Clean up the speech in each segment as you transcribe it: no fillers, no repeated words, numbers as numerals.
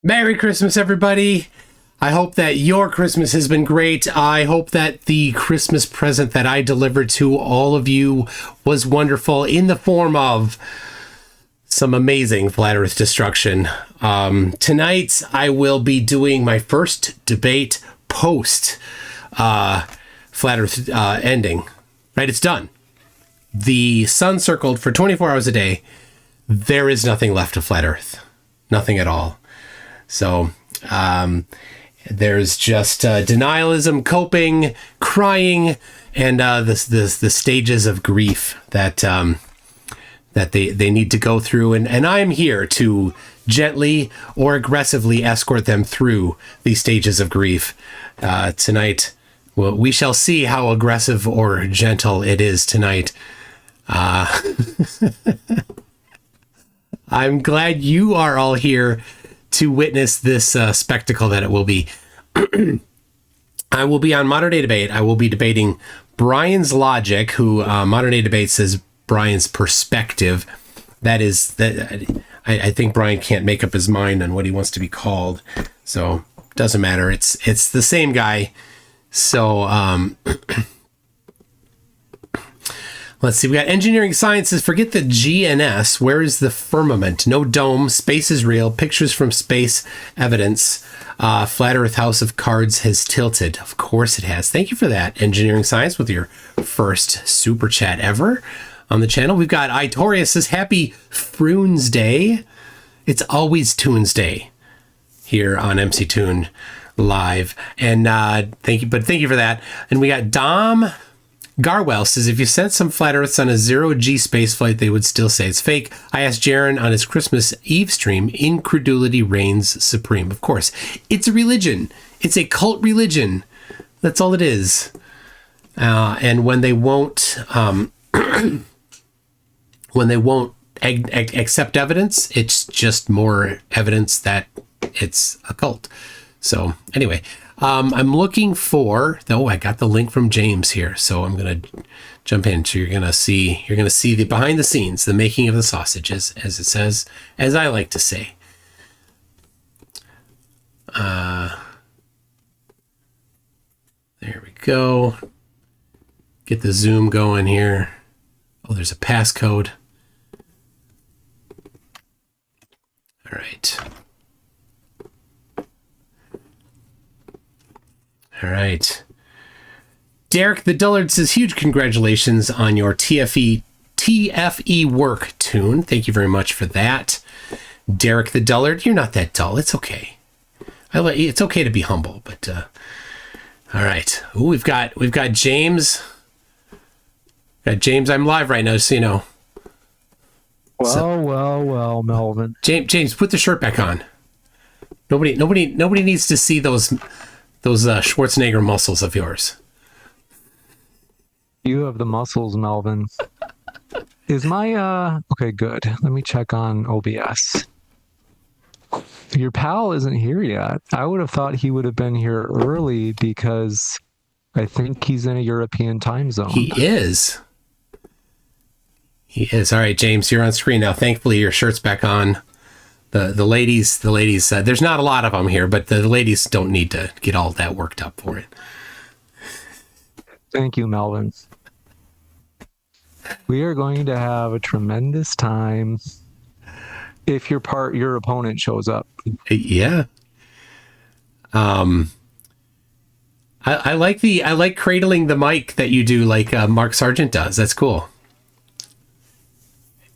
Merry Christmas, everybody. I hope that your Christmas has been great. I hope that the Christmas present that I delivered to all of you was wonderful in the form of some amazing flat Earth destruction. Tonight, I will be doing my first debate post flat Earth ending. Right, it's done. The sun circled for 24 hours a day. There is nothing left of flat Earth. Nothing at all. So there's just denialism, coping, crying, and the stages of grief that they need to go through. And I'm here to gently or aggressively escort them through these stages of grief. Tonight, well, we shall see how aggressive or gentle it is tonight. I'm glad you are all here to witness this spectacle that it will be. I will be on Modern Day Debate. I will be debating Brian's logic, who Modern Day Debate says Brian's perspective. That is that I think Brian can't make up his mind on what he wants to be called, so doesn't matter. It's the same guy. So let's see. We got engineering sciences. Forget the GNS. Where is the firmament? No dome. Space is real. Pictures from space. Evidence. Flat Earth House of Cards has tilted. Of course it has. Thank you for that, engineering science, with your first super chat ever on the channel. We've got Itorius says Happy Frunes Day. It's always Tunes Day here on MC Tune Live. And thank you for that. And we got Dom Garwell says, if you sent some flat earths on a zero-G space flight, they would still say it's fake. I asked Jaron on his Christmas Eve stream, incredulity reigns supreme. Of course, it's a religion. It's a cult religion. That's all it is. And when they won't, accept evidence, it's just more evidence that it's a cult. So anyway, I'm looking for, I got the link from James here, so I'm going to jump in. So you're going to see the behind the scenes, the making of the sausages, as it says, as I like to say. There we go. Get the Zoom going here. Oh, there's a passcode. All right. All right. Derek the Dullard says, huge congratulations on your TFE work tune. Thank you very much for that. Derek the Dullard, you're not that dull. It's okay. It's okay to be humble, but all right. Ooh, we've got James. James, I'm live right now, so you know. Well, Melvin. James, put the shirt back on. Nobody needs to see those Schwarzenegger muscles of yours. You have the muscles, Melvin. Is my okay, good. Let me check on OBS. Your pal isn't here yet. I would have thought he would have been here early because I think he's in a European time zone. He is. All right, James, you're on screen now. Thankfully, your shirt's back on. The ladies, there's not a lot of them here, but the ladies don't need to get all that worked up for it. Thank you, Melvin. We are going to have a tremendous time if your opponent shows up. Yeah. I like cradling the mic that you do like Mark Sargent does. That's cool.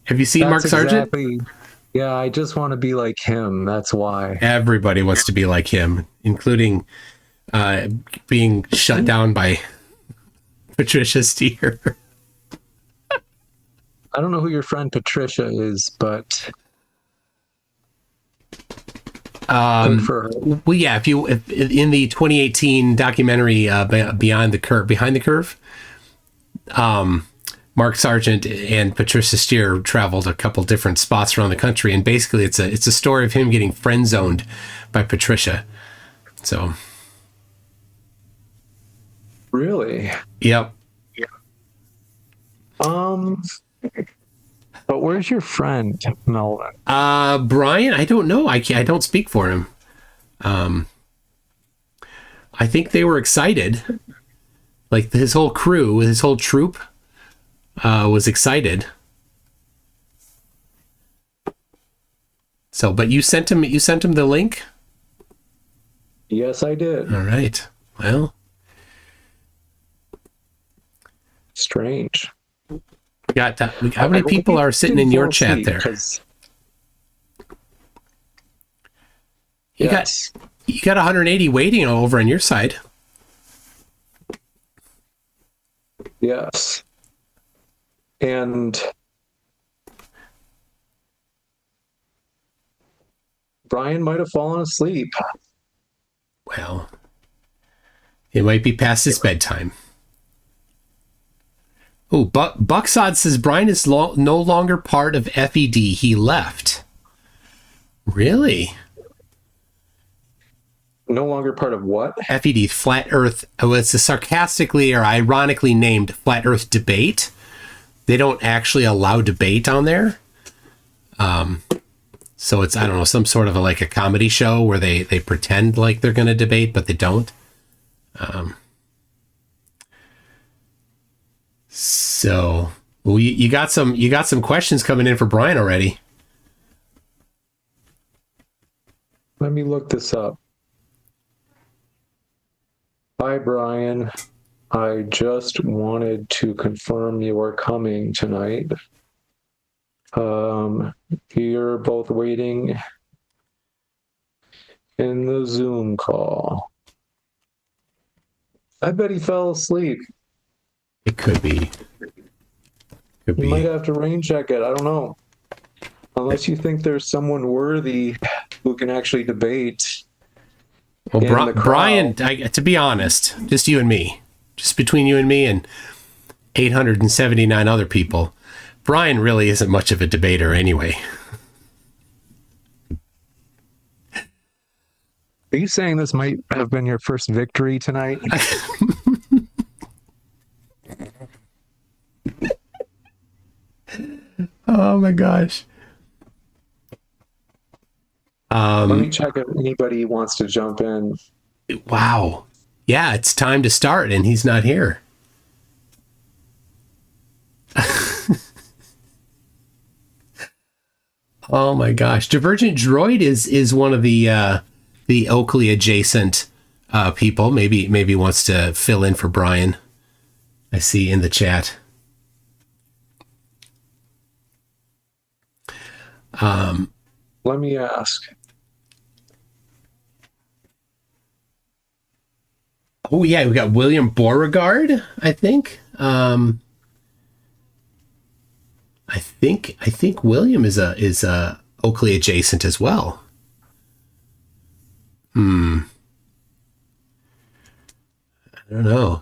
Have you seen Mark Sargent? Exactly. Yeah, I just want to be like him. That's why. Everybody wants to be like him, including being shut down by Patricia Steer. I don't know who your friend Patricia is, but good for her. Well, yeah. If in the 2018 documentary Behind the Curve, Mark Sargent and Patricia Steer traveled a couple different spots around the country, and basically it's a story of him getting friend zoned by Patricia. So, really? Yep. But where's your friend, Melvin? Brian, I don't know. I don't speak for him. I think they were excited. Like his whole crew, his whole troop was excited. So, but you sent him the link? Yes, I did. All right. Well, strange. we got that. How many people are sitting in your chat there? You got 180 waiting over on your side. Yes. And Brian might have fallen asleep. Well, it might be past his bedtime. Oh, Bucksod says Brian is no longer part of FED. He left. Really? No longer part of what? FED, Flat Earth. Oh, it's a sarcastically or ironically named Flat Earth Debate. They don't actually allow debate on there. So it's, I don't know, some sort of like a comedy show where they pretend like they're going to debate, but they don't. So well, you got some questions coming in for Brian already. Let me look this up. Hi, Brian. I just wanted to confirm you are coming tonight. You're both waiting in the Zoom call. I bet he fell asleep. It could be. You might have to rain check it. I don't know. Unless you think there's someone worthy who can actually debate. Well, Brian, to be honest, just you and me, just between you and me and 879 other people, Brian really isn't much of a debater anyway. Are you saying this might have been your first victory tonight? Oh my gosh. Let me check if anybody wants to jump in. Wow. Yeah, it's time to start and he's not here. Oh my gosh. Divergent Droid is one of the Oakley adjacent people. Maybe wants to fill in for Brian. I see in the chat. Let me ask. Oh yeah, we got William Beauregard, I think. I think William is a Oakley adjacent as well. I don't know.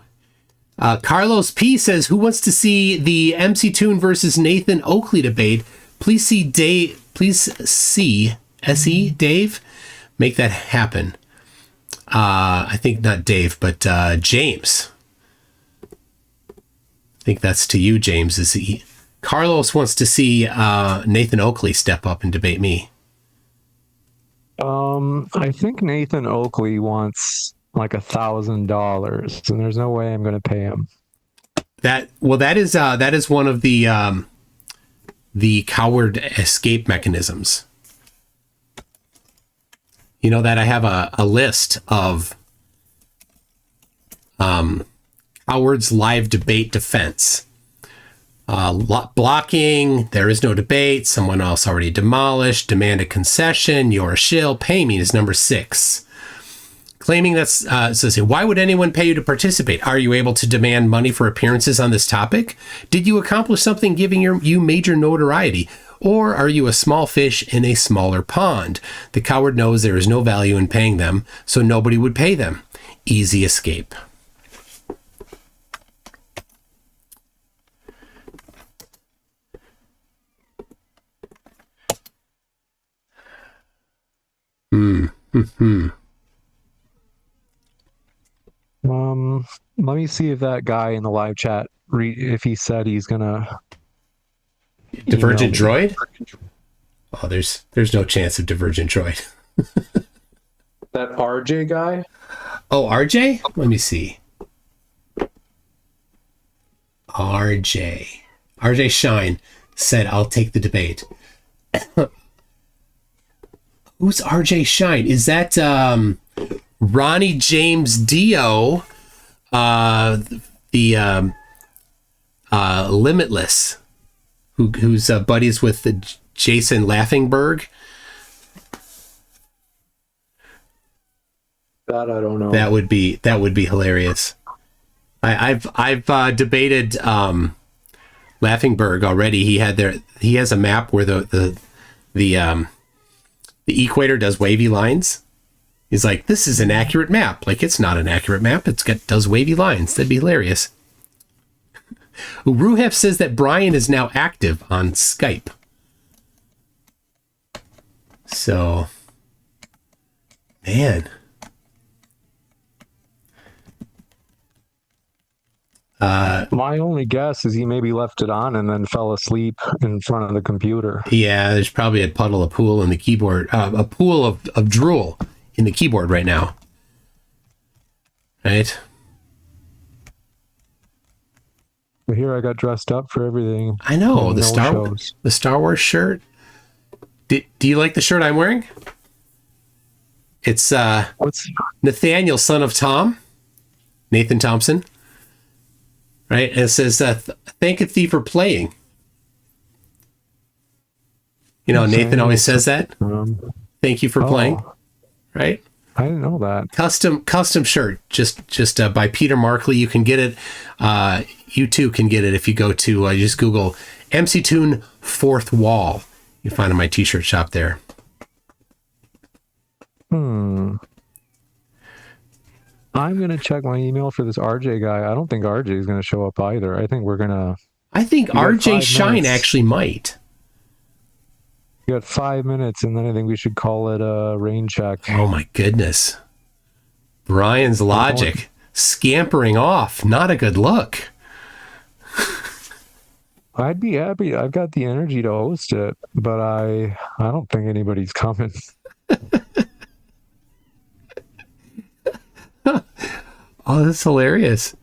Carlos P says, "Who wants to see the MC Toon versus Nathan Oakley debate? Please see Dave. Please see SE Dave make that happen." I think not Dave, but James. I think that's to you, James. Carlos wants to see Nathan Oakley step up and debate me. I think Nathan Oakley wants like $1,000, and there's no way I'm going to pay him. That is one of the coward escape mechanisms. You know that I have a list of cowards live debate defense. Blocking, there is no debate, someone else already demolished, demand a concession, you're a shill, pay me is number 6. Claiming that's, says, why would anyone pay you to participate? Are you able to demand money for appearances on this topic? Did you accomplish something giving you major notoriety? Or are you a small fish in a smaller pond? The coward knows there is no value in paying them, so nobody would pay them. Easy escape. Let me see if that guy in the live chat if he said he's gonna Divergent Droid? Oh, there's no chance of Divergent Droid. That RJ guy? Oh, RJ? Let me see. RJ Shine said, I'll take the debate. Who's RJ Shine? Is that Ronnie James Dio, the Limitless, who's buddies with the Jason Laughingberg? That I don't know. That would be hilarious. I've debated Laughingberg already. He has a map where the equator does wavy lines. He's like, this is an accurate map. Like, it's not an accurate map. Does wavy lines. That'd be hilarious. Ruhef says that Brian is now active on Skype. So, man. My only guess is he maybe left it on and then fell asleep in front of the computer. Yeah, there's probably a pool in the keyboard, a pool of drool in the keyboard right now. Right? But here I got dressed up for everything. I know, the shows. Star Wars shirt. Do you like the shirt I'm wearing? It's What's Nathaniel, son of Tom, Nathan Thompson. Right? And it says, thank thee for playing. You know, Nathan always says that. Thank you for playing. Right? I didn't know that. Custom shirt, just by Peter Markley. You can get it. You too can get it if you go to just Google MC Tune Fourth Wall. You find it in my t-shirt shop there. I'm gonna check my email for this RJ guy. I don't think RJ is gonna show up either. I think RJ Shine actually might. We got 5 minutes, and then I think we should call it a rain check. Oh my goodness. Brian's logic. Scampering off. Not a good look. I'd be happy. I've got the energy to host it, but I don't think anybody's coming. Oh, that's hilarious.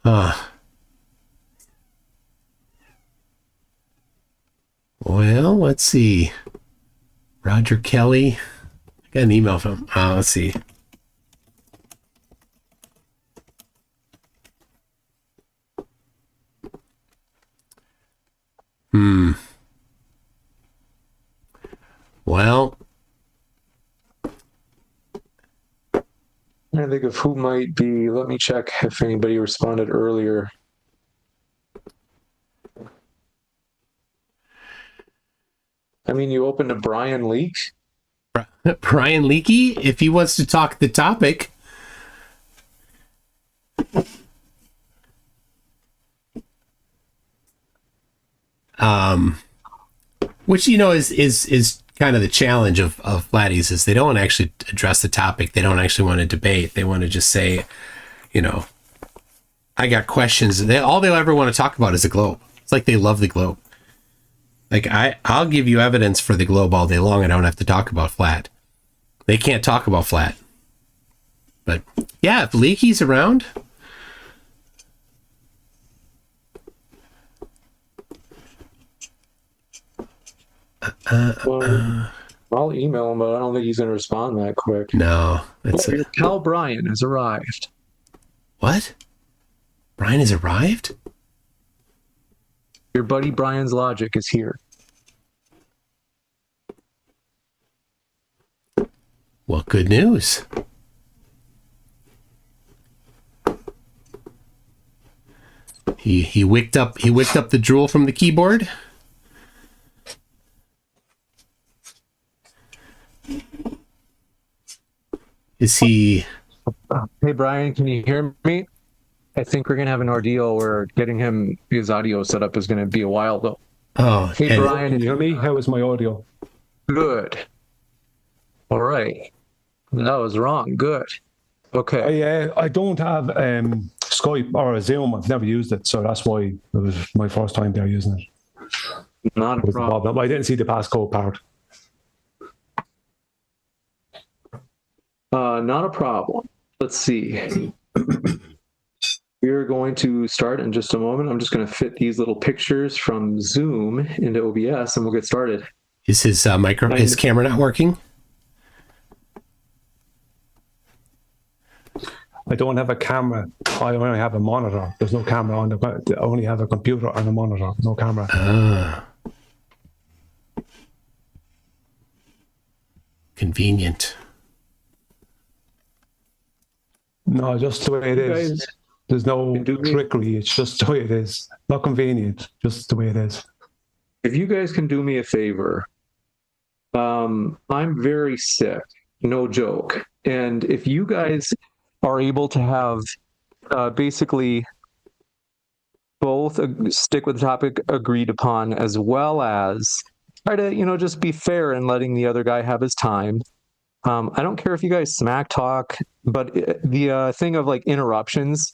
Well, let's see. Roger Kelly. I got an email from him. Let's see. Well, I think of who might be. Let me check if anybody responded earlier. I mean, you opened to Brian Leak. Brian Leakey, if he wants to talk the topic. Which, you know, is kind of the challenge of Flatties, is they don't actually address the topic. They don't actually want to debate. They want to just say, you know, I got questions. All they'll ever want to talk about is the globe. It's like they love the globe. Like, I'll give you evidence for the globe all day long. I don't have to talk about flat. They can't talk about flat. But yeah, if Leakey's around. I'll email him, but I don't think he's going to respond that quick. No. Your pal Brian has arrived. What? Brian has arrived? Your buddy Brian's logic is here. Well, good news. He wicked up the drool from the keyboard. Is he? Hey Brian, can you hear me? I think we're gonna have an ordeal where getting his audio set up is gonna be a while though. Oh, hey Brian, can you hear me? How is my audio? Good. All right. That was wrong. Good. Okay. I don't have Skype or Zoom. I've never used it, so that's why it was my first time there using it. Not a problem. I didn't see the passcode part. Not a problem. Let's see. We are going to start in just a moment. I'm just going to fit these little pictures from Zoom into OBS, and we'll get started. Is his his camera not working? I don't have a camera. I only have a monitor. There's no camera on I only have a computer and a monitor. No camera. Convenient. No, just the way it is. There's no trickery. It's just the way it is. Not convenient. Just the way it is. If you guys can do me a favor, I'm very sick. No joke. And if you guys are able to have basically both stick with the topic agreed upon, as well as try to, just be fair in letting the other guy have his time. I don't care if you guys smack talk, but the thing of like interruptions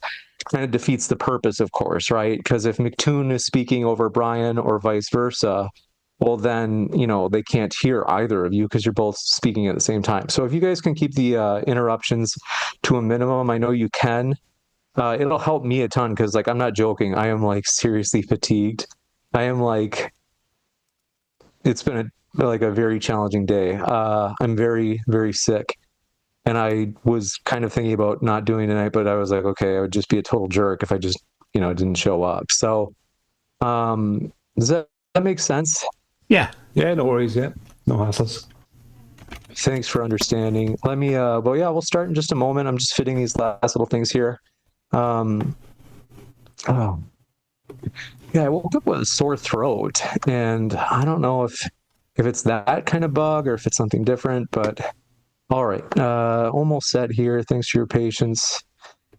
kind of defeats the purpose, of course, right? Because if McToon is speaking over Brian or vice versa, well, then, they can't hear either of you because you're both speaking at the same time. So if you guys can keep the interruptions to a minimum, I know you can. It'll help me a ton because, like, I'm not joking. I am, like, seriously fatigued. I am, like, it's been a very challenging day. I'm very, very sick. And I was kind of thinking about not doing tonight, but I was like, okay, I would just be a total jerk if I just, didn't show up. So does that make sense? Yeah. Yeah, no worries. Yeah, no hassles. Thanks for understanding. Let me, we'll start in just a moment. I'm just fitting these last little things here. I woke up with a sore throat, and I don't know if it's that kind of bug or if it's something different, but all right. Almost set here. Thanks for your patience.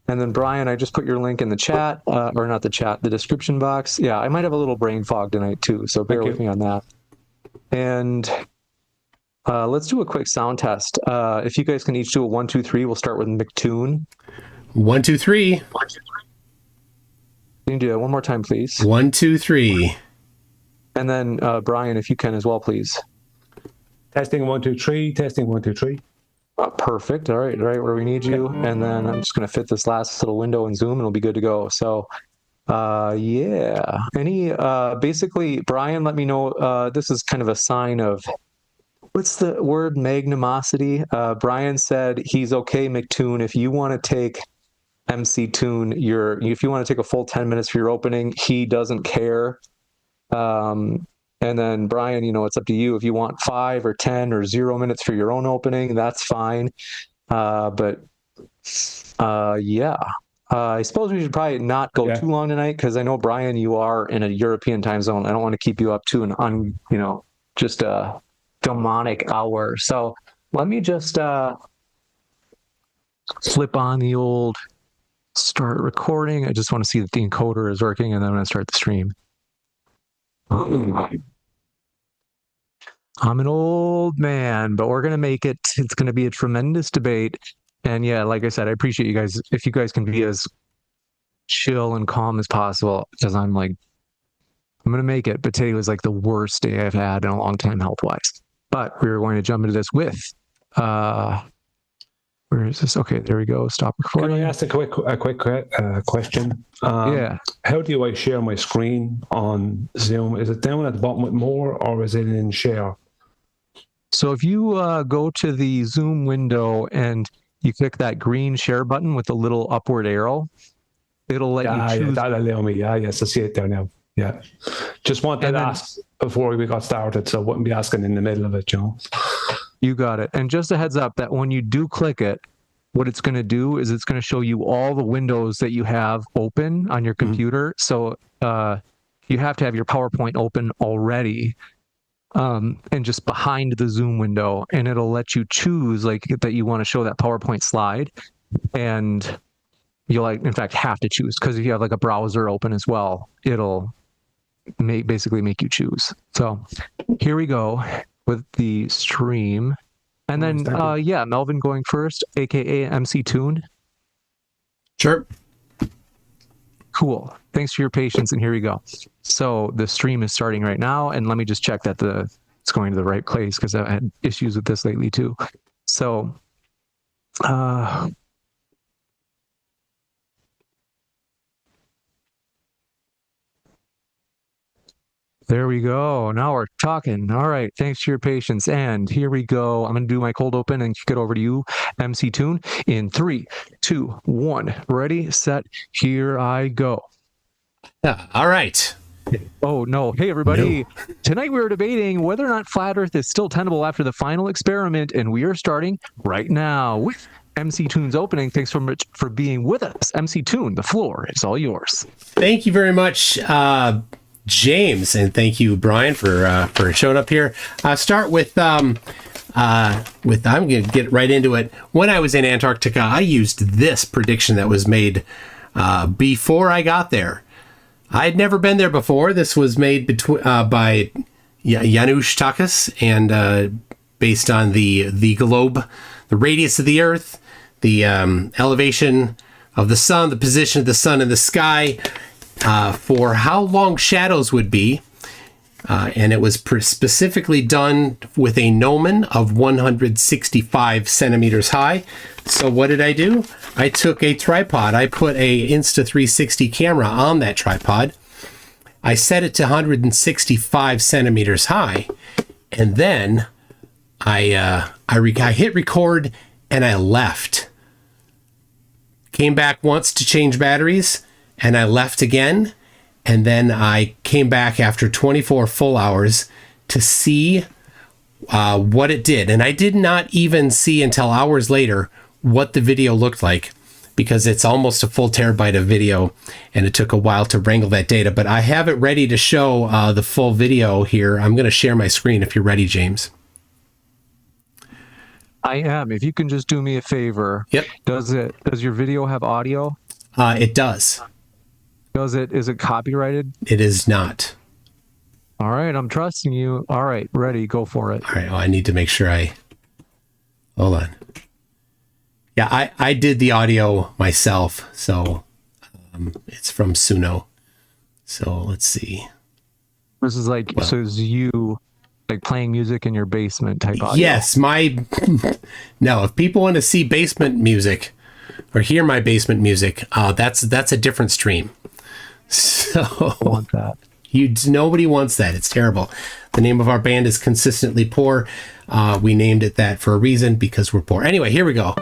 And then Brian, I just put your link in the chat, or not the chat, the description box. Yeah, I might have a little brain fog tonight too, so bear with me on that. And let's do a quick sound test. If you guys can each do a 1, 2, 3, we'll start with McToon. 1, 2, 3. Can you do that one more time, please? 1, 2, 3. And then Brian, if you can as well, please. Testing 1, 2, 3. Testing 1, 2, 3. Perfect. All right where we need you. And then I'm just going to fit this last little window in Zoom and it'll be good to go. So, basically, Brian, let me know, this is kind of a sign of, what's the word, magnanimosity? Brian said he's okay, McToon, if you want to take MC Toon, if you want to take a full 10 minutes for your opening, he doesn't care. And then Brian, it's up to you. If you want 5 or 10 or 0 minutes for your own opening, that's fine. I suppose we should probably not go too long tonight because I know, Brian, you are in a European time zone. I don't want to keep you up to just a demonic hour. So let me just flip on the old start recording. I just want to see that the encoder is working, and then I'm going to start the stream. I'm an old man, but we're going to make it. It's going to be a tremendous debate. And yeah, like I said, I appreciate you guys. If you guys can be as chill and calm as possible, because I'm going to make it. But today was like the worst day I've had in a long time health-wise. But we're going to jump into this with, where is this? Okay, there we go. Stop recording. Can I ask a quick question? How do I share my screen on Zoom? Is it down at the bottom with more, or is it in share? So if you go to the Zoom window and you click that green share button with the little upward arrow, it'll let you choose. Yeah, that'll allow me. Yeah, yes, I see it there now. Yeah. Just wanted to ask before we got started, so I wouldn't be asking in the middle of it, You got it. And just a heads up that when you do click it, what it's going to do is it's going to show you all the windows that you have open on your computer. So you have to have your PowerPoint open already, and just behind the Zoom window, and it'll let you choose that you want to show that PowerPoint slide, and you'll in fact have to choose, because if you have a browser open as well, it'll basically make you choose. So here we go with the stream. And then, Melvin going first, aka MC Toon. Sure. Cool. Thanks for your patience, and here we go. So the stream is starting right now, and let me just check that it's going to the right place, because I've had issues with this lately too. So Uh, There we go. Now we're talking. All right. Thanks for your patience. And here we go. I'm going to do my cold open and kick it over to you, MC Tune, in 3, 2, 1. Ready, set, here I go. Yeah. All right. Oh, no. Hey, everybody. No. Tonight we were debating whether or not flat Earth is still tenable after the final experiment, and we are starting right now with MC Tune's opening. Thanks so much for being with us. MC Tune, the floor is all yours. Thank you very much, James, and thank you, Brian, for showing up here. Start with I'm going to get right into it. When I was in Antarctica, I used this prediction that was made before I got there. I had never been there before. This was made by Janusz Takas, and based on the globe, the radius of the Earth, the elevation of the sun, the position of the sun in the sky, for how long shadows would be. And it was specifically done with a gnomon of 165 centimeters high. So what did I do? I took a tripod. I put a Insta360 camera on that tripod. I set it to 165 centimeters high. And then I hit record and I left. Came back once to change batteries and I left again. And then I came back after 24 full hours to see what it did. And I did not even see until hours later what the video looked like, because it's almost a full terabyte of video and it took a while to wrangle that data. But I have it ready to show the full video here. I'm going to share my screen if you're ready, James. I am. If you can just do me a favor. Yep. Does your video have audio? It does. Is it copyrighted? It is not. All right, I'm trusting you. All right, ready, go for it. All right, I need to make sure hold on. Yeah, I did the audio myself, so it's from Suno. So let's see. This is like, so is you like playing music in your basement type audio? Yes, no, if people want to see basement music or hear my basement music, that's a different stream. So I want that. Nobody wants that. It's terrible. The name of our band is Consistently Poor. We named it that for a reason, because we're poor. Anyway, here we go.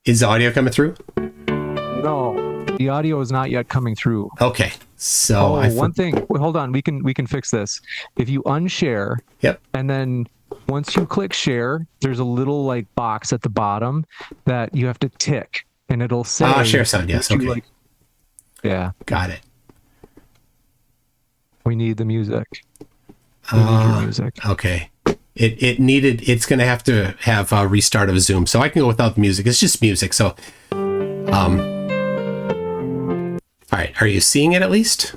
Is the audio coming through? No, the audio is not yet coming through. Okay. So one thing. Wait, hold on. We can fix this. If you unshare. Yep. And then once you click share, there's a little like box at the bottom that you have to tick, and it'll say share sound. Yes. Okay. Yeah. Got it. We need the music. We need your music. Okay. It's going to have a restart of Zoom, so I can go without the music. It's just music. So, all right. Are you seeing it at least?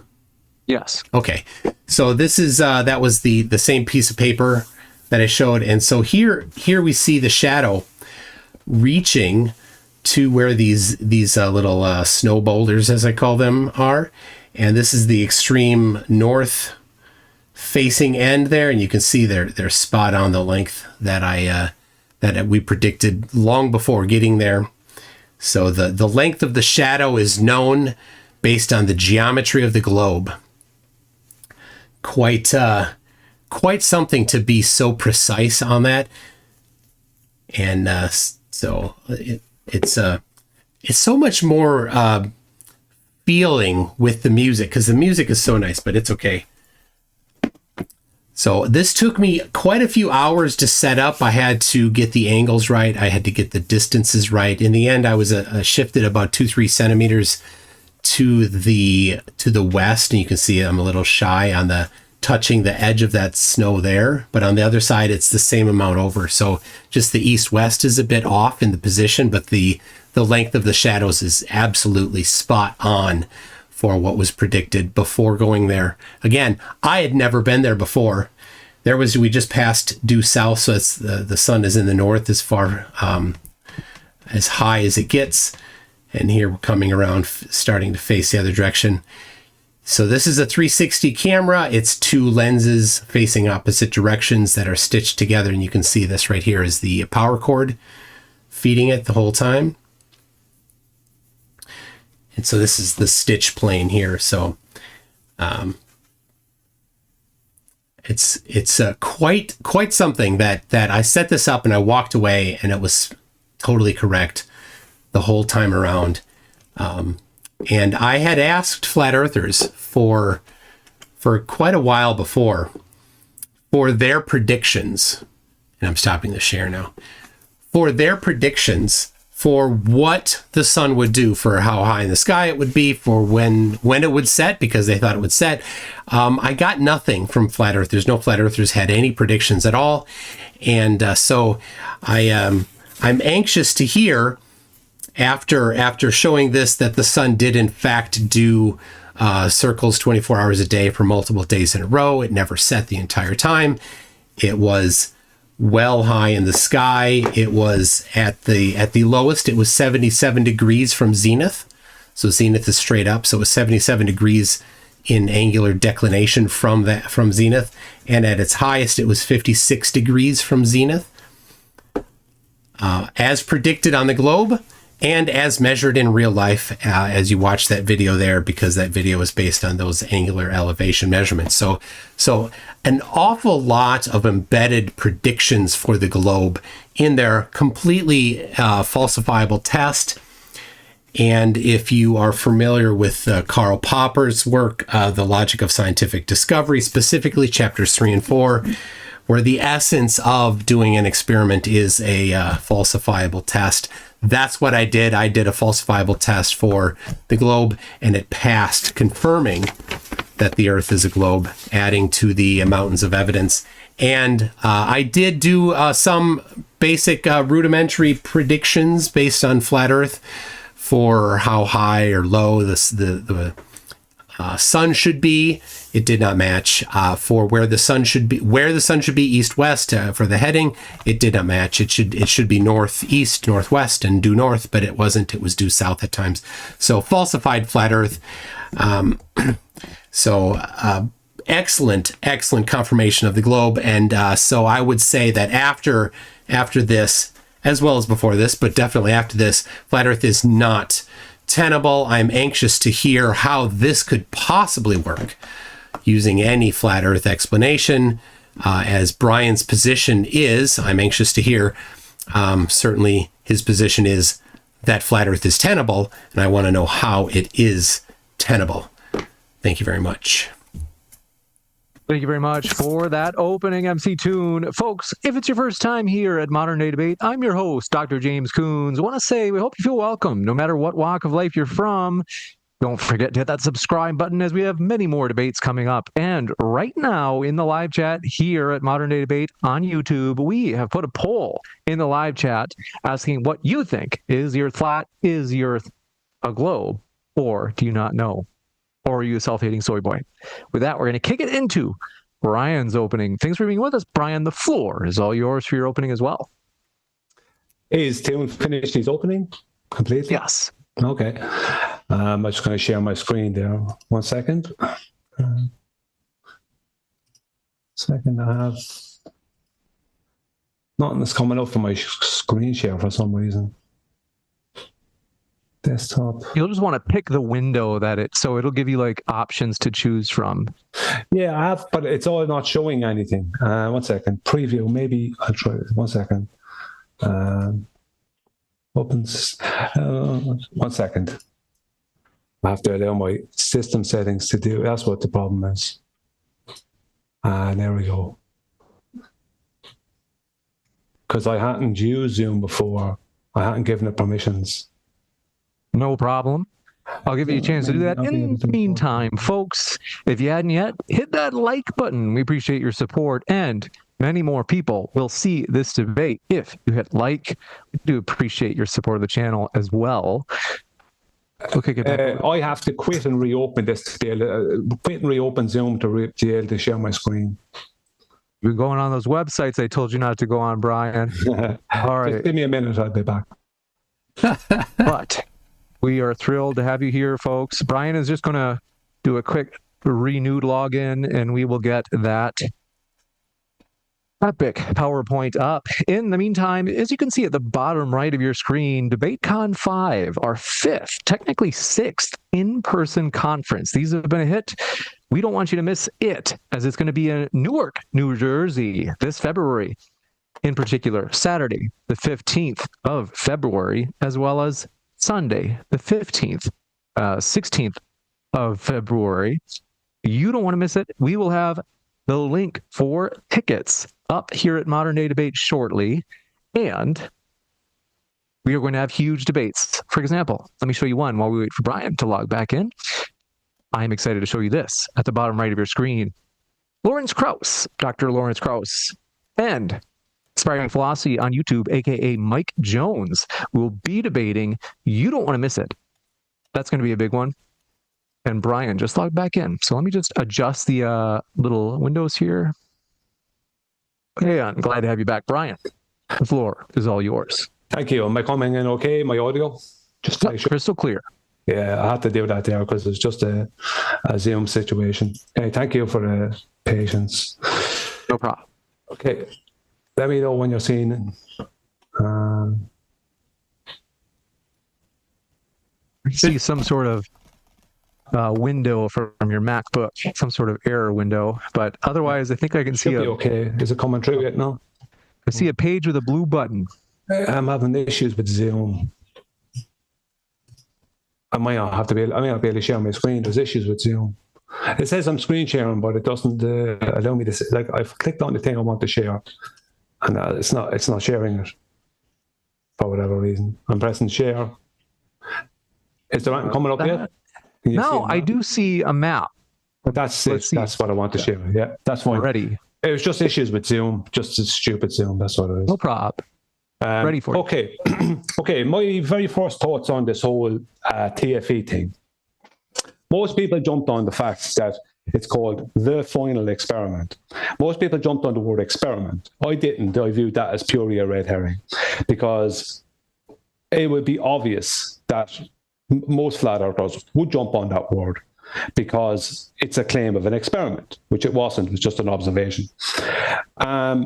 Yes. Okay. So this is, that was the same piece of paper that I showed. And so here we see the shadow reaching to where these little snow boulders, as I call them, are. And this is the extreme north facing end there, and you can see they're spot on the length that we predicted long before getting there. So the length of the shadow is known based on the geometry of the globe. Quite something to be so precise on that. And so it's so much more feeling with the music, because the music is so nice, but it's okay. So this took me quite a few hours to set up. I had to get the angles right. I had to get the distances right. In the end, I was shifted about 2-3 centimeters to the west, and you can see I'm a little shy on touching the edge of that snow there, but on the other side it's the same amount over. So just the east-west is a bit off in the position, but the length of the shadows is absolutely spot on for what was predicted before going there. Again, I had never been there before. We just passed due south, so it's the sun is in the north as far as high as it gets, and here we're coming around, starting to face the other direction. So this is a 360 camera. It's two lenses facing opposite directions that are stitched together. And you can see this right here is the power cord feeding it the whole time. And so this is the stitch plane here. So it's quite something that I set this up and I walked away and it was totally correct the whole time around. And I had asked flat earthers for quite a while before for their predictions, and I'm stopping the share now, for their predictions for what the sun would do, for how high in the sky it would be, for when it would set, because they thought it would set. I got nothing from flat earthers. No flat earthers had any predictions at all. And so I'm anxious to hear after showing this that the sun did in fact do circles 24 hours a day for multiple days in a row. It never set the entire time. It was well high in the sky. It was at the lowest. It was 77 degrees from zenith. So zenith is straight up. So it was 77 degrees in angular declination from zenith. And at its highest, it was 56 degrees from zenith. As predicted on the globe, and as measured in real life, as you watch that video there, because that video is based on those angular elevation measurements. So an awful lot of embedded predictions for the globe in their completely falsifiable test. And if you are familiar with Karl Popper's work, The Logic of Scientific Discovery, specifically chapters 3 and 4, where the essence of doing an experiment is a falsifiable test. That's what I did. I did a falsifiable test for the globe, and it passed, confirming that the Earth is a globe, adding to the mountains of evidence. And I did do some basic rudimentary predictions based on flat Earth for how high or low the sun should be. It did not match. For where the sun should be, east-west for the heading, it did not match. It should be northeast, northwest, and due north, but it wasn't. It was due south at times. So falsified flat Earth. Excellent confirmation of the globe. And so I would say that after this, as well as before this, but definitely after this, flat Earth is not tenable. I'm anxious to hear how this could possibly work using any flat Earth explanation. As Brian's position is, I'm anxious to hear, certainly his position is that flat Earth is tenable, and I want to know how it is tenable. Thank you very much. Thank you very much for that opening MC tune. Folks, if it's your first time here at Modern Day Debate, I'm your host, Dr. James Coons. I want to say we hope you feel welcome, no matter what walk of life you're from. Don't forget to hit that subscribe button, as we have many more debates coming up. And right now in the live chat here at Modern Day Debate on YouTube, we have put a poll in the live chat asking what you think. Is the Earth flat? Is the Earth a globe? Or do you not know? Or are you a self-hating soy boy? With that, we're going to kick it into Brian's opening. Thanks for being with us, Brian. The floor is all yours for your opening as well. Is Tim finished his opening completely? Yes. Okay. I'm just going to share my screen there. 1 second. Second, I have nothing that's coming up for my screen share for some reason. Desktop. You'll just want to pick the window so it'll give you like options to choose from. Yeah, I have, but it's all not showing anything. 1 second. Preview. Maybe I'll try it. 1 second. Opens. 1 second. I have to allow my system settings to do. That's what the problem is. There we go. Because I hadn't used Zoom before. I hadn't given it permissions. No problem. I'll give you a chance to do that. In the meantime, folks, if you hadn't yet, hit that like button. We appreciate your support, and many more people will see this debate if you hit like. We do appreciate your support of the channel as well. Okay, I have to quit and reopen this today. Quit and reopen Zoom to be able to share my screen. You're going on those websites I told you not to go on, Brian. All right. Just give me a minute, I'll be back. But we are thrilled to have you here, folks. Brian is just going to do a quick renewed login, and we will get that epic PowerPoint up. In the meantime, as you can see at the bottom right of your screen, DebateCon 5, our 5th, technically 6th in-person conference. These have been a hit. We don't want you to miss it, as it's going to be in Newark, New Jersey, this February. In particular, Saturday, the 15th of February, as well as Sunday, the 15th, 16th of February. You don't want to miss it. We will have the link for tickets up here at Modern Day Debate shortly. And we are going to have huge debates. For example, let me show you one while we wait for Brian to log back in. I'm excited to show you this at the bottom right of your screen. Lawrence Krauss, Dr. Lawrence Krauss, and Aspiring Philosophy on YouTube, aka Mike Jones, will be debating. You don't want to miss it. That's going to be a big one. And Brian just logged back in. So let me just adjust the little windows here. Hey, I'm glad to have you back, Brian. The floor is all yours. Thank you. Am I coming in okay? My audio? Just to make sure. Crystal clear. Yeah, I had to do that there because it's just a Zoom situation. Okay, thank you for the patience. No problem. Okay, let me know when you're seeing it. I see some sort of window from your MacBook, some sort of error window, but otherwise I think I can see Should be okay. Is it coming through yet now? I see a page with a blue button. I'm having issues with Zoom. I might not be able to share my screen. There's issues with Zoom. It says I'm screen sharing, but it doesn't allow me to. Like I've clicked on the thing I want to share, and it's not sharing it for whatever reason. I'm pressing share. Is there anything coming up yet? No, I do see a map. But that's it. That's what I want to share. Yeah, that's fine. Ready. It was just issues with Zoom, just a stupid Zoom. That's what it is. No problem. Ready for it. Okay. Okay. My very first thoughts on this whole TFE thing. Most people jumped on the fact that it's called the final experiment. Most people jumped on the word experiment. I didn't. I viewed that as purely a red herring because it would be obvious that most flat earthers would jump on that word because it's a claim of an experiment, which it wasn't. It was just an observation. I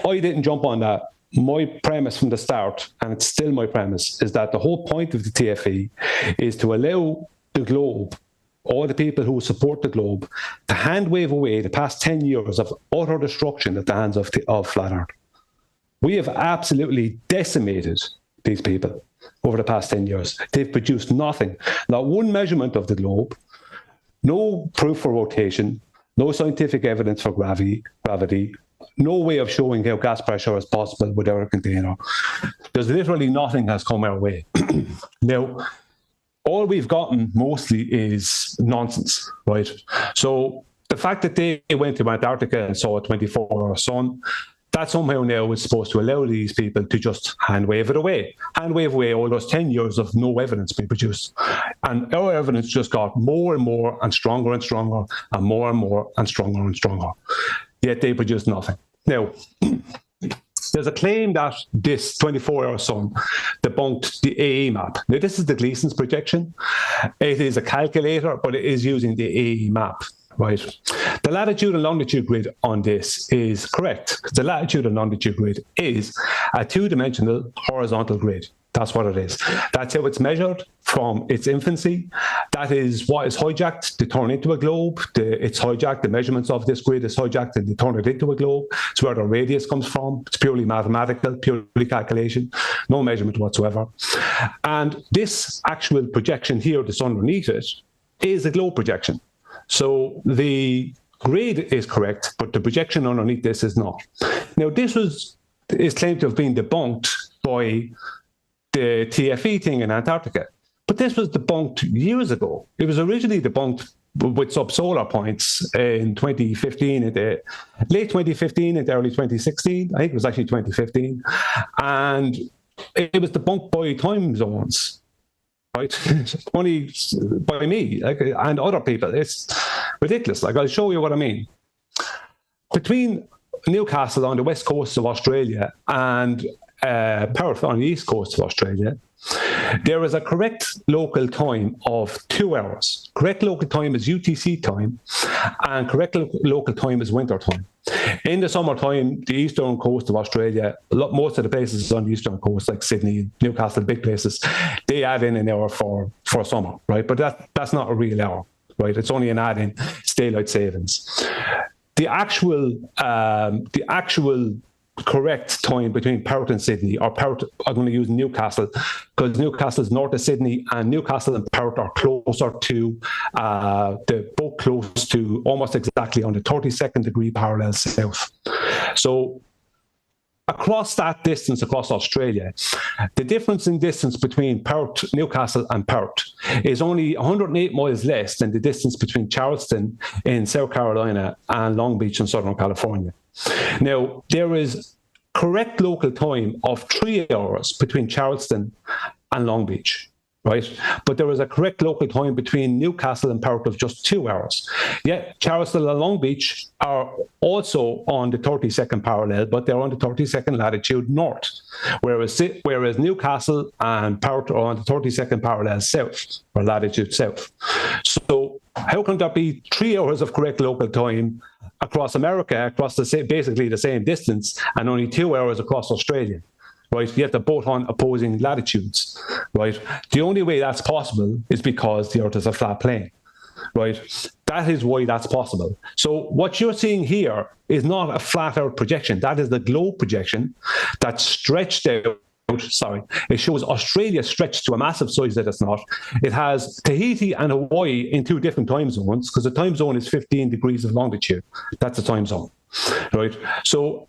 didn't jump on that. My premise from the start, and it's still my premise, is that the whole point of the TFE is to allow the globe, all the people who support the globe, to hand wave away the past 10 years of utter destruction at the hands of flat earth. We have absolutely decimated these people over the past 10 years. They've produced nothing. Not one measurement of the globe, no proof for rotation, no scientific evidence for gravity, no way of showing how gas pressure is possible without a container. There's literally nothing has come our way. Now, all we've gotten mostly is nonsense, right? So the fact that they went to Antarctica and saw a 24-hour sun, that somehow now is supposed to allow these people to just hand wave away all those 10 years of no evidence being produced. And our evidence just got more and more and stronger and stronger and more and stronger and stronger. Yet they produced nothing. Now, there's a claim that this 24-hour sun debunked the AE map. Now, this is the Gleason's projection. It is a calculator, but it is using the AE map. Right. The latitude and longitude grid on this is correct. The latitude and longitude grid is a two-dimensional horizontal grid. That's what it is. That's how it's measured from its infancy. That is what is hijacked to turn into a globe. It's hijacked. The measurements of this grid is hijacked and they turn it into a globe. It's where the radius comes from. It's purely mathematical, purely calculation, no measurement whatsoever. And this actual projection here that's underneath it is a globe projection. So the grid is correct, but the projection underneath this is not. Now, this is claimed to have been debunked by the TFE thing in Antarctica, but this was debunked years ago. It was originally debunked with subsolar points in 2015, in the late 2015 into early 2016. I think it was actually 2015, and it was debunked by time zones. Right, only by me and other people. It's ridiculous. Like, I'll show you what I mean. Between Newcastle on the west coast of Australia and Perth on the east coast of Australia, There is a correct local time of 2 hours. Correct local time is UTC time, and correct local time is winter time. In the summertime, the eastern coast of Australia, most of the places on the eastern coast, like Sydney, Newcastle, big places, they add in an hour for summer, right? But that's not a real hour, right? It's only an add-in. It's daylight savings. The actual correct time between Perth and Sydney, or Perth, I'm going to use Newcastle, because Newcastle is north of Sydney, and Newcastle and Perth are closer to, they're both close to almost exactly on the 32nd degree parallel south. So across that distance across Australia, the difference in distance between Perth, Newcastle and Perth is only 108 miles less than the distance between Charleston in South Carolina and Long Beach in Southern California. Now, there is correct local time of 3 hours between Charleston and Long Beach, right? But there is a correct local time between Newcastle and Perth of just 2 hours. Yet Charleston and Long Beach are also on the 32nd parallel, but they're on the 32nd latitude north, whereas Newcastle and Perth are on the 32nd parallel south, or latitude south. So how can there be 3 hours of correct local time across America, across basically the same distance, and only 2 hours across Australia? Right, yet they're both on opposing latitudes, right? The only way that's possible is because the Earth is a flat plane, right? That is why that's possible. So what you're seeing here is not a flat Earth projection. That is the globe projection that's stretched out. Sorry, it shows Australia stretched to a massive size that it's not. It has Tahiti and Hawaii in two different time zones, because the time zone is 15 degrees of longitude. That's the time zone, right? So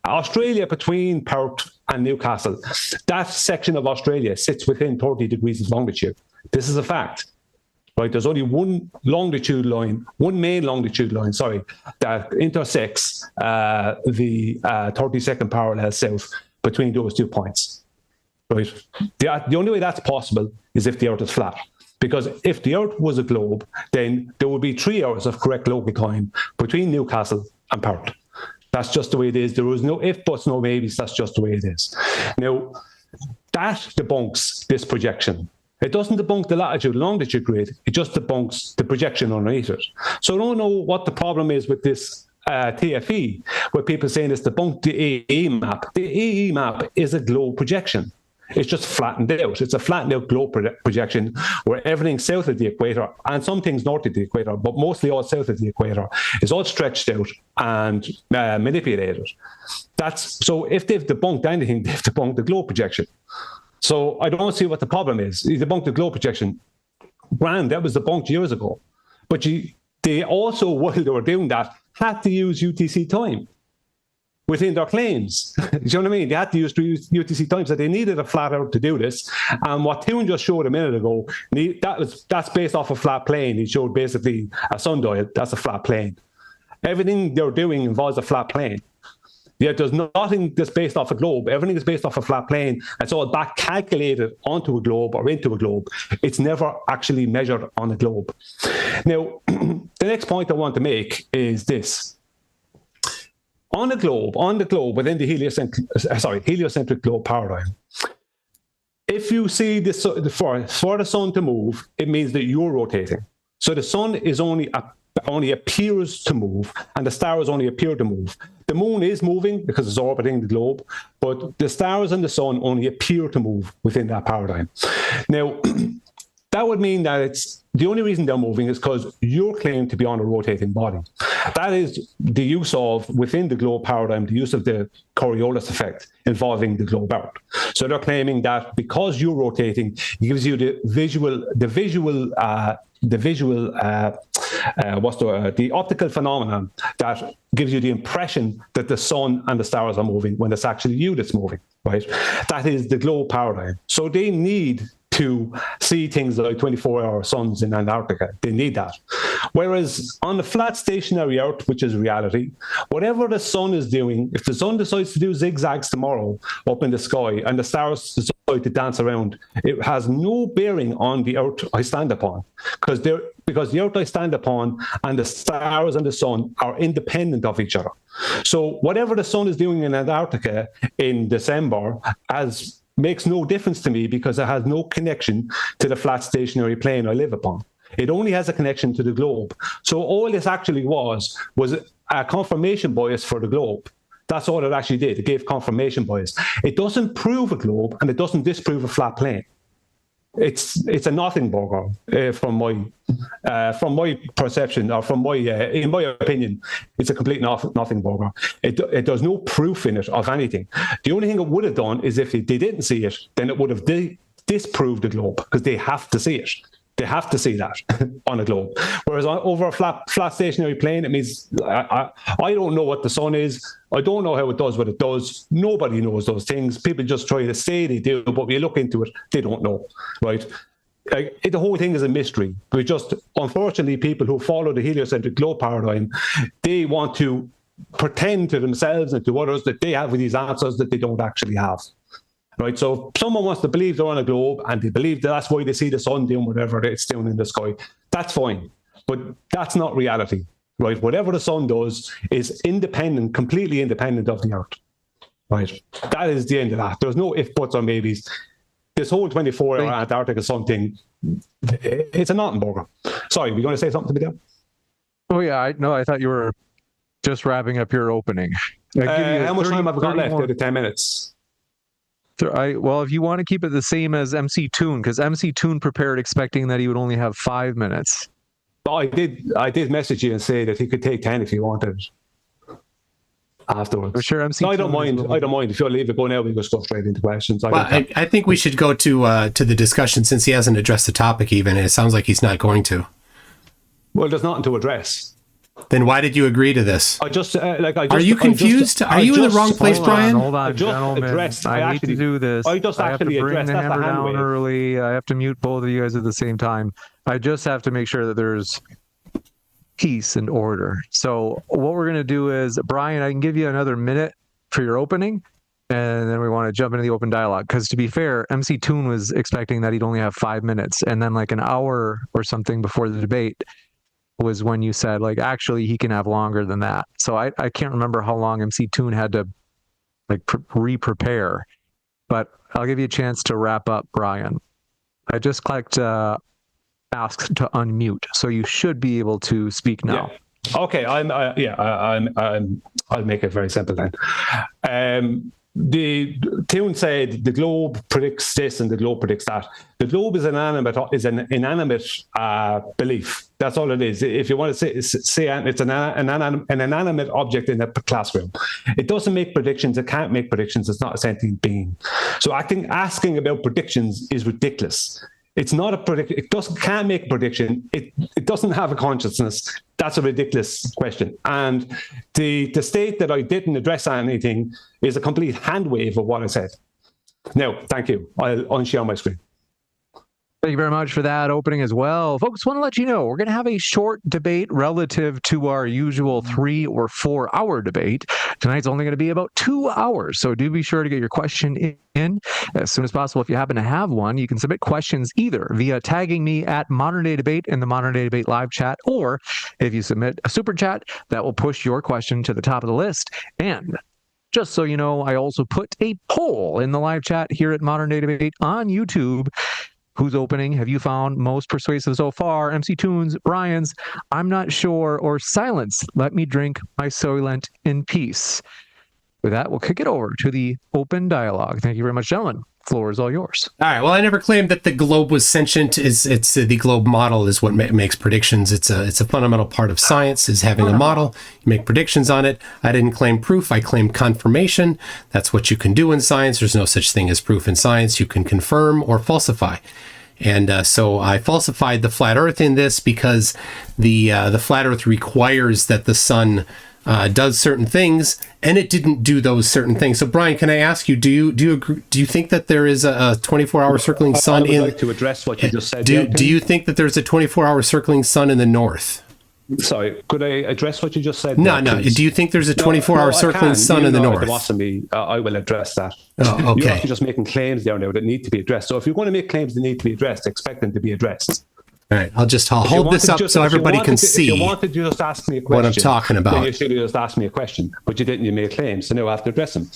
Australia between Perth and Newcastle, that section of Australia sits within 30 degrees of longitude. This is a fact, right? There's only one longitude line, one main longitude line, sorry, that intersects the 32nd parallel south between those 2 points, right? The only way that's possible is if the Earth is flat. Because if the Earth was a globe, then there would be 3 hours of correct local time between Newcastle and Perth. That's just the way it is. There was no if, buts, no maybes. That's just the way it is. Now, that debunks this projection. It doesn't debunk the latitude and longitude grid. It just debunks the projection underneath it. So I don't know what the problem is with this TFE, where people saying it's debunked the AE map. The AE map is a globe projection. It's just flattened out. It's a flattened out globe projection where everything south of the equator, and some things north of the equator, but mostly all south of the equator, is all stretched out and manipulated. So if they've debunked anything, they've debunked the globe projection. So I don't see what the problem is. You debunked the globe projection. Grand, that was debunked years ago. But they also, while they were doing that, had to use UTC time within their claims. You know what I mean? They had to use UTC time, so they needed a flat Earth to do this. And what Toon just showed a minute ago, that's based off a flat plane. He showed basically a sundial. That's a flat plane. Everything they're doing involves a flat plane. Yet there's nothing that's based off a globe. Everything is based off a flat plane. It's all back calculated onto a globe or into a globe. It's never actually measured on a globe. Now, the next point I want to make is this. On the globe, within the heliocentric globe paradigm, if you see this for the sun to move, it means that you're rotating. So the sun is only appears to move, and the stars only appear to move. The moon is moving because it's orbiting the globe, but the stars and the sun only appear to move within that paradigm. Now, that would mean that it's the only reason they're moving is because you're claimed to be on a rotating body. That is the use of, within the globe paradigm, the use of the Coriolis effect involving the globe Earth. So they're claiming that because you're rotating, it gives you the optical phenomenon that gives you the impression that the sun and the stars are moving when it's actually you that's moving, right? That is the globe paradigm. So they need to see things like 24-hour suns in Antarctica. They need that. Whereas on the flat stationary Earth, which is reality, whatever the sun is doing, if the sun decides to do zigzags tomorrow up in the sky and the stars decide to dance around, it has no bearing on the Earth I stand upon, because the Earth I stand upon and the stars and the sun are independent of each other. So whatever the sun is doing in Antarctica in December, as makes no difference to me because it has no connection to the flat stationary plane I live upon. It only has a connection to the globe. So all this actually was a confirmation bias for the globe. That's all it actually did. It gave confirmation bias. It doesn't prove a globe and it doesn't disprove a flat plane. It's a nothing burger from my perception, or from my in my opinion, it's a complete nothing burger. It does no proof in it of anything. The only thing it would have done is if they didn't see it, then it would have disproved the globe, because they have to see it. They have to see that on a globe. Whereas over a flat stationary plane, it means I don't know what the sun is. I don't know how it does what it does. Nobody knows those things. People just try to say they do, but when you look into it, they don't know, right? The whole thing is a mystery. But just, unfortunately, people who follow the heliocentric globe paradigm, they want to pretend to themselves and to others that they have these answers that they don't actually have. Right, so if someone wants to believe they're on a globe and they believe that's why they see the sun doing whatever it's doing in the sky, that's fine. But that's not reality, right? Whatever the sun does is independent, completely independent of the Earth, right? That is the end of that. There's no if, buts, or maybes. This whole 24-hour Antarctica sun thing, it's a nothing burger. Sorry, were you going to say something to me there? Oh, yeah. I thought you were just wrapping up your opening. How much time have I got left out of 10 minutes? Well, if you want to keep it the same as MC Toon, because MC Toon prepared expecting that he would only have 5 minutes. But I did message you and say that he could take 10 if he wanted afterwards. For sure, MC. No, I don't mind. I don't mind. If you'll leave it go now, we go straight into questions. I think we should go to the discussion, since he hasn't addressed the topic even, and it sounds like he's not going to. Well, there's nothing to address. Then why did you agree to this? Are you confused? Are you in the wrong place, Brian? Hold on, gentlemen. I need to do this. I just actually have to bring addressed the hammer the hand down wave. early. I have to mute both of you guys at the same time. I just have to make sure that there's peace and order. So what we're going to do is, Brian, I can give you another minute for your opening, and then we want to jump into the open dialogue. Because to be fair, MC Toon was expecting that he'd only have 5 minutes, and then like an hour or something before the debate was when you said, like, actually he can have longer than that. So I can't remember how long MC Toon had to like re-prepare, but I'll give you a chance to wrap up, Brian. I just clicked ask to unmute, so you should be able to speak now. Yeah. Okay, I'll make it very simple then. The Toon said the globe predicts this and the globe predicts that. The globe is an inanimate belief. That's all it is. If you want to say it's an inanimate object in a classroom. It doesn't make predictions. It can't make predictions. It's not a sentient being. So asking about predictions is ridiculous. It's not a prediction. It can't make a prediction. It doesn't have a consciousness. That's a ridiculous question. And the state that I didn't address anything is a complete hand wave of what I said. No, thank you. I'll unshare my screen. Thank you very much for that opening as well. Folks, want to let you know, we're going to have a short debate relative to our usual 3 or 4 hour debate. Tonight's only going to be about 2 hours, so do be sure to get your question in as soon as possible. If you happen to have one, you can submit questions either via tagging me at Modern Day Debate in the Modern Day Debate live chat, or if you submit a super chat, that will push your question to the top of the list. And just so you know, I also put a poll in the live chat here at Modern Day Debate on YouTube. Whose opening have you found most persuasive so far? MC Toon's, Brian's, I'm not sure, or silence. Let me drink my Soylent in peace. With that, we'll kick it over to the open dialogue. Thank you very much, gentlemen. Floor is all yours. All right. Well, I never claimed that the globe was sentient. It's the globe model is what makes predictions. It's a fundamental part of science, is having a model. You make predictions on it. I didn't claim proof. I claimed confirmation. That's what you can do in science. There's no such thing as proof in science. You can confirm or falsify. And so I falsified the flat Earth in this because the flat Earth requires that the sun does certain things, and it didn't do those certain things. So, Brian, can I ask you, do you agree, do you think that there is a 24-hour circling sun? I would like to address what you just said. Do you think that there's a 24-hour circling sun in the north? Sorry, could I address what you just said? No. Do you think there's a 24-hour circling sun in the north? I will address that. Oh, okay. You're just making claims there now that need to be addressed. So if you're going to make claims that need to be addressed, expect them to be addressed. All right, I'll hold this up so everybody can see if you wanted to just ask me a question, what I'm talking about. Then you should have just asked me a question, but you didn't. You made claims, so now I have to address them.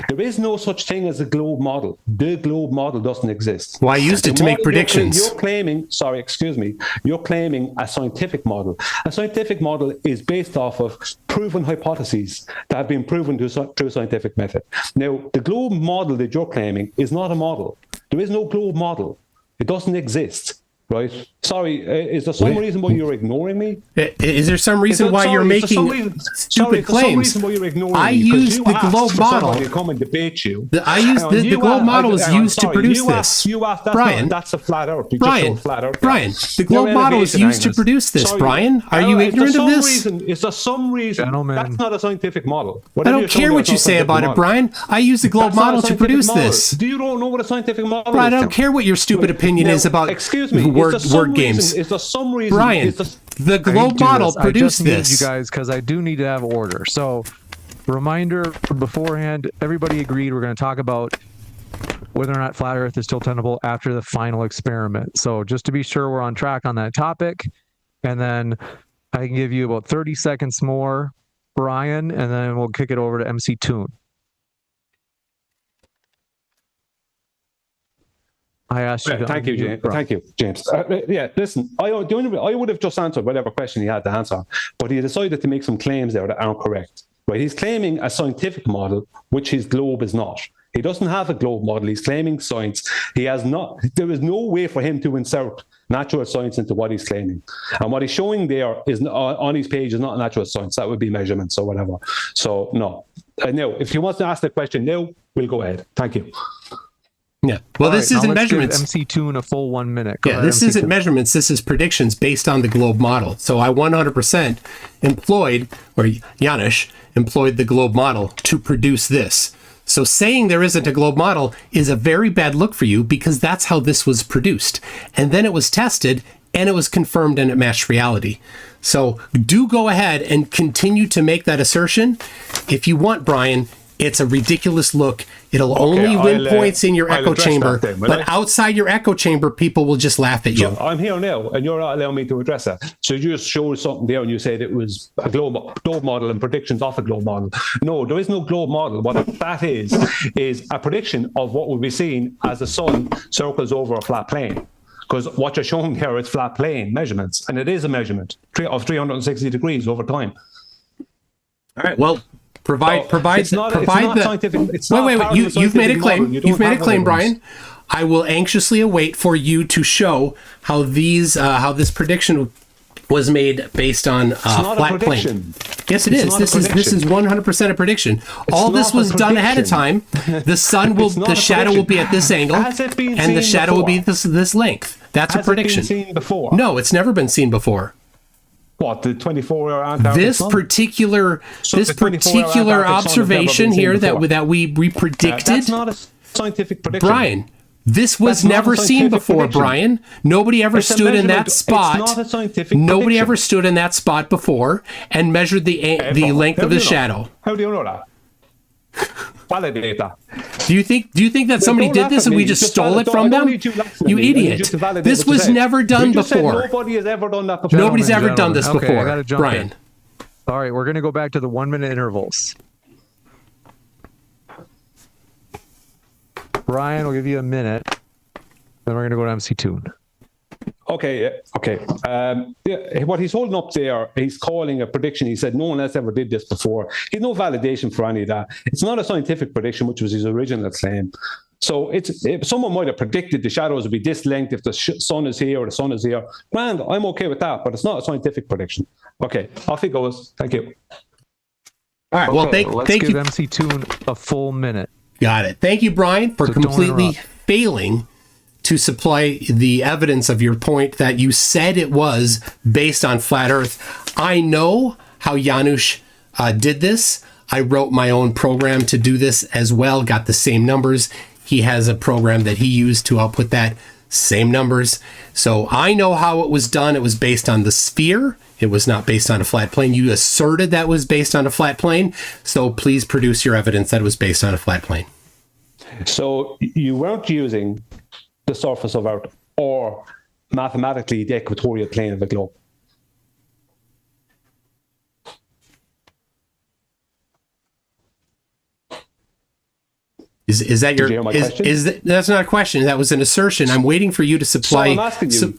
There is no such thing as a globe model. The globe model doesn't exist. Well, I used it to make predictions. You're claiming, sorry, excuse me, you're claiming a scientific model. A scientific model is based off of proven hypotheses that have been proven through scientific method. Now, the globe model that you're claiming is not a model. There is no globe model. It doesn't exist. Right? Sorry, is there some reason why you're ignoring me? Is there some reason why you're making stupid claims? Some reason why you're ignoring I me, use the globe model. To come and debate you. The globe model is used to produce this. Brian, that's a flat earth. Brian, the globe model is used to produce this. Brian, are you ignorant of this? Is there some reason? Gentlemen. That's not a scientific model. I don't care what you say about it, Brian. I use the globe model to produce this. Do you don't know what a scientific model is? Brian, I don't care what your stupid opinion is about word games. Is there some reason? Brian, the globe model produced this. You guys, because I do need to have order. So, reminder beforehand, everybody agreed we're going to talk about whether or not flat Earth is still tenable after the final experiment. So, just to be sure we're on track on that topic, and then I can give you about 30 seconds more, Brian, and then we'll kick it over to MC Toon. I asked you. Thank you, James. Thank you, James. Listen, I would have just answered whatever question he had to answer, but he decided to make some claims there that aren't correct. Right? He's claiming a scientific model, which his globe is not. He doesn't have a globe model. He's claiming science. He has not. There is no way for him to insert natural science into what he's claiming, and what he's showing there is on his page is not natural science. That would be measurements or whatever. So no. Now, if he wants to ask the question now, we'll go ahead. Thank you. Yeah. Well, this isn't measurements. MC Toon a full 1 minute. This isn't measurements. This is predictions based on the globe model. So I 100% Janusz employed the globe model to produce this. So saying there isn't a globe model is a very bad look for you because that's how this was produced. And then it was tested and it was confirmed and it matched reality. So do go ahead and continue to make that assertion. If you want, Brian, it's a ridiculous look. It'll only win points in your echo chamber, but outside your echo chamber, people will just laugh at you. So I'm here now, and you're not allowing me to address that. So you just showed something there, and you said it was a globe model and predictions off a globe model. No, there is no globe model. What that is a prediction of what will be seen as the sun circles over a flat plane. Because what you're showing here is flat plane measurements, and it is a measurement of 360 degrees over time. All right. Well. Provide scientific. Wait. You've made a claim. You've made a claim, Brian. I will anxiously await for you to show how this prediction was made based on flat plane. Yes, it is. This is 100% a prediction. All this was done ahead of time. The sun the shadow will be at this angle, and the shadow will be this length. That's a prediction. Has it been seen before? No, it's never been seen before. What, the 24-hour Antarctica this particular observation here that we predicted, that's not a scientific prediction, Brian. This was never seen before, Brian. Nobody ever stood in that spot. It's not a scientific Nobody ever stood in that spot before and measured the length of the shadow. How do you know that? Validate that. Do you think that somebody did this and we just stole it from them? You idiot! This was never done before. Nobody has ever done that before. Nobody's ever done this before. Okay, I gotta jump Brian. in. All right, we're going to go back to the 1 minute intervals. Brian, we'll give you a minute. Then we're going to go to MC Toon. Okay. What he's holding up there, he's calling a prediction. He said no one else ever did this before. He had no validation for any of that. It's not a scientific prediction, which was his original claim. So someone might have predicted the shadows would be this length if the sun is here or the sun is here. Grand, I'm okay with that, but it's not a scientific prediction. Okay, off he goes. Thank you. All right. Well, let's give MC Toon a full minute. Got it. Thank you, Brian, for completely failing to supply the evidence of your point that you said it was based on flat Earth. I know how Janusz did this. I wrote my own program to do this as well, got the same numbers. He has a program that he used to output that same numbers. So I know how it was done. It was based on the sphere. It was not based on a flat plane. You asserted that was based on a flat plane. So please produce your evidence that it was based on a flat plane. So you weren't using the surface of Earth or mathematically the equatorial plane of the globe. Is that your Did you hear my question? That's not a question. That was an assertion. I'm waiting for you to supply. So I'm asking you.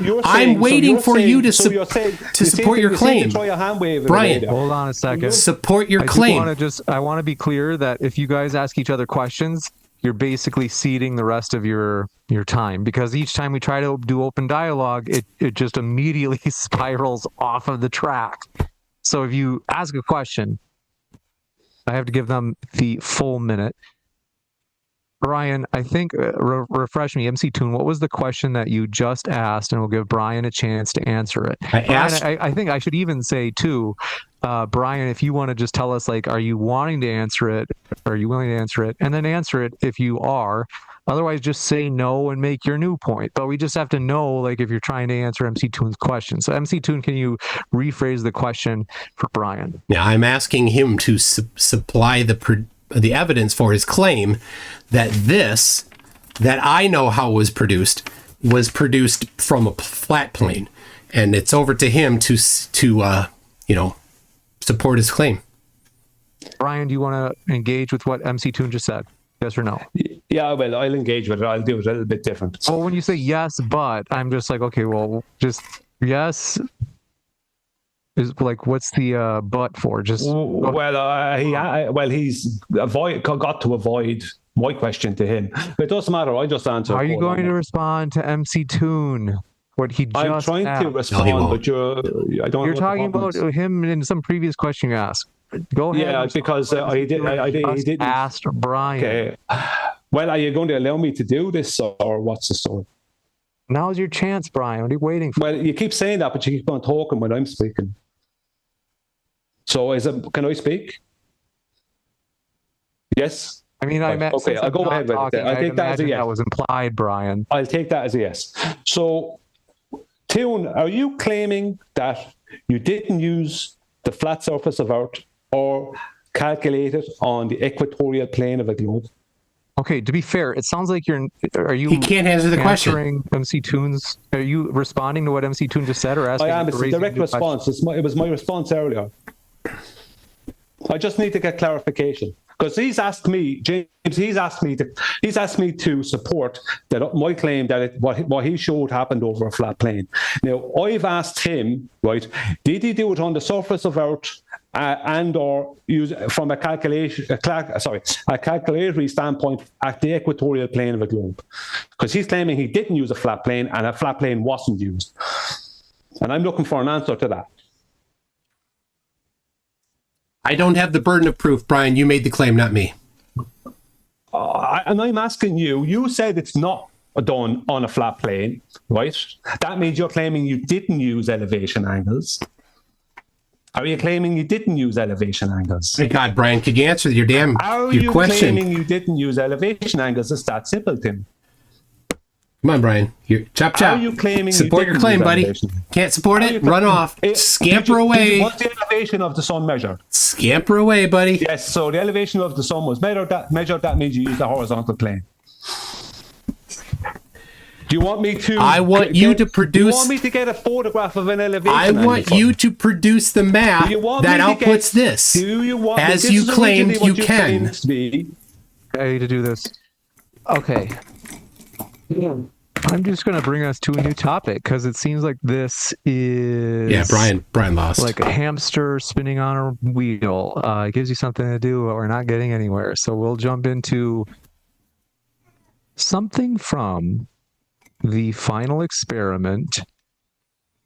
You're I'm saying, waiting for you to to support your claim. Try a hand wave Brian, Hold on a second. support your I claim. want to be clear that if you guys ask each other questions, you're basically ceding the rest of your time, because each time we try to do open dialogue, it just immediately spirals off of the track. So if you ask a question, I have to give them the full minute. Brian, I think, refresh me, MC Toon, what was the question that you just asked? And we'll give Brian a chance to answer it. I think I should even say, too, Brian, if you want to just tell us, like, are you wanting to answer it? Are you willing to answer it? And then answer it if you are. Otherwise, just say no and make your new point. But we just have to know, like, if you're trying to answer MC Toon's question. So, MC Toon, can you rephrase the question for Brian? Yeah, I'm asking him to supply the evidence for his claim that that I know how was produced from a flat plane, and it's over to him to support his claim. Brian, do you want to engage with what MC Toon just said? Yes or no? Yeah, well, I'll engage with it. I'll do it a little bit different. Well, when you say yes, but, I'm just like, okay, well, just yes. Is like, what's the but for? Just he's got to avoid my question to him. But it doesn't matter. I just answer. Are you going to respond to MC Toon? What he just I'm trying asked? to respond, but I don't. You're talking about him in some previous question you asked. Go ahead. Yeah, because he didn't asked Brian. Okay. Well, are you going to allow me to do this, or what's the story? Now's your chance, Brian. What are you waiting for? Well, you keep saying that, but you keep on talking when I'm speaking. So can I speak? Yes? I mean, I meant, okay, I'll go ahead with it. I think that as a yes. That was implied, Brian. I'll take that as a yes. So, Toon, are you claiming that you didn't use the flat surface of Earth or calculate it on the equatorial plane of a globe? Okay, to be fair, it sounds like he can't answer the question. MC Toon's, are you responding to what MC Toon just said, or asking? I am. It's a direct response. It was my response earlier. I just need to get clarification, because he's asked me, James. He's asked me to support that my claim that what he showed happened over a flat plane. Now I've asked him, right? Did he do it on the surface of Earth, and or use from a calculatory standpoint at the equatorial plane of a globe? Because he's claiming he didn't use a flat plane and a flat plane wasn't used, and I'm looking for an answer to that. I don't have the burden of proof, Brian. You made the claim, not me. And I'm asking you, you said it's not done on a flat plane, right? That means you're claiming you didn't use elevation angles. Are you claiming you didn't use elevation angles? My God, Brian, could you answer your question? Are you claiming you didn't use elevation angles? It's that simple, Tim. Come on, Brian. Chop. Are you claiming support your claim, buddy? Can't support it? Run off. Scamper away. What's the elevation of the sun measured? Scamper away, buddy. Yes, so the elevation of the sun was measured. That means you use the horizontal plane. Do you want me to? I want you to produce. Do you want me to get a photograph of an elevation? I want you to produce the map that outputs this. Do you want? As you claimed you can. I need to do this. Okay. I'm just going to bring us to a new topic, because it seems like this is... Yeah, Brian lost. Like a hamster spinning on a wheel. It gives you something to do, but we're not getting anywhere. So we'll jump into something from the final experiment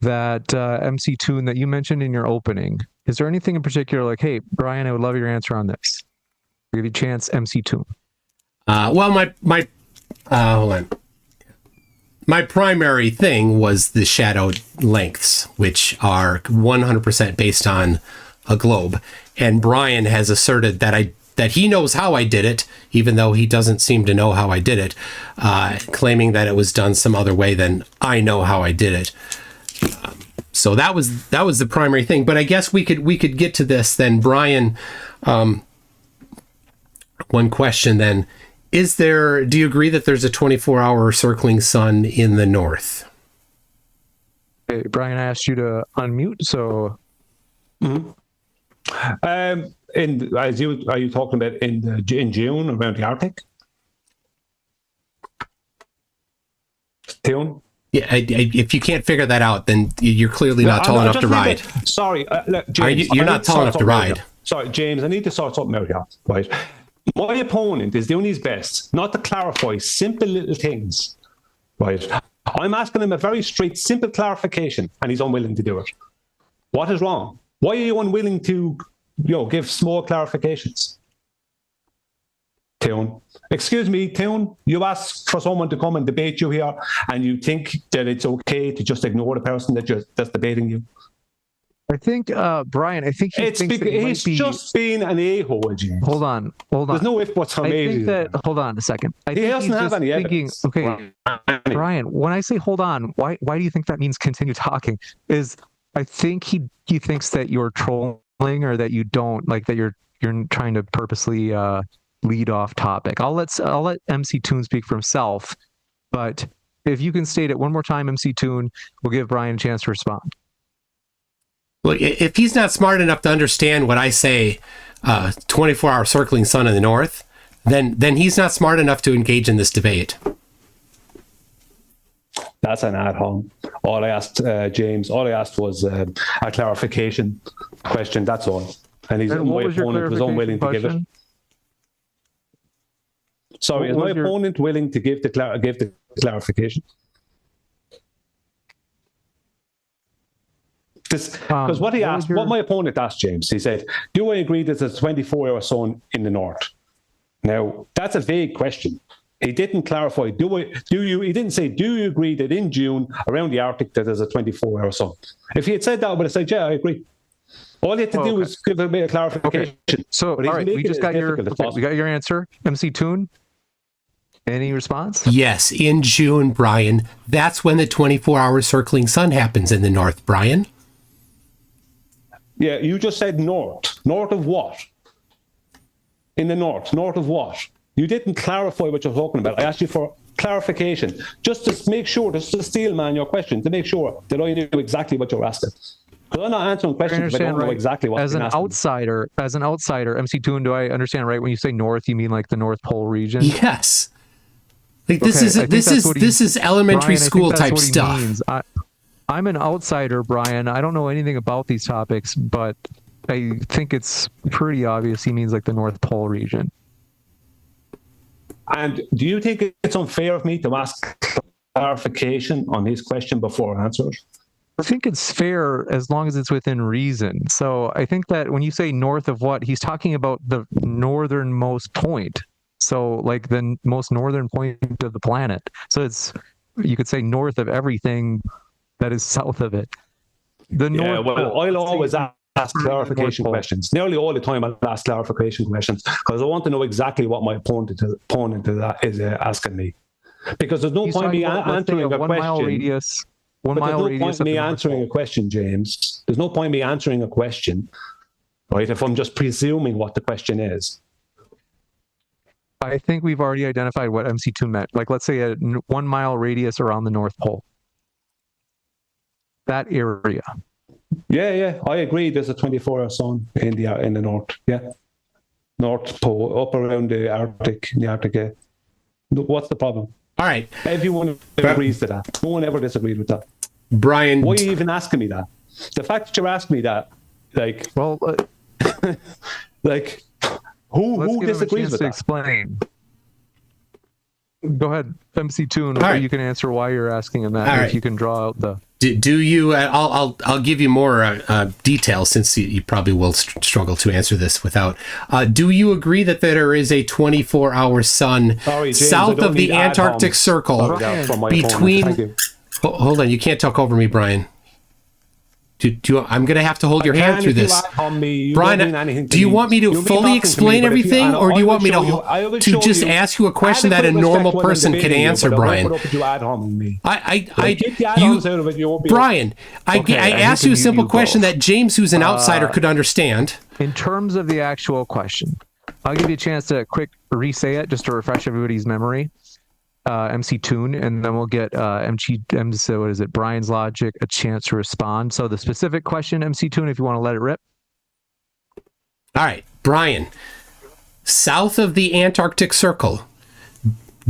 that MC Toon, that you mentioned in your opening. Is there anything in particular, like, hey, Brian, I would love your answer on this? I'll give you a chance, MC Toon. Well, my hold on. My primary thing was the shadow lengths, which are 100% based on a globe. And Brian has asserted that he knows how I did it, even though he doesn't seem to know how I did it, claiming that it was done some other way than I know how I did it. So that was the primary thing. But I guess we could get to this then, Brian. One question then. Do you agree that there's a 24-hour circling sun in the north? Hey, Brian, I asked you to unmute, so Are you talking about in June around the Arctic? Tune? Yeah, if you can't figure that out, then you're clearly not tall enough to ride. Sorry, look, James, You're not tall enough to ride. Sorry, James, I need to sort something out here, right? My opponent is doing his best not to clarify simple little things, right? I'm asking him a very straight, simple clarification, and he's unwilling to do it. What is wrong? Why are you unwilling to, give small clarifications? Tune. Excuse me, Tune, you ask for someone to come and debate you here, and you think that it's okay to just ignore the person that's debating you? I think, Brian, I think he's just being an a-hole, James. Hold on. There's no if, buts, or maybe. Hold on a second. He doesn't have any evidence. Okay, Brian, when I say hold on, why do you think that means continue talking? I think he thinks that you're trolling, or that you don't, like, that you're trying to purposely lead off topic. I'll let MC Toon speak for himself, but if you can state it one more time, MC Toon, we'll give Brian a chance to respond. Look, if he's not smart enough to understand what I say, 24-hour circling sun in the north, then he's not smart enough to engage in this debate. That's an ad-hom. All I asked, James, was a clarification question, that's all. And my opponent was unwilling to give it. Sorry, is my opponent willing to give the clarification? Because what my opponent asked, James, he said, do I agree that there's a 24-hour sun in the north? Now, that's a vague question. He didn't clarify, he didn't say, do you agree that in June, around the Arctic, that there's a 24-hour sun? If he had said that, I would have said, yeah, I agree. All he had to do is give a bit of clarification. Okay. So, all right, we got your answer. MC Toon, any response? Yes, in June, Brian. That's when the 24-hour circling sun happens in the north, Brian. Yeah, you just said north. North of what? In the north. North of what? You didn't clarify what you're talking about. I asked you for clarification, just to make sure, just to steel man your question, to make sure that I knew exactly what you're asking. Because I'm not answering questions if I don't know exactly what. As an outsider, MC Toon, do I understand right when you say north, you mean like the North Pole region? Yes. Like this is elementary school type stuff. I'm an outsider, Brian. I don't know anything about these topics, but I think it's pretty obvious he means like the North Pole region. And do you think it's unfair of me to ask clarification on his question before I answer it? I think it's fair as long as it's within reason. So I think that when you say north of what, he's talking about the northernmost point. So like the most northern point of the planet. So you could say north of everything that is south of it. I'll always ask clarification questions. Nearly all the time I'll ask clarification questions because I want to know exactly what my opponent to that is asking me. Because there's no point me answering a question. 1 mile radius. There's no point me answering a question, James. There's no point me answering a question, right, if I'm just presuming what the question is. I think we've already identified what MC2 meant. Like, let's say a 1 mile radius around the North Pole. That area. Yeah, I agree. There's a 24-hour sun in the north. Yeah, North Pole, up around the Arctic, yeah. What's the problem? All right. Everyone agrees to that. No one ever disagreed with that. Brian, why are you even asking me that? The fact that you're asking me that, like, well, like, who disagrees with that? Explain. Go ahead, MC2, and right. You can answer why you're asking him that. All if right. you can draw out the. Do you? I'll give you more details since you probably will struggle to answer this without. Do you agree that there is a 24-hour sun south of the Antarctic Circle between? Hold on, you can't talk over me, Brian. I'm going to have to hold your hand through this. Brian, do you want me to fully explain everything, or do you want me to just ask you a question that a normal person can answer, Brian? Brian, I asked you a simple question that James, who's an outsider, could understand. In terms of the actual question, I'll give you a chance to quick re-say it just to refresh everybody's memory. MC Toon, and then we'll get so what is it, Brian's Logic a chance to respond. So the specific question, MC Toon, if you want to let it rip. All right, Brian. South of the Antarctic Circle,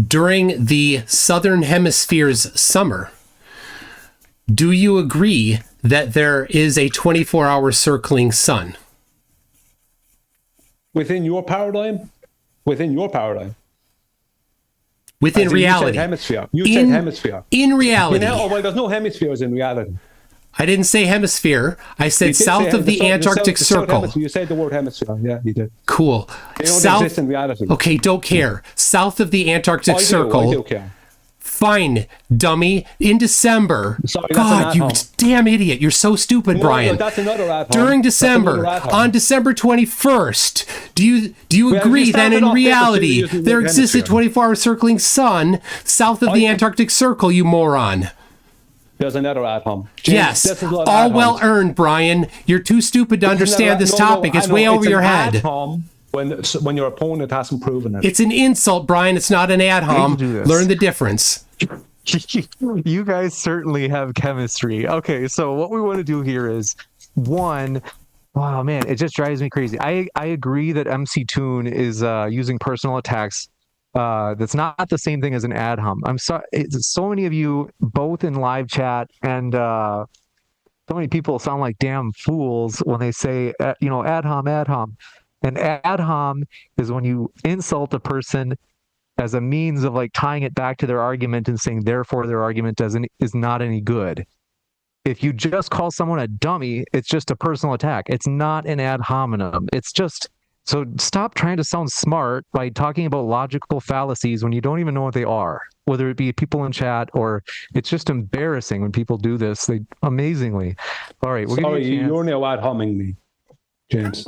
during the Southern Hemisphere's summer, do you agree that there is a 24-hour circling sun? Within your paradigm? Within your paradigm. Within reality. You said hemisphere. You said hemisphere. In reality. Well, there's no hemispheres in reality. I didn't say hemisphere. I said south of the Antarctic Circle. You said the word hemisphere. Yeah, you did. Cool. They don't exist in reality. Okay, don't care. South of the Antarctic Circle. I do care. Fine, dummy. In December. Sorry, God, you damn idiot. You're so stupid, Brian. No, that's another ad hom. During December, on December 21st, do you agree that in reality there exists a 24-hour circling sun south of the Antarctic Circle, you moron? There's another ad hom. Yes, all well earned, Brian. You're too stupid to understand this topic. It's way over your head. When your opponent hasn't proven it. It's an insult, Brian. It's not an ad hom. Learn the difference. You guys certainly have chemistry. Okay, so what we want to do here is one. Wow, man, it just drives me crazy. I agree that MC Toon is using personal attacks. That's not the same thing as an ad hom. I'm sorry. So many of you, both in live chat and so many people sound like damn fools when they say, ad hom. An ad hom is when you insult a person as a means of like tying it back to their argument and saying, therefore, their argument is not any good. If you just call someone a dummy, it's just a personal attack. It's not an ad hominem. It's just, so stop trying to sound smart by talking about logical fallacies when you don't even know what they are, whether it be people in chat or it's just embarrassing when people do this. They amazingly. All right. You're now ad homing me, James.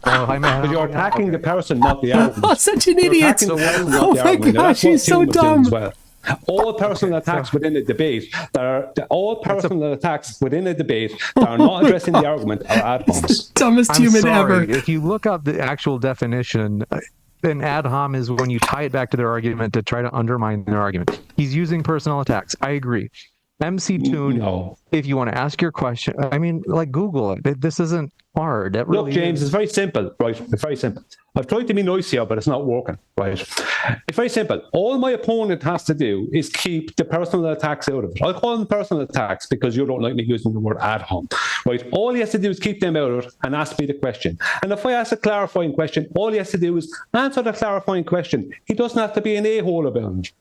Because you're attacking the person, not the argument. Oh, such an idiot. Oh my gosh, he's so dumb. Well. All personal attacks within a debate that are not addressing the argument are ad homs. Dumbest human ever. If you look up the actual definition, an ad hom is when you tie it back to their argument to try to undermine their argument. He's using personal attacks. I agree. MC Toon, no. If you want to ask your question, I mean, like Google it. This isn't hard. Look, James, it's very simple, right? It's very simple. I've tried to be nice here, but it's not working, right? It's very simple. All my opponent has to do is keep the personal attacks out of it. I'll call them personal attacks because you don't like me using the word ad hom, right? All he has to do is keep them out of it and ask me the question. And if I ask a clarifying question, all he has to do is answer the clarifying question. He doesn't have to be an a-hole about it.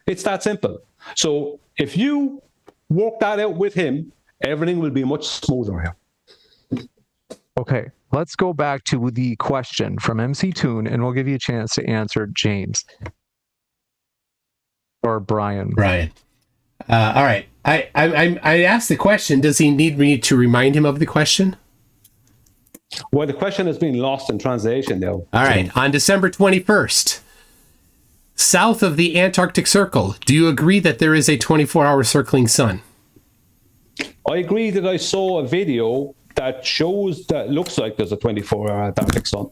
It's that simple. So if you work that out with him, everything will be much smoother here. Okay, let's go back to the question from MC Toon, and we'll give you a chance to answer, James. Or Brian. Brian. All right. I asked the question. Does he need me to remind him of the question? Well, the question has been lost in translation, though. All right. On December 21st, south of the Antarctic Circle, do you agree that there is a 24-hour circling sun? I agree that I saw a video that looks like there's a 24-hour Antarctic sun.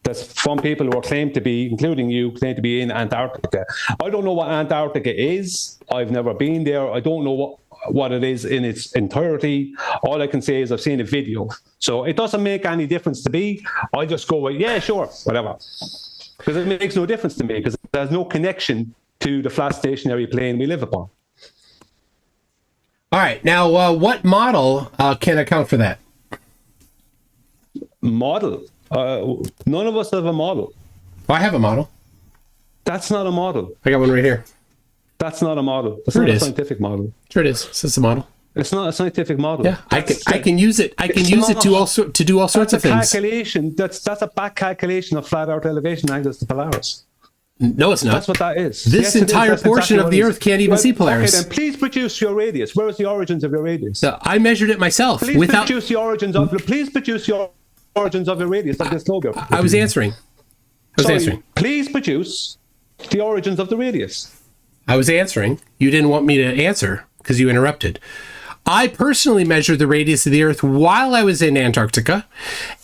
That's from people who are claimed to be, including you, claimed to be in Antarctica. I don't know what Antarctica is. I've never been there. I don't know what it is in its entirety. All I can say is I've seen a video. So it doesn't make any difference to me. I just go with, yeah, sure, whatever. Because it makes no difference to me because there's no connection to the flat stationary plane we live upon. All right. Now, what model can account for that? Model? None of us have a model. Oh, I have a model. That's not a model. I got one right here. That's not a model. It's sure not it a is. Scientific model. Sure it is. It's a model. It's not a scientific model. Yeah, I can use it. I can use it to do all sorts of things. Calculation. That's a back calculation of flat Earth elevation angles to Polaris. No, it's not. That's what that is. This entire portion of the Earth can't even see Polaris. Okay, then please produce your radius. Where is the origins of your radius? So I measured it myself. Please produce the origins of your radius of this globe. I was answering. Please produce the origins of the radius. I was answering. You didn't want me to answer because you interrupted. I personally measured the radius of the Earth while I was in Antarctica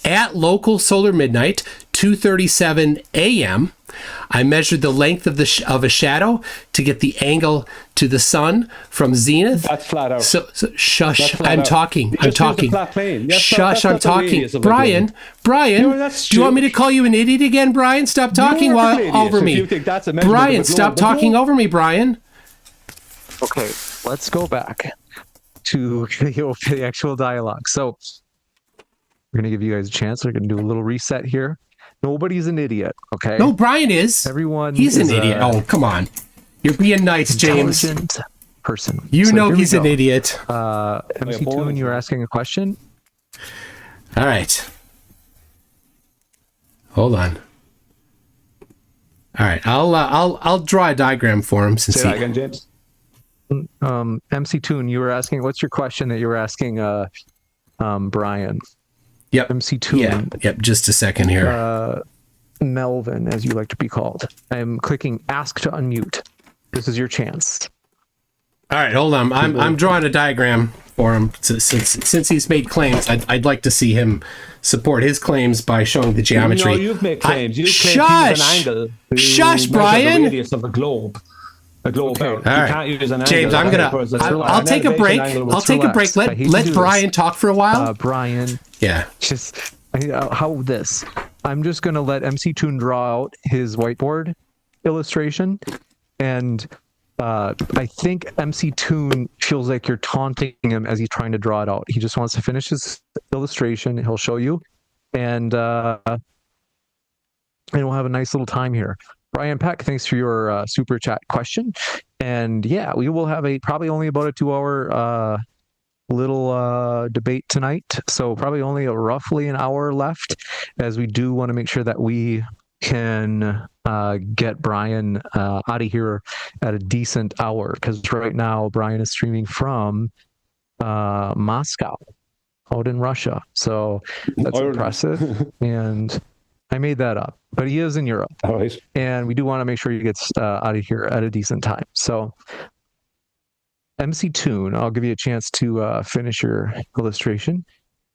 at local solar midnight 2:37 a.m. I measured the length of of a shadow to get the angle to the sun from zenith. That's flat out. So shush, I'm out. talking. You I'm just use the talking. flat plane. Yes, Shush, that's I'm not the talking. radius of a Brian, globe. Brian, No, that's do you want me to stupid. call you an idiot again, Brian? Stop talking You are while the idiot over if me. you think that's a measurement of Brian, a globe. stop The talking globe- over me, Brian. Okay, let's go back to the actual dialogue. So we're going to give you guys a chance. We're going to do a little reset here. Nobody's an idiot, okay? No, Brian is. Everyone He's an is idiot. a Oh, come on. You're being nice, James. intelligent person. You So know here we he's an go. idiot. MC Toon, you were asking a question? All right. Hold on. All right, I'll draw a diagram for him since Say that again, James. MC Toon, you were asking, what's your question that you were asking Brian? Yep. MC Toon. Yep. Just a second here. Melvin, as you like to be called. I'm clicking ask to unmute. This is your chance. All right, hold on. I'm drawing a diagram for him since he's made claims. I'd like to see him support his claims by showing the geometry. No, you've made claims. You've claimed Shush! to use an angle to Shush, measure Brian! the radius of a globe. A globe. Okay. You All right. can't use an angle. James, I'm gonna. I'll take a break. I'll take a break. relax. I hate to Let do Brian this. talk for a while. Brian, Yeah. just how this? I'm just gonna let MC Toon draw out his whiteboard illustration, and I think MC Toon feels like you're taunting him as he's trying to draw it out. He just wants to finish his illustration. He'll show you, and we'll have a nice little time here. Brian Peck, thanks for your super chat question. And yeah, we will have probably only about a 2-hour little debate tonight. So probably only roughly an hour left, as we do want to make sure that we can get Brian out of here at a decent hour. Because right now, Brian is streaming from Moscow out in Russia. So that's impressive. And I made that up, but he is in Europe. All right. And we do want to make sure he gets out of here at a decent time. So MC Toon, I'll give you a chance to finish your illustration.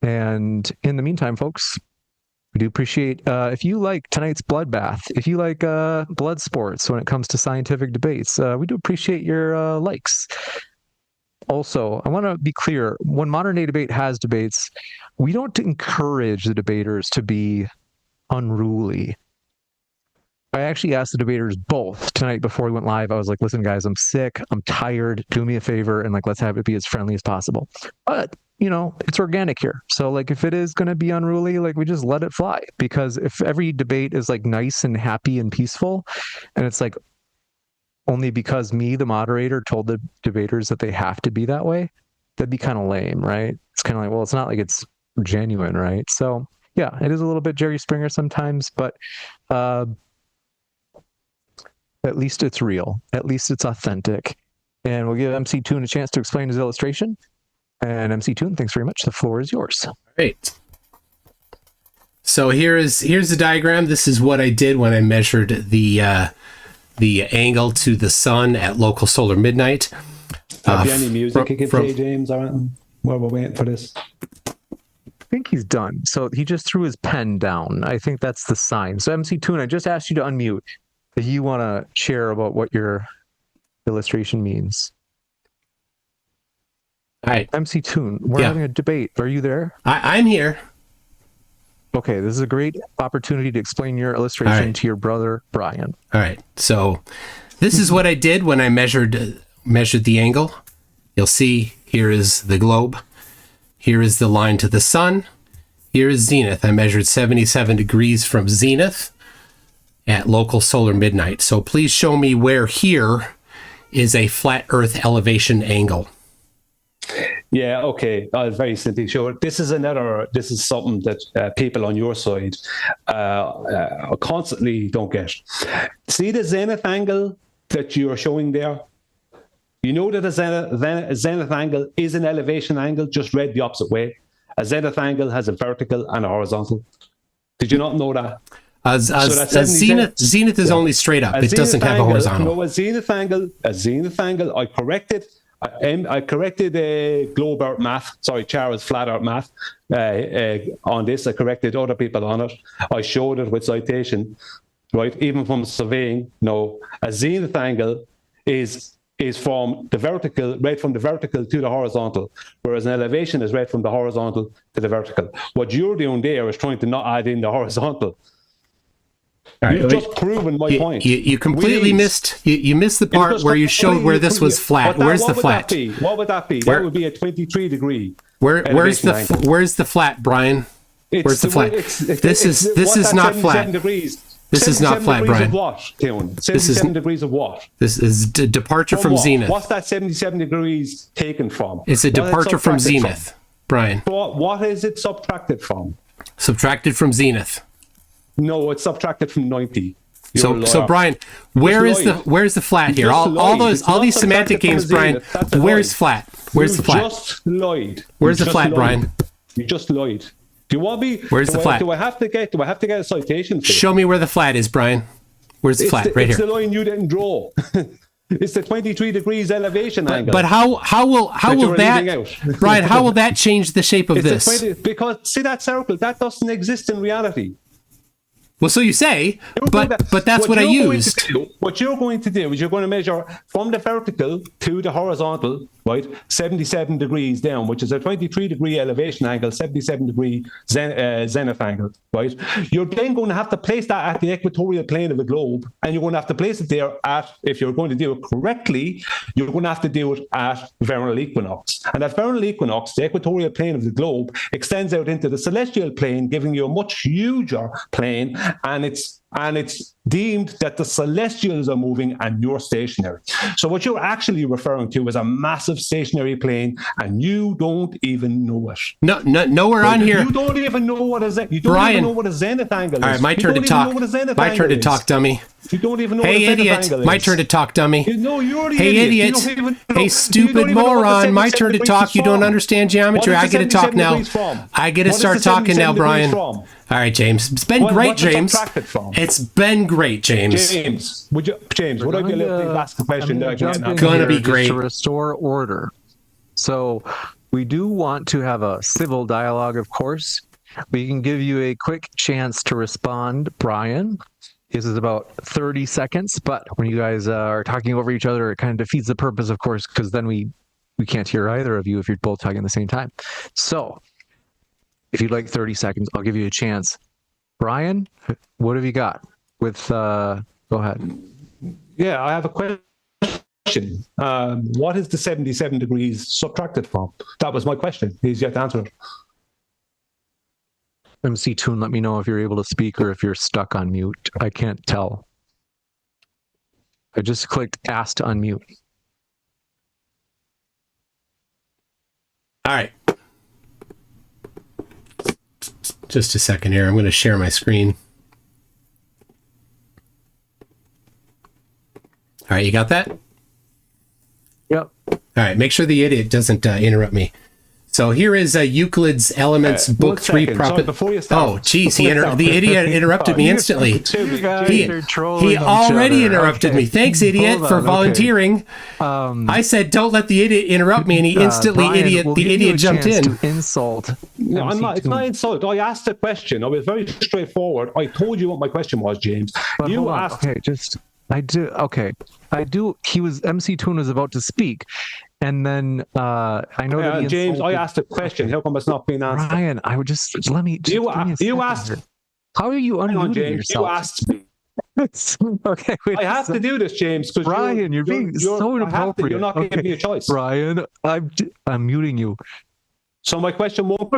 And in the meantime, folks, we do appreciate if you like tonight's bloodbath, if you like blood sports when it comes to scientific debates, we do appreciate your likes. Also, I want to be clear, when Modern Day Debate has debates, we don't encourage the debaters to be unruly. I actually asked the debaters both tonight before we went live. I was like, listen, guys, I'm sick. I'm tired. Do me a favor. And let's have it be as friendly as possible. But, it's organic here. So if it is going to be unruly, we just let it fly. Because if every debate is nice and happy and peaceful, and it's only because me, the moderator, told the debaters that they have to be that way, that'd be kind of lame, right? It's kind of well, it's not like it's genuine, right? So yeah, it is a little bit Jerry Springer sometimes, but at least it's real. At least it's authentic. And we'll give MC Toon a chance to explain his illustration. And MC Toon, thanks very much. The floor is yours. Great. So here's the diagram. This is what I did when I measured the angle to the sun at local solar midnight. Have you any music you can play, James? While we're waiting for this. I think he's done. So he just threw his pen down. I think that's the sign. So MC Toon, I just asked you to unmute. If you want to share about what your illustration means. All right. MC Toon, we're having a debate. Are you there? I'm here. Okay, this is a great opportunity to explain your illustration to your brother, Brian. All right. So this is what I did when I measured the angle. You'll see here is the globe. Here is the line to the sun. Here is zenith. I measured 77 degrees from zenith at local solar midnight. So please show me where here is a flat earth elevation angle. Yeah, okay. I'll very simply show it. This is something that people on your side constantly don't get. See the zenith angle that you're showing there? You know that a zenith angle is an elevation angle, just read the opposite way. A zenith angle has a vertical and a horizontal. Did you not know that? Zenith is only straight up. It doesn't have a horizontal. No, a zenith angle, I corrected I corrected globe earth math. Sorry, Charles flat earth math on this. I corrected other people on it. I showed it with citation, right? Even from surveying, no, a zenith angle is from the vertical, right from the vertical to the horizontal, whereas an elevation is right from the horizontal to the vertical. What you're doing there is trying to not add in the horizontal. All right, You've just proven my point. You completely missed. You missed the part where you showed where this was flat. Where's the flat? What would that be? That would be a 23 degree. Where's the flat, Brian? Where's the flat? This is not flat. Degrees. This is not flat, Brian. Of what, 77 degrees of what? This is departure from zenith. What's that 77 degrees taken from? It's a departure from zenith, Brian. What is it subtracted from? Subtracted from zenith. No, it's subtracted from 90. So Brian, where's the flat here? All these semantic games, Brian. Where's flat? Where's the flat? You just lied. Where's the flat, Brian? You just lied. Do you want me? Where's the flat? Do I have to get a citation? Show me where the flat is, Brian. Where's the flat? Right here. It's the line you didn't draw. It's the 23 degrees elevation angle. But how will that, Brian? How will that change the shape of this? Because see that circle, that doesn't exist in reality. Well, so you say, but that's what I used. What you're going to do is you're going to measure from the vertical to the horizontal, right? 77 degrees down, which is a 23 degree elevation angle, 77 degree zenith angle, right? You're then going to have to place that at the equatorial plane of the globe, and you're going to have to place it there at, if you're going to do it correctly, you're going to have to do it at vernal equinox. And at vernal equinox, the equatorial plane of the globe extends out into the celestial plane, giving you a much huger plane, and it's deemed that the celestials are moving and you're stationary. So what you're actually referring to is a massive stationary plane, and you don't even know it. Nowhere on here. You don't even know what a zenith angle is. All right, my turn to talk. My turn to talk, dummy. You don't even know what a zenith angle is. Hey, idiot. My turn to talk, dummy. No, you're the hey, idiot. Hey, stupid moron. My turn to talk. You don't understand geometry. I get to talk now. I get to start talking now, Brian. All right, James. It's been great, James. It's been great, James. James, would I be able to ask a question? Gonna be great. To restore order. So we do want to have a civil dialogue, of course. We can give you a quick chance to respond, Brian. This is about 30 seconds, but when you guys are talking over each other, it kind of defeats the purpose, of course, because then we can't hear either of you if you're both talking at the same time. So if you'd like 30 seconds, I'll give you a chance. Brian, what have you got? Go ahead. Yeah, I have a question. What is the 77 degrees subtracted from? That was my question. He's yet to answer it. MC Toon, let me know if you're able to speak or if you're stuck on mute. I can't tell. I just clicked ask to unmute. All right. Just a second here. I'm going to share my screen. All right, you got that? Yep. All right, make sure the idiot doesn't interrupt me. So here is Euclid's Elements, Book 3. Oh, geez, the idiot interrupted me instantly. He already interrupted me. Thanks, idiot, for volunteering. I said, don't let the idiot interrupt me, and he instantly, Brian, the idiot jumped in. To insult. No, it's not insult. I asked a question. I was very straightforward. I told you what my question was, James. But you asked. Okay, I do. He was, MC Toon was about to speak. And then I know that James, I asked a question. Okay. How come it's not being answered? Ryan, I would just let me. You asked. How are you unmuting James, yourself? You asked me. Okay, I have to do this, James. Because Brian, you're being so inappropriate. You're not giving me a choice. Brian, I'm muting you. So my question won't.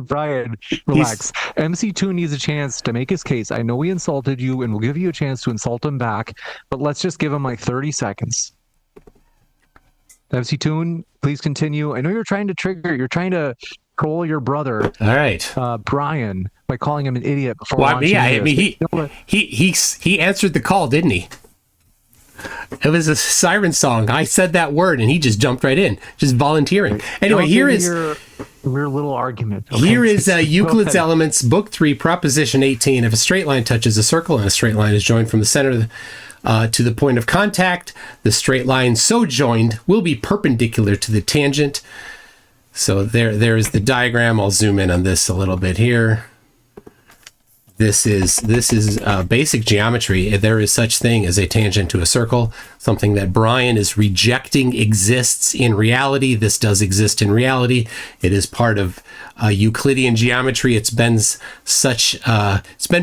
Brian, relax. MC2 needs a chance to make his case. I know he insulted you, and we'll give you a chance to insult him back. But let's just give him like 30 seconds. MC Toon, please continue. I know you're trying to troll your brother. All right. Brian, by calling him an idiot before he answered the call, didn't he? It was a siren song. I said that word and he just jumped right in, just volunteering. Anyway, here is your little argument. Okay? Here is Euclid's Elements, Book 3, Proposition 18. If a straight line touches a circle and a straight line is joined from the center to the point of contact. The straight line so joined will be perpendicular to the tangent. So there is the diagram. I'll zoom in on this a little bit here. This is basic geometry. There is such thing as a tangent to a circle, something that Brian is rejecting exists in reality. This does exist in reality. It is part of Euclidean geometry. It's been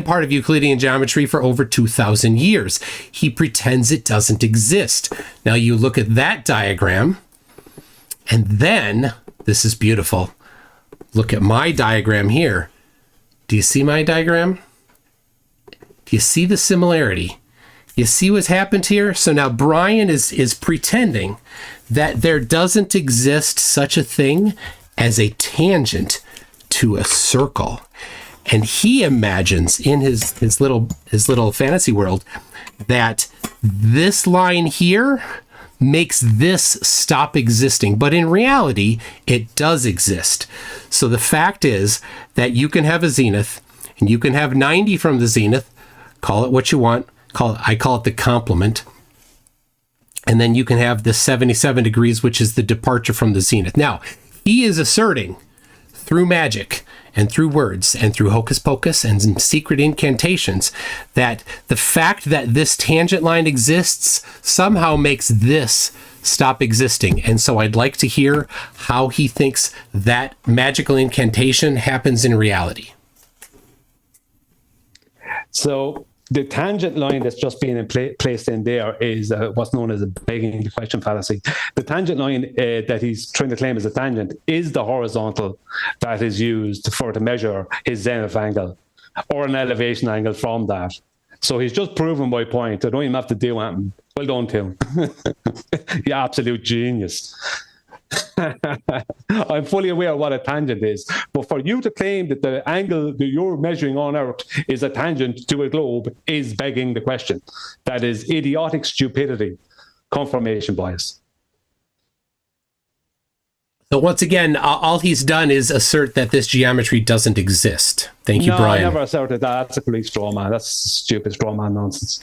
part of Euclidean geometry for over 2,000 years. He pretends it doesn't exist. Now you look at that diagram, and then this is beautiful. Look at my diagram here. Do you see my diagram? Do you see the similarity? You see what's happened here? So now Brian is pretending that there doesn't exist such a thing as a tangent to a circle. And he imagines in his little fantasy world that this line here makes this stop existing. But in reality, it does exist. So the fact is that you can have a zenith, and you can have 90 from the zenith, call it what you want, I call it the complement, and then you can have the 77 degrees, which is the departure from the zenith. Now, he is asserting through magic and through words and through hocus pocus and some secret incantations that the fact that this tangent line exists somehow makes this stop existing. And so I'd like to hear how he thinks that magical incantation happens in reality. So the tangent line that's just being placed in there is what's known as a begging the question fallacy. The tangent line that he's trying to claim as a tangent is the horizontal that is used to measure his zenith angle or an elevation angle from that. So he's just proven my point. I don't even have to do anything. Well done, Tim. You absolute genius. I'm fully aware of what a tangent is, but for you to claim that the angle that you're measuring on Earth is a tangent to a globe is begging the question. That is idiotic stupidity, confirmation bias. So once again, all he's done is assert that this geometry doesn't exist. Thank you, Brian. I never asserted that. That's a complete straw man. That's stupid straw man nonsense.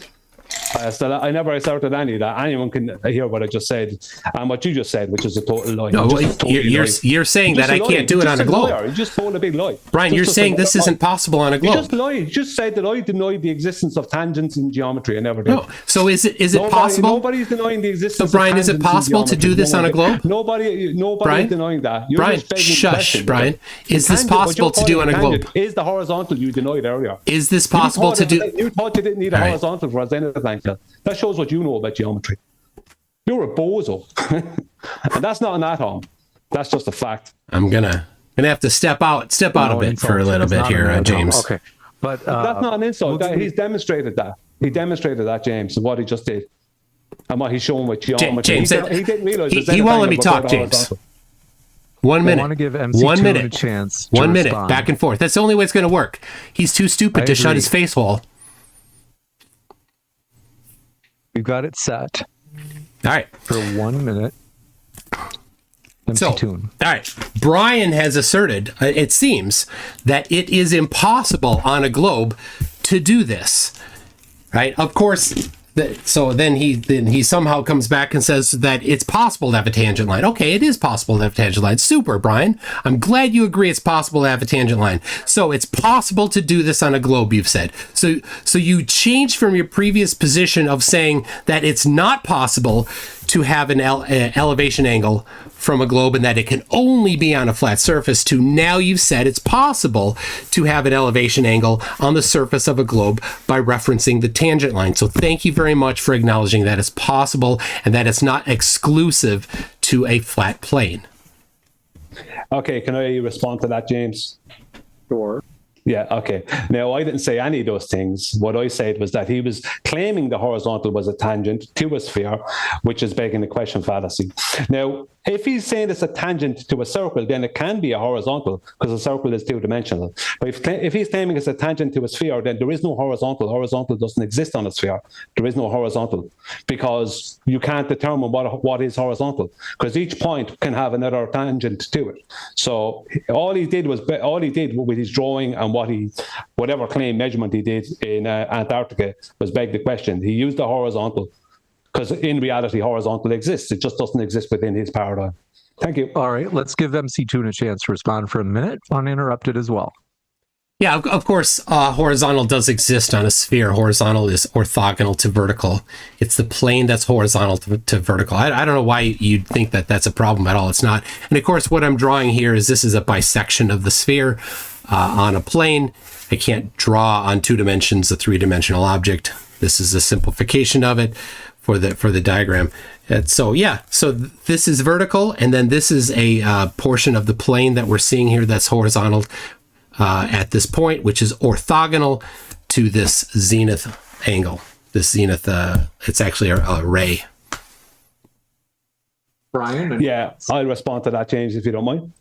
I never asserted any of that. Anyone can hear what I just said and what you just said, which is a total lie. No, you're saying that I can't do it on a globe. You just told a big lie. Brian, you're saying this isn't possible on a globe. You just lied. You just said that I denied the existence of tangents in geometry. I never did. No. So is it possible? Nobody's denying the existence. So Brian, is it possible to do this on a globe? Nobody's denying that. Brian, shush, Brian. Is this possible to do on a globe? Is the horizontal you denied earlier? Is this possible to do? You thought you didn't need a horizontal for a zenith angle. That shows what you know about geometry. You're a bozo. And that's not an atom. That's just a fact. I'm gonna have to step out a bit for a little bit here, James. Okay. But that's not an insult. He's demonstrated that. He demonstrated that, James, what he just did. And what he's shown with geometry. James, he didn't realize he won't let me talk, James. 1 minute. I want to give MC 1 minute. a chance. 1 minute. Respond. Back and forth. That's the only way it's going to work. He's too stupid to shut his face hole. We've got it set. All right. For 1 minute. MC tune. All right. Brian has asserted, it seems, that it is impossible on a globe to do this. Right? Of course. So then he somehow comes back and says that it's possible to have a tangent line. Okay, it is possible to have a tangent line. Super, Brian. I'm glad you agree it's possible to have a tangent line. So it's possible to do this on a globe, you've said. So you changed from your previous position of saying that it's not possible to have an elevation angle from a globe and that it can only be on a flat surface to now you've said it's possible to have an elevation angle on the surface of a globe by referencing the tangent line. So thank you very much for acknowledging that it's possible and that it's not exclusive to a flat plane. Okay, can I respond to that, James? Sure. Yeah, okay. Now, I didn't say any of those things. What I said was that he was claiming the horizontal was a tangent to a sphere, which is begging the question fallacy. Now, if he's saying it's a tangent to a circle, then it can be a horizontal because a circle is two-dimensional. But if he's claiming it's a tangent to a sphere, then there is no horizontal. Horizontal doesn't exist on a sphere. There is no horizontal because you can't determine what is horizontal because each point can have another tangent to it. So all he did with his drawing and and whatever claim measurement he did in Antarctica was beg the question. He used the horizontal because in reality, horizontal exists. It just doesn't exist within his paradigm. Thank you. All right, let's give MC Toon a chance to respond for a minute, uninterrupted as well. Yeah, of course, horizontal does exist on a sphere. Horizontal is orthogonal to vertical. It's the plane that's horizontal to vertical. I don't know why you'd think that that's a problem at all. It's not. And of course, what I'm drawing here is this is a bisection of the sphere on a plane. I can't draw on 2 dimensions a 3-dimensional object. This is a simplification of it for the diagram. And so this is vertical, and then this is a portion of the plane that we're seeing here that's horizontal at this point, which is orthogonal to this zenith angle. This zenith, it's actually a ray. Brian? Yeah, I'll respond to that, James, if you don't mind.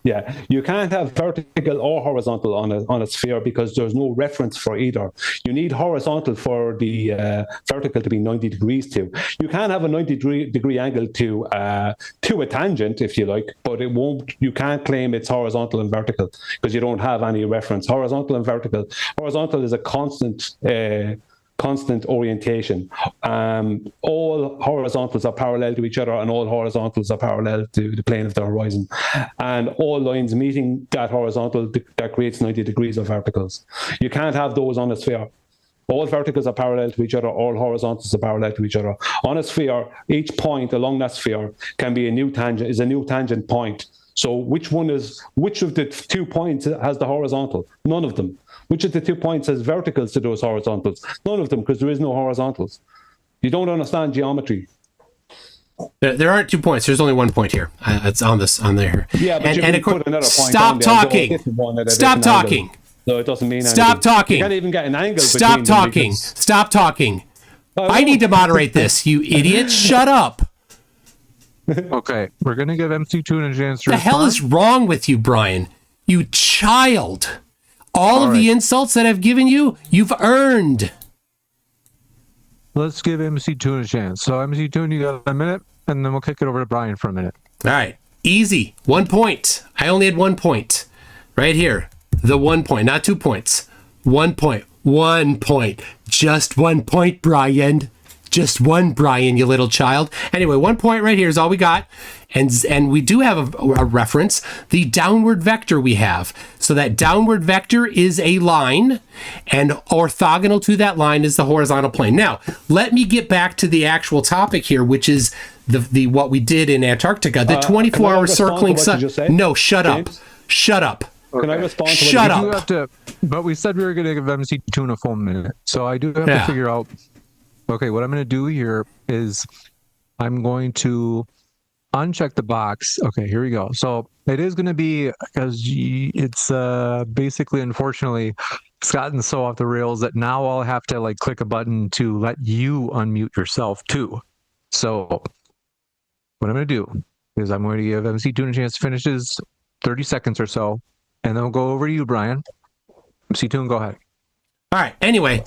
Yeah, you can't have vertical or horizontal on a sphere because there's no reference for either. You need horizontal for the vertical to be 90 degrees to. You can have a 90-degree angle to a tangent, if you like, but it won't. You can't claim it's horizontal and vertical because you don't have any reference. Horizontal and vertical. Horizontal is a constant orientation. All horizontals are parallel to each other, and all horizontals are parallel to the plane of the horizon. And all lines meeting that horizontal, that creates 90 degrees of verticals. You can't have those on a sphere. All verticals are parallel to each other, all horizontals are parallel to each other. On a sphere, each point along that sphere can be a new tangent point. So which of the 2 points has the horizontal? None of them. Which of the 2 points has verticals to those horizontals? None of them, because there is no horizontals. You don't understand geometry. There aren't 2 points. There's only 1 point here. It's on there. Yeah, but and you can put another point stop talking. Stop talking. So it doesn't mean anything. Stop talking. You can't even get an angle. Stop talking. Stop talking. I need to moderate this. You idiot! Shut up. Okay, we're going to give MC Toon a chance to What the hell is wrong with you, Brian? You child. All of the insults that I've given you, you've earned. Let's give MC Toon a chance. So MC Toon, you got a minute, and then we'll kick it over to Brian for a minute. All right. Easy. 1 point. I only had 1 point. Right here. The 1 point, not 2 points. 1 point. 1 point. Just 1 point, Brian. Just one, Brian, you little child. Anyway, 1 point right here is all we got. And we do have a reference, the downward vector we have. So that downward vector is a line, and orthogonal to that line is the horizontal plane. Now, let me get back to the actual topic here, which is the what we did in Antarctica, the 24-hour circling sun. No, shut up. Shut up. Can I respond to Shut up. But we said we were going to give MC Toon a full minute. So I do have to figure out. Okay, what I'm going to do here is I'm going to uncheck the box. Okay, here we go. So it is going to be, because it's basically, unfortunately, it's gotten so off the rails that now I'll have to click a button to let you unmute yourself too. So what I'm going to do is I'm going to give MC Toon a chance to finish his 30 seconds or so, and then we'll go over to you, Brian. MC Toon, go ahead. All right, anyway.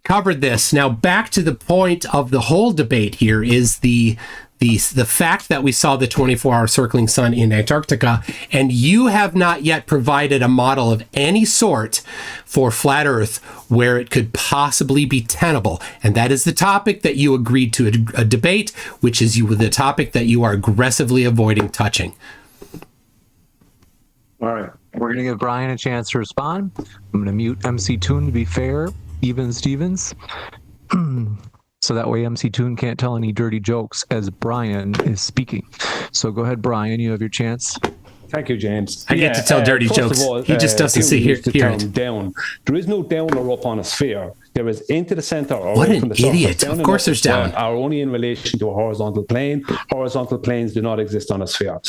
Covered this. Now back to the point of the whole debate here is the fact that we saw the 24-hour circling sun in Antarctica, and you have not yet provided a model of any sort for flat Earth where it could possibly be tenable. And that is the topic that you agreed to a debate, which is the topic that you are aggressively avoiding touching. All right. We're going to give Brian a chance to respond. I'm going to mute MC Toon to be fair. Even Stevens, so that way MC Toon can't tell any dirty jokes as Brian is speaking. So go ahead, Brian, you have your chance. Thank you, James. I get to tell dirty jokes. All, he just doesn't hear it. Down. There is no down or up on a sphere. There is into the center or what away from the surface. Idiot. Of course there's down. Are only in relation to a horizontal plane. Horizontal planes do not exist on a sphere.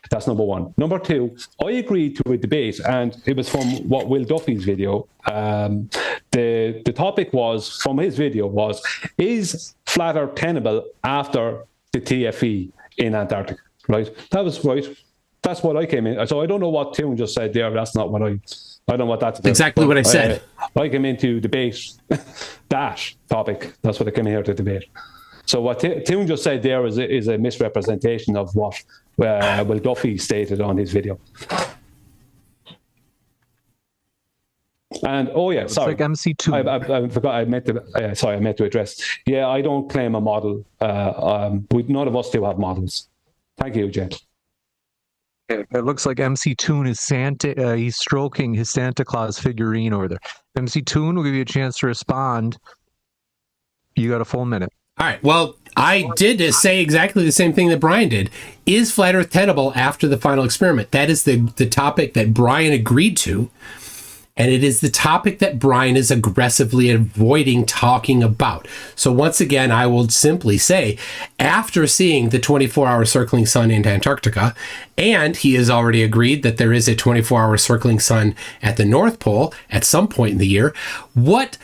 That's number one. Number two, I agreed to a debate, and it was from Will Duffy's video. The topic was, from his video, was, is flat Earth tenable after the TFE in Antarctica? Right? That was right. That's what I came in. So I don't know what Toon just said there. That's not what I don't know what that's about. Exactly what I said. I came in to debate that topic. That's what I came here to debate. So what Toon just said there is a misrepresentation of what Will Duffy stated on his video. And sorry, It's like MC2. I forgot. I meant to address. Yeah, I don't claim a model. None of us do have models. Thank you, James. It looks like MC Toon is Santa. He's stroking his Santa Claus figurine over there. MC Toon will give you a chance to respond. You got a full minute. All right. Well, I did say exactly the same thing that Brian did. Is Flat Earth tenable after the final experiment? That is the topic that Brian agreed to. And it is the topic that Brian is aggressively avoiding talking about. So once again, I will simply say, after seeing the 24-hour circling sun in Antarctica, and he has already agreed that there is a 24-hour circling sun at the North Pole at some point in the year, what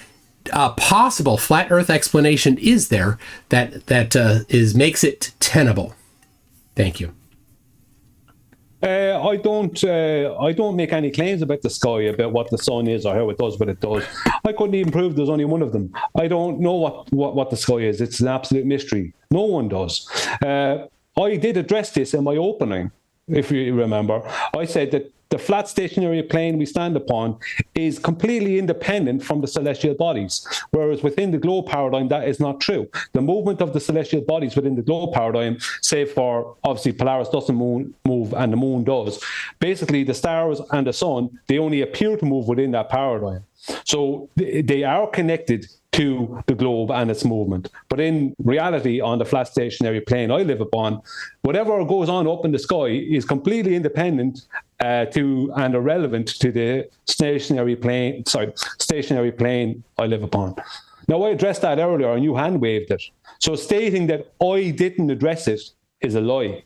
possible flat Earth explanation is there that makes it tenable? Thank you. I don't make any claims about the sky, about what the sun is or how it does what it does. I couldn't even prove there's only one of them. I don't know what the sky is. It's an absolute mystery. No one does. I did address this in my opening, if you remember. I said that the flat stationary plane we stand upon is completely independent from the celestial bodies, whereas within the globe paradigm, that is not true. The movement of the celestial bodies within the globe paradigm, save for, obviously, Polaris doesn't move and the moon does. Basically, the stars and the sun, they only appear to move within that paradigm. So they are connected to the globe and its movement. But in reality, on the flat stationary plane I live upon, whatever goes on up in the sky is completely independent to and irrelevant to the stationary plane I live upon. Now, I addressed that earlier and you hand waved it. So stating that I didn't address it is a lie.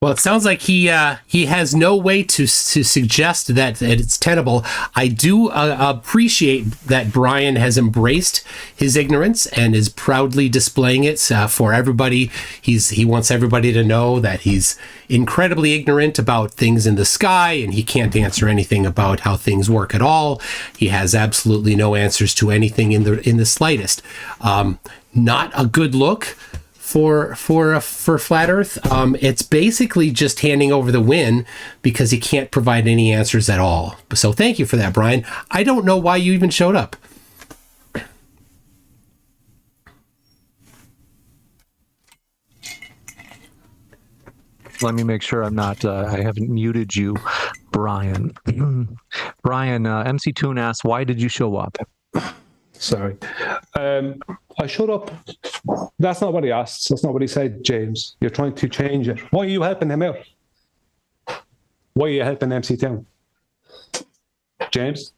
Well, it sounds like he has no way to suggest that it's tenable. I do appreciate that Brian has embraced his ignorance and is proudly displaying it for everybody. He wants everybody to know that he's incredibly ignorant about things in the sky and he can't answer anything about how things work at all. He has absolutely no answers to anything in the slightest. Not a good look for Flat Earth. It's basically just handing over the win because he can't provide any answers at all. So thank you for that, Brian. I don't know why you even showed up. Let me make sure I'm not, I haven't muted you, Brian. Brian, MC Toon asks, why did you show up? Sorry. I showed up. That's not what he asked. That's not what he said, James. You're trying to change it. Why are you helping him out? Why are you helping MC Toon? James?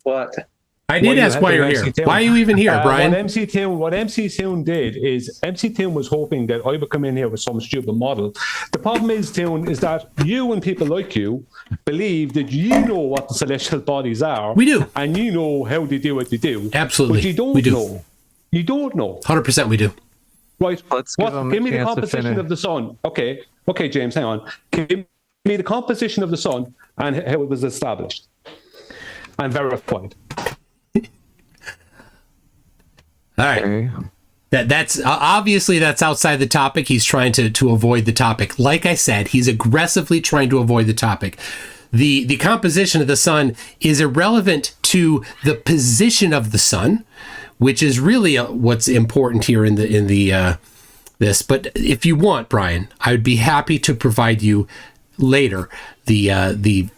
What? I did ask why you're here. Why are you even here, Brian? What MC Toon did is MC Toon was hoping that I would come in here with some stupid model. The problem is, Toon, is that you and people like you believe that you know what the celestial bodies are. We do. And you know how they do what they do. Absolutely. But you don't know. You don't know. 100% we do. Right. Give me the composition of the sun. Okay, James, hang on. Give me the composition of the sun and how it was established and verified. All right. Okay. That's obviously that's outside the topic. He's trying to avoid the topic. Like I said, he's aggressively trying to avoid the topic. The composition of the sun is irrelevant to the position of the sun, which is really what's important here in this. But if you want, Brian, I would be happy to provide you later the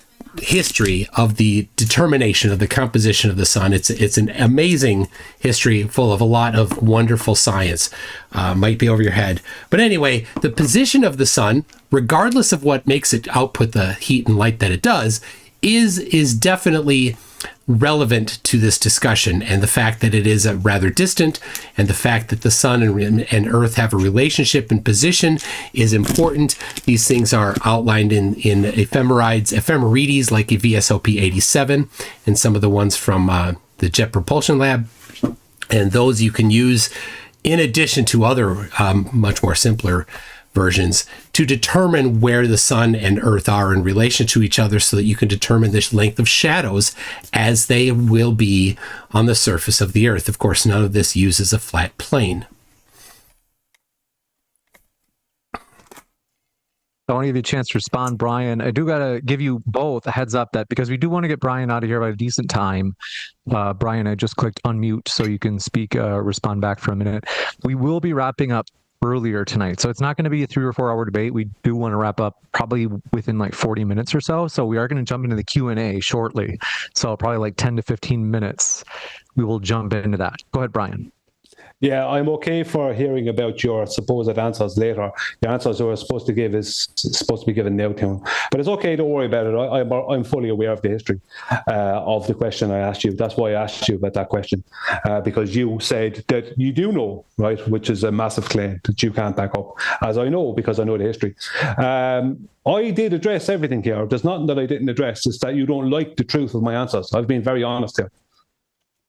history of the determination of the composition of the sun. It's an amazing history full of a lot of wonderful science. Might be over your head. But anyway, the position of the sun, regardless of what makes it output the heat and light that it does, is definitely relevant to this discussion, and the fact that it is rather distant, and the fact that the sun and Earth have a relationship and position is important. These things are outlined in ephemerides like VSOP 87 and some of the ones from the Jet Propulsion Lab, and those you can use in addition to other much more simpler versions to determine where the sun and Earth are in relation to each other, so that you can determine the length of shadows as they will be on the surface of the Earth. Of course, none of this uses a flat plane. I want to give you a chance to respond, Brian. I do got to give you both a heads up that because we do want to get Brian out of here by a decent time. Brian, I just clicked unmute so you can speak, respond back for a minute. We will be wrapping up earlier tonight. So it's not going to be a 3 or 4 hour debate. We do want to wrap up probably within like 40 minutes or so. So we are going to jump into the Q&A shortly. So probably like 10 to 15 minutes, we will jump into that. Go ahead, Brian. Yeah, I'm okay for hearing about your supposed answers later. The answers we're supposed to give is supposed to be given now to him. But it's okay, don't worry about it. I'm fully aware of the history of the question I asked you. That's why I asked you about that question, because you said that you do know, right, which is a massive claim that you can't back up, as I know because I know the history. I did address everything here. There's nothing that I didn't address. It's that you don't like the truth of my answers. I've been very honest here.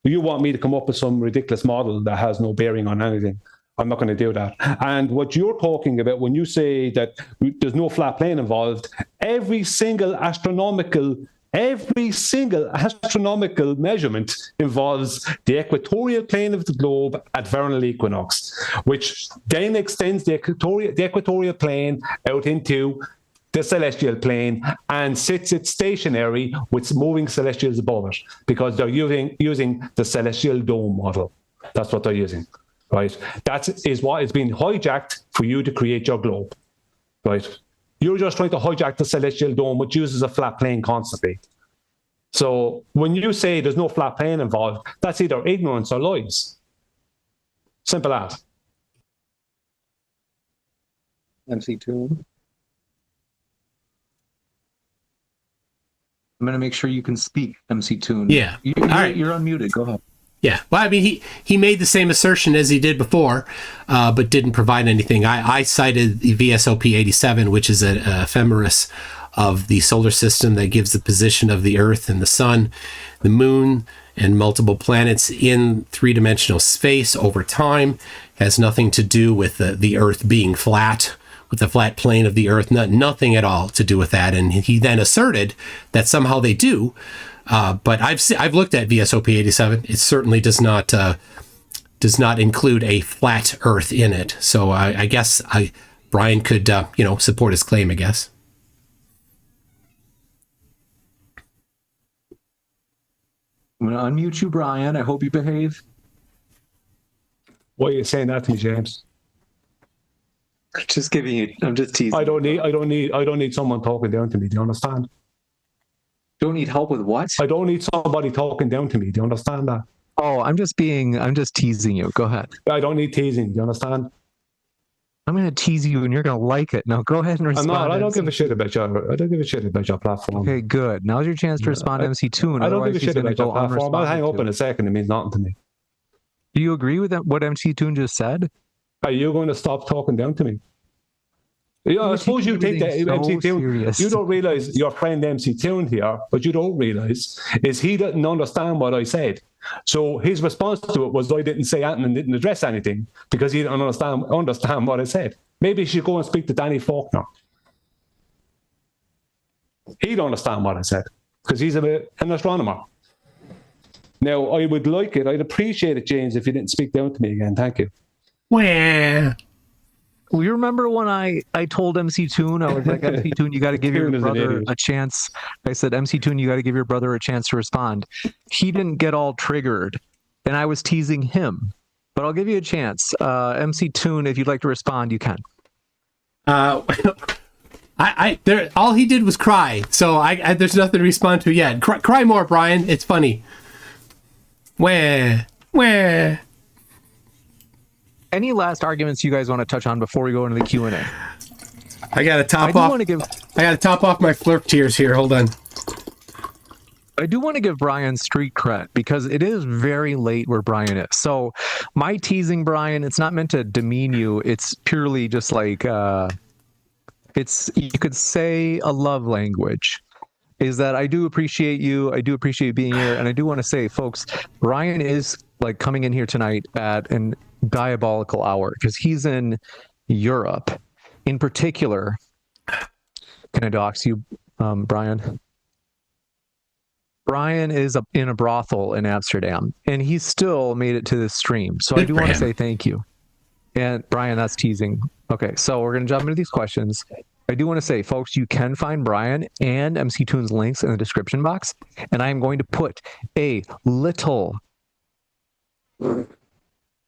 You want me to come up with some ridiculous model that has no bearing on anything. I'm not going to do that. And what you're talking about when you say that there's no flat plane involved, every single astronomical measurement involves the equatorial plane of the globe at vernal equinox, which then extends the equatorial plane out into the celestial plane and sits it stationary with moving celestials above it, because they're using the celestial dome model. That's what they're using, right? That is what is being hijacked for you to create your globe, right? You're just trying to hijack the celestial dome, which uses a flat plane constantly. So when you say there's no flat plane involved, that's either ignorance or lies. Simple as. MC2. I'm going to make sure you can speak, MC Toon. Yeah. All right. You're unmuted. Go ahead. Yeah. Well, I mean, he made the same assertion as he did before, but didn't provide anything. I cited the VSOP 87, which is an ephemeris of the solar system that gives the position of the Earth and the Sun, the Moon, and multiple planets in three-dimensional space over time. Has nothing to do with the Earth being flat, with the flat plane of the Earth, nothing at all to do with that. And he then asserted that somehow they do. But I've looked at VSOP 87. It certainly does not include a flat Earth in it. So I guess Brian could support his claim, I guess. I'm going to unmute you, Brian. I hope you behave. Why are you saying that to me, James? Just giving you. I'm just teasing. I don't need someone talking down to me. Do you understand? Don't need help with what? I don't need somebody talking down to me. Do you understand that? Oh, I'm just teasing you. Go ahead. I don't need teasing. Do you understand? I'm going to tease you and you're going to like it. Now go ahead and respond. I don't give a shit about your platform. Okay, good. Now's your chance to respond to MC Toon. I don't give a shit about your platform. I'll hang up in a second. It means nothing to me. Do you agree with what MC Toon just said? Are you going to stop talking down to me? Yeah, I suppose you take that MC Toon. You don't realize your friend MC Toon here, but you don't realize is he didn't understand what I said. So his response to it was I didn't say anything and didn't address anything because he didn't understand what I said. Maybe you should go and speak to Danny Faulkner. He don't understand what I said because he's an astronomer. Now, I would like it. I'd appreciate it, James, if you didn't speak down to me again. Thank you. Well, you remember when I told MC Toon, I was like, MC Toon, you got to give your brother a chance. I said, MC Toon, you got to give your brother a chance to respond. He didn't get all triggered, and I was teasing him. But I'll give you a chance. MC Toon, if you'd like to respond, you can. All he did was cry, so there's nothing to respond to yet. Cry more, Brian. It's funny. Where? Any last arguments you guys want to touch on before we go into the Q&A? I gotta top off my flirt tears here. Hold on. I do want to give Brian street cred because it is very late where Brian is. So my teasing Brian, it's not meant to demean you. It's purely just like you could say a love language. Is that I do appreciate you. I do appreciate being here, and I do want to say, folks, Brian is like coming in here tonight at an diabolical hour because he's in Europe. In particular, can I dox you, Brian? Brian is in a brothel in Amsterdam, and he still made it to this stream. So I do want to say thank you. And Brian, that's teasing. Okay, so we're going to jump into these questions. I do want to say, folks, you can find Brian and MC Toon's links in the description box, and I am going to put a little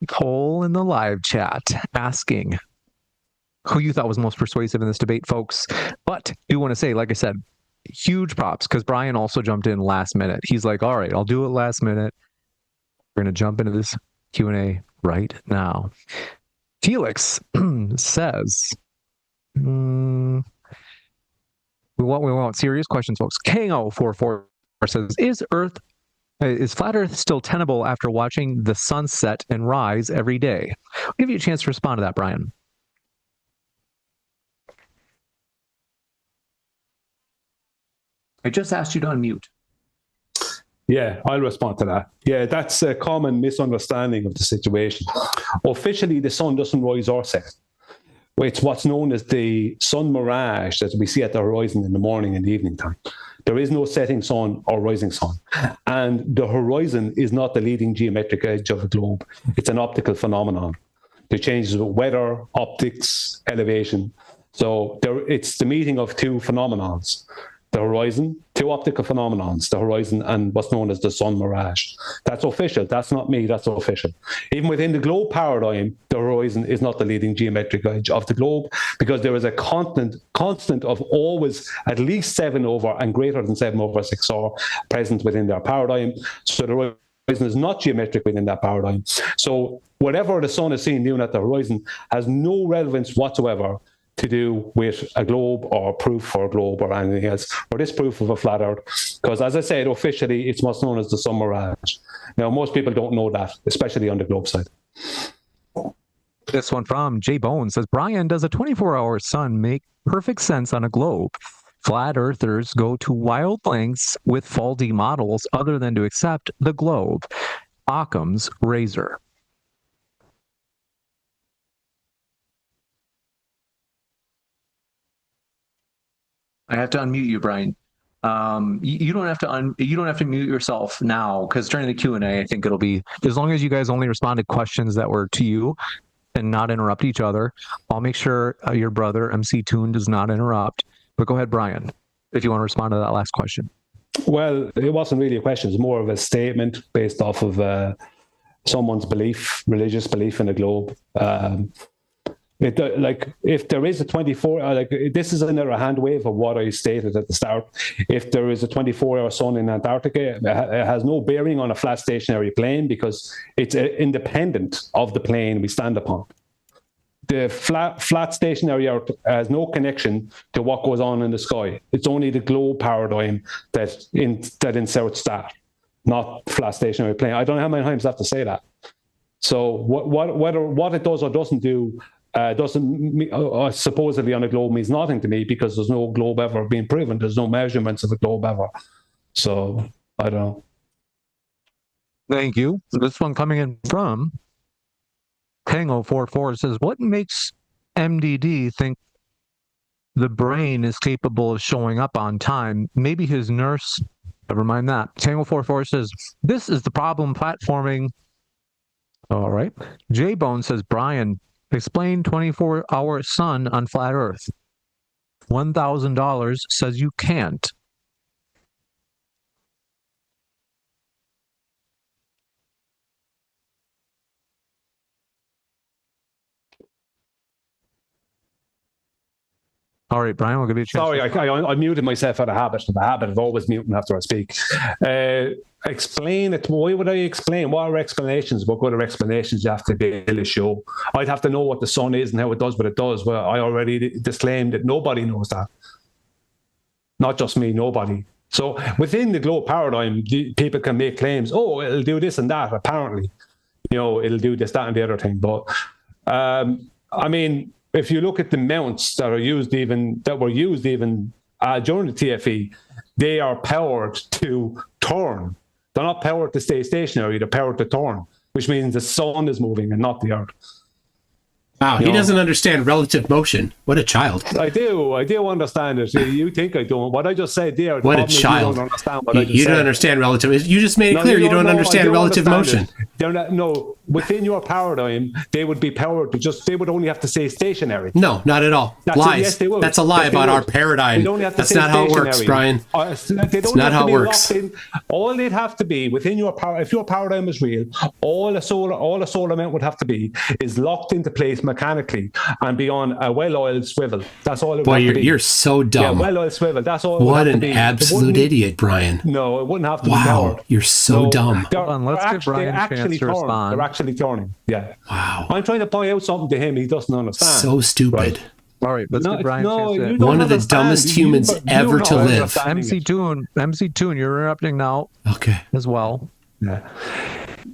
poll in the live chat asking who you thought was most persuasive in this debate, folks. But I do want to say, like I said, huge props, because Brian also jumped in last minute. He's like, all right, I'll do it last minute. We're going to jump into this Q&A right now. Felix says, we want serious questions, folks. Kango44 says, is flat Earth still tenable after watching the sun set and rise every day? I'll give you a chance to respond to that, Brian. I just asked you to unmute. Yeah, I'll respond to that. Yeah, that's a common misunderstanding of the situation. Officially, the sun doesn't rise or set. It's what's known as the sun mirage that we see at the horizon in the morning and the evening time. There is no setting sun or rising sun. And the horizon is not the leading geometric edge of the globe. It's an optical phenomenon. It changes with weather, optics, elevation. So it's the meeting of two phenomenons. The horizon, two optical phenomenons, the horizon and what's known as the sun mirage. That's official. That's not me. That's official. Even within the globe paradigm, the horizon is not the leading geometric edge of the globe, because there is a constant of always at least 7 over and greater than 7 over 6 R present within their paradigm. So the horizon is not geometric within that paradigm. So whatever the sun is seen doing at the horizon has no relevance whatsoever to do with a globe or proof for a globe or anything else, or this proof of a flat Earth. Because as I said, officially, it's what's known as the sun mirage. Now, most people don't know that, especially on the globe side. This one from J Bone says, Brian, does a 24-hour sun make perfect sense on a globe? Flat earthers go to wild lengths with faulty models other than to accept the globe. Occam's razor. I have to unmute you, Brian. You don't have to mute yourself now, because during the Q&A, I think it'll be, as long as you guys only responded questions that were to you and not interrupt each other. I'll make sure your brother MC Toon does not interrupt. But go ahead, Brian, if you want to respond to that last question. Well, it wasn't really a question. It's more of a statement based off of someone's belief, religious belief in the globe. If there is a 24, this is another hand wave of what I stated at the start. If there is a 24-hour sun in Antarctica, it has no bearing on a flat stationary plane, because it's independent of the plane we stand upon. The flat stationary Earth has no connection to what goes on in the sky. It's only the globe paradigm that inserts that, not flat stationary plane. I don't know how many times I have to say that. So what it does or doesn't do supposedly on a globe means nothing to me, because there's no globe ever being proven. There's no measurements of a globe ever. So I don't know. Thank you. This one coming in from Tango44 says, what makes MDD think the brain is capable of showing up on time? Maybe his nurse, never mind that. Tango44 says, this is the problem platforming. All right. J-Bone says, Brian, explain 24-hour sun on flat Earth. $1,000 says you can't. All right, Brian, we'll give you a chance. Sorry, I muted myself out of habit. The habit of always muting after I speak. Explain it. Why would I explain? What are explanations? What other explanations you have to be able to show? I'd have to know what the sun is and how it does what it does. Well, I already disclaimed that nobody knows that. Not just me, nobody. So within the globe paradigm, people can make claims. Oh, it'll do this and that. Apparently, it'll do this, that, and the other thing. But I mean, if you look at the mounts that were used even during the TFE, they are powered to turn. They're not powered to stay stationary. They're powered to turn, which means the sun is moving and not the Earth. Wow, he doesn't understand relative motion. What a child. I do understand it. You think I don't. What I just said there. What a child. You don't understand what I just You said. don't understand relative. You just made it clear you don't understand relative motion. No, within your paradigm, they would be powered to they would only have to say stationary. No, not at all. Lies. Yes, they would. That's a lie about our paradigm. That's not how it works, Brian. That's not how it works. All they'd have to be within your power. If your paradigm is real, all a solar amount would have to be is locked into place mechanically and be on a well-oiled swivel. That's all it would have to be. You're so dumb. Yeah, well-oiled swivel. That's all. What an absolute idiot, Brian. No, it wouldn't have to be Wow, powered. you're so dumb. Let's give Brian a chance to respond. They're actually turning. Yeah. Wow. I'm trying to point out something to him he doesn't understand. So stupid. Right. All right, let's give Brian a chance to... One of the dumbest humans ever to live. MC Toon, you're interrupting now. Okay. As well.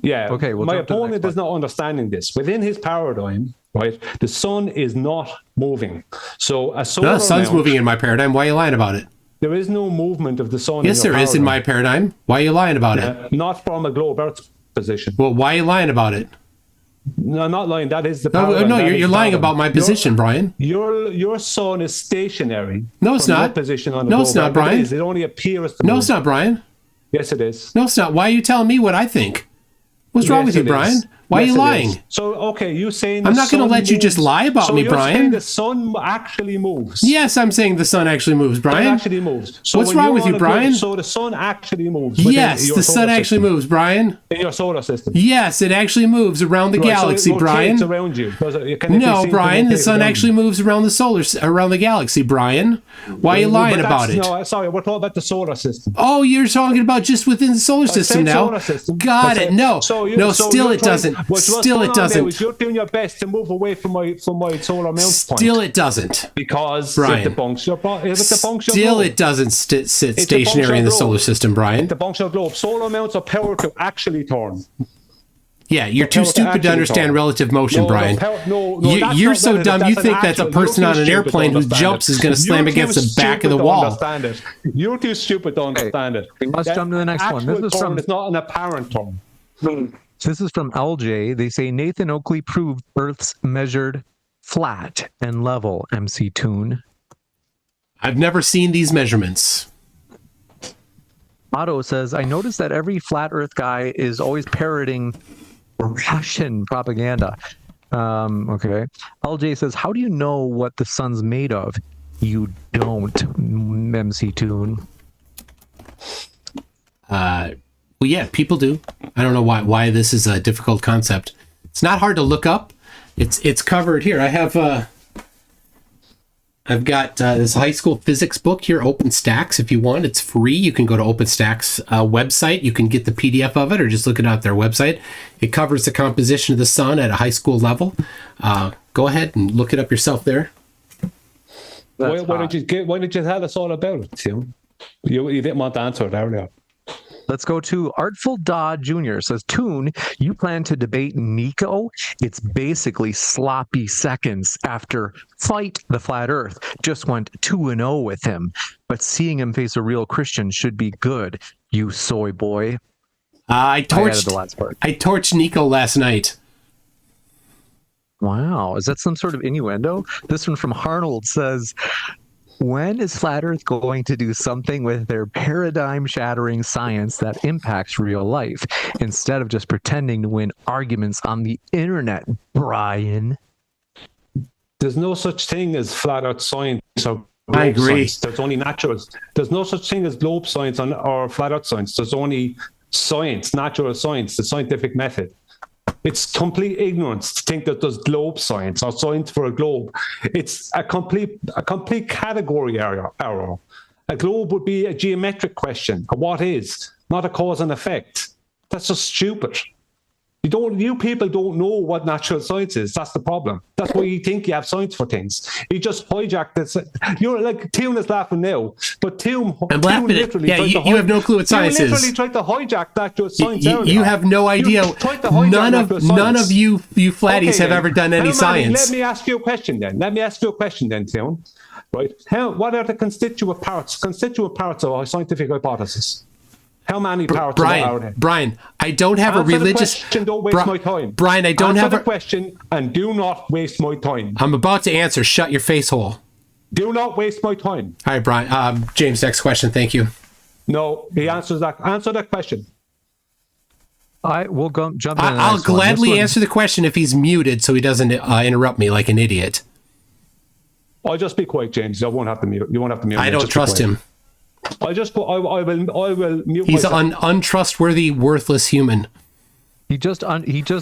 Yeah. Okay. My opponent is not understanding this. Within his paradigm, right, the sun is not moving. So a solar the sun's moving in my paradigm. Why are you lying about it? There is no movement of the sun. Yes, there is in my paradigm. Why are you lying about it? Not from a globe Earth position. Well, why are you lying about it? No, I'm not lying. That is the paradigm. No, you're lying about my position, Brian. Your sun is stationary. No, it's not. Position on the no, globe. it's not, Brian. It only appears to move. No, it's not, Brian. Yes, it is. No, it's not. Why are you telling me what I think? What's wrong with you, Brian? Why are you lying? So, okay, you saying I'm not going to let you just lie about me, Brian. Saying the sun actually moves. Yes, I'm saying the sun actually moves, Brian. It actually moves. So what's wrong with you, Brian? So the sun actually moves. Yes, the sun actually moves, Brian. In your solar system. Yes, it actually moves around the galaxy, so it Brian. Around you. No, Brian, the sun actually moves around the galaxy, Brian. Why are you lying about it? No, sorry, we're talking about the solar system. Oh, you're talking about just within the solar system now. Solar system. Got it. No, still it doesn't. Still it doesn't. You're doing your best to move away from my solar mount point. Still it doesn't. Because Brian, it debunks your still it doesn't sit stationary in the solar system, Brian. It debunks your globe. Solar amounts of power to actually turn. Yeah, you're too stupid to understand relative motion, Brian. You're so dumb. You think that a person on an airplane who jumps is going to slam against the back of the wall. You're too stupid to understand it. Let's jump to the next one. This is from. It's not an apparent turn. This is from LJ. They say Nathan Oakley proved Earth's measured flat and level, MC Toon. I've never seen these measurements. Otto says, I noticed that every flat Earth guy is always parroting Russian propaganda. Okay. LJ says, how do you know what the sun's made of? You don't, MC Toon. Well, yeah, people do. I don't know why this is a difficult concept. It's not hard to look up. It's covered here. I've got this high school physics book here, OpenStax. If you want, it's free. You can go to OpenStax website. You can get the PDF of it, or just look it up at their website. It covers the composition of the sun at a high school level. Go ahead and look it up yourself there. Why did you tell us all about it, Tim? You didn't want to answer it earlier. Let's go to Artful Dodd Jr. Says, Toon, you plan to debate Nico? It's basically sloppy seconds after Fight the Flat Earth. Just went 2-0 with him. But seeing him face a real Christian should be good, you soy boy. I torched Nico last night. Wow. Is that some sort of innuendo? This one from Arnold says, when is Flat Earth going to do something with their paradigm-shattering science that impacts real life, instead of just pretending to win arguments on the internet, Brian? There's no such thing as flat Earth science or I agree. Science. There's only natural. There's no such thing as globe science or flat Earth science. There's only science, natural science, the scientific method. It's complete ignorance to think that there's globe science or science for a globe. It's a complete category error. A globe would be a geometric question. A what is, not a cause and effect. That's just stupid. You people don't know what natural science is. That's the problem. That's why you think you have science for things. You just hijacked this. You're like, Tim is laughing now, but Tim literally you have no clue what science is. You literally tried to hijack that science. You have no idea. None of you flatties have ever done any science. Let me ask you a question then, Tim. Right? What are the constituent parts of a scientific hypothesis? How many parts are there? Brian, I don't have Answer a religious... the question, don't waste my time. Brian, I don't have a question and do not waste my time. I'm about to answer. Shut your face hole. Do not waste my time. All right, Brian. James, next question. Thank you. No, he answers that. Answer that question. We'll go jump in. I'll gladly answer the question if he's muted so he doesn't interrupt me like an idiot. I'll just be quiet, James. I won't have to mute. You won't have to mute. I don't trust him. I will mute. He's an untrustworthy, worthless human. He just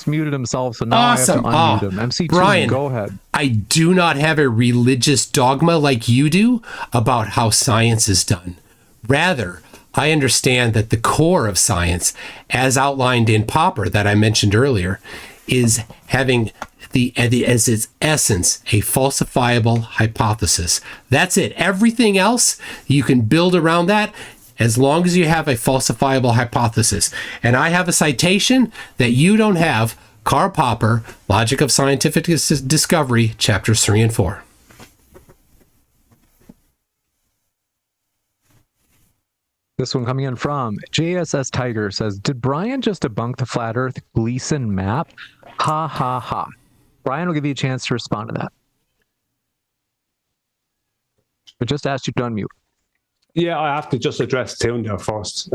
muted himself, so now Awesome. I have to unmute him. MC2, Brian, go ahead. I do not have a religious dogma like you do about how science is done. Rather, I understand that the core of science, as outlined in Popper that I mentioned earlier, is having as its essence a falsifiable hypothesis. That's it. Everything else you can build around that as long as you have a falsifiable hypothesis. And I have a citation that you don't have. Karl Popper, Logic of Scientific Discovery, chapters 3 and 4. This one coming in from JSS Tiger says, did Brian just debunk the flat earth Gleason map? Ha ha ha. Brian will give you a chance to respond to that. But just asked you to unmute. Yeah, I have to just address Toon there first.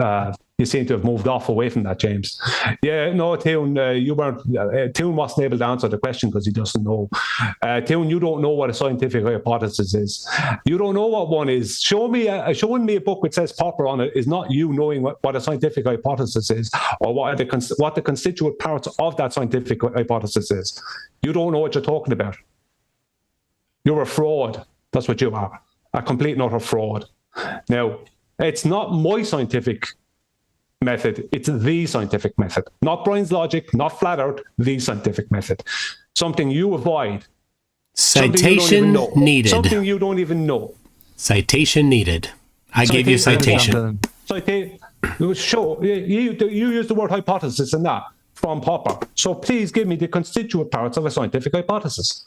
You seem to have moved off away from that, James. Yeah, no, Toon, you weren't. Toon wasn't able to answer the question because he doesn't know. Toon, you don't know what a scientific hypothesis is. You don't know what one is. Showing me a book which says Popper on it is not you knowing what a scientific hypothesis is or what the constituent parts of that scientific hypothesis is. You don't know what you're talking about. You're a fraud. That's what you are. A complete and utter fraud. Now, it's not my scientific method, it's the scientific method. Not Brian's logic, not flat earth, the scientific method. Something you avoid. Citation needed. Something you don't even know. Citation needed. I gave you a citation. Sure, you use the word hypothesis in that from Popper. So please give me the constituent parts of a scientific hypothesis.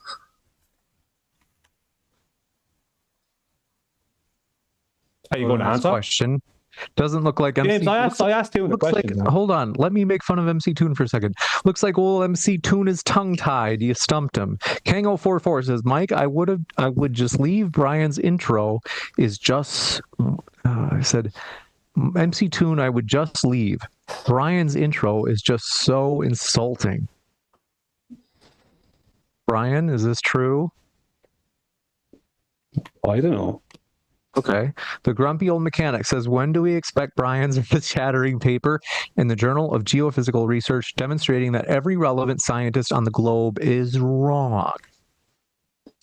Are you going to answer? Question. Doesn't look like MC. James, I asked you the question. Hold on. Let me make fun of MC Toon for a second. Looks like old MC Toon is tongue-tied. You stumped him. Kango44 says, Mike, I would just leave. Brian's intro is just... I said, MC Toon, I would just leave. Brian's intro is just so insulting. Brian, is this true? I don't know. Okay. The grumpy old mechanic says, when do we expect Brian's shattering paper in the Journal of Geophysical Research demonstrating that every relevant scientist on the globe is wrong?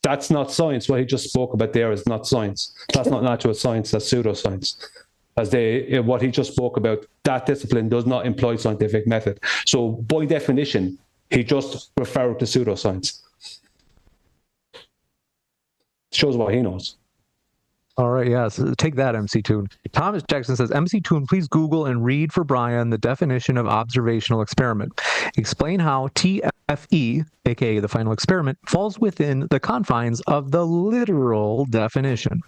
That's not science. What he just spoke about there is not science. That's not natural science. That's pseudoscience. What he just spoke about, that discipline does not employ scientific method. So by definition, he just referred to pseudoscience. Shows what he knows. All right, yes. Take that, MC Toon. Thomas Jackson says, MC Toon, please Google and read for Brian the definition of observational experiment. Explain how TFE, aka the final experiment, falls within the confines of the literal definition.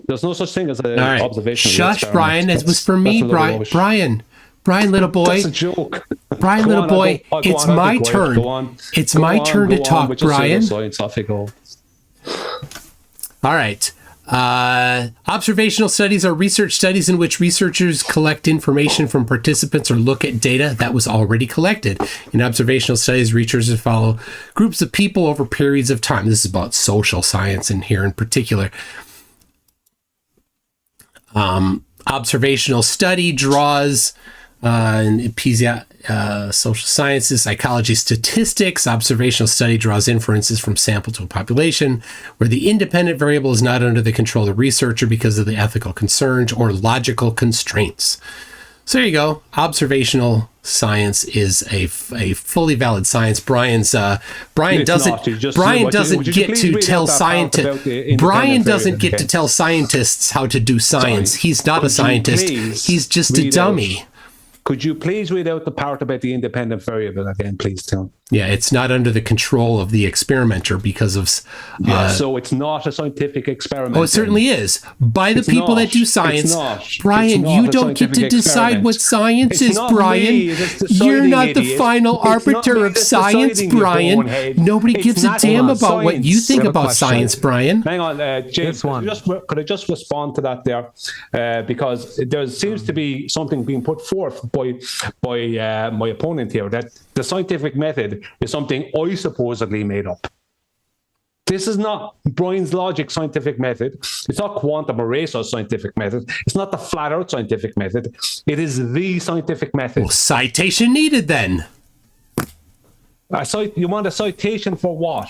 There's no such thing as an observational experiment. Shush, Brian. It was for me, Brian. Brian, little boy. That's a joke. Brian, little boy. It's my turn. It's my turn to talk, Brian. All right. Observational studies are research studies in which researchers collect information from participants or look at data that was already collected. In observational studies, researchers follow groups of people over periods of time. This is about social science in here in particular. Observational study draws social sciences, psychology, statistics. Observational study draws inferences from sample to a population where the independent variable is not under the control of the researcher because of the ethical concerns or logical constraints. So there you go. Observational science is a fully valid science. Brian doesn't get to tell scientists how to do science. He's not a scientist. He's just a dummy. Could you please read out the part about the independent variable again, please, Tim? Yeah, it's not under the control of the experimenter because of... so it's not a scientific experiment. Oh, it certainly is. By the people that do science. Brian, you don't get to decide what science is, Brian. You're not the final arbiter of science, Brian. Nobody gives a damn about what you think about science, Brian. Hang on, James, could I just respond to that there? Because there seems to be something being put forth by my opponent here, that the scientific method is something I supposedly made up. This is not Brian's logic scientific method. It's not quantum eraser scientific method. It's not the flat earth scientific method. It is the scientific method. Well, citation needed then. You want a citation for what?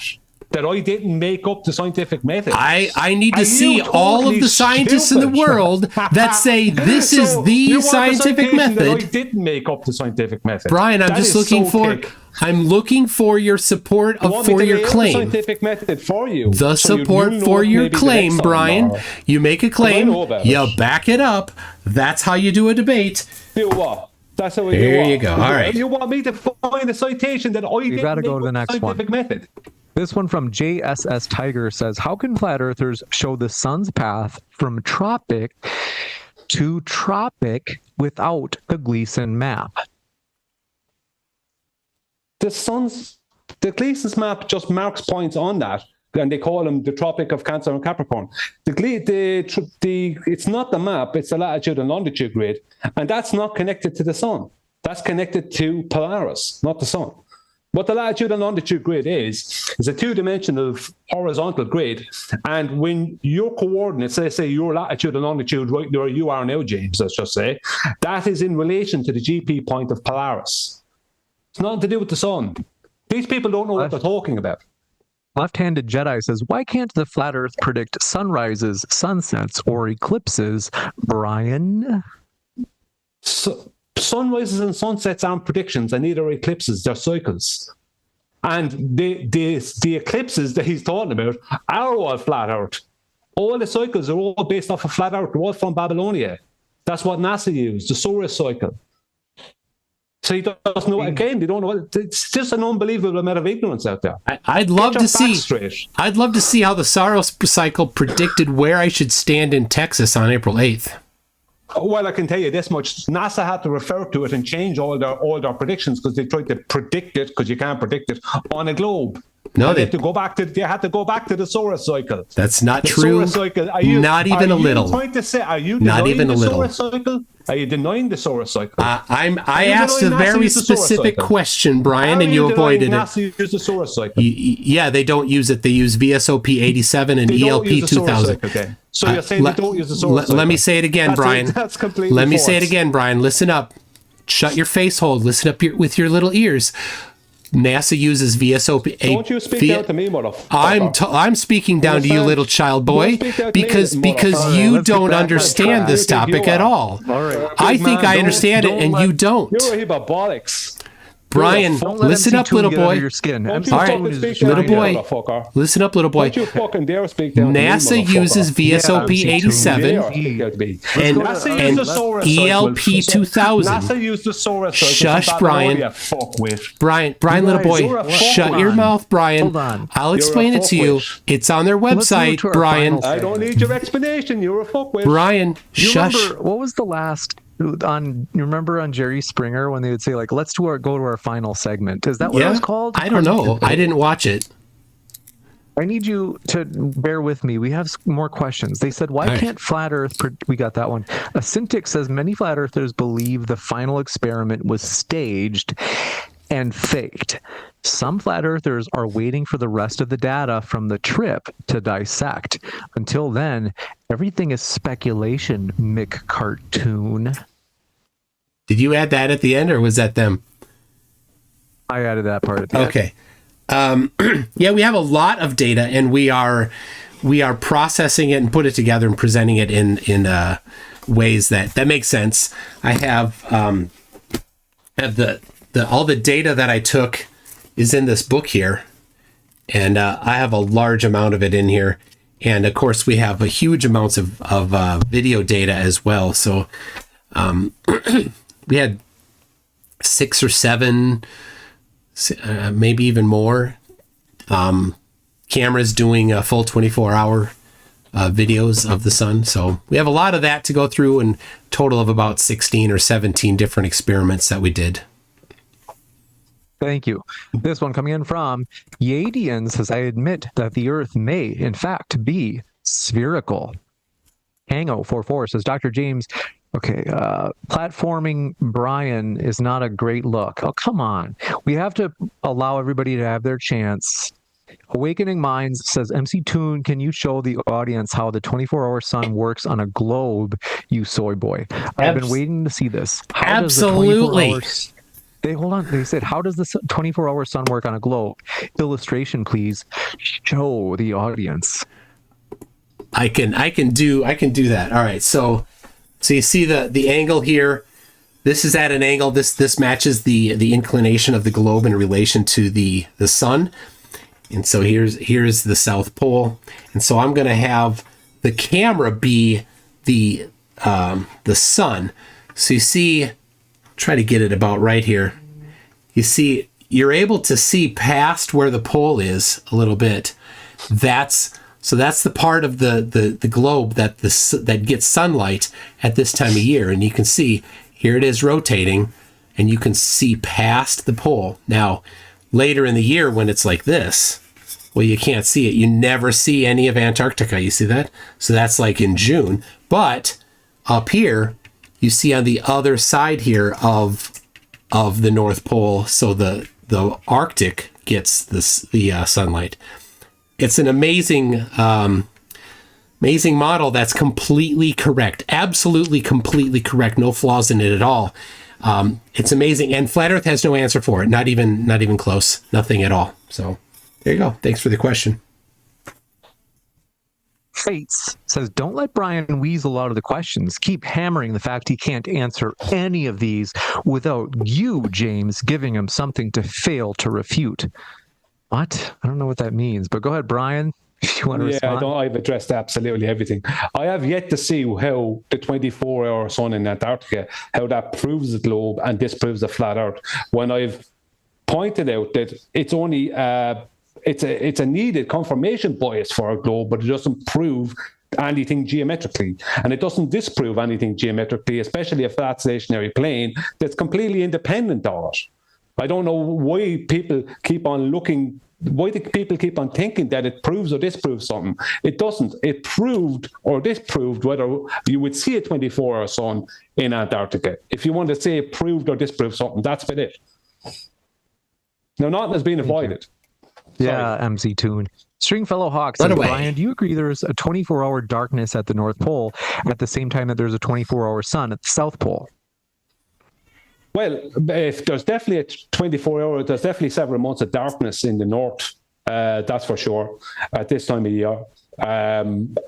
That I didn't make up the scientific method. I need to see all of the scientists in the world that say this is the scientific method. That I didn't make up the scientific method. Brian, I'm just looking for... I'm looking for your support for your claim. The scientific method for you. The support for your claim, Brian. You make a claim, you back it up. That's how you do a debate. Do what? That's how we do. There you go. All right. You want me to find a citation that I didn't gotta make go to the next scientific one. method? This one from JSS Tiger says, how can flat earthers show the sun's path from tropic to tropic without the Gleason map? The Gleason's map just marks points on that, and they call them the Tropic of Cancer and Capricorn. It's not the map, it's the latitude and longitude grid, and that's not connected to the sun. That's connected to Polaris, not the sun. What the latitude and longitude grid is a two-dimensional horizontal grid, and when your coordinates, let's say your latitude and longitude right where you are now, James, let's just say, that is in relation to the GP point of Polaris. It's nothing to do with the sun. These people don't know what they're talking about. Left-handed Jedi says, why can't the flat earth predict sunrises, sunsets, or eclipses, Brian? Sunrises and sunsets aren't predictions, and neither are eclipses. They're cycles. And the eclipses that he's talking about are all flat earth. All the cycles are all based off of flat earth. They're all from Babylonia. That's what NASA used, the Saurus cycle. So he doesn't know. Again, they don't know. It's just an unbelievable amount of ignorance out there. I'd love to see. I'd love to see how the Saros cycle predicted where I should stand in Texas on April 8th. Well, I can tell you this much: NASA had to refer to it and change all their predictions because they tried to predict it, because you can't predict it on a globe. No, they had to go back to the Saurus cycle. That's not true. Cycle, not even a little. Are you denying the Saurus cycle? Are you denying the Saurus cycle? I asked a very specific question, Brian, and you avoided it. NASA use the Saurus cycle? Yeah, they don't use it. They use VSOP 87 and ELP 2000. Okay. So you're saying they don't use the Saurus cycle? Let me say it again, Brian. That's completely Let me false. say it again, Brian. Listen up. Shut your face hole. Listen up with your little ears. NASA uses VSOP. Don't you speak down to me, motherfucker. I'm speaking down to you, little child boy, because you don't understand this topic at all. Right. I think I understand it, and you don't. You're a heap of bollocks. Brian, listen up, little boy. Your skin. All right, little boy. Listen up, little boy. Don't you fucking dare speak down NASA to me, uses VSOP 87 and ELP 2000. NASA used the Saurus. Shush, Brian. Brian, little boy. Shut your mouth, Brian. Hold on. I'll explain it to you. It's on their website, Brian. I don't need your explanation. You're a fuckwit. Brian, shush. What was the last... You remember on Jerry Springer when they would say, like, let's go to our final segment? Is that what it was called? I don't know. I didn't watch it. I need you to bear with me. We have more questions. They said, why can't flat earth... We got that one. A Cintiq says, many flat earthers believe the final experiment was staged and faked. Some flat earthers are waiting for the rest of the data from the trip to dissect. Until then, everything is speculation, Mick Cartoon. Did you add that at the end, or was that them? I added that part at the end. Okay. Yeah, we have a lot of data, and we are processing it and put it together and presenting it in ways that make sense. I have all the data that I took is in this book here, and I have a large amount of it in here, and of course we have a huge amounts of video data as well. So we had 6 or 7 maybe even more. Cameras doing a full 24-hour videos of the sun. So we have a lot of that to go through, and total of about 16 or 17 different experiments that we did. Thank you. This one coming in from Yadian says, I admit that the Earth may, in fact, be spherical. Hango44 says, Dr. James, okay, platforming Brian is not a great look. Oh, come on. We have to allow everybody to have their chance. Awakening Minds says, MC Toon, can you show the audience how the 24-hour sun works on a globe, you soy boy? I've been waiting to see this. How Absolutely. Hold on. They said, how does the 24-hour sun work on a globe? Illustration, please. Show the audience. I can do that. All right. So you see the angle here. This is at an angle. This matches the inclination of the globe in relation to the sun. And so here's the South Pole. And so I'm going to have the camera be the sun. So you see, try to get it about right here. You see, you're able to see past where the pole is a little bit. That's the part of the globe that gets sunlight at this time of year. And you can see here it is rotating, and you can see past the pole. Now, later in the year when it's like this, well, you can't see it. You never see any of Antarctica. You see that? So that's like in June. But up here, you see on the other side here of the North Pole, so the Arctic gets the sunlight. It's an amazing model that's completely correct. Absolutely completely correct. No flaws in it at all. It's amazing. And Flat Earth has no answer for it. Not even close. Nothing at all. So there you go. Thanks for the question. Fates says, don't let Brian weasel out of the questions. Keep hammering the fact he can't answer any of these without you, James, giving him something to fail to refute. What? I don't know what that means, but go ahead, Brian. If you want to respond. I've addressed absolutely everything. I have yet to see how the 24-hour sun in Antarctica, how that proves the globe and disproves the flat Earth. When I've pointed out that it's only it's a needed confirmation bias for a globe, but it doesn't prove anything geometrically, and it doesn't disprove anything geometrically, especially a flat stationary plane that's completely independent of it. I don't know why people keep on looking. Why do people keep on thinking that it proves or disproves something? It doesn't. It proved or disproved whether you would see a 24-hour sun in Antarctica. If you want to say it proved or disproved something, that's been it. Now, nothing has been avoided. Yeah, MC Toon. Stringfellow Hawk says, Brian, do you agree there's a 24-hour darkness at the North Pole at the same time that there's a 24-hour sun at the South Pole? Well, if there's definitely a 24-hour, there's definitely several months of darkness in the north. That's for sure at this time of year. And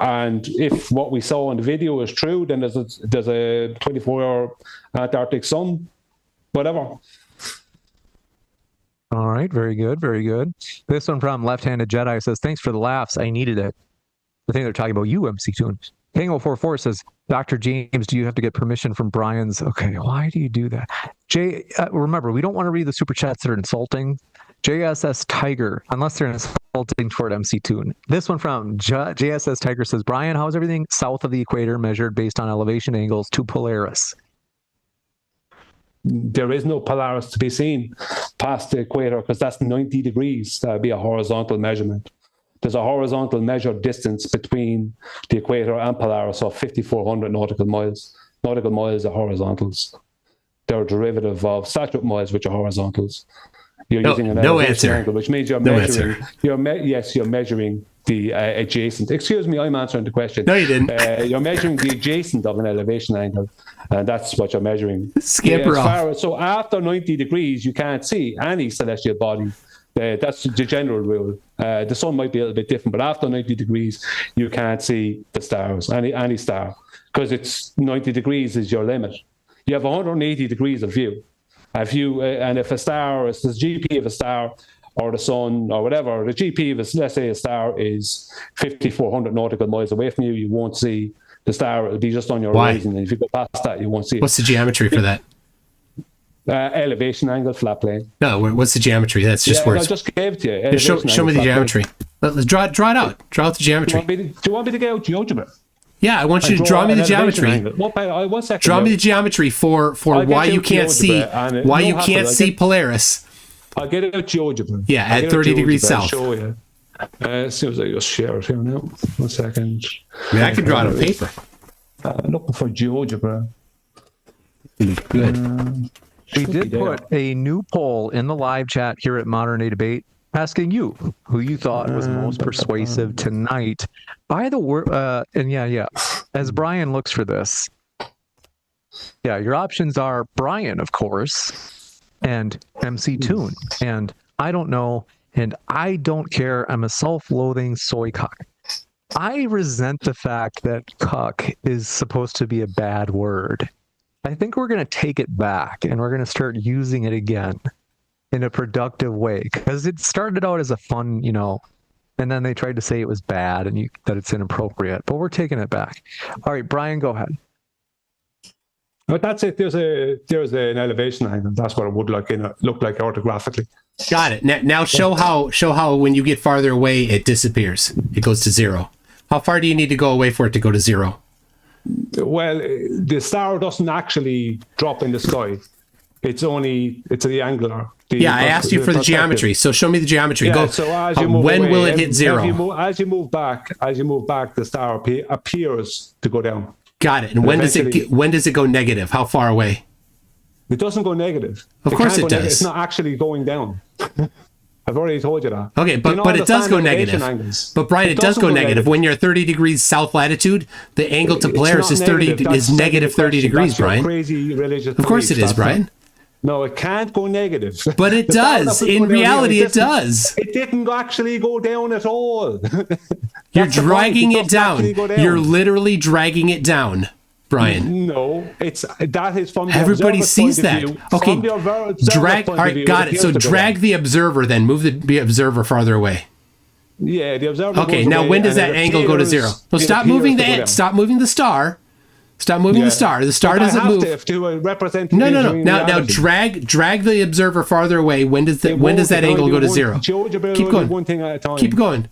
if what we saw in the video is true, then there's a 24-hour Antarctic sun, whatever. All right, very good, very good. This one from Left-Handed Jedi says, thanks for the laughs. I needed it. I think they're talking about you, MC Toon. Tango44 says, Dr. James, do you have to get permission from Brian's? Okay, why do you do that? Remember, we don't want to read the super chats that are insulting. JSS Tiger, unless they're insulting toward MC Toon. This one from JSS Tiger says, Brian, how is everything south of the equator measured based on elevation angles to Polaris? There is no Polaris to be seen past the equator because that's 90 degrees. That would be a horizontal measurement. There's a horizontal measured distance between the equator and Polaris of 5,400 nautical miles. Nautical miles are horizontals. They're a derivative of statute miles, which are horizontals. You're using an elevation angle, which means you're measuring. You're measuring the adjacent. Excuse me, I'm answering the question. No, you didn't. You're measuring the adjacent of an elevation angle, and that's what you're measuring. Scamper off. So after 90 degrees, you can't see any celestial body. That's the general rule. The sun might be a little bit different, but after 90 degrees, you can't see the stars, any star, because it's 90 degrees is your limit. You have 180 degrees of view. If a star is the GP of a star or the sun or whatever, the GP of let's say a star is 5,400 nautical miles away from you, you won't see the star. It'll be just on your horizon. And if you go past that, you won't see it. What's the geometry for that? Elevation angle, flat plane. No, what's the geometry? That's just I words. just gave it to you. Show me the geometry. Let's draw it out. Draw out the geometry. Do you want me to get out GeoGebra? Yeah, I want you to draw me the geometry. One second. Draw me the geometry for why you can't see Polaris. I'll get it out GeoGebra. Yeah, at 30 degrees south. Show you. As soon as I just share it here now. 1 second. I mean, I can draw it on paper. Looking for GeoGebra. Good. We did put a new poll in the live chat here at Modern Day Debate, asking you who you thought was most persuasive tonight. By the word, and as Brian looks for this, your options are Brian, of course, and MC Toon, and I don't know, and I don't care. I'm a self-loathing soy cuck. I resent the fact that cuck is supposed to be a bad word. I think we're going to take it back and we're going to start using it again in a productive way, because it started out as a fun, and then they tried to say it was bad and that it's inappropriate, but we're taking it back. All right, Brian, go ahead. But that's it. There's an elevation angle. That's what it would look like orthographically. Got it. Now show how when you get farther away it disappears. It goes to 0. How far do you need to go away for it to go to 0? Well, the star doesn't actually drop in the sky. It's the angular. I asked you for the geometry, so show me the geometry. Yeah, go. So as you move when away, will it hit 0? As you move back, the star appears to go down. Got it. And when does it go negative? How far away? It doesn't go negative. Of course it does. It's not actually going down. I've already told you that. Okay, but it does go negative. But Brian, it does go negative. When you're 30 degrees south latitude, the angle to Polaris is negative 30 degrees, Brian. Crazy religious. Of course it is, Brian. No, it can't go negative. But it does. In reality, it does. It didn't actually go down at all. You're dragging it down. You're literally dragging it down, Brian. No, that is from the everybody sees that. Okay, drag. All right, got it. So drag the observer, then move the observer farther away. Yeah, the observer. Okay, now when does that angle go to 0? So stop moving the Stop moving the star. Stop moving the star. The star doesn't move. To represent no. Now drag the observer farther away. When does that angle go to 0? Keep going. One thing at a time. Keep going.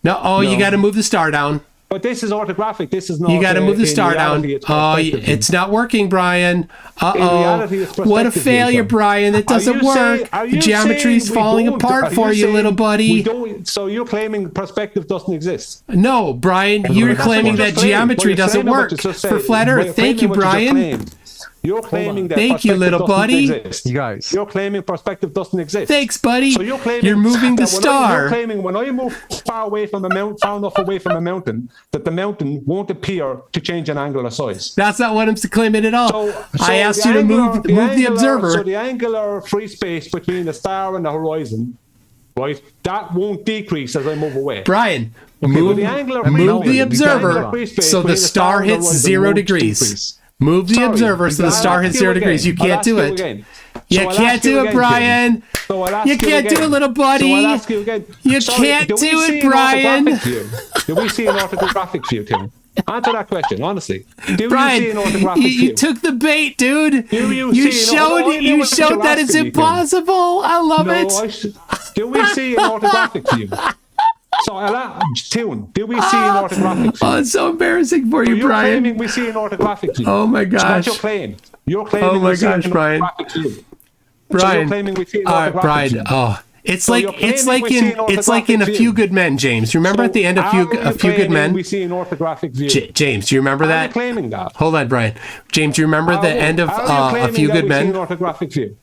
No, you got to move the star down. But this is orthographic. This is not. You got to move the star down. Oh, it's not working, Brian. What a failure, Brian. That doesn't work. The geometry's falling apart for you, little buddy. So you're claiming perspective doesn't exist? No, Brian. You're claiming that geometry doesn't work for flat Earth. Thank you, Brian. You're claiming that thank you, little buddy. Exist. You guys. You're claiming perspective doesn't exist. Thanks, buddy. So you're moving the star. You're claiming when I move far enough away from a mountain, that the mountain won't appear to change an angular size. That's not what I'm claiming at all. So I asked you to move the observer. So the angular free space between the star and the horizon, right? That won't decrease as I move away. Brian, move the observer so the star hits 0 degrees. Move the observer so the star hits 0 degrees. You can't do it. You can't do it, Brian. You can't do it, little buddy. You can't do it, Brian. Do we see an orthographic view, Tim? Answer that question, honestly. Brian, you took the bait, dude. You showed that it's impossible. I love it. Do we see an orthographic view? So, Tune, do we see an orthographic view? Oh, it's so embarrassing for you, you're Brian. You're claiming we see an orthographic view. Oh, my gosh. So that's your claim. You're claiming oh, my gosh, Brian. View. Brian. So you're claiming we see an orthographic Brian, view. Oh, it's like in A Few Good Men, James. Remember at the end of A Few Good Men? We see an orthographic view. James, do you remember that? Are you claiming that? Hold on, Brian. James, do you remember the end of A Few Good Men? We see an orthographic view.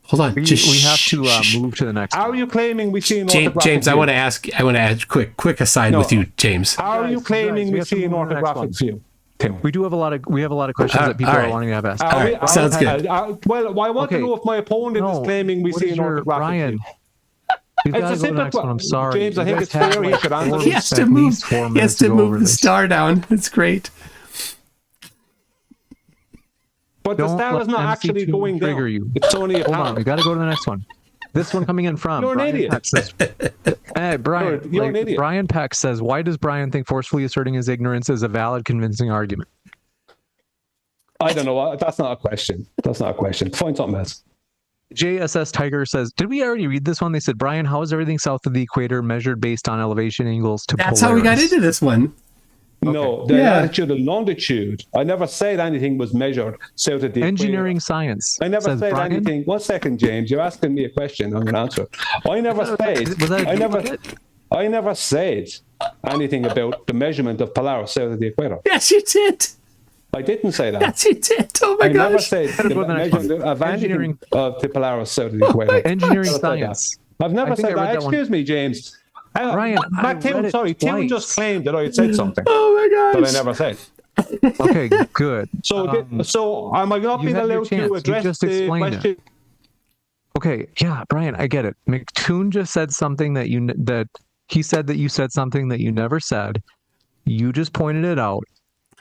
Hold on. We have to move to the next. Are you claiming we see an orthographic James, view? I want to ask quick aside with you, James. How are you claiming we see an orthographic view? We have a lot of questions that people are wanting to have asked. All right, sounds good. Well, I want to know if my opponent is claiming we see an orthographic view. It's a simple question. I'm sorry, James. I think it's fair he should answer. He has to move the star down. It's great. But the star is not actually going down. You. It's only a Hold on, we got to go to the next one. This one coming in from You're an idiot. Hey, Brian. You're an idiot. Brian Peck says, why does Brian think forcefully asserting his ignorance is a valid, convincing argument? I don't know. That's not a question. That's not a question. Find something else. JSS Tiger says, did we already read this one? They said, Brian, how is everything south of the equator measured based on elevation angles to That's how we got into this one. No, the latitude and longitude. I never said anything was measured south of the engineering equator. Science. I never says said Brian. anything. 1 second, James. You're asking me a question. I'm going to answer it. I never said. Was that a duplicate? I never said anything about the measurement of Polaris south of the equator. Yes, you did. I didn't say that. Yes, you did. Oh my I gosh. never said the measurement of anything of the Polaris south of the equator. Engineering Science. I've never said that. that one. Excuse me, James. Ryan, Tim just claimed that I had said something Oh my gosh. that I never said. Okay, good. So am I not being had your allowed chance. to You address just the explained it. question? Okay, yeah, Brian, I get it. McToon just said something that he said that you said something that you never said. You just pointed it out,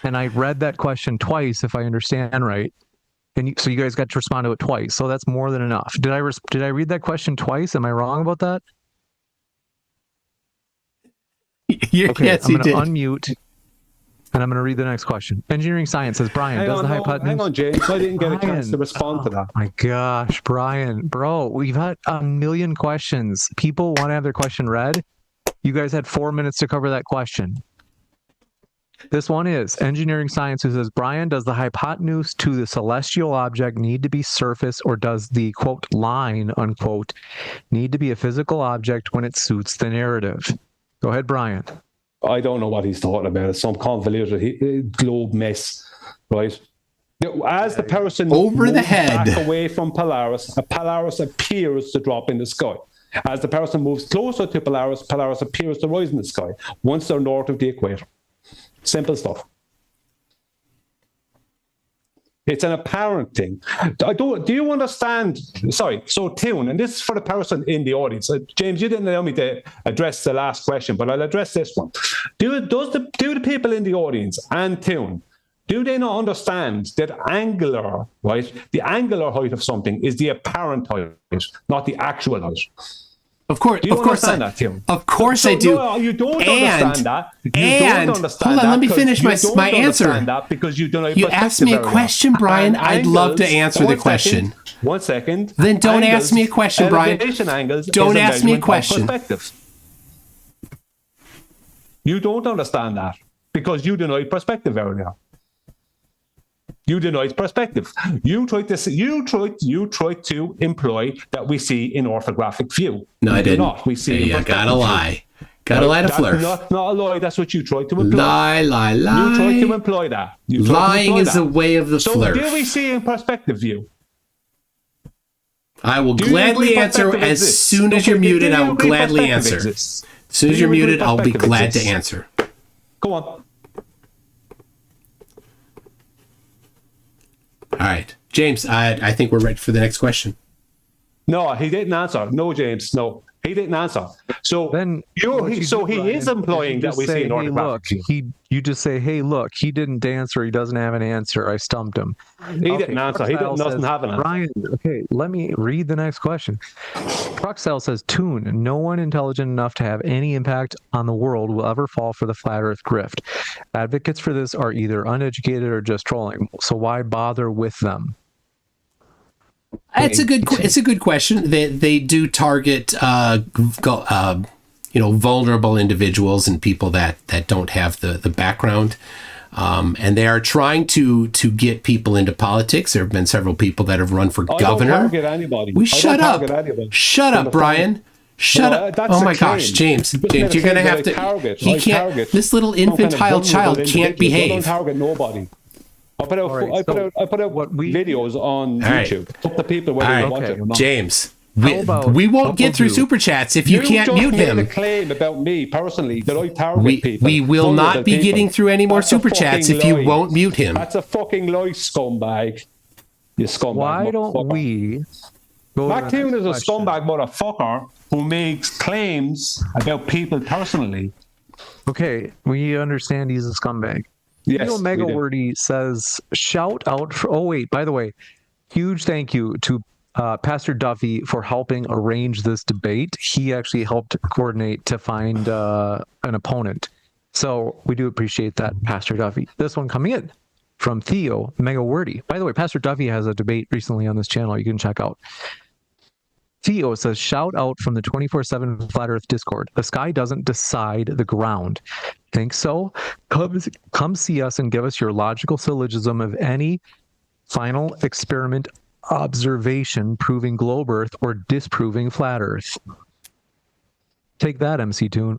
and I read that question twice, if I understand right. And so you guys got to respond to it twice. So that's more than enough. Did I read that question twice? Am I wrong about that? Okay, yes, I'm you going to did. unmute, and I'm going to read the next question. Engineering Science says, Brian, does the hypotenuse... Hang on, James. I didn't get a chance to respond to that. My gosh, Brian, bro, we've had a million questions. People want to have their question read. You guys had 4 minutes to cover that question. This one is Engineering Science, who says, Brian, does the hypotenuse to the celestial object need to be surface, or does the, quote, line, unquote, need to be a physical object when it suits the narrative? Go ahead, Brian. I don't know what he's talking about. It's some convoluted globe mess, right? As the person over the moves head back away from Polaris, a Polaris appears to drop in the sky. As the person moves closer to Polaris, Polaris appears to rise in the sky once they're north of the equator. Simple stuff. It's an apparent thing. Do you understand? Sorry, so Tune, and this is for the person in the audience. James, you didn't allow me to address the last question, but I'll address this one. Do the people in the audience and Tune, do they not understand that angular, right? The angular height of something is the apparent height, not the actual height. Of course, Do you understand that, Tim? Of course I do. No, you don't understand that. You don't understand hold on, that let me finish my answer. That because you don't know you asked me a question, Brian. I'd love to answer the question. 1 second. Then don't ask me a question, Brian. Don't ask me a question. You don't understand that because you deny perspective earlier. You denied perspective. You tried to employ that we see in orthographic view. No, I didn't. Not. We see. I gotta lie. Gotta lie to flirt. Not a lie. That's what you tried to employ. Lie. You tried to employ that. Lying is the way of the flirt. So do we see in perspective view? I will gladly answer as soon as you're muted. I will gladly answer. As soon as you're muted, I'll be glad to answer. Go on. All right, James, I think we're ready for the next question. No, he didn't answer. No, James, no. He didn't answer. So then, he is employing that we see in orthographic. You just say, hey, look, he didn't answer. He doesn't have an answer. I stumped him. He didn't answer. He doesn't have an answer. Brian, okay, let me read the next question. Proxel says, Toon, no one intelligent enough to have any impact on the world will ever fall for the flat earth grift. Advocates for this are either uneducated or just trolling. So why bother with them? It's a good question. They do target vulnerable individuals and people that don't have the background, and they are trying to get people into politics. There have been several people that have run for governor. I don't target anybody. Shut up, Brian. Shut up! Oh my gosh, James, you're gonna have to. He can't. This little infantile child can't behave. I don't target nobody. I put out videos on YouTube. Put the people where they want it. James, we won't get through super chats if you can't mute him. You just made a claim about me personally that I target people. We will not be getting through any more super chats if you won't mute him. That's a fucking lie, scumbag. You scumbag. Why don't we? Mac Toon is a scumbag motherfucker who makes claims about people personally. Okay, we understand he's a scumbag. Yes, Omega Wordy says, shout out for, oh wait, by the way, huge thank you to Pastor Duffy for helping arrange this debate. He actually helped coordinate to find an opponent. So we do appreciate that, Pastor Duffy. This one coming in. from Theo, mega wordy. By the way, Pastor Duffy has a debate recently on this channel you can check out. Theo says, shout out from the 24/7 Flat Earth Discord. The sky doesn't decide the ground. Think so? Come see us and give us your logical syllogism of any final experiment observation proving globe Earth or disproving flat Earth. Take that, MC Toon.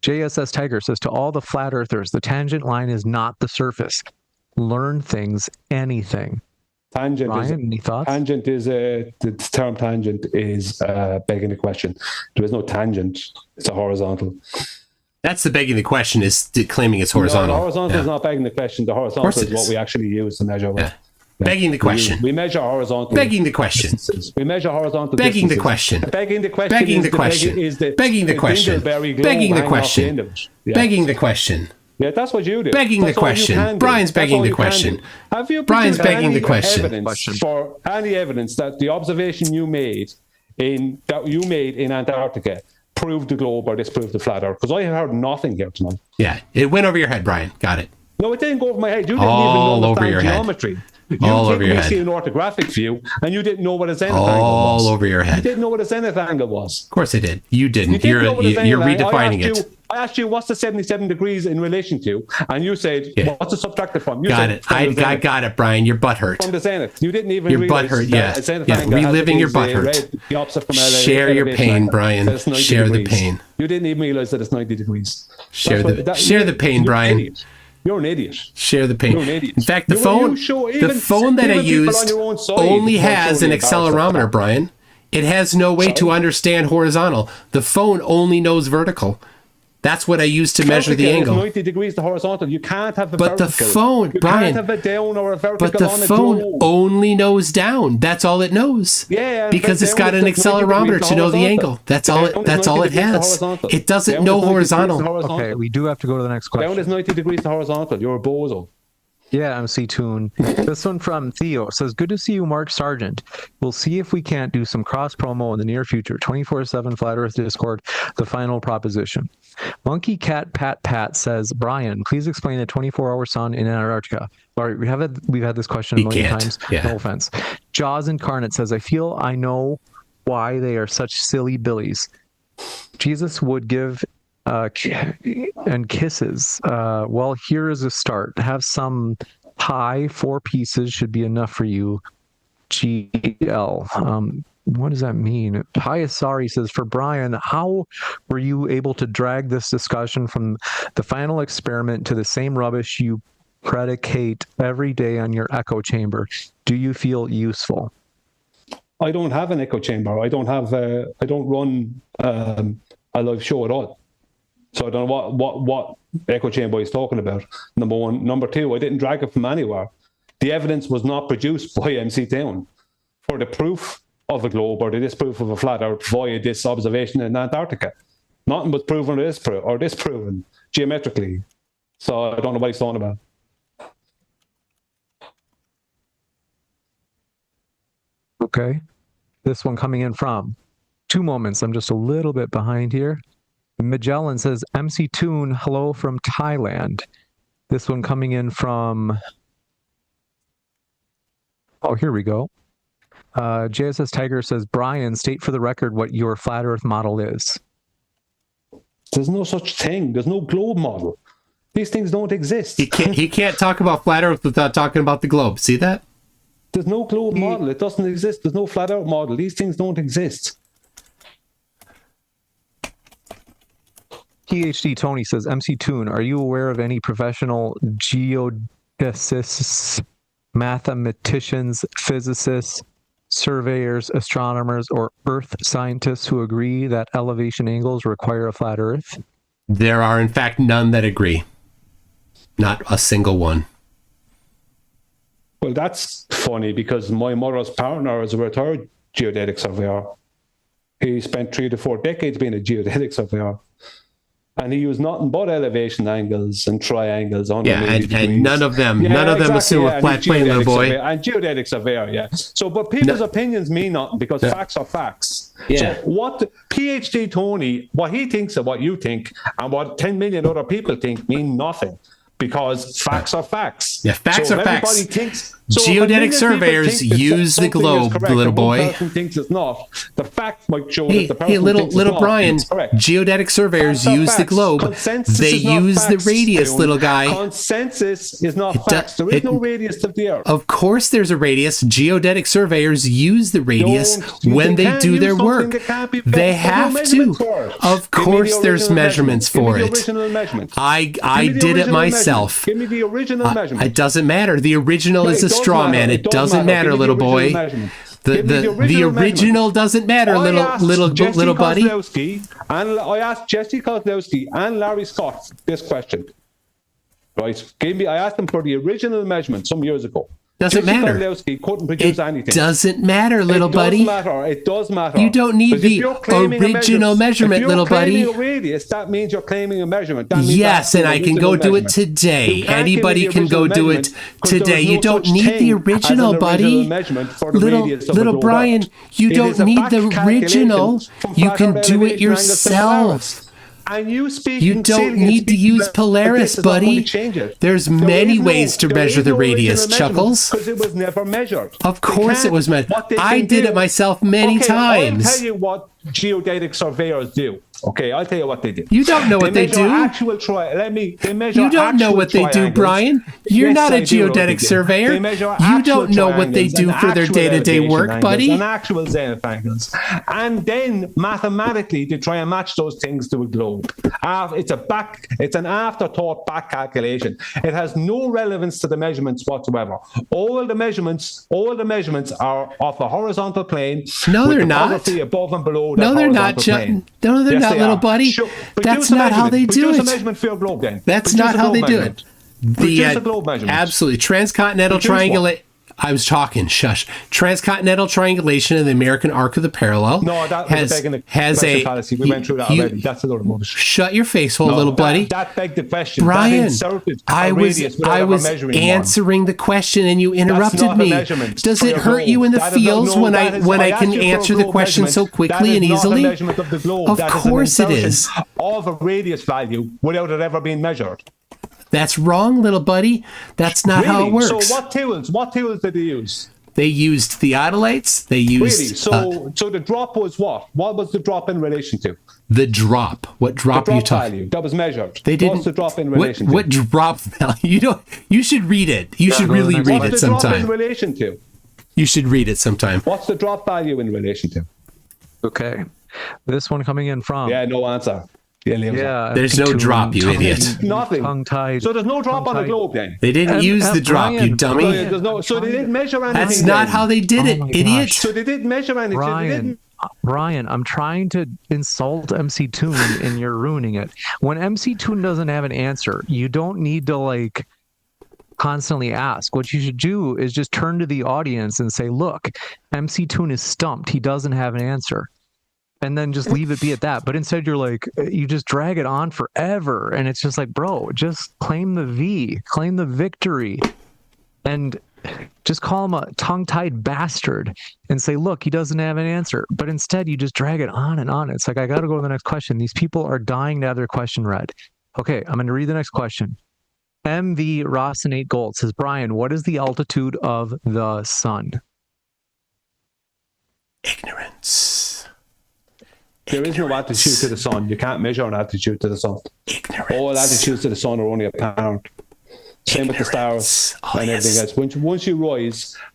JSS Tiger says, to all the flat earthers, the tangent line is not the surface. Learn things, anything. Tangent Ryan, any thoughts? Tangent is the term tangent is begging the question. There is no tangent. It's a horizontal. That's the begging the question, is claiming it's horizontal. No, the horizontal is not begging the question. The horizontal is what we actually use to measure. Yeah. Begging the question. We measure horizontal. Begging the question. Distances. We measure horizontal. Begging distances. the question. Begging the question. Begging the question. Begging the question. Begging the question. Begging the question. Yeah, that's what you do. Begging the question. Brian's begging the question. Have you Brian's begging the question. For any evidence that the observation you made in Antarctica proved the globe or disproved the flat Earth? Because I have heard nothing here tonight. Yeah, it went over your head, Brian. Got it. No, it didn't go over my head. You didn't All even over your understand head. geometry. All You over your we head. see an orthographic view, and you didn't know what a zenith angle was. All over your You head. didn't know what a zenith angle was. Of course I did. You didn't. You didn't know what a zenith You're angle- redefining it. I asked you, what's the 77 degrees in relation to? And you said, Yeah. what's it subtracted from? You Got said, it. from the I zenith. got it, Brian. Your butt hurt. From the zenith. You didn't even Your realize butt hurt, that yeah. a zenith Yeah, angle reliving your has butt the hurt. red, the opposite from Share your elevation pain, angle. Brian. That's 90 Share the degrees. pain. You didn't even realize that it's 90 degrees. Share That's the pain, you're an Brian. idiot. You're an idiot. Share the pain. You're an idiot. In fact, the You- phone you show even- that I even people on used your own side only will has show an you accelerometer, embarrassing. Brian. It has no way to understand horizontal. The phone only knows vertical. That's what I use to measure the Vertical is angle. 90 degrees to horizontal. You can't have a But the vertical. phone, you Brian, can't have a down or a vertical But the on a phone globe. only knows down. That's all it knows. Yeah, because it's got an accelerometer to know the angle. That's all it has. It doesn't know horizontal. Okay, we do have to go to the next question. Down is 90 degrees to horizontal. You're a bozo. Yeah, MC Toon. This one from Theo says, good to see you, Mark Sargent. We'll see if we can't do some cross promo in the near future. 24/7 Flat Earth Discord, the final proposition. Monkey Cat Pat Pat says, Brian, please explain the 24-hour sun in Antarctica. All right, we've had this question a million times. Yeah. No offense. Jaws Incarnate says, I feel I know why they are such silly billies. Jesus would give and kisses. Well, here is a start. Have some pie. 4 pieces should be enough for you. GL. What does that mean? Piasari says, for Brian, how were you able to drag this discussion from the final experiment to the same rubbish you predicate every day on your echo chamber? Do you feel useful? I don't have an echo chamber. I don't run a live show at all. So I don't know what echo chamber he's talking about. Number one. Number two, I didn't drag it from anywhere. The evidence was not produced by MC Town for the proof of a globe or the disproof of a flat Earth via this observation in Antarctica. Nothing was proven or disproven geometrically. So I don't know what he's talking about. Okay. This one coming in from 2 moments. I'm just a little bit behind here. Magellan says, MC Toon, hello from Thailand. This one coming in from... Oh, here we go. JSS Tiger says, Brian, state for the record what your flat Earth model is. There's no such thing. There's no globe model. These things don't exist. He can't talk about flat Earth without talking about the globe. See that? There's no globe model. It doesn't exist. There's no flat Earth model. These things don't exist. PhD Tony says, MC Toon, are you aware of any professional geodesists, mathematicians, physicists, surveyors, astronomers, or earth scientists who agree that elevation angles require a flat Earth? There are, in fact, none that agree. Not a single one. Well, that's funny because my mother's partner is a retired geodetic surveyor. He spent 3 to 4 decades being a geodetic surveyor. And he used nothing but elevation angles and triangles. Yeah, and none of them assume a flat plane, little boy. And geodetic surveyor, yeah. So, but people's opinions mean nothing because facts are facts. Yeah. So what PhD Tony, what he thinks of what you think and what 10 million other people think mean nothing. because facts are facts. Yeah, facts so are if facts. everybody thinks, Geodetic surveyors use the globe, correct, little boy. One person thinks it's not. The fact might show that the person Hey, little thinks it's not, Brian. it's correct. Geodetic surveyors use the globe. Consensus They is not use the facts, radius, June. little guy. Consensus is not facts. There is no radius of the Earth. Of course, there's a radius. Geodetic surveyors use the radius when they do their work. They have to. Of course, there's measurements for it. I did it myself. Give me the original measurement. It doesn't matter. The original is a straw man. It doesn't matter, little boy. The original doesn't matter, little buddy. And I asked Jesse Kozlowski and Larry Scott this question. Right? I asked them for the original measurement some years ago. Doesn't Jesse matter. Kozlowski couldn't produce anything. It doesn't matter, little buddy. It does matter. You don't need the original measurement, little buddy. If you're claiming a radius, that means you're claiming a measurement. Yes, and I can go do it today. Anybody can go do it today. You don't need the original, buddy. Little Brian, you don't need the original. You can do it yourself. And you don't need to use Polaris, buddy. There's many ways to measure the radius, Chuckles. Because it was never measured. Of course it was measured. I did it myself many times. I'll tell you what geodetic surveyors do. Okay, I'll tell you what they do. You don't know what they do. You don't know what they do, Brian. You're not a geodetic surveyor. You don't know what they do for their day-to-day work, buddy. And actual zenith angles. And then mathematically they try and match those things to a globe. It's an afterthought back calculation. It has no relevance to the measurements whatsoever. All the measurements are off the horizontal plane. No, they're not. Above and below. No, they're not. No, they're not, little buddy. That's not how they do it. Produce a measurement for your globe, then. That's not how they do it. Produce a globe measurement. Absolutely. Transcontinental triangulation. I was talking. Shush. Transcontinental triangulation in the American arc of the parallel. No, that has a fallacy. We went through that already. That's a little bullshit. Shut your face hole, little buddy. That begged the question. Brian, I was answering the question and you interrupted me. Does it hurt you in the feels when I can answer the question so quickly and easily? Of course it is. Of a radius value without it ever being measured. That's wrong, little buddy. That's not how it works. So what tools did they use? They used theodolites. They used... So the drop was what? What was the drop in relation to? The drop. What drop are you talking? Value that was measured. They didn't. What's the drop in relation to? What drop value? You should read it. You should really read it sometime. What's the drop in relation to? You should read it sometime. What's the drop value in relation to? Okay. This one coming in from... Yeah, no answer. Yeah, there's no drop, you idiot. Nothing. Tongue-tied. So there's no drop on the globe then? They didn't use the drop, you dummy. So they didn't measure anything. That's not how they did it, idiot. So they didn't measure anything. Ryan, I'm trying to insult MC Toon and you're ruining it. When MC Toon doesn't have an answer, you don't need to constantly ask. What you should do is just turn to the audience and say, look, MC Toon is stumped. He doesn't have an answer. And then just leave it be at that. But instead you just drag it on forever. And it's just bro, just claim the V, claim the victory. And just call him a tongue-tied bastard and say, look, he doesn't have an answer. But instead you just drag it on and on. It's I got to go to the next question. These people are dying to have their question read. Okay, I'm going to read the next question. MV Rosinate Gold says, Brian, what is the altitude of the sun? Ignorance. There is no altitude to the sun. You can't measure an altitude to the sun. Ignorance. All altitudes to the sun are only apparent. Same with the stars and everything else.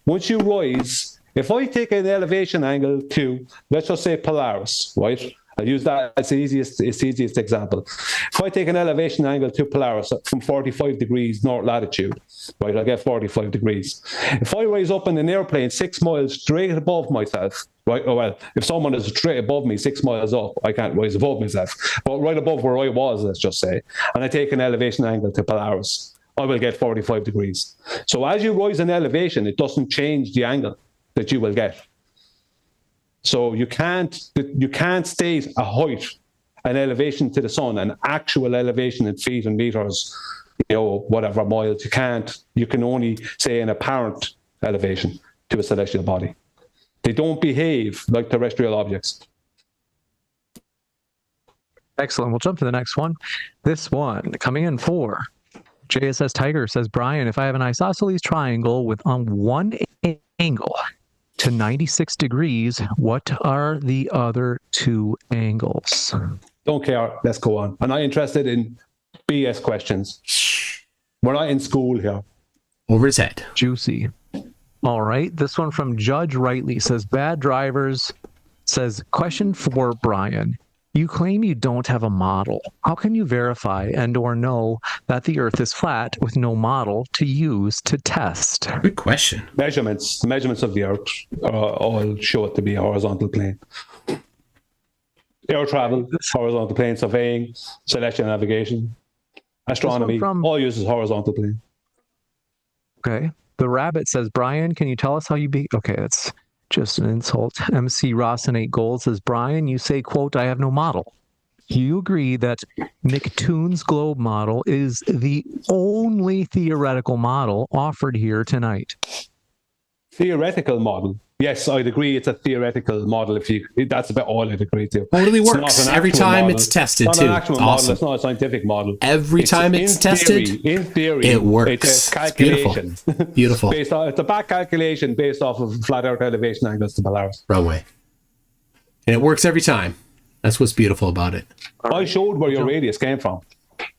Once you rise, if I take an elevation angle to, let's just say Polaris, right? I'll use that as the easiest example. If I take an elevation angle to Polaris from 45 degrees north latitude, right, I'll get 45 degrees. If I rise up in an airplane 6 miles straight above myself, right, if someone is straight above me 6 miles up, I can't rise above myself, but right above where I was, let's just say, and I take an elevation angle to Polaris, I will get 45 degrees. So as you rise in elevation, it doesn't change the angle that you will get. So you can't state a height, an elevation to the sun, an actual elevation in feet and meters, whatever miles. You can only say an apparent elevation to a celestial body. They don't behave like terrestrial objects. Excellent. We'll jump to the next one. This one coming in for JSS Tiger says, Brian, if I have an isosceles triangle with on one angle to 96 degrees, what are the other two angles? Don't care. Let's go on. I'm not interested in BS questions. We're not in school here. Over his head. Juicy. All right. This one from Judge Rightly says, bad drivers, says, question for Brian. You claim you don't have a model. How can you verify and or know that the Earth is flat with no model to use to test? Good question. Measurements. The measurements of the Earth all show it to be a horizontal plane. Air travel, horizontal plane, surveying, celestial navigation, astronomy, all uses horizontal plane. Okay. The Rabbit says, Brian, can you tell us how you be? Okay, that's just an insult. MC Ross and 8 Gold says, Brian, you say, quote, I have no model. Do you agree that Nicktoons globe model is the only theoretical model offered here tonight? Theoretical model. Yes, I'd agree it's a theoretical model. That's about all I'd agree to. Totally works every time model. It's tested it's too. Not an actual model. It's not a scientific model. Every time it's tested, in theory, it works. It's a calculation. It's beautiful. It's a back calculation based off of flat Earth elevation angles to Polaris. Runway. And it works every time. That's what's beautiful about it. I showed where your radius came from.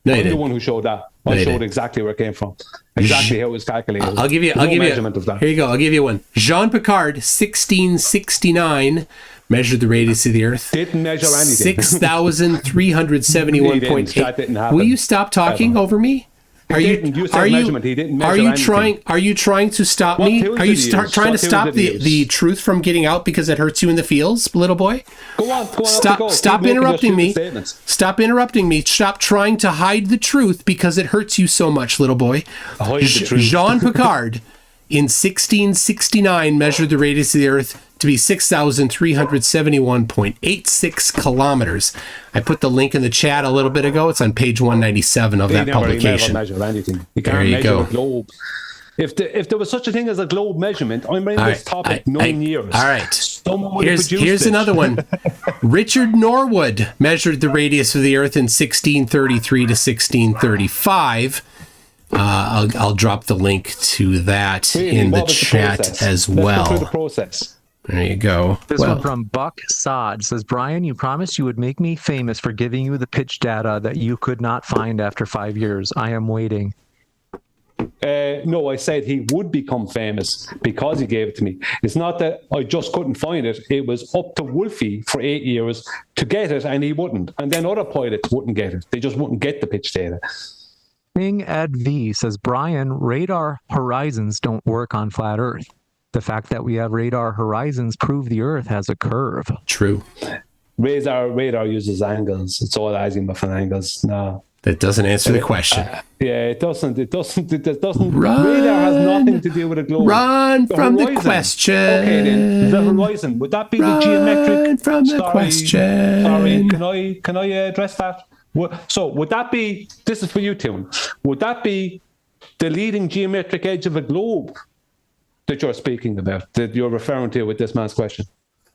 No, I'm the one who showed that. I showed exactly where it came from. Exactly how it was calculated. I'll give you measurement of that. Here you go. I'll give you one. Jean Picard, 1669, measured the radius of the Earth. Didn't measure anything. 6,371.8. That didn't happen. Will you stop talking over me? He didn't measure anything. Are you trying to stop me? Are you trying to stop the truth from getting out because it hurts you in the feels, little boy? Go on. Stop interrupting me. Stop interrupting me. Stop trying to hide the truth because it hurts you so much, little boy. Jean Picard in 1669 measured the radius of the Earth to be 6,371.86 kilometers. I put the link in the chat a little bit ago. It's on page 197 of that publication. He never measured anything. You there you go. A globe. If there was such a thing as a globe measurement, I'm running this topic 9 years. All right. Here's another one. Richard Norwood measured the radius of the Earth in 1633 to 1635. I'll drop the link to that in the chat as well. Let's go through the process. There you go. This one from Buck Sod says, Brian, you promised you would make me famous for giving you the pitch data that you could not find after 5 years. I am waiting. No, I said he would become famous because he gave it to me. It's not that I just couldn't find it. It was up to Wolfie for 8 years to get it, and he wouldn't. And then other pilots wouldn't get it. They just wouldn't get the pitch data. King Ed V says, Brian, radar horizons don't work on flat Earth. The fact that we have radar horizons prove the Earth has a curve. True. Radar uses angles. It's all azimuth and angles. No. That doesn't answer the question. It doesn't. Radar has nothing to do with a globe. Run from the question. Okay, then the horizon. Would that be the geometric? Run from the question. Sorry, can I address that? So would that be? This is for you, Tim. Would that be the leading geometric edge of a globe that you're speaking about? That you're referring to with this man's question?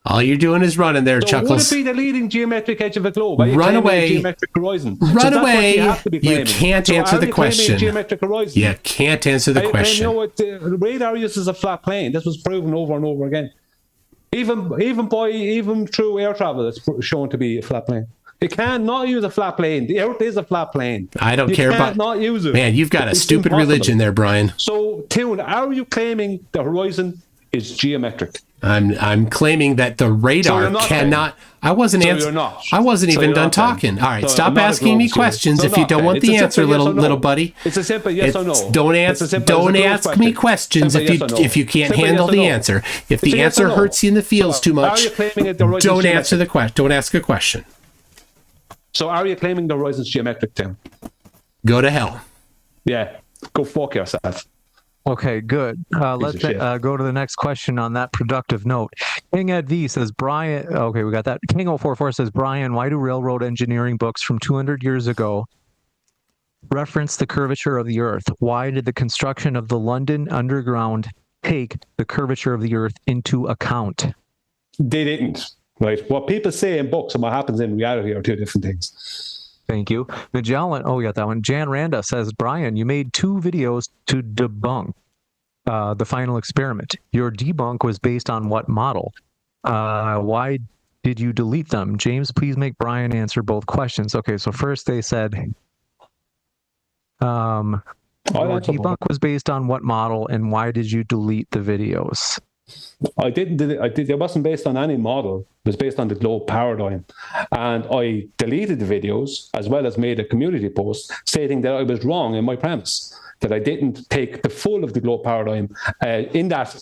All you're doing is running there, so Chuckles. Would it be the leading geometric edge of a globe? Run away. Geometric horizon? Run away. You can't answer the question. Geometric horizon? You can't answer the question. The radar uses a flat plane. This was proven over and over again. Even through air travel, it's shown to be a flat plane. You cannot use a flat plane. The Earth is a flat plane. I don't care about. Not use it. Man, you've got a stupid religion there, Brian. So, Tune, are you claiming the horizon is geometric? I'm claiming that the radar cannot. I wasn't even done talking. All right, stop asking me questions if you don't want the answer, little buddy. It's a simple yes or no. Don't ask me questions if you can't handle the answer. If the answer hurts you in the feels too much, don't answer the question. Don't ask a question. So are you claiming the horizon's geometric, Tim? Go to hell. Yeah, go fuck yourself. Okay, good. Let's go to the next question on that productive note. King Ed V says, Brian, okay, we got that. King 044 says, Brian, why do railroad engineering books from 200 years ago reference the curvature of the Earth? Why did the construction of the London Underground take the curvature of the Earth into account? They didn't, right? What people say in books and what happens in reality are two different things. Thank you. Magellan, oh, we got that one. Jan Randa says, Brian, you made 2 videos to debunk the final experiment. Your debunk was based on what model? Why did you delete them? James, please make Brian answer both questions. Okay, so first they said, your debunk was based on what model, and why did you delete the videos? I didn't. It wasn't based on any model. It was based on the globe paradigm, and I deleted the videos as well as made a community post stating that I was wrong in my premise, that I didn't take the full of the globe paradigm in that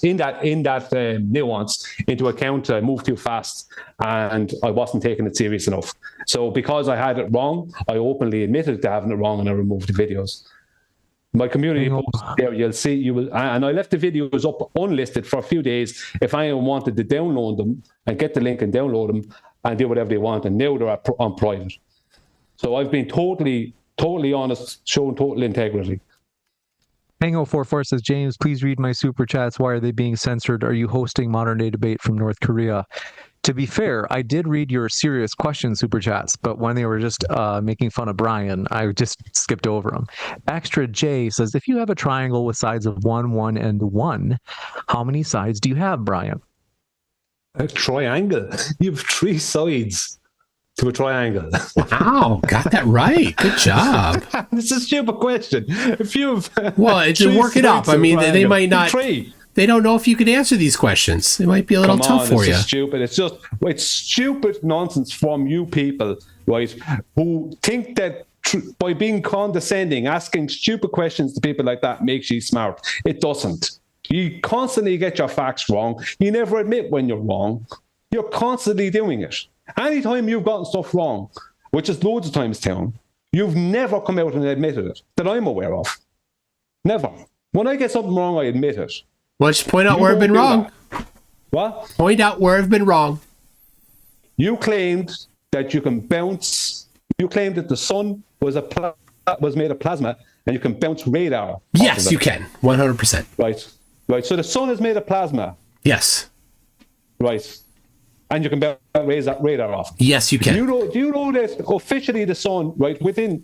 nuance into account. I moved too fast, and I wasn't taking it serious enough. So because I had it wrong, I openly admitted to having it wrong, and I removed the videos. My community post there, you'll see, and I left the videos up unlisted for a few days if anyone wanted to download them and get the link and download them and do whatever they want, and now they're on private. So I've been totally honest, showing total integrity. Hango44 says, James, please read my super chats. Why are they being censored? Are you hosting modern day debate from North Korea? To be fair, I did read your serious question super chats, but when they were just making fun of Brian, I just skipped over them. Extra J says, if you have a triangle with sides of 1, 1, and 1, how many sides do you have, Brian? A triangle. You have 3 sides to a triangle. Wow, got that right. Good job. It's a stupid question. If you've work it up. I mean, they might not. 3. They don't know if you could answer these questions. It might be a little tough for you. It's stupid. It's stupid nonsense from you people, right? Who think that by being condescending, asking stupid questions to people like that makes you smart. It doesn't. You constantly get your facts wrong. You never admit when you're wrong. You're constantly doing it. Anytime you've gotten stuff wrong, which is loads of times, Tim, you've never come out and admitted it that I'm aware of. Never. When I get something wrong, I admit it. Well, just point out where I've been wrong. What? Point out where I've been wrong. You claimed that you can bounce. You claimed that the sun was made of plasma, and you can bounce radar. Yes, you can. 100%. Right. So the sun is made of plasma. Yes. Right. And you can bounce radar off. Yes, you can. Do you know that officially the sun, right?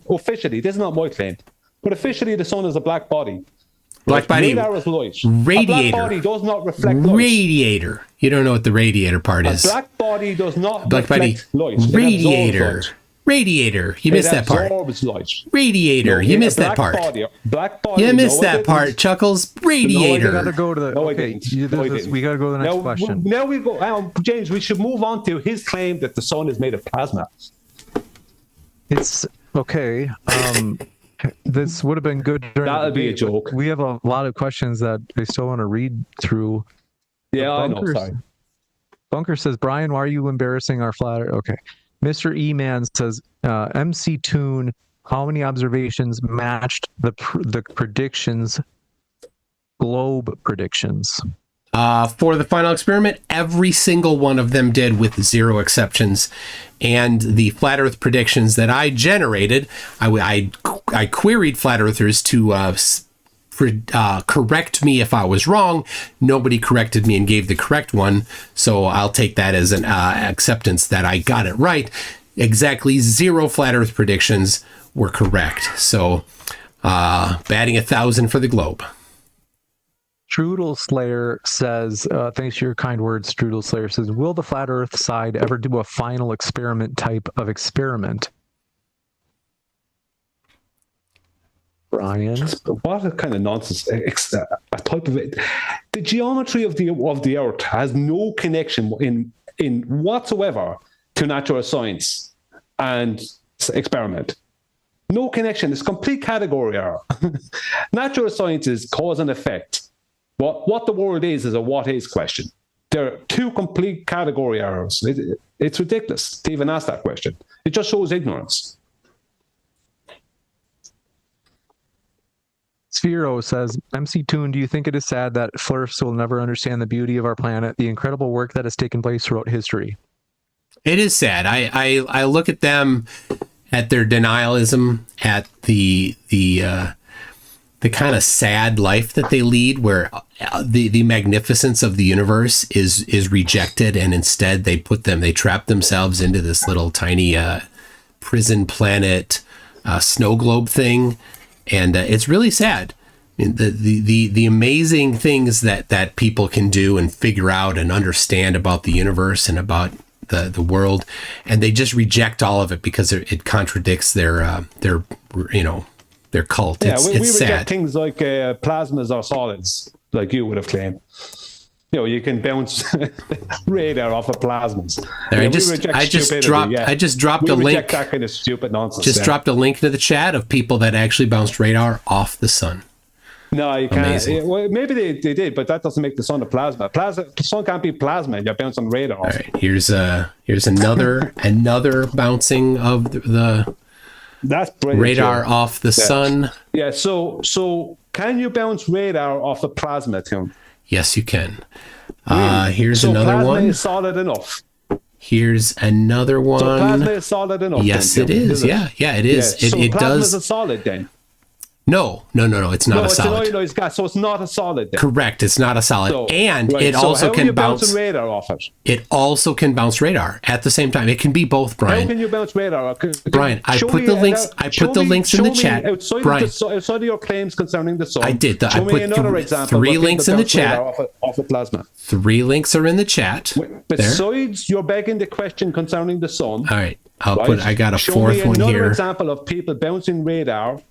Officially, this is not my claim, but officially the sun is a black body. Black body. Radar is light. Radiator. A black body does not reflect light. Radiator. You don't know what the radiator part is. A black body does not reflect light. Radiator. Radiator. You missed that part. Light. Radiator. You missed that part. Black body. You missed that part, Chuckles. Radiator. We gotta go to the we gotta go to the next question. Now we go. James, we should move on to his claim that the sun is made of plasma. It's okay. This would have been good. That'll be a joke. We have a lot of questions that I still want to read through. Yeah, I know. Sorry. Bunker says, Brian, why are you embarrassing our flat earth? Okay. Mr. E-Man says, MC Toon, how many observations matched the predictions, globe predictions? For the final experiment, every single one of them did, with 0 exceptions. And the flat Earth predictions that I generated, I queried flat Earthers to correct me if I was wrong. Nobody corrected me and gave the correct one, so I'll take that as an acceptance that I got it right. Exactly 0 flat Earth predictions were correct. So batting 1,000 for the globe. Strudel Slayer says, thanks for your kind words, Strudel Slayer says, will the flat Earth side ever do a final experiment type of experiment? Brian? What kind of nonsense. A type of it. The geometry of the Earth has no connection in whatsoever to natural science and experiment. No connection. It's complete category error. Natural science is cause and effect. What the world is a what is question. There are 2 complete category errors. It's ridiculous to even ask that question. It just shows ignorance. Sphero says, MC Toon, do you think it is sad that Flurfs will never understand the beauty of our planet, the incredible work that has taken place throughout history? It is sad. I look at them, at their denialism, at the kind of sad life that they lead, where the magnificence of the universe is rejected, and instead they trap themselves into this little tiny prison planet snow globe thing, and it's really sad. I mean, the amazing things that people can do and figure out and understand about the universe and about the world, and they just reject all of it because it contradicts their cult. Yeah, It's we reject sad. things like plasmas or solids, like you would have claimed. You can bounce radar off of plasmas. There, Yeah, I just dropped a we link. reject that kind of stupid nonsense. Just dropped a link into the chat of people that actually bounced radar off the sun. No, you can't. Amazing. Well, maybe they did, but that doesn't make the sun a plasma. The sun can't be plasma, and you're bouncing radar off. All right, here's another bouncing of the That's brilliant. radar Joe. off the sun. Yeah. So can you bounce radar off a plasma, Tim? Yes, you can. Really? Here's so another plasma one. is solid enough. Here's another one. So plasma is solid enough. Yes, then, it Tim, is. it? Yeah, it is. Yeah. So It plasma is does. a solid then. No. It's not a solid. It's an ionized gas, so it's not a solid then. Correct. It's not a solid, So, and right, it so also how are can you bounce. bouncing radar off it? It also can bounce radar at the same time. It can be both, How Brian. can you bounce radar? Brian, I put the links in the chat. Brian, Outside of your claims concerning the sun, I did. Show I me put another example. three where people links in the bounce radar chat. off a plasma. 3 links are in the chat. There. Besides, you're begging the question concerning the sun. All right. Right? I got a Show fourth me one another here. example of people bouncing radar,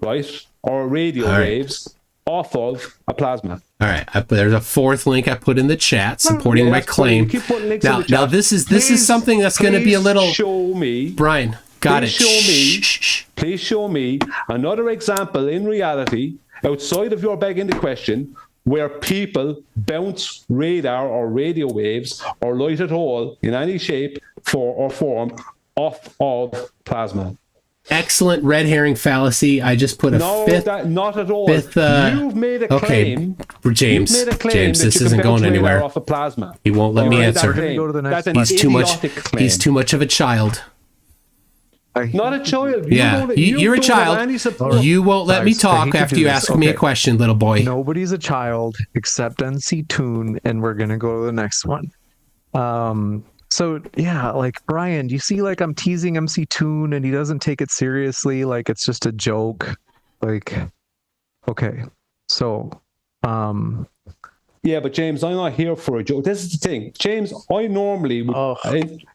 right, or radio All right. waves off of a plasma. All right. There's a fourth link I put in the chat supporting Yeah, my that's fine. claim. You keep putting links in Now, the chat. now this is something that's going to be a Please little. Show me. Brian, got it. Please show me. Shh. Please show me another example in reality outside of your begging the question where people bounce radar or radio waves or light at all in any shape or form off of plasma. Excellent red herring fallacy. I just put a fifth. Not at all. Fifth, You've made a claim. James, You've made a claim James, that this you can isn't bounce going radar anywhere. off of plasma. He won't let me Alright, answer. that's a Go to the next That's an one. He's too much. idiotic claim. He's too much of a child. Not a child. Yeah, you're a child. You won't let me I hate talk to after do you this. ask me a Okay. question, little boy. Nobody's a child except NC Toon, and we're gonna go to the next one. So yeah, like Brian, you see, like I'm teasing MC Toon, and he doesn't take it seriously. Like it's just a joke. Like, okay, so Yeah, but James, I'm not here for a joke. This is the thing, James. I normally,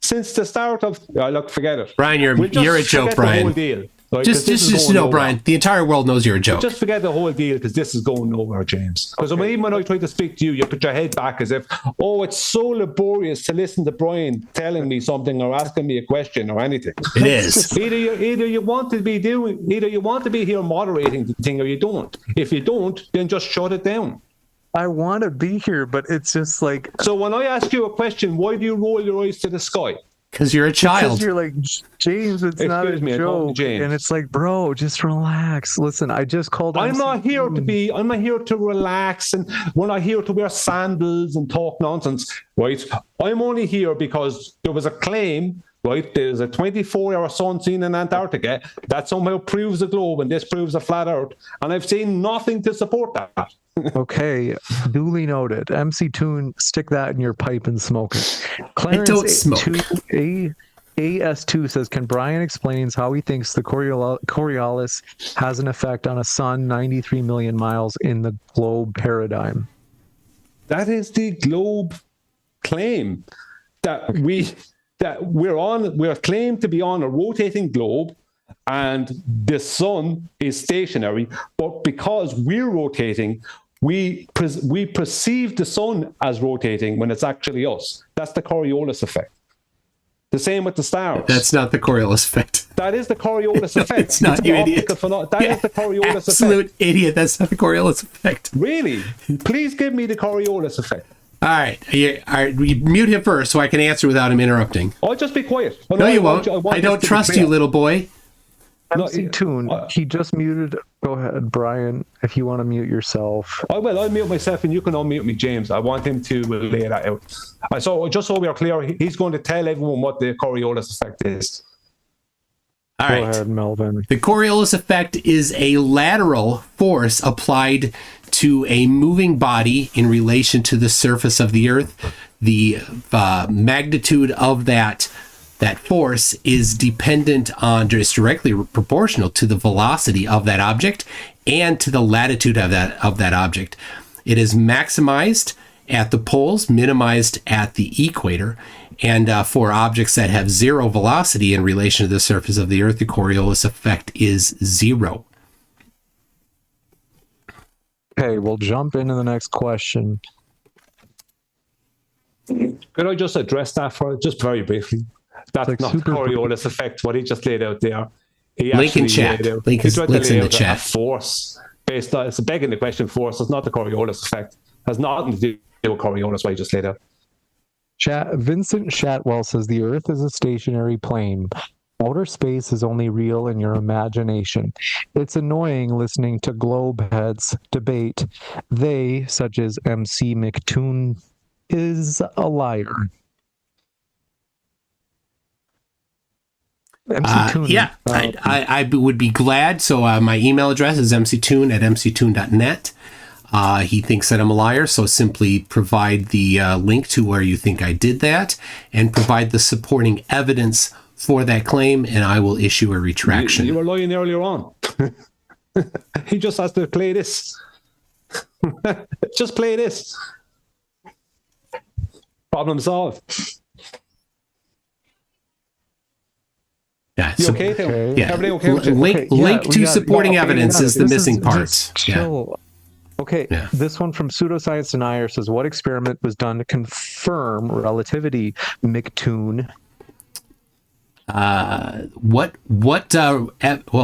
since the start of, look, forget it. Brian, you're a joke, forget Brian. The whole deal, right? Just 'Cause this is going know, nowhere. Brian. The entire world knows you're a joke. Just forget the whole deal because this is going nowhere, James. Because even when I try to speak to you, you put your head back as if, oh, it's so laborious to listen to Brian telling me something or asking me a question or anything. It is. Either you want to be here moderating the thing or you don't. If you don't, then just shut it down. I want to be here, but it's just like So when I ask you a question, why do you roll your eyes to the sky? Because you're a because child. you're like James, it's not a Excuse me, I'm talking to joke, James. and it's like, bro, just relax. Listen, I just called. I'm MC not here Toon. to relax, and we're not here to wear sandals and talk nonsense, right? I'm only here because there was a claim, right? There's a 24-hour sun seen in Antarctica that somehow proves the globe and this proves a flat earth, and I've seen nothing to support that. Okay, duly noted. MC Toon, stick that in your pipe and smoke it. Clarence don't smoke. AS2 says, can Brian explains how he thinks the Coriolis has an effect on a sun 93 million miles in the globe paradigm? That is the globe claim that we're claimed to be on a rotating globe, and the sun is stationary. But because we're rotating, we perceive the sun as rotating when it's actually us. That's the Coriolis effect. The same with the stars. That's not the Coriolis effect. That is the Coriolis effect. It's not, you idiot. That is the Coriolis Absolute effect. idiot. That's not the Coriolis effect. Really? Please give me the Coriolis effect. All right. You mute him first so I can answer without him interrupting. I'll just be quiet. No, you won't. want I this don't to be trust clear. you, little boy. MC Toon, he just muted. Go ahead, Brian, if you want to mute yourself. I'll mute myself and you can unmute me, James. I want him to lay that out. Just so we are clear, he's going to tell everyone what the Coriolis effect is. All Go right. ahead, Melvin. The Coriolis effect is a lateral force applied to a moving body in relation to the surface of the Earth. The magnitude of that that force is dependent on, just directly proportional to the velocity of that object and to the latitude of that object. It is maximized at the poles, minimized at the equator. And for objects that have zero velocity in relation to the surface of the Earth, the Coriolis effect is 0. Okay, we'll jump into the next question. Could I just address that for just very briefly? That's like not the Coriolis effect, what he just laid out there. He Link in chat. Link's in the chat. Force based on, it's begging the question, force is not the Coriolis effect. Has nothing to do with Coriolis, what he just laid out. Vincent Shatwell says the Earth is a stationary plane. Outer space is only real in your imagination. It's annoying listening to globe heads debate. They, such as MC McToon, is a liar. Yeah, I would be glad. So my email address is mctoon@mctoon.net. He thinks that I'm a liar, so simply provide the link to where you think I did that and provide the supporting evidence for that claim, and I will issue a retraction. You were lying earlier on. He just has to play this. Just play this. Problem solved. Yeah, you okay, Theo? Okay. Yeah. Everything okay with you? Link to supporting evidence is the missing part. Chill. Okay, This one from Pseudoscience Denier says, what experiment was done to confirm relativity, McToon? Well,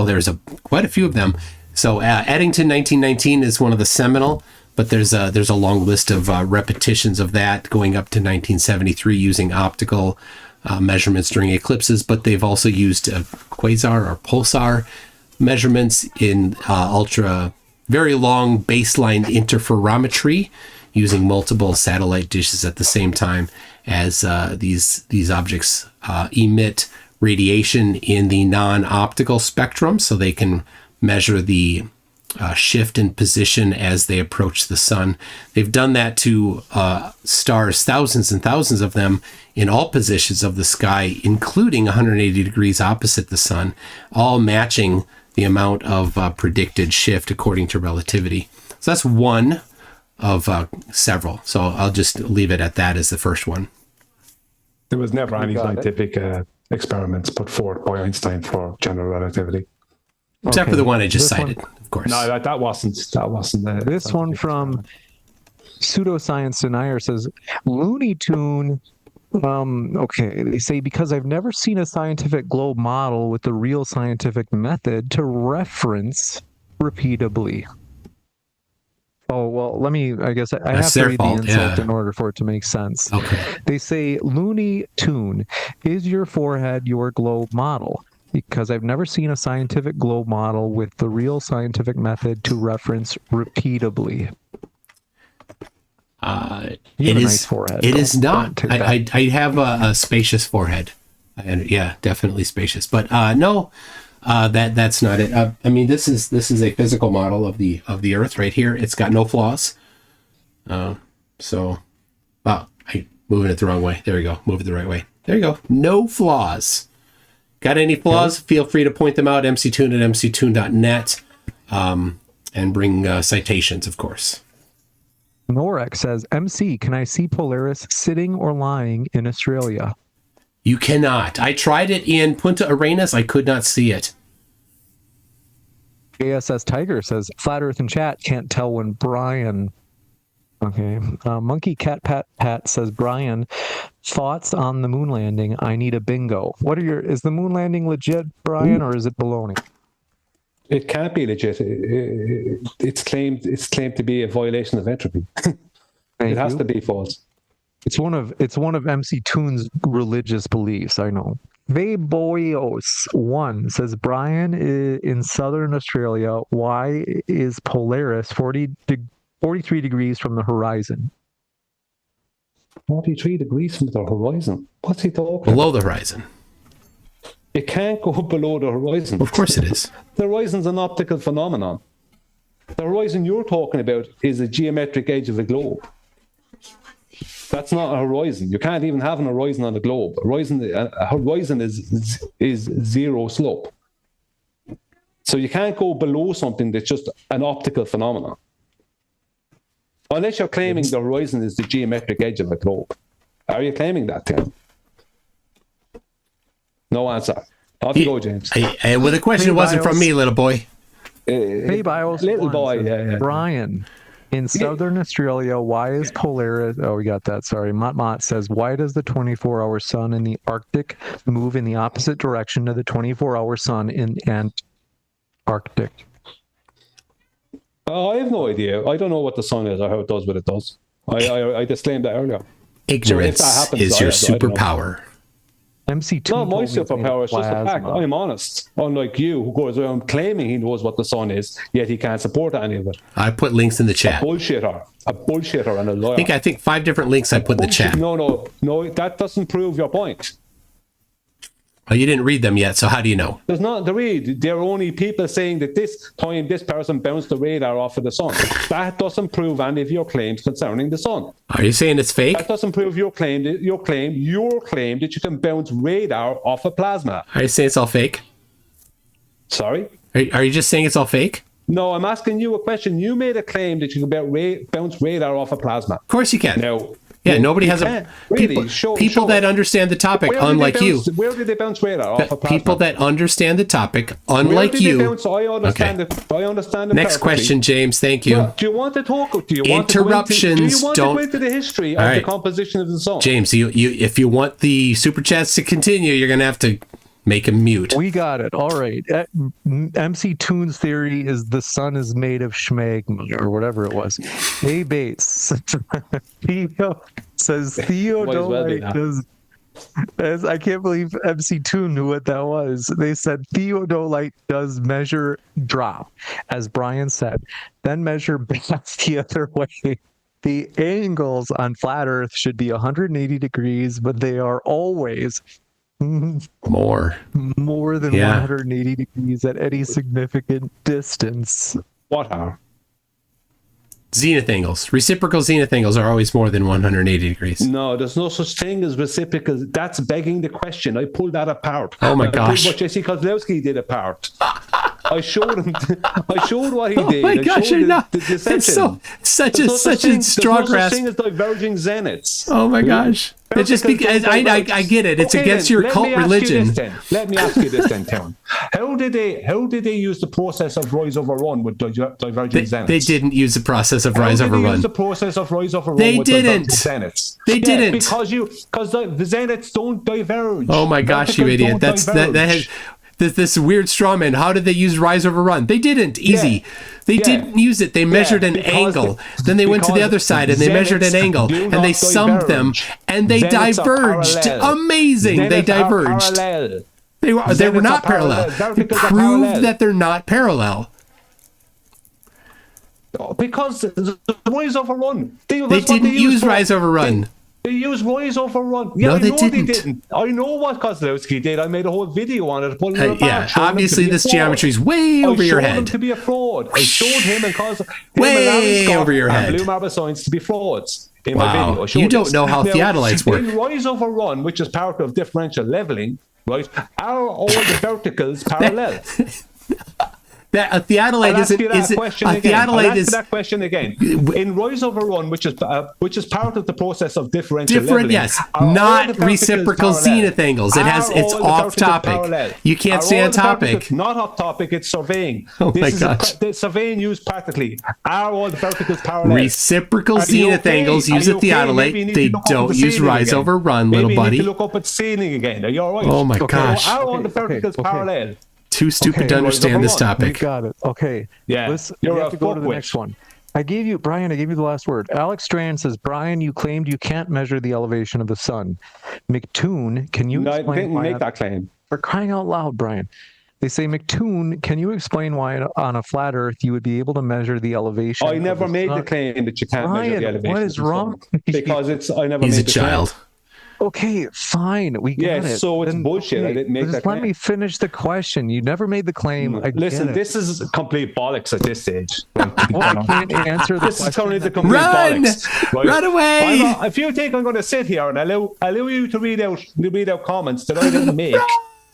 there's quite a few of them. So Eddington 1919 is one of the seminal, but there's a long list of repetitions of that going up to 1973 using optical measurements during eclipses, but they've also used quasar or pulsar measurements in very long baseline interferometry using multiple satellite dishes at the same time as these objects emit radiation in the non-optical spectrum, so they can measure the shift in position as they approach the sun. They've done that to stars, thousands and thousands of them in all positions of the sky, including 180 degrees opposite the sun, all matching the amount of predicted shift according to relativity. So that's one of several. So I'll just leave it at that as the first one. There was never any scientific experiments put forth by Einstein for general relativity. Except for the one I just cited, of course. No, that wasn't This one from Pseudoscience Denier says, Looney Tune. Okay, they say, because I've never seen a scientific globe model with the real scientific method to reference repeatably. Oh, well, I guess I have to read the insult in order for it to make sense. Okay. They say, Looney Tune, is your forehead your globe model? Because I've never seen a scientific globe model with the real scientific method to reference repeatably. It is nice forehead. It is not. I have a spacious forehead, and definitely spacious. But no, that's not it. I mean, this is a physical model of the Earth right here. It's got no flaws. I'm moving it the wrong way. There we go. Move it the right way. There you go. No flaws. Got any flaws? Feel free to point them out. mctoon at mctoon.net, and bring citations, of course. Norek says, MC, can I see Polaris sitting or lying in Australia? You cannot. I tried it in Punta Arenas. I could not see it. ASS Tiger says, Flat Earth and chat can't tell when Brian... Okay. Monkey Cat Pat says, Brian, thoughts on the moon landing? I need a bingo. Is the moon landing legit, Brian, or is it baloney? It can't be legit. It's claimed to be a violation of entropy. It has to be false. It's one of MC Toon's religious beliefs, I know. Veboyos1 says, Brian, in southern Australia, why is Polaris 43 degrees from the horizon? 43 degrees from the horizon? What's he talking about? Below the horizon. It can't go below the horizon. Of course it is. The horizon's an optical phenomenon. The horizon you're talking about is a geometric edge of a globe. That's not a horizon. You can't even have an horizon on the globe. A horizon is zero slope. So you can't go below something that's just an optical phenomenon. Unless you're claiming the horizon is the geometric edge of a globe. Are you claiming that, Tim? No answer. Off you go, James. Well, the question wasn't from me, little boy. Hey, Bios. Little boy, yeah. Brian, in Southern Australia, why is Polaris... Oh, we got that. Sorry. Mott says, why does the 24-hour sun in the Arctic move in the opposite direction to the 24-hour sun in Antarctic? I have no idea. I don't know what the sun is or how it does what it does. I disclaimed that earlier. Ignorance is your superpower. MC2. No, my superpower is just the fact I'm honest. Unlike you, who goes around claiming he knows what the sun is, yet he can't support any of it. I put links in the chat. A bullshitter and a liar. I think 5 different links I put in the chat. No, that doesn't prove your point. Oh, you didn't read them yet, so how do you know? There's nothing to read. There are only people saying that this time this person bounced the radar off of the sun. That doesn't prove any of your claims concerning the sun. Are you saying it's fake? That doesn't prove your claim that you can bounce radar off a plasma. Are you saying it's all fake? Sorry? Are you just saying it's all fake? No, I'm asking you a question. You made a claim that you can bounce radar off a plasma. Of course you can. No. Yeah, nobody has a... Really? People that understand the topic, unlike you. Where did they bounce radar off a plasma? People that understand the topic, unlike you. I understand it. Next question, James. Thank you. Well, do you want to talk? Do you want Interruptions to go into the history of the composition of the sun? James, if you want the super chats to continue, you're going to have to make him mute. We got it. All right. MC Toon's theory is the sun is made of schmagma or whatever it was. A Bates Theo says theodolite does. I can't believe MC Toon knew what that was. They said theodolite does measure drop, as Brian said, then measure back the other way. The angles on flat Earth should be 180 degrees, but they are always more than 180 degrees at any significant distance. What are zenith angles? Reciprocal zenith angles are always more than 180 degrees. No, there's no such thing as reciprocal. That's begging the question. I pulled that apart. Oh my gosh! What Jesse Kozlowski did apart. I showed him. I showed what he did. Oh my gosh! I know. It's such a straw grasp. There's no such thing as diverging zeniths. Oh my gosh! It's just because I get it. It's against your cult religion. Let me ask you this then, Tim. How did they use the process of rise over run with diverging zeniths? They didn't use the process of rise over run. Use the process of rise over run. They with didn't. Zeniths. They didn't because the zeniths don't diverge. Oh my gosh, you idiot! That has this weird straw man. How did they use rise over run? They didn't. Easy. They didn't use it. They measured an angle. Then they went to the other side and they measured an angle and they summed them and they diverged. Amazing. They diverged. They were not parallel. They proved that they're not parallel. Because the rise over run. They didn't use rise over run. They used rise over run. Yeah, no, they didn't. I know what Kozlowski did. I made a whole video on it. Yeah, obviously this geometry is way over your head. I showed him to be a fraud. I showed him and way over your head. Blue Marble Science to be frauds in my video. You don't know how theodolites work. In rise over run, which is part of differential leveling, right? Are all the verticals parallel? That a theodolite isn't a theodolite is that question again. In rise over run, which is part of the process of differential leveling, yes, not reciprocal zenith angles. It's off topic. You can't stay on topic. Not off topic. It's surveying. Oh my gosh! The surveying used practically. Are all the verticals parallel? Reciprocal zenith angles use a theodolite. They don't use rise over run, little buddy. You need to look up at ceiling again. Are you all right? Oh my gosh! Are all the verticals parallel? Too stupid to understand this topic. You got it. Okay. Yeah. We have to go to the next one. Brian, I gave you the last word. Alex Strand says, Brian, you claimed you can't measure the elevation of the sun. McToon, can you explain I didn't make that claim. For crying out loud, Brian. They say, McToon, can you explain why on a flat Earth you would be able to measure the elevation? I never made the claim that you can't measure the elevation. What is wrong? Because I never He's made a child. Okay, fine. We get Yeah, it. so it's Then, bullshit. I didn't make just that let claim. me finish the question. You never made the claim. I Listen, get it. this is complete bollocks at this stage. Right? Well, I can't answer the This is question. currently the that- complete Run! bollocks. Right? Run away! If you think I'm going to sit here and allow you to read out comments that I didn't make,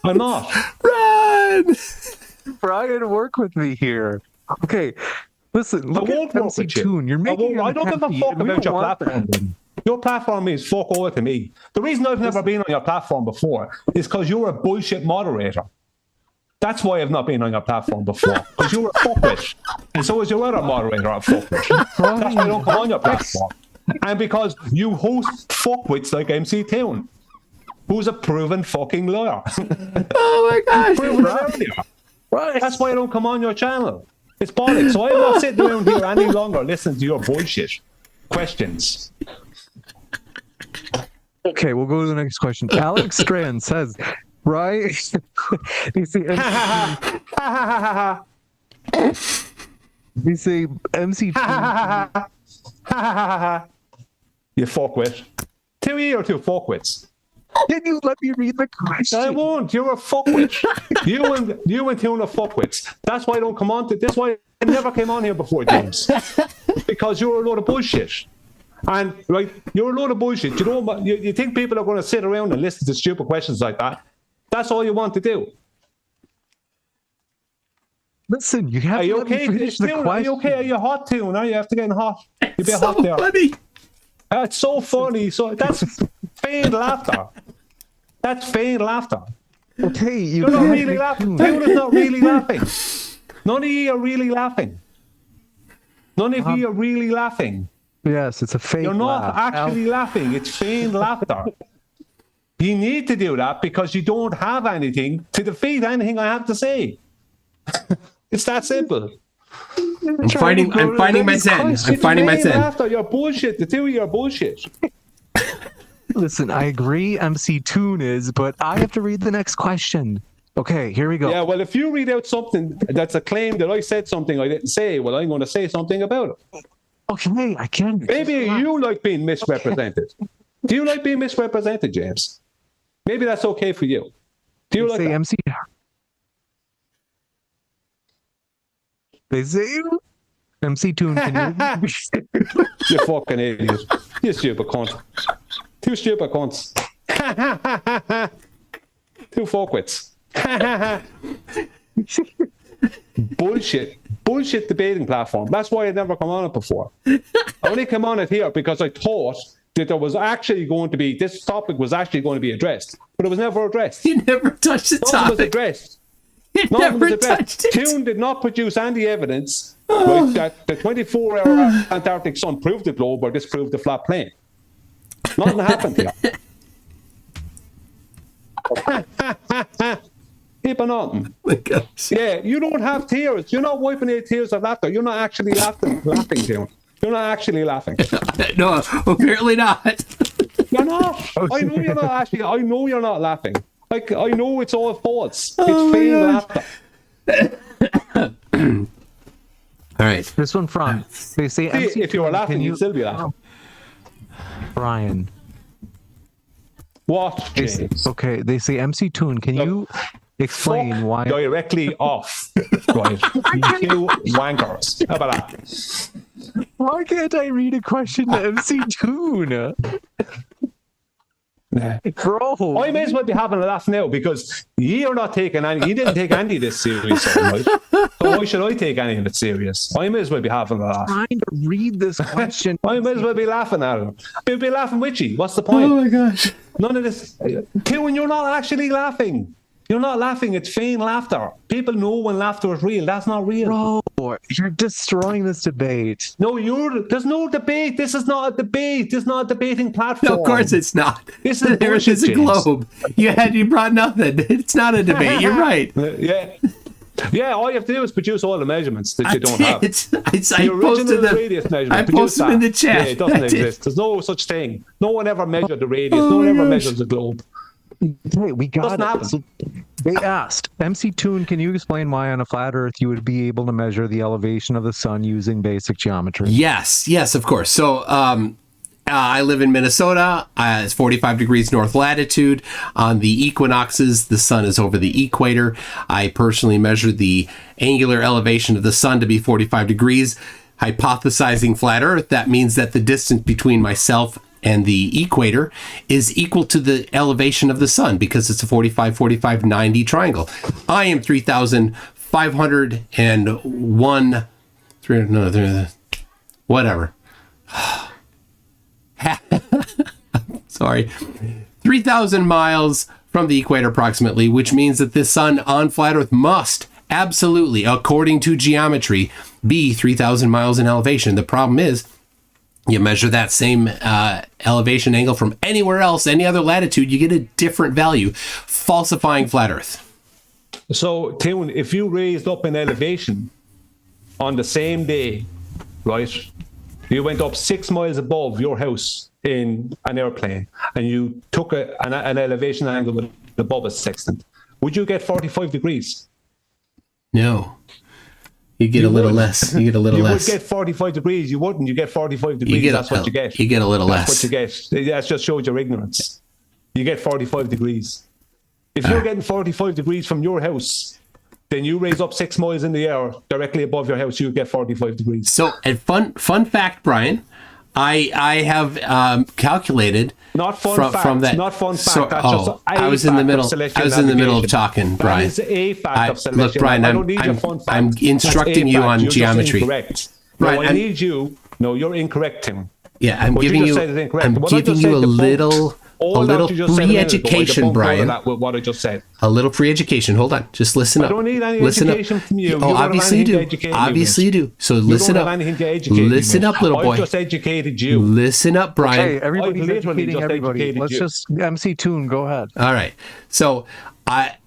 I'm not. Run! Brian, work with me here. Okay, listen. Look I won't at work MC with you. Toon. You're making. I don't give a fuck about your platform. Your platform means fuck all to me. The reason I've never been on your platform before is because you're a bullshit moderator. That's why I've not been on your platform before. Because you're a fuckwit. And so is your other moderator a fuckwit. That's why I don't come on your platform. And because you host fuckwits like MC Toon, who's a proven fucking liar. Oh my gosh! Proven earlier. Right. That's why I don't come on your channel. It's bollocks. So I'm not sitting around here any longer listening to your bullshit questions. Okay, we'll go to the next question. Alex Strand says, right? You see, you see MC. You fuckwit. 2 years or 2 fuckwits. Can you let me read the question? I won't. You're a fuckwit. you and Tune are fuckwits. That's why I don't come on to this. Why I never came on here before, James. Because you're a load of bullshit. And right, you're a load of bullshit. You don't. You think people are going to sit around and listen to stupid questions like that? That's all you want to do. Listen, you have Are to you let me okay? finish the Tune, are question. you okay? Are you hot, Tune? Are you have to get hot? You be So hot there. funny. That's so funny. So that's feigned laughter. That's feigned laughter. Okay, You're not really laughing. Tune is not really laughing. None of you are really laughing. None of you are really laughing. Yes, it's a fake. You're not laugh. actually laughing. It's feigned laughter. You need to do that because you don't have anything to defeat anything I have to say. It's that simple. I'm finding my zen. I'm finding my zen. Laughter. You're bullshit. The two of you are bullshit. Listen, I agree MC Toon is, but I have to read the next question. Okay, here we go. Yeah, well, if you read out something that's a claim that I said something I didn't say, well, I'm going to say something about it. Okay, I can. Maybe you like being misrepresented. Do you like being misrepresented, James? Maybe that's okay for you. Do you like say that? MC? They say MC Toon. Can you? You fucking idiot. You stupid cunt. 2 stupid cunts. 2 fuckwits. Bullshit debating platform. That's why I'd never come on it before. I only came on it here because I thought that there was actually going to be, this topic was actually going to be addressed, but it was never addressed. You never touched the Nothing was topic. addressed. You Nothing never was addressed. touched it. Tune did not produce any evidence right, that the 24-hour Antarctic sun proved the globe or disproved the flat plane. Nothing happened here. Keep on nothing. Oh my gosh. Yeah, you don't have tears. You're not wiping your tears of laughter. You're not actually laughing, Tune. You're not actually laughing. No, apparently not. You're not. I know you're not actually. I know you're not laughing. Like, I know it's all false. Oh It's my feigned laughter. All right. This one from they say See, MC if you were Toon, laughing, can you'd still be laughing. Brian. What, They say, James? okay, they say MC Toon. Can you explain Fuck why? directly off. Right. You wankers. How about that? Why can't I read a question to MC Toon? Bro, I may as well be having a laugh now because you're not taking any. You didn't take any of this serious, right? So why should I take any of it serious? I may as well be having a laugh. trying to read this question. I may as well be laughing at him. I'll be laughing with you. What's the point? Oh my gosh. None of this. When you're not actually laughing. You're not laughing. It's feigned laughter. People know when laughter is real. That's not real. Bro, you're destroying this debate. No, there's no debate. This is not a debate. This is not a debating platform. No, of course it's not. This is There bullshit, is a James. globe. You brought nothing. It's not a debate. You're right. Yeah. Yeah, all you have to do is produce all the measurements that you don't I have. did. I The posted original radius measurement. I produce posted that. in the chat. Yeah, it doesn't I did. exist. There's no such thing. No one ever measured the radius. Oh no one my ever gosh. measures the globe. Hey, we got Doesn't it. happen. So they asked, MC Toon, can you explain why on a flat Earth you would be able to measure the elevation of the sun using basic geometry? Yes, of course. So, I live in Minnesota. It's 45 degrees north latitude. On the equinoxes, the sun is over the equator. I personally measure the angular elevation of the sun to be 45 degrees. Hypothesizing flat Earth, that means that the distance between myself and the equator is equal to the elevation of the sun because it's a 45, 45, 90 triangle. I am 3,501, whatever. Sorry. 3,000 miles from the equator approximately, which means that the sun on flat Earth must absolutely, according to geometry, be 3,000 miles in elevation. The problem is, you measure that same elevation angle from anywhere else, any other latitude, you get a different value, falsifying flat Earth. So, Tim, if you raised up in elevation on the same day, right, you went up 6 miles above your house in an airplane, and you took an elevation angle above a sextant, would you get 45 degrees? No. You get a little less. You get a little less. You would get 45 degrees. You wouldn't. You get 45 degrees. That's what you get. You get a little less. That's what you get. That just shows your ignorance. You get 45 degrees. If you're getting 45 degrees from your house, then you raise up 6 miles in the air directly above your house, you get 45 degrees. So, and fun fact, Brian, I have calculated. Not fun fact. Not fun fact. So, that's just I was in the middle. I was in the middle of talking, Brian. That is a fact of celestial. Look, Brian, I'm instructing you on geometry. Incorrect. Brian, no, I need you. No, you're incorrect, Tim. Yeah, I'm giving you a little pre-education, Brian. What I just said. A little pre-education. Hold on. Just listen up. I don't need any education from you. Oh, obviously you do. Obviously you do. So listen up. Listen up, little boy. I just educated you. Listen up, Brian. Hey, everybody's educating everybody. Let's just MC Toon. Go ahead. All right. So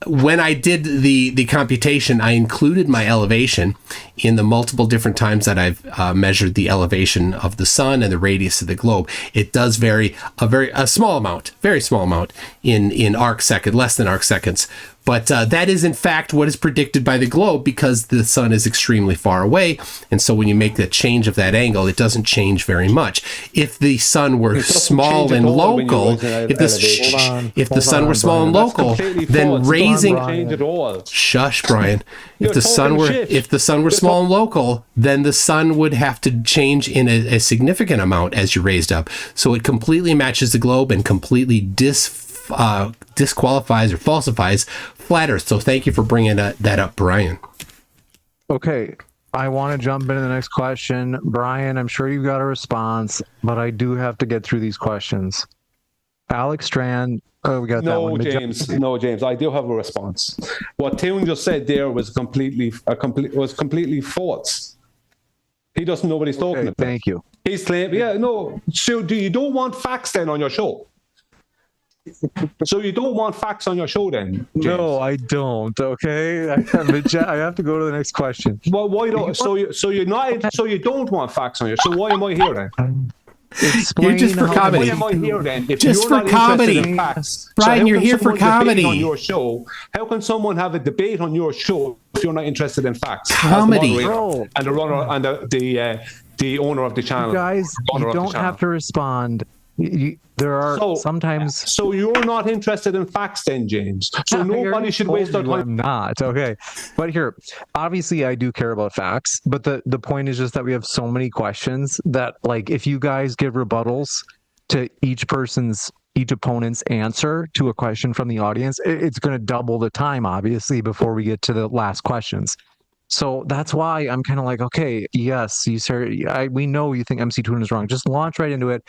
when I did the computation, I included my elevation in the multiple different times that I've measured the elevation of the sun and the radius of the globe. It does vary a small amount, very small amount in arc second, less than arc seconds. But that is, in fact, what is predicted by the globe because the sun is extremely far away. And so when you make the change of that angle, it doesn't change very much. If the sun were small and local, if the sun were small and local, then raising... Shush, Brian. If the sun were small and local, then the sun would have to change in a significant amount as you raised up. So it completely matches the globe and completely disqualifies or falsifies flat Earth. So thank you for bringing that up, Brian. Okay, I want to jump into the next question. Brian, I'm sure you've got a response, but I do have to get through these questions. Alex Strand, we got that one. No, James, I do have a response. What Tim just said there was completely false. He doesn't know what he's talking about. Thank you. He's claiming, So you don't want facts then on your show? So you don't want facts on your show then, James? No, I don't. Okay, I have to go to the next question. Well, why don't? So you don't want facts on your show? Why am I here then? You're just for comedy. Why am I here then? If just you're for not comedy, in facts, Brian. You're here for comedy. On your show, how can someone have a debate on your show if you're not interested in facts? Comedy. And the runner and the owner of the channel. You guys, you don't have to respond. There are sometimes. So you're not interested in facts then, James? So nobody should waste their time. I'm not. Okay. But here, obviously I do care about facts, but the point is just that we have so many questions that, like, if you guys give rebuttals to each opponent's answer to a question from the audience, it's going to double the time, obviously, before we get to the last questions. So that's why I'm kind of like, okay, yes, we know you think MC Toon is wrong. Just launch right into it.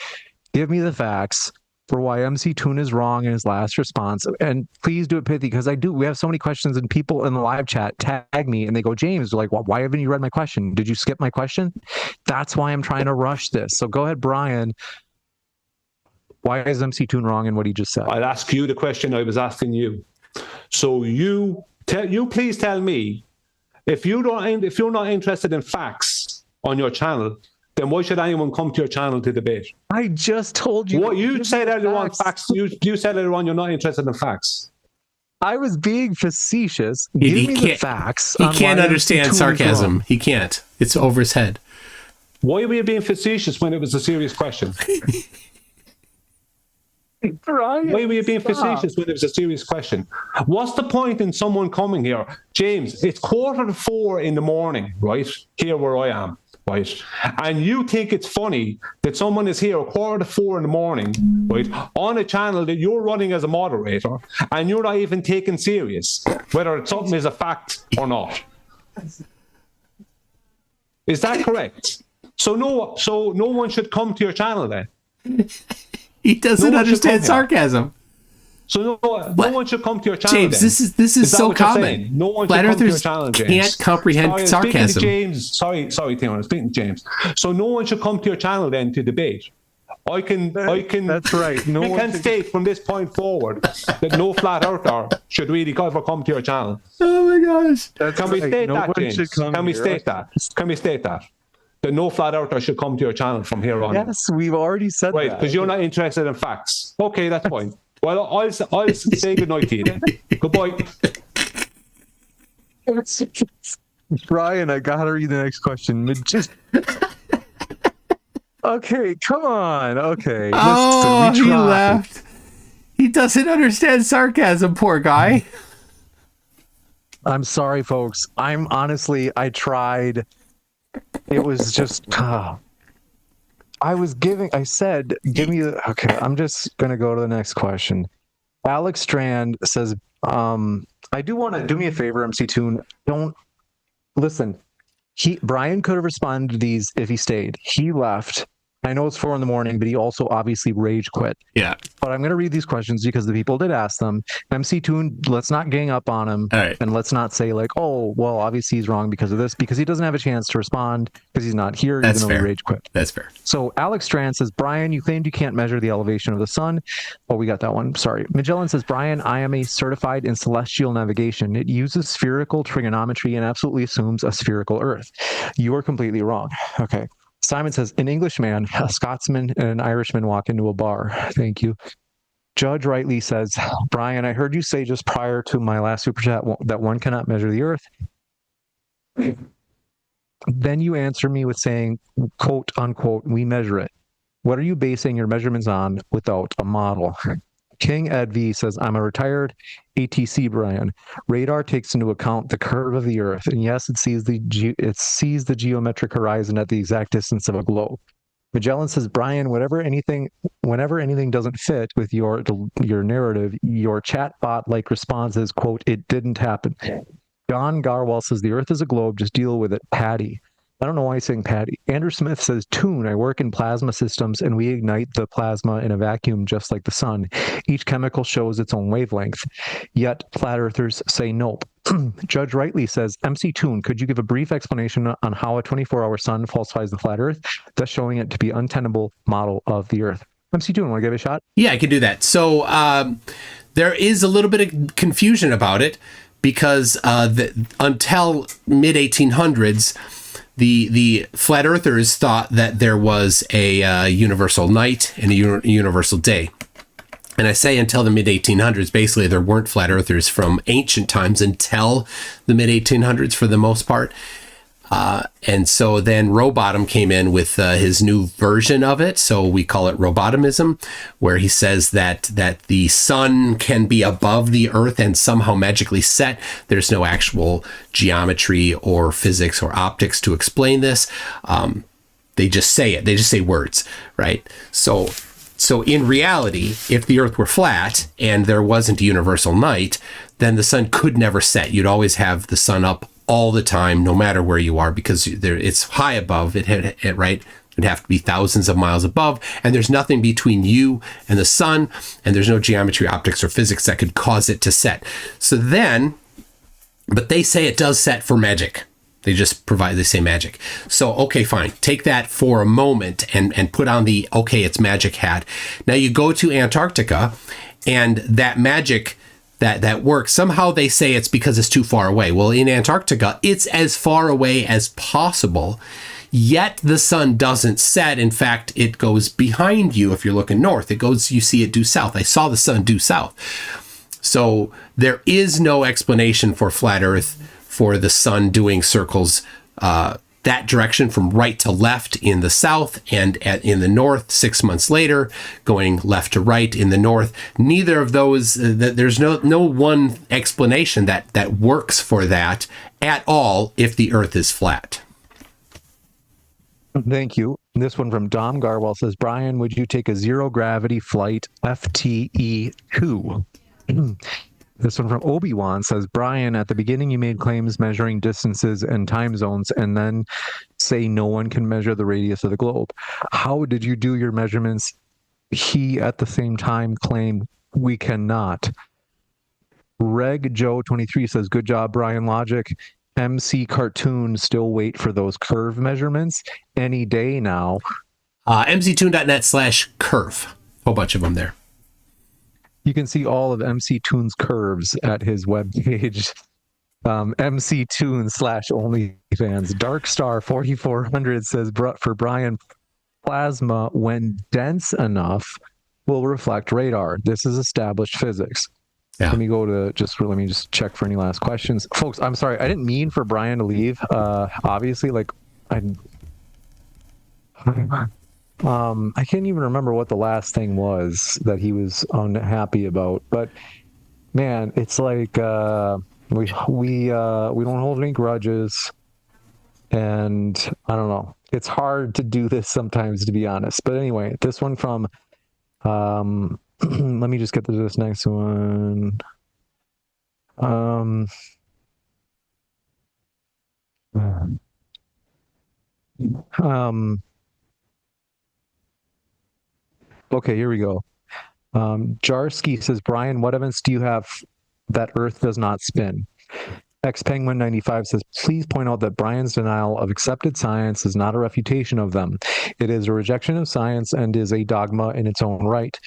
Give me the facts for why MC Toon is wrong in his last response. And please do it pithy, because we have so many questions, and people in the live chat tag me and they go, James, they're like, well, why haven't you read my question? Did you skip my question? That's why I'm trying to rush this. So go ahead, Brian. Why is MC Toon wrong in what he just said? I'll ask you the question I was asking you. So you please tell me, if you're not interested in facts on your channel, then why should anyone come to your channel to debate? I just told you. What you said earlier on, facts. You said earlier on you're not interested in facts. I was being facetious. Give me the facts. He can't understand sarcasm. He can't. It's over his head. Why were you being facetious when it was a serious question? Brian, Why were you being stop. facetious when it was a serious question? What's the point in someone coming here? James, it's 3:45 in the morning, right? Here where I am, right? And you think it's funny that someone is here 3:45 in the morning, right? On a channel that you're running as a moderator, and you're not even taken serious, whether something is a fact or not. Is that correct? So no one should come to your channel then. He doesn't No one should understand come here. sarcasm. So no one should come to your channel. James, then. this is that so what you're common. saying? No one Flat should come to your earthers channel, James. can't comprehend I'm sarcasm. speaking to James. Sorry, Tim. I'm speaking to James. So no one should come to your channel then to debate. I can. That's right. No we one can should- state from this point forward that no flat earther should really ever come to your channel. Oh my gosh. That's Can we right. state No that, one James? should come Can we here. state that? Can we state that? That no flat earther should come to your channel from here on. Yes, we've already said Right, that. because you're not interested in facts. Okay, that's fine. Well, I'll say goodnight to you then. Goodbye. Brian, I gotta read the next question. Okay, come on. Okay. Oh, listen, he we tried. left. He doesn't understand sarcasm, poor guy. I'm sorry, folks. I tried. It was just, I said, give me the, okay, I'm just going to go to the next question. Alex Strand says, I do want to do me a favor, MC Toon. Don't listen. Brian could have responded to these if he stayed. He left. I know it's 4 a.m, but he also obviously rage quit. Yeah. But I'm going to read these questions because the people did ask them. MC Toon, let's not gang up on him. All right. And let's not say like, oh, well, obviously he's wrong because of this, because he doesn't have a chance to respond because he's not here, That's even though fair. he rage quit. That's fair. So Alex Strand says, Brian, you claimed you can't measure the elevation of the sun. Oh, we got that one. Sorry. Magellan says, Brian, I am a certified in celestial navigation. It uses spherical trigonometry and absolutely assumes a spherical Earth. You are completely wrong. Okay. Simon says, an Englishman, a Scotsman, and an Irishman walk into a bar. Thank you. Judge Rightly says, Brian, I heard you say just prior to my last super chat that one cannot measure the Earth. Then you answer me with saying, quote unquote, we measure it. What are you basing your measurements on without a model? King Ed V says, I'm a retired ATC, Brian. Radar takes into account the curve of the Earth, and yes, it sees the geometric horizon at the exact distance of a globe. Magellan says, Brian, whenever anything doesn't fit with your narrative, your chatbot-like response is, quote, it didn't happen. John Garwal says, the Earth is a globe, just deal with it, Patty. I don't know why he's saying Patty. Andrew Smith says, Toon, I work in plasma systems and we ignite the plasma in a vacuum just like the sun. Each chemical shows its own wavelength. Yet flat earthers say nope. Judge Rightly says, MC Toon, could you give a brief explanation on how a 24-hour sun falsifies the flat earth, thus showing it to be untenable model of the earth? MC Toon, want to give it a shot? Yeah, I can do that. So there is a little bit of confusion about it because until mid-1800s, the flat earthers thought that there was a universal night and a universal day. And I say until the mid-1800s, basically there weren't flat earthers from ancient times until the mid-1800s for the most part. And so then Rowbottom came in with his new version of it. So we call it Rowbottomism, where he says that the sun can be above the earth and somehow magically set. There's no actual geometry or physics or optics to explain this. They just say it. They just say words, right? So in reality, if the earth were flat and there wasn't a universal night, then the sun could never set. You'd always have the sun up all the time, no matter where you are, because it's high above it, right? It'd have to be thousands of miles above, and there's nothing between you and the sun, and there's no geometry, optics, or physics that could cause it to set. So then, but they say it does set for magic. They say magic. So, okay, fine. Take that for a moment and put on the, okay, it's magic hat. Now you go to Antarctica, and that magic that works, somehow they say it's because it's too far away. Well, in Antarctica, it's as far away as possible, yet the sun doesn't set. In fact, it goes behind you if you're looking north. You see it due south. I saw the sun due south. So there is no explanation for flat Earth for the sun doing circles that direction from right to left in the south, and in the north 6 months later, going left to right in the north. Neither of those, there's no one explanation that works for that at all if the Earth is flat. Thank you. This one from Dom Garwell says, Brian, would you take a zero gravity flight FTE-2? This one from Obi-Wan says, Brian, at the beginning you made claims measuring distances and time zones and then say no one can measure the radius of the globe. How did you do your measurements? He at the same time claimed we cannot. Reg Joe 23 says, good job, Brian. Logic. MC Cartoon still wait for those curve measurements any day now. mctoon.net/curve. Whole bunch of them there. You can see all of MC Toon's curves at his webpage. MC Toon /OnlyFans. Darkstar 4400 says, for Brian, plasma, when dense enough, will reflect radar. This is established physics. Yeah. Let me just check for any last questions. Folks, I'm sorry. I didn't mean for Brian to leave. Obviously, I can't even remember what the last thing was that he was unhappy about. But man, it's like we don't hold any grudges, and I don't know. It's hard to do this sometimes, to be honest. But anyway, this one from let me just get to this next one. Okay, here we go. Jarsky says, Brian, what evidence do you have that Earth does not spin? X-Penguin 95 says, please point out that Brian's denial of accepted science is not a refutation of them. It is a rejection of science and is a dogma in its own right.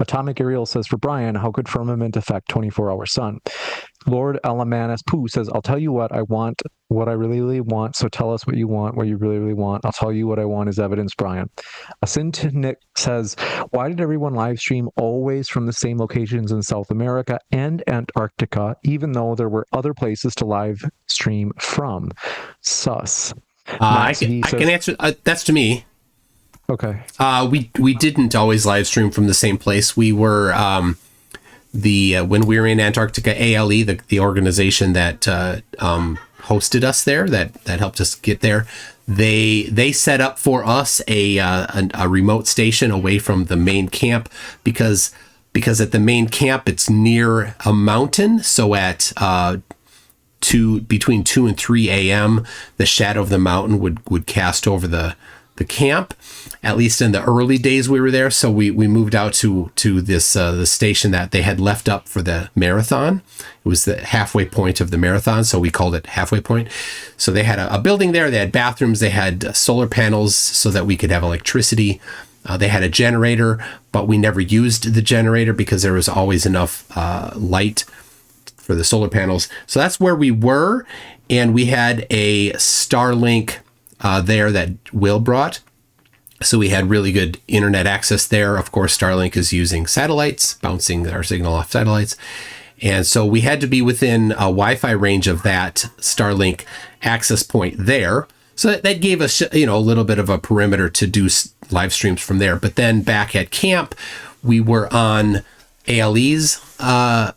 Atomic Ariel says, for Brian, how could firmament affect 24-hour sun? Lord Elamanis Pooh says, I'll tell you what I want, what I really, really want, so tell us what you want, what you really, really want. I'll tell you what I want is evidence, Brian. Asintinik says, why did everyone live stream always from the same locations in South America and Antarctica, even though there were other places to live stream from? Sus. I can answer, that's to me. Okay. We didn't always live stream from the same place. We were when we were in Antarctica, ALE, the organization that hosted us there, that helped us get there. They set up for us a remote station away from the main camp because at the main camp it's near a mountain. So at between 2 and 3 a.m. the shadow of the mountain would cast over the camp, at least in the early days we were there. So we moved out to this the station that they had left up for the marathon. It was the halfway point of the marathon, so we called it halfway point. So they had a building there. They had bathrooms. They had solar panels so that we could have electricity. They had a generator, but we never used the generator because there was always enough light for the solar panels. So that's where we were, and we had a Starlink there that Will brought. So we had really good internet access there. Of course, Starlink is using satellites, bouncing our signal off satellites. And so we had to be within a Wi-Fi range of that Starlink access point there. So that gave us, a little bit of a perimeter to do live streams from there. But then back at camp, we were on ALE's, not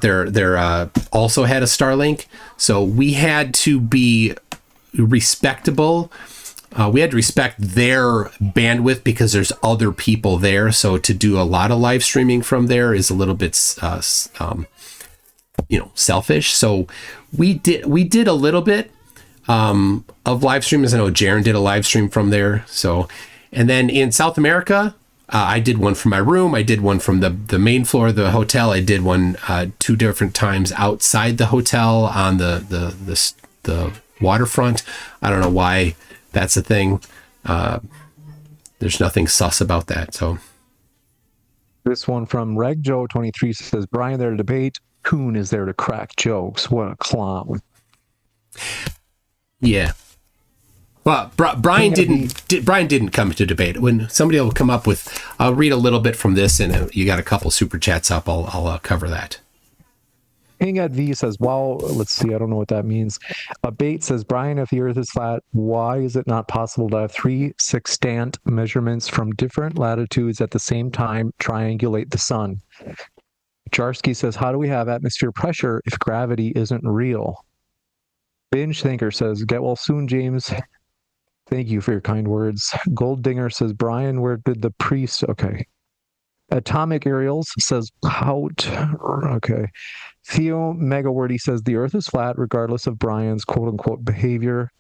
their also had a Starlink. So we had to be respectable. We had to respect their bandwidth because there's other people there. So to do a lot of live streaming from there is a little bit, selfish. So we did a little bit of live streams. I know Jaron did a live stream from there. So, and then in South America, I did one from my room. I did one from the main floor of the hotel. I did one 2 different times outside the hotel on the waterfront. I don't know why that's a thing. There's nothing sus about that. So this one from Reg Joe 23 says, Brian there to debate, Coon is there to crack jokes. What a clown. Yeah. Well, Brian didn't come to debate. When somebody will come up with, I'll read a little bit from this, and you got a couple super chats up. I'll cover that. King at V says, well, let's see, I don't know what that means. Bait says, Brian, if the Earth is flat, why is it not possible to have 3 sextant measurements from different latitudes at the same time triangulate the sun? Jarsky says, how do we have atmosphere pressure if gravity isn't real? Binge Thinker says, get well soon, James. Thank you for your kind words. Gold Dinger says, Brian, where did the priest... Okay. Atomic Aerials says, pout. Okay. Theo Megawordy says, the Earth is flat regardless of Brian's quote-unquote behavior.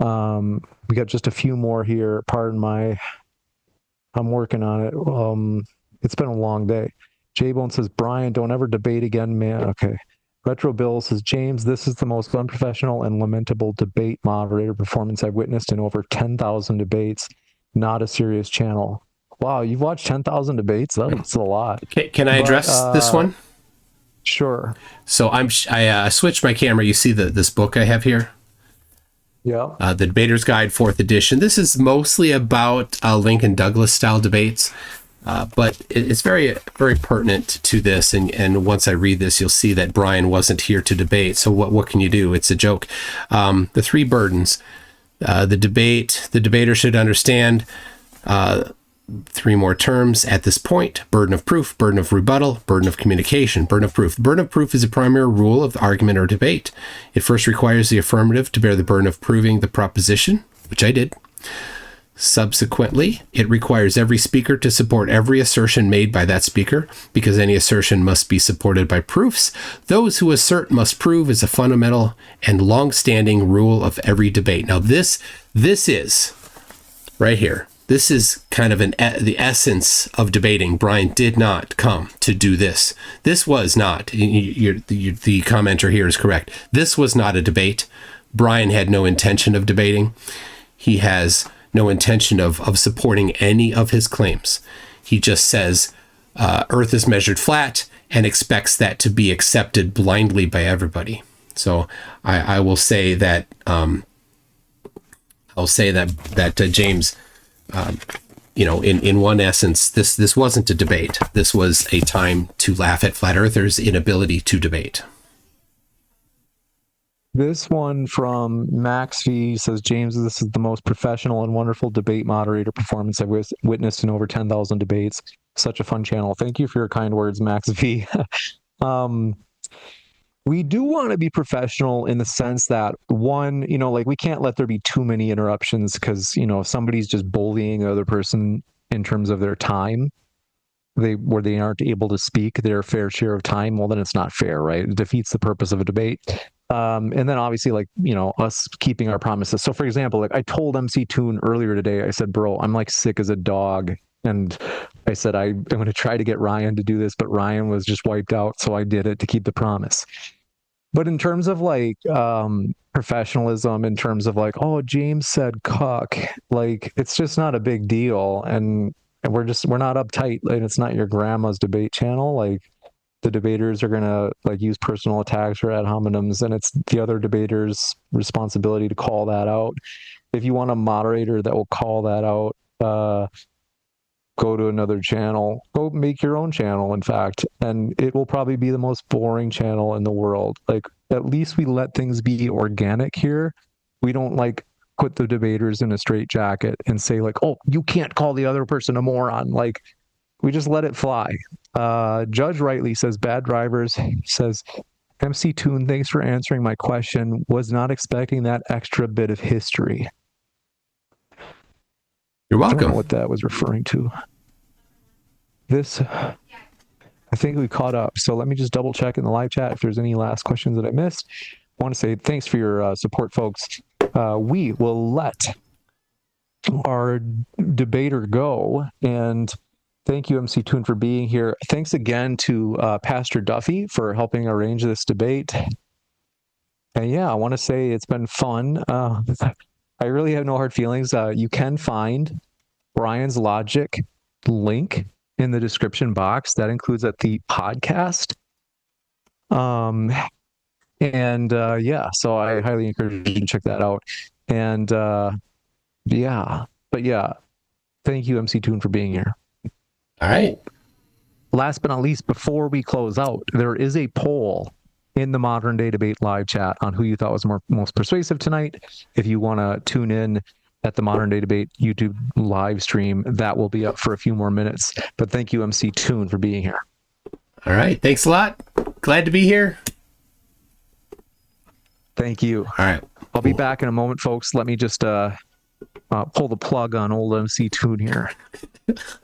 We got just a few more here. Pardon my... I'm working on it. It's been a long day. J-Bone says, Brian, don't ever debate again, man. Okay. Retro Bill says, James, this is the most unprofessional and lamentable debate moderator performance I've witnessed in over 10,000 debates. Not a serious channel. Wow, you've watched 10,000 debates? That's a lot. Can I address this one? Sure. So I switched my camera. You see this book I have here? Yeah. The Debater's Guide, 4th edition. This is mostly about Lincoln Douglas style debates. But it's very, very pertinent to this. And once I read this, you'll see that Brian wasn't here to debate. So what can you do? It's a joke. The 3 burdens. The debater should understand 3 more terms at this point: burden of proof, burden of rebuttal, burden of communication. Burden of proof. The burden of proof is a primary rule of the argument or debate. It first requires the affirmative to bear the burden of proving the proposition, which I did. Subsequently, it requires every speaker to support every assertion made by that speaker, because any assertion must be supported by proofs. Those who assert must prove is a fundamental and long-standing rule of every debate. Now, this is right here. This is kind of the essence of debating. Brian did not come to do this. This was not, the commenter here is correct. This was not a debate. Brian had no intention of debating. He has no intention of supporting any of his claims. He just says Earth is measured flat and expects that to be accepted blindly by everybody. So I will say that James, in one essence, this wasn't a debate. This was a time to laugh at flat earthers' inability to debate. This one from Max V says, James, this is the most professional and wonderful debate moderator performance I've witnessed in over 10,000 debates. Such a fun channel. Thank you for your kind words, Max V. We do want to be professional in the sense that, one, we can't let there be too many interruptions, because, if somebody's just bullying the other person in terms of their time, where they aren't able to speak their fair share of time, well, then it's not fair, right? It defeats the purpose of a debate. And then obviously, us keeping our promises. So for example, I told MC Toon earlier today, I said, bro, I'm sick as a dog. And I said, I'm going to try to get Ryan to do this, but Ryan was just wiped out. So I did it to keep the promise. But in terms of professionalism, in terms of oh, James said cuck, it's just not a big deal. And we're not uptight. It's not your grandma's debate channel. The debaters are going to use personal attacks or ad hominems, and it's the other debaters' responsibility to call that out. If you want a moderator that will call that out, go to another channel. Go make your own channel, in fact, and it will probably be the most boring channel in the world. At least we let things be organic here. We don't put the debaters in a straitjacket and say oh, you can't call the other person a moron. We just let it fly. Judge Rightly says, bad drivers. Says, MC Toon, thanks for answering my question. Was not expecting that extra bit of history. You're welcome. I don't know what that was referring to. This, I think we caught up. So let me just double check in the live chat if there's any last questions that I missed. I want to say thanks for your support, folks. We will let our debater go, and thank you, MC Toon, for being here. Thanks again to Pastor Duffy for helping arrange this debate. And yeah, I want to say it's been fun. I really have no hard feelings. You can find Brian's Logic link in the description box. That includes the podcast. So I highly encourage you to check that out. And thank you, MC Toon, for being here. All right. Last but not least, before we close out, there is a poll in the Modern Day Debate live chat on who you thought was most persuasive tonight. If you want to tune in at the Modern Day Debate YouTube live stream, that will be up for a few more minutes. But thank you, MC Toon, for being here. All right. Thanks a lot. Glad to be here. Thank you. All right. I'll be back in a moment, folks. Let me just pull the plug on old MC Toon here.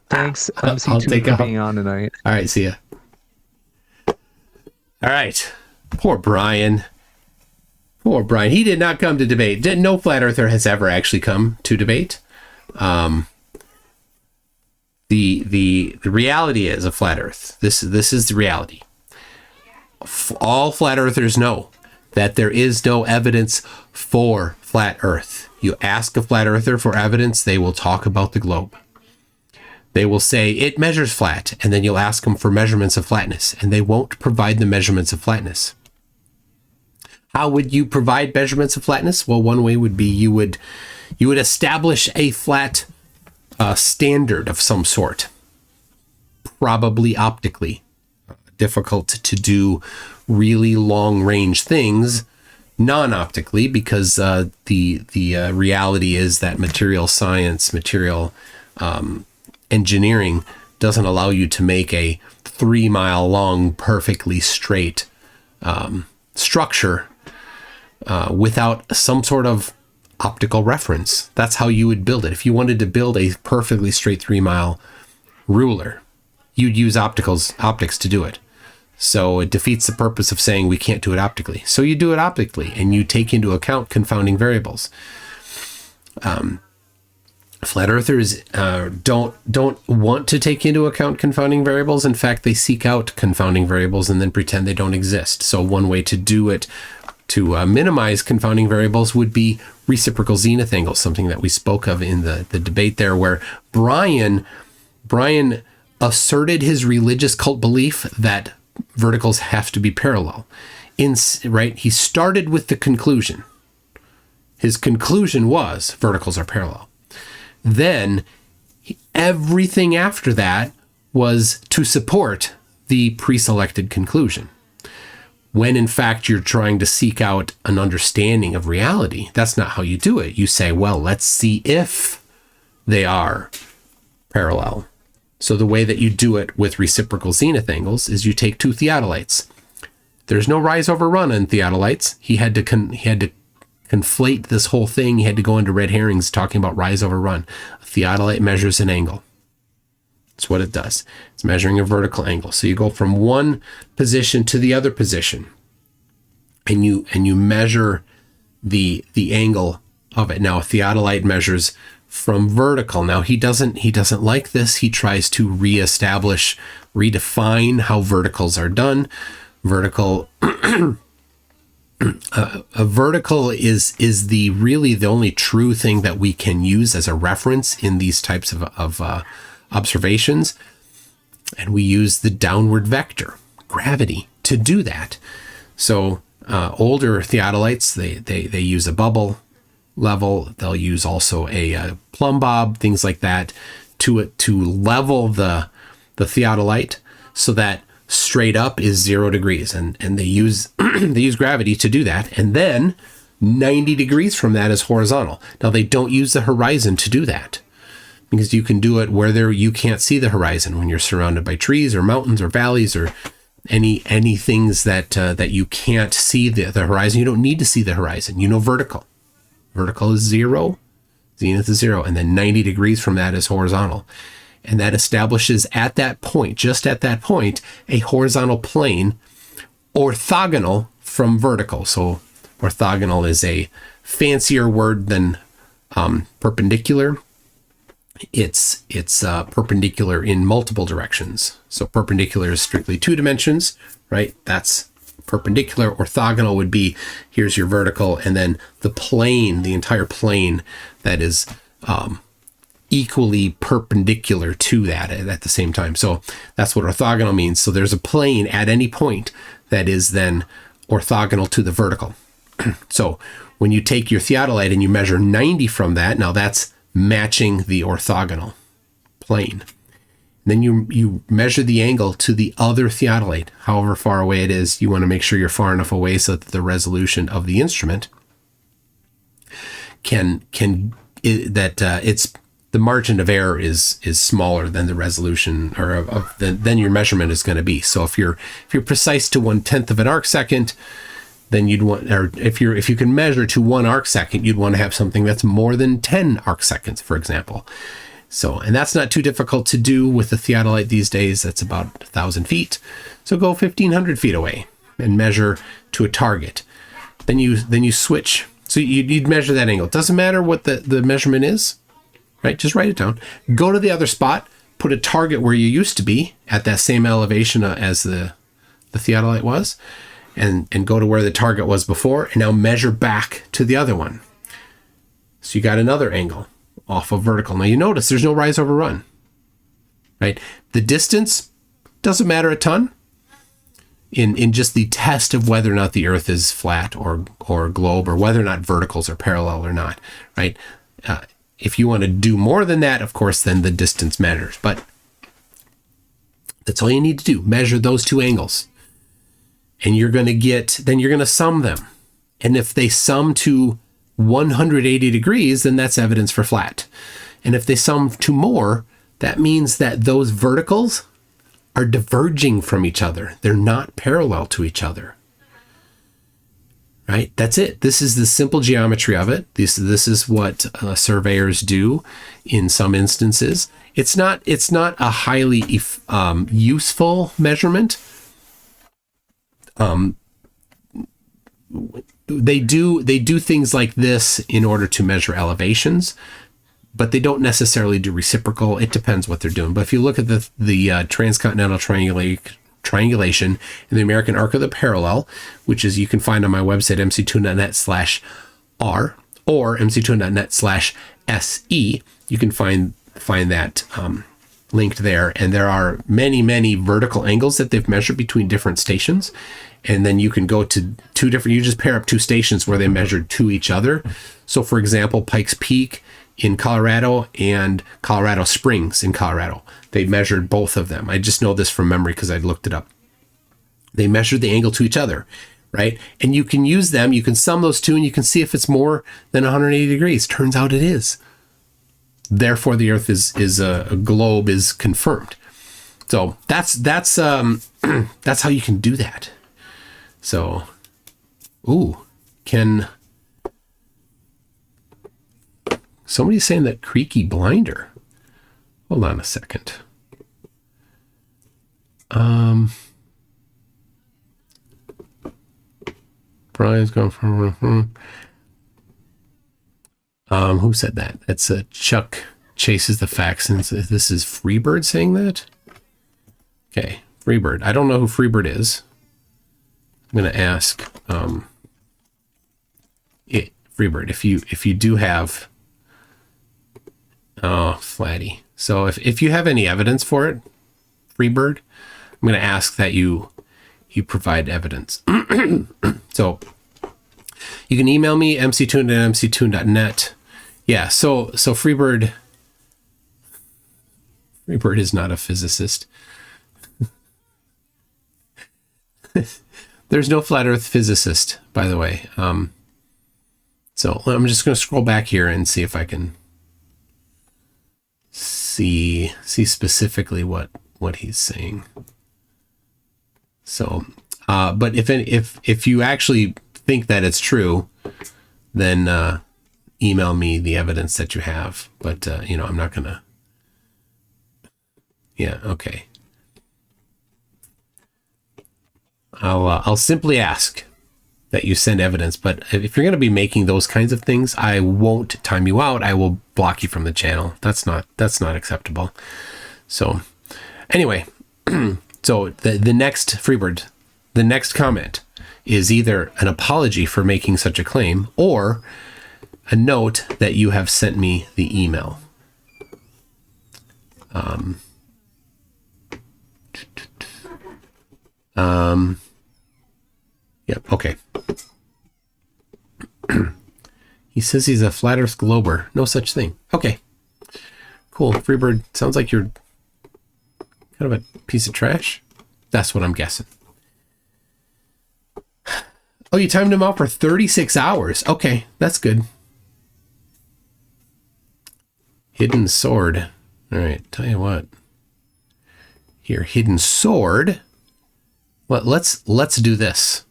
Thanks, MC Toon, for being on tonight. All right. See ya. All right. Poor Brian. Poor Brian. He did not come to debate. No flat earther has ever actually come to debate. The reality is a flat earth. This is the reality. All flat earthers know that there is no evidence for flat earth. You ask a flat earther for evidence, they will talk about the globe. They will say it measures flat, and then you'll ask them for measurements of flatness, and they won't provide the measurements of flatness. How would you provide measurements of flatness? Well, one way would be you would establish a flat standard of some sort, probably optically. Difficult to do really long range things non-optically, because the reality is that material science, material engineering doesn't allow you to make a 3 mile long, perfectly straight structure without some sort of optical reference. That's how you would build it. If you wanted to build a perfectly straight 3 mile ruler, you'd use optics to do it. So it defeats the purpose of saying we can't do it optically. So you do it optically, and you take into account confounding variables. Flat earthers don't want to take into account confounding variables. In fact, they seek out confounding variables and then pretend they don't exist. So one way to do it, to minimize confounding variables, would be reciprocal zenith angles, something that we spoke of in the debate there, where Brian asserted his religious cult belief that verticals have to be parallel. Right? He started with the conclusion. His conclusion was verticals are parallel. Then everything after that was to support the pre-selected conclusion. When in fact you're trying to seek out an understanding of reality, that's not how you do it. You say, well, let's see if they are parallel. So the way that you do it with reciprocal zenith angles is you take two theodolites. There's no rise over run in theodolites. He had to conflate this whole thing. He had to go into red herrings talking about rise over run. A theodolite measures an angle. That's what it does. It's measuring a vertical angle. So you go from one position to the other position, and you measure the angle of it. Now a theodolite measures from vertical. Now he doesn't like this. He tries to redefine how verticals are done. Vertical a vertical is really the only true thing that we can use as a reference in these types of observations, and we use the downward vector, gravity, to do that. So older theodolites, they use a bubble level. They'll use also a plumb bob, things like that, to level the theodolite so that straight up is 0 degrees, and they use they use gravity to do that, and then 90 degrees from that is horizontal. Now they don't use the horizon to do that, because you can do it where you can't see the horizon, when you're surrounded by trees or mountains or valleys or any things that you can't see the horizon. You don't need to see the horizon. vertical is 0, zenith is 0, and then 90 degrees from that is horizontal. And that establishes at that point, just at that point, a horizontal plane orthogonal from vertical. So orthogonal is a fancier word than perpendicular. It's perpendicular in multiple directions. So perpendicular is strictly 2 dimensions, right? That's perpendicular. Orthogonal would be, here's your vertical, and then the plane, the entire plane that is equally perpendicular to that at the same time. So that's what orthogonal means. So there's a plane at any point that is then orthogonal to the vertical. So when you take your theodolite and you measure 90 from that, now that's matching the orthogonal plane. Then you measure the angle to the other theodolite, however far away it is. You want to make sure you're far enough away so that the resolution of the instrument it's the margin of error is smaller than the resolution or than your measurement is going to be. So if you're precise to 1/10 of an arc second, then you'd want, or if you can measure to 1 arc second, you'd want to have something that's more than 10 arc seconds, for example. So, and that's not too difficult to do with the theodolite these days. That's about 1,000 feet. So go 1,500 feet away and measure to a target. Then you switch. So you'd measure that angle. It doesn't matter what the measurement is, right? Just write it down. Go to the other spot, put a target where you used to be at that same elevation as the theodolite was, and go to where the target was before, and now measure back to the other one. So you got another angle off of vertical. Now you notice there's no rise over run, right? The distance doesn't matter a ton in just the test of whether or not the Earth is flat or globe, or whether or not verticals are parallel or not, right? If you want to do more than that, of course, then the distance matters. But that's all you need to do. Measure those two angles. And you're going to sum them. And if they sum to 180 degrees, then that's evidence for flat. And if they sum to more, that means that those verticals are diverging from each other. They're not parallel to each other. Right? That's it. This is the simple geometry of it. This is what surveyors do in some instances. It's not a highly useful measurement. They do things like this in order to measure elevations, but they don't necessarily do reciprocal. It depends what they're doing. But if you look at the transcontinental triangulation and the American Arc of the Parallel, which is, you can find on my website, mc2.net/r or mc2.net/se, you can find that linked there. And there are many vertical angles that they've measured between different stations. And then you can go to you just pair up two stations where they measured to each other. So for example, Pikes Peak in Colorado and Colorado Springs in Colorado, they measured both of them. I just know this from memory because I looked it up. They measured the angle to each other, right? And you can use them, you can sum those two, and you can see if it's more than 180 degrees. Turns out it is. Therefore, the Earth is a globe is confirmed. So that's how you can do that. So, somebody's saying that creaky blinder. Hold on a second. Brian's going from. Who said that? That's Chuck chases the facts. And this is Freebird saying that. Okay, Freebird. I don't know who Freebird is. I'm going to ask Freebird if you do have. Oh, Flatty. So if you have any evidence for it, Freebird, I'm going to ask that you provide evidence. So you can email me, mc2.net. Yeah, so Freebird is not a physicist. There's no flat earth physicist, by the way. So I'm just going to scroll back here and see if I can see specifically what he's saying. So, but if you actually think that it's true, then email me the evidence that you have. But I'm not gonna. Yeah. Okay. I'll simply ask that you send evidence. But if you're going to be making those kinds of things, I won't time you out. I will block you from the channel. That's not acceptable. So anyway, so the next Freebird, the next comment is either an apology for making such a claim or a note that you have sent me the email. Yep. Okay. He says he's a flat earth glober. No such thing. Okay. Cool. Freebird, sounds like you're Kind of a piece of trash. That's what I'm guessing. Oh, you timed him out for 36 hours. Okay, that's good. Hidden sword. All right, tell you what. Here, hidden sword. Well, let's do this.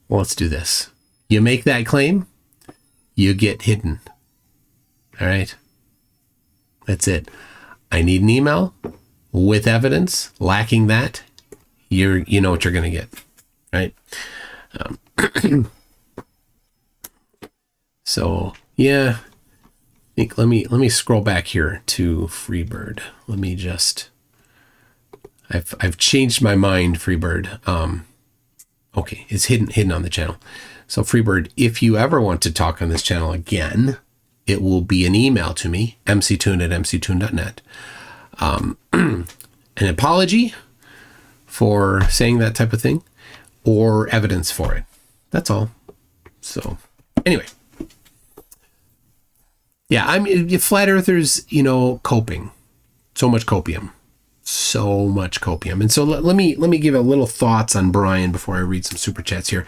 Let's do this. You make that claim, you get hidden. All right. That's it. I need an email with evidence. Lacking that, you know what you're going to get, right? So yeah, I think let me scroll back here to Freebird. Let me just. I've changed my mind, Freebird. Okay, it's hidden on the channel. So Freebird, if you ever want to talk on this channel again, it will be an email to me, mctoon@mctoon.net. An apology for saying that type of thing, or evidence for it. That's all. So anyway, yeah, I mean, flat earthers, coping, so much copium. And so let me give a little thoughts on Brian before I read some super chats here.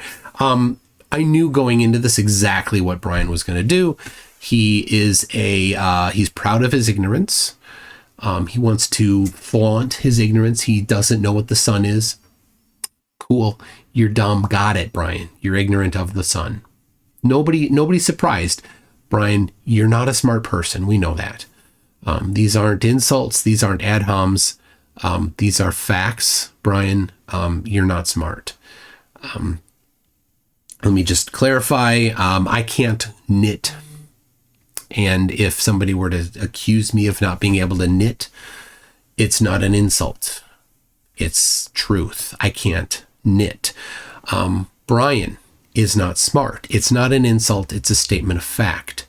I knew going into this exactly what Brian was going to do. He is he's proud of his ignorance. He wants to flaunt his ignorance. He doesn't know what the sun is. Cool. You're dumb. Got it, Brian. You're ignorant of the sun. Nobody's surprised. Brian, you're not a smart person. We know that. These aren't insults. These aren't ad homs. These are facts. Brian, you're not smart. Let me just clarify. I can't knit. And if somebody were to accuse me of not being able to knit, it's not an insult. It's truth. I can't knit. Brian is not smart. It's not an insult. It's a statement of fact.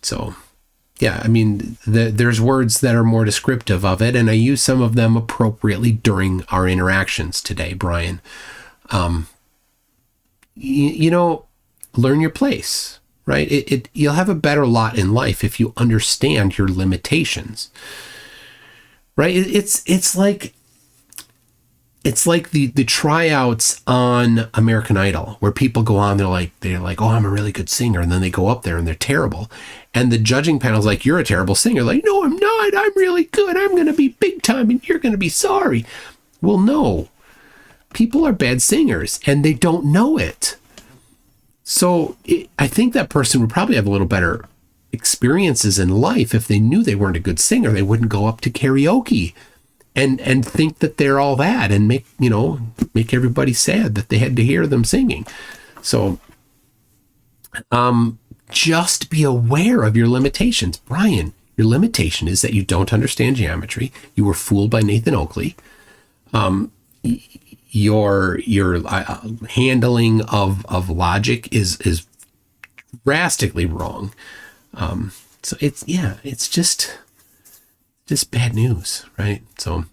So, yeah, I mean, there's words that are more descriptive of it, and I use some of them appropriately during our interactions today, Brian. Learn your place, right? You'll have a better lot in life if you understand your limitations, right? It's like the tryouts on American Idol, where people go on, they're like, oh, I'm a really good singer, and then they go up there and they're terrible, and the judging panel's like, you're a terrible singer. Like, no, I'm not. I'm really good. I'm going to be big time, and you're going to be sorry. Well, no. People are bad singers, and they don't know it. So I think that person would probably have a little better experiences in life if they knew they weren't a good singer. They wouldn't go up to karaoke and think that they're all that and make everybody sad that they had to hear them singing. So just be aware of your limitations. Brian, your limitation is that you don't understand geometry. You were fooled by Nathan Oakley. Your handling of logic is drastically wrong. So it's just bad news, right? So,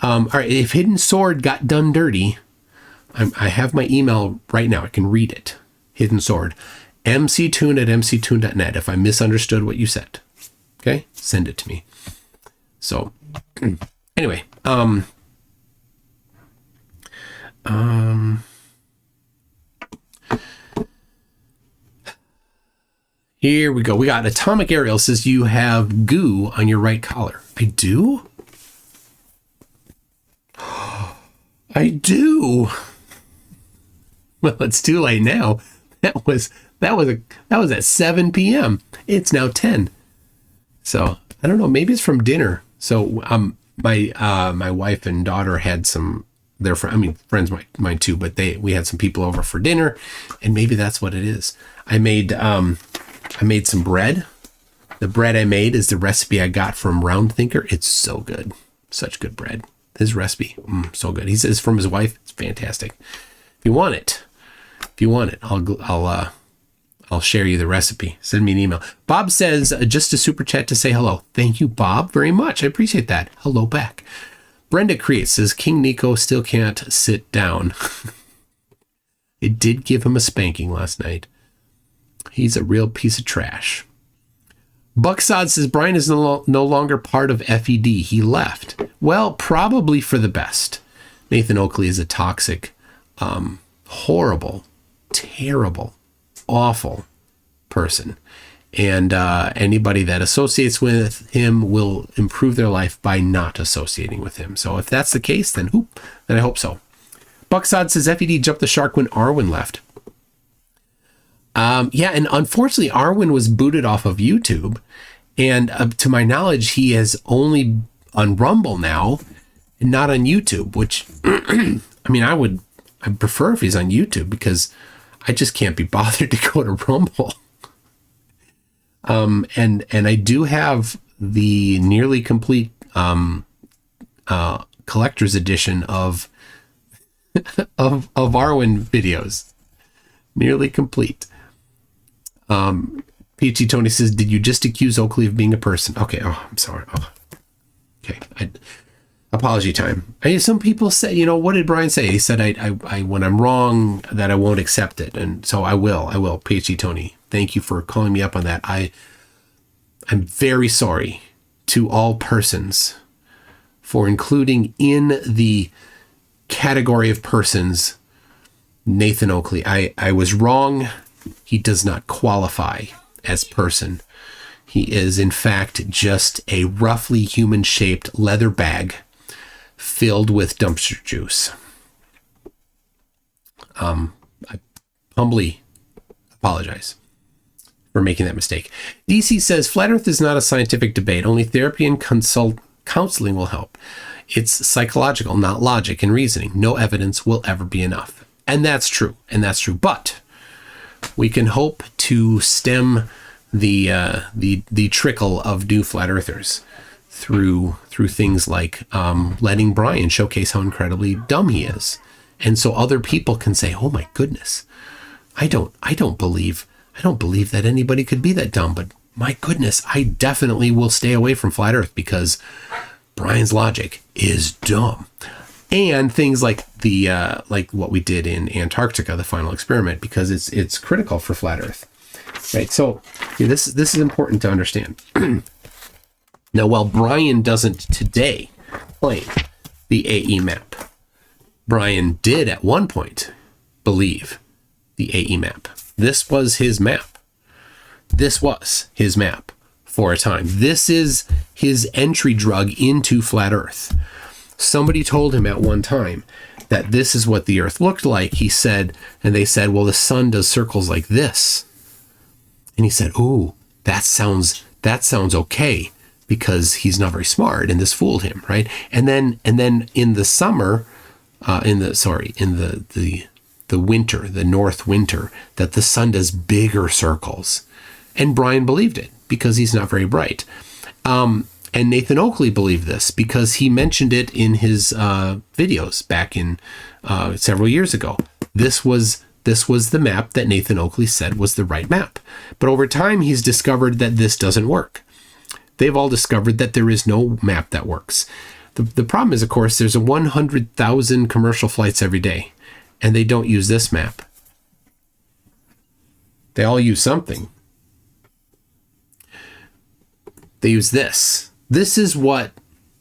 all right, if Hidden Sword got done dirty, I have my email right now. I can read it. Hidden Sword, mctoon@mctoon.net. If I misunderstood what you said, okay, send it to me. So, anyway, here we go. We got Atomic Ariel says you have goo on your right collar. I do? I do. Well, it's too late now. That was at 7 p.m. It's now 10. So I don't know. Maybe it's from dinner. So my wife and daughter had some. They're friends mine too. But we had some people over for dinner, and maybe that's what it is. I made some bread. The bread I made is the recipe I got from Round Thinker. It's so good. Such good bread. His recipe, so good. He says from his wife. It's fantastic. If you want it, I'll share you the recipe. Send me an email. Bob says just a super chat to say hello. Thank you, Bob, very much. I appreciate that. Hello back. Brenda Creates says King Nico still can't sit down. It did give him a spanking last night. He's a real piece of trash. Bucksod says Brian is no longer part of FED. He left. Well, probably for the best. Nathan Oakley is a toxic, horrible, terrible, awful person. And anybody that associates with him will improve their life by not associating with him. So if that's the case, then I hope so. Bucksod says FED jumped the shark when Arwen left. Yeah, and unfortunately, Arwen was booted off of YouTube. And to my knowledge, he is only on Rumble now and not on YouTube, which, I mean, I'd prefer if he's on YouTube because I just can't be bothered to go to Rumble. And I do have the nearly complete collector's edition of Arwen videos. Nearly complete. Peachy Tony says, did you just accuse Oakley of being a person? Okay. Oh, I'm sorry. Oh. Okay. Apology time. Some people say, what did Brian say? He said, I when I'm wrong, that I won't accept it. And so I will. Peachy Tony, thank you for calling me up on that. I'm very sorry to all persons for including in the category of persons Nathan Oakley. I was wrong. He does not qualify as person. He is, in fact, just a roughly human-shaped leather bag filled with dumpster juice. I humbly apologize for making that mistake. DC says, Flat Earth is not a scientific debate. Only therapy and counseling will help. It's psychological, not logic and reasoning. No evidence will ever be enough. And that's true. But we can hope to stem the trickle of new flat earthers through things like letting Brian showcase how incredibly dumb he is, and so other people can say, "Oh my goodness, I don't believe that anybody could be that dumb, but my goodness, I definitely will stay away from flat Earth because Brian's logic is dumb." And things like like what we did in Antarctica, the final experiment, because it's critical for flat Earth, right? So this is important to understand. Now, while Brian doesn't today claim the AE map, Brian did at one point believe the AE map. This was his map. For a time. This is his entry drug into flat Earth. Somebody told him at one time that this is what the Earth looked like. He said, and they said, well, the sun does circles like this. And he said, ooh, that sounds okay, because he's not very smart, and this fooled him, right? And then in the summer, in the winter, the north winter, that the sun does bigger circles. And Brian believed it because he's not very bright. And Nathan Oakley believed this because he mentioned it in his videos back in several years ago. This was the map that Nathan Oakley said was the right map. But over time, he's discovered that this doesn't work. They've all discovered that there is no map that works. The problem is, of course, there's 100,000 commercial flights every day, and they don't use this map. They all use something. They use this. This is what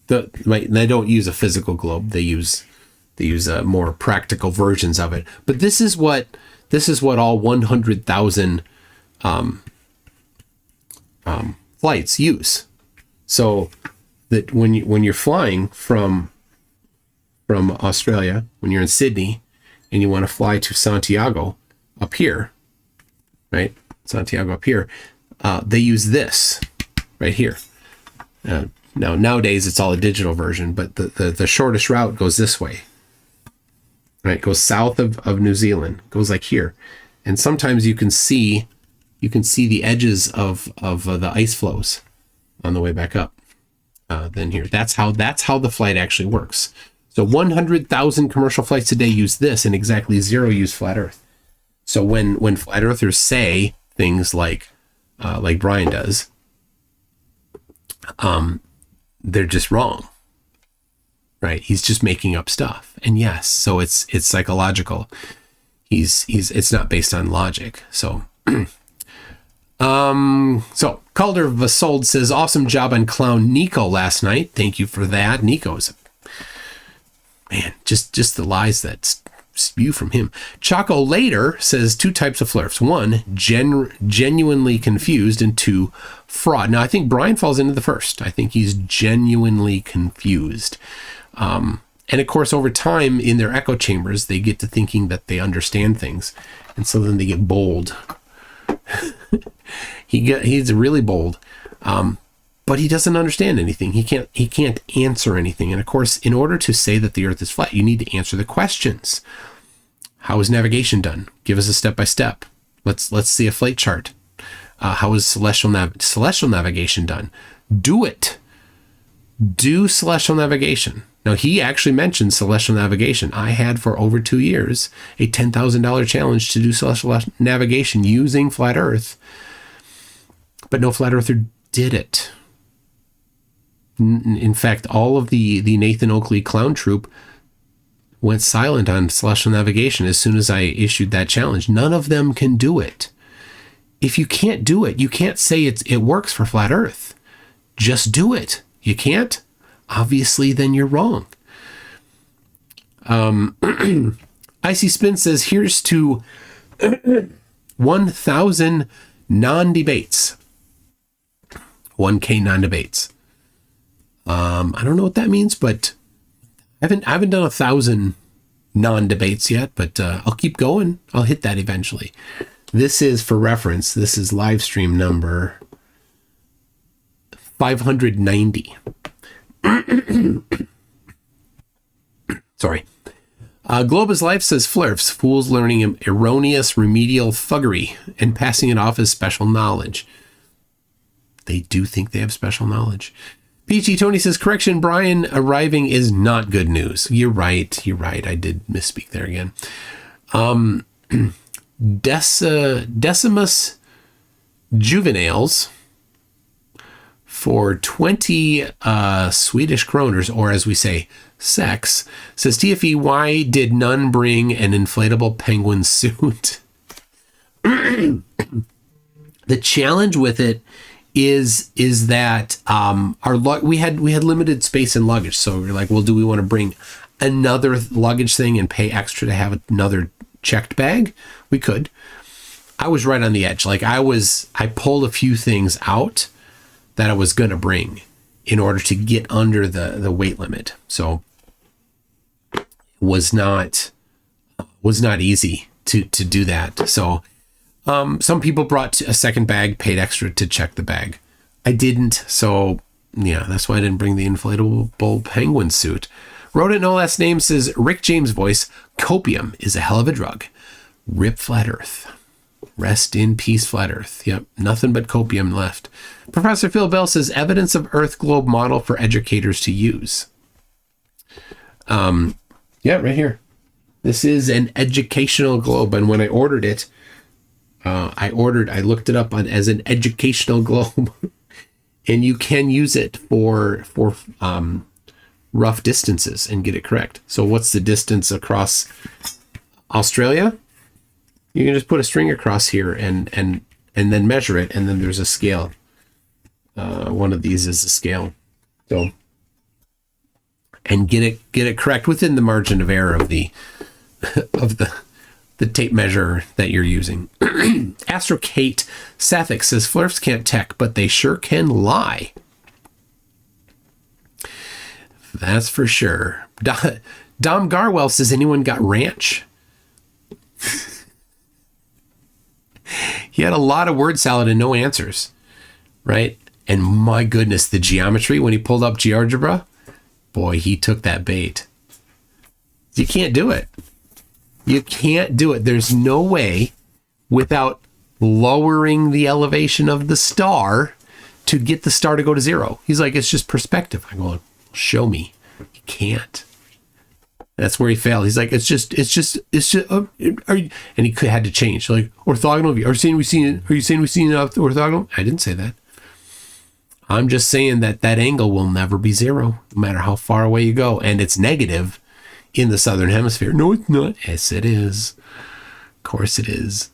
they don't use a physical globe. They use more practical versions of it. But this is what all 100,000 flights use. So that when you're flying from Australia, when you're in Sydney, and you want to fly to Santiago up here, right? Santiago up here, they use this right here. Now nowadays it's all a digital version, but the shortest route goes this way. Right, goes south of New Zealand, goes like here, and sometimes you can see the edges of the ice floes on the way back up. Then here, that's how the flight actually works. So 100,000 commercial flights a day use this, and exactly 0 use flat Earth. So when flat earthers say things like Brian does, they're just wrong. Right? He's just making up stuff. And yes, so it's psychological. It's not based on logic. So So Calder Vasold says, awesome job on Clown Nico last night. Thank you for that. Nico's, man, just the lies that spew from him. Choco Later says 2 types of flirts. 1, genuinely confused, and 2, fraud. Now, I think Brian falls into the first. I think he's genuinely confused. And of course, over time in their echo chambers, they get to thinking that they understand things. And so then they get bold. He's really bold. But he doesn't understand anything. He can't answer anything. And of course, in order to say that the earth is flat, you need to answer the questions. How is navigation done? Give us a step-by-step. Let's see a flight chart. How is celestial navigation done? Do it. Do celestial navigation. Now, he actually mentioned celestial navigation. I had for over 2 years a $10,000 challenge to do celestial navigation using flat earth, but no flat earther did it. In fact, all of the Nathan Oakley clown troupe went silent on celestial navigation as soon as I issued that challenge. None of them can do it. If you can't do it, you can't say it works for flat earth. Just do it. You can't? Obviously, then you're wrong. Icy Spin says, here's to 1,000 non-debates. 1K non-debates. I don't know what that means, but I haven't done 1,000 non-debates yet, but I'll keep going. I'll hit that eventually. This is, for reference, this is live stream number 590. Sorry. Globus Life says, Flurfs, fools learning erroneous remedial thuggery and passing it off as special knowledge. They do think they have special knowledge. Peachy Tony says, correction, Brian arriving is not good news. You're right. I did misspeak there again. Decimus Juveniles for 20 Swedish kroners, or as we say, sex, says, TFE, why did none bring an inflatable penguin suit? The challenge with it is that we had limited space and luggage, so we're like, well, do we want to bring another luggage thing and pay extra to have another checked bag? We could. I was right on the edge. Like I pulled a few things out that I was going to bring in order to get under the weight limit. So it was not easy to do that. So some people brought a second bag, paid extra to check the bag. I didn't. So yeah, that's why I didn't bring the inflatable penguin suit. Wrote it no last name, says Rick James voice, copium is a hell of a drug. Rip flat earth. Rest in peace, flat earth. Yep, nothing but copium left. Professor Phil Bell says evidence of earth globe model for educators to use. Yeah, right here. This is an educational globe, and when I ordered it, I looked it up as an educational globe, and you can use it for rough distances and get it correct. So what's the distance across Australia? You can just put a string across here and then measure it, and then there's a scale. One of these is a scale. So, and get it correct within the margin of error of the tape measure that you're using. Astro Kate Sathik says, Flurfs can't tech, but they sure can lie. That's for sure. Dom Garwell says, anyone got ranch? He had a lot of word salad and no answers, right? And my goodness, the geometry, when he pulled up GeoGebra, boy, he took that bait. You can't do it. You can't do it. There's no way without lowering the elevation of the star to get the star to go to zero. He's like, it's just perspective. I go, show me. You can't. That's where he failed. He's like, it's just. And he had to change. Like, orthogonal view. Are you saying we've seen enough orthogonal? I didn't say that. I'm just saying that angle will never be zero, no matter how far away you go, and it's negative in the southern hemisphere. No, it's not. Yes, it is. Of course, it is.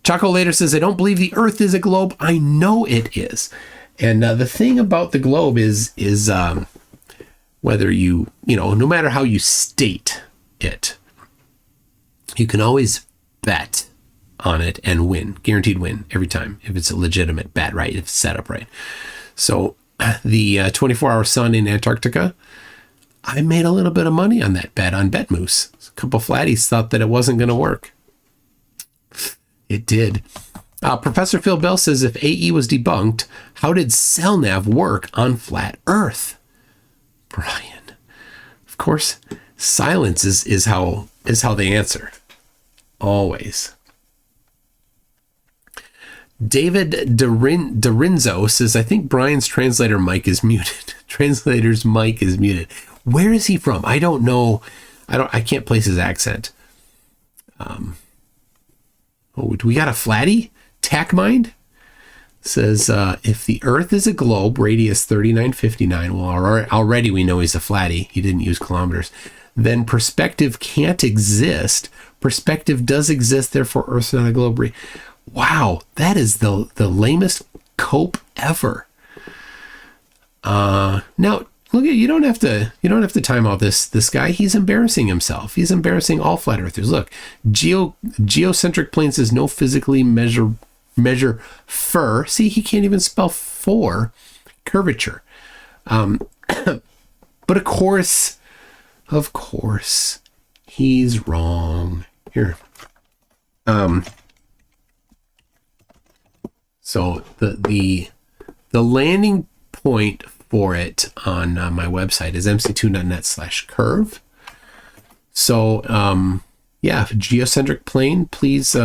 Choco later says, I don't believe the Earth is a globe. I know it is. And the thing about the globe is whether you know, no matter how you state it, you can always bet on it and win, guaranteed win every time if it's a legitimate bet, right? If it's set up right. So the 24-hour sun in Antarctica, I made a little bit of money on that bet on BetMoose. A couple flatties thought that it wasn't going to work. It did. Professor Phil Bell says, if AE was debunked, how did CellNav work on flat Earth? Brian, of course, silence is how they answer. Always. David Dorinzo says, I think Brian's translator mic is muted. Translator's mic is muted. Where is he from? I don't know. I can't place his accent. Do we got a flatty? TACMind says, if the Earth is a globe, radius 3959, well, already we know he's a flatty. He didn't use kilometers. Then perspective can't exist. Perspective does exist, therefore Earth's not a globe. Wow, that is the lamest cope ever. Now, look at you don't have to time out this guy. He's embarrassing himself. He's embarrassing all flat earthers. Look, geocentric plane says no physically measure fur. See, he can't even spell for curvature. But of course, he's wrong. Here. So the landing point for it on my website is mc2.net/curve. So yeah, geocentric plane, please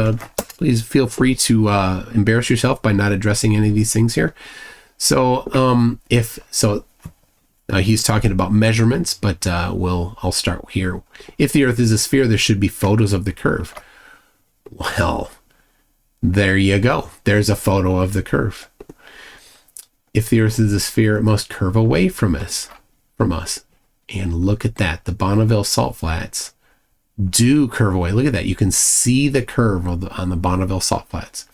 feel free to embarrass yourself by not addressing any of these things here. So he's talking about measurements, but I'll start here. If the Earth is a sphere, there should be photos of the curve. Well, there you go. There's a photo of the curve. If the Earth is a sphere, it must curve away from us. And look at that. The Bonneville Salt Flats do curve away. Look at that. You can see the curve on the Bonneville Salt Flats.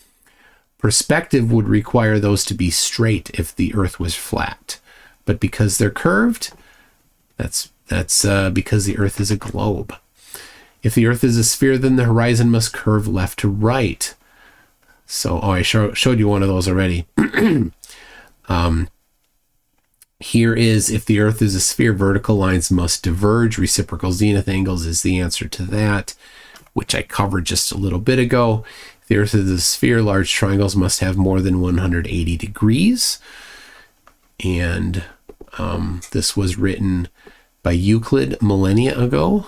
Perspective would require those to be straight if the Earth was flat. But because they're curved, that's because the Earth is a globe. If the Earth is a sphere, then the horizon must curve left to right. So, I showed you one of those already. Here is, if the Earth is a sphere, vertical lines must diverge. Reciprocal zenith angles is the answer to that, which I covered just a little bit ago. If the Earth is a sphere, large triangles must have more than 180 degrees. And this was written by Euclid millennia ago.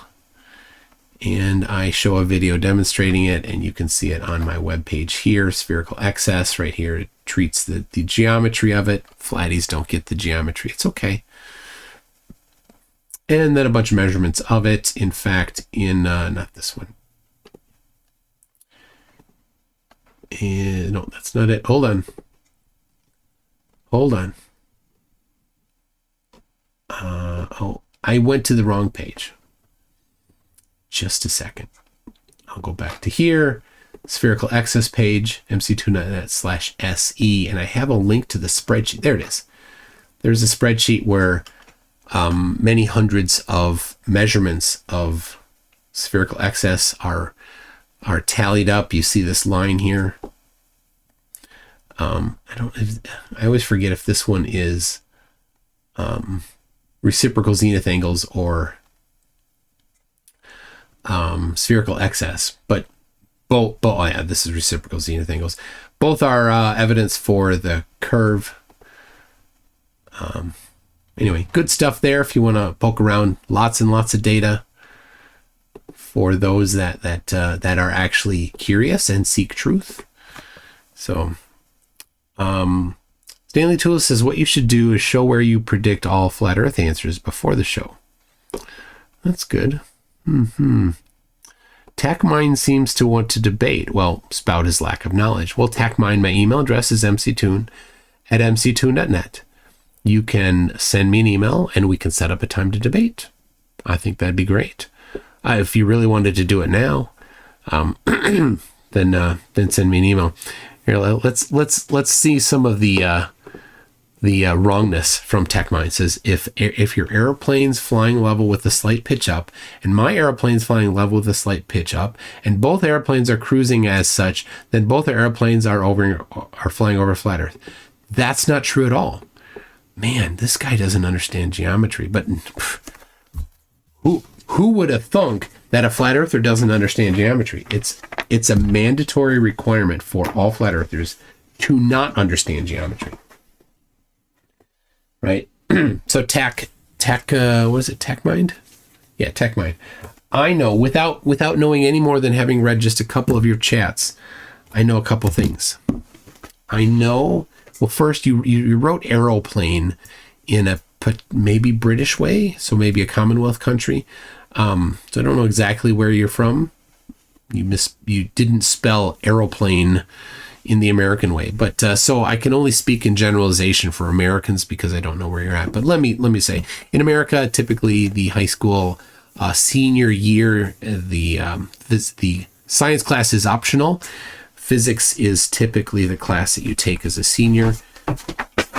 And I show a video demonstrating it, and you can see it on my webpage here. Spherical excess right here. It treats the geometry of it. Flatties don't get the geometry. It's okay. And then a bunch of measurements of it. In fact, in not this one. And no, that's not it. Hold on. I went to the wrong page. Just a second. I'll go back to here, spherical excess page, mc2.net/SE, and I have a link to the spreadsheet. There it is. There's a spreadsheet where many hundreds of measurements of spherical excess are tallied up. You see this line here. I always forget if this one is reciprocal zenith angles or spherical excess, but both oh yeah, this is reciprocal zenith angles. Both are evidence for the curve. Anyway, good stuff there if you want to poke around. Lots and lots of data for those that are actually curious and seek truth. So Stanley Toulis says what you should do is show where you predict all flat earth answers before the show. That's good. TACMind seems to want to debate. Well, spout his lack of knowledge. Well, TACMind, my email address is mctoon@mctoon.net. You can send me an email and we can set up a time to debate. I think that'd be great. If you really wanted to do it now, then send me an email. Here, let's see some of the wrongness from TechMind. It says if your airplane's flying level with a slight pitch up, and my airplane's flying level with a slight pitch up, and both airplanes are cruising as such, then both airplanes are flying over flat Earth. That's not true at all. Man, this guy doesn't understand geometry. But who would have thunk that a flat earther doesn't understand geometry? It's a mandatory requirement for all flat earthers to not understand geometry. Right? So what is it? TechMind? Yeah, TechMind. I know without knowing any more than having read just a couple of your chats, I know a couple things. I know, well, first you wrote aeroplane in a maybe British way, so maybe a Commonwealth country. So I don't know exactly where you're from. You didn't spell aeroplane in the American way, but so I can only speak in generalization for Americans because I don't know where you're at. But let me say, in America, typically the high school senior year, the science class is optional. Physics is typically the class that you take as a senior.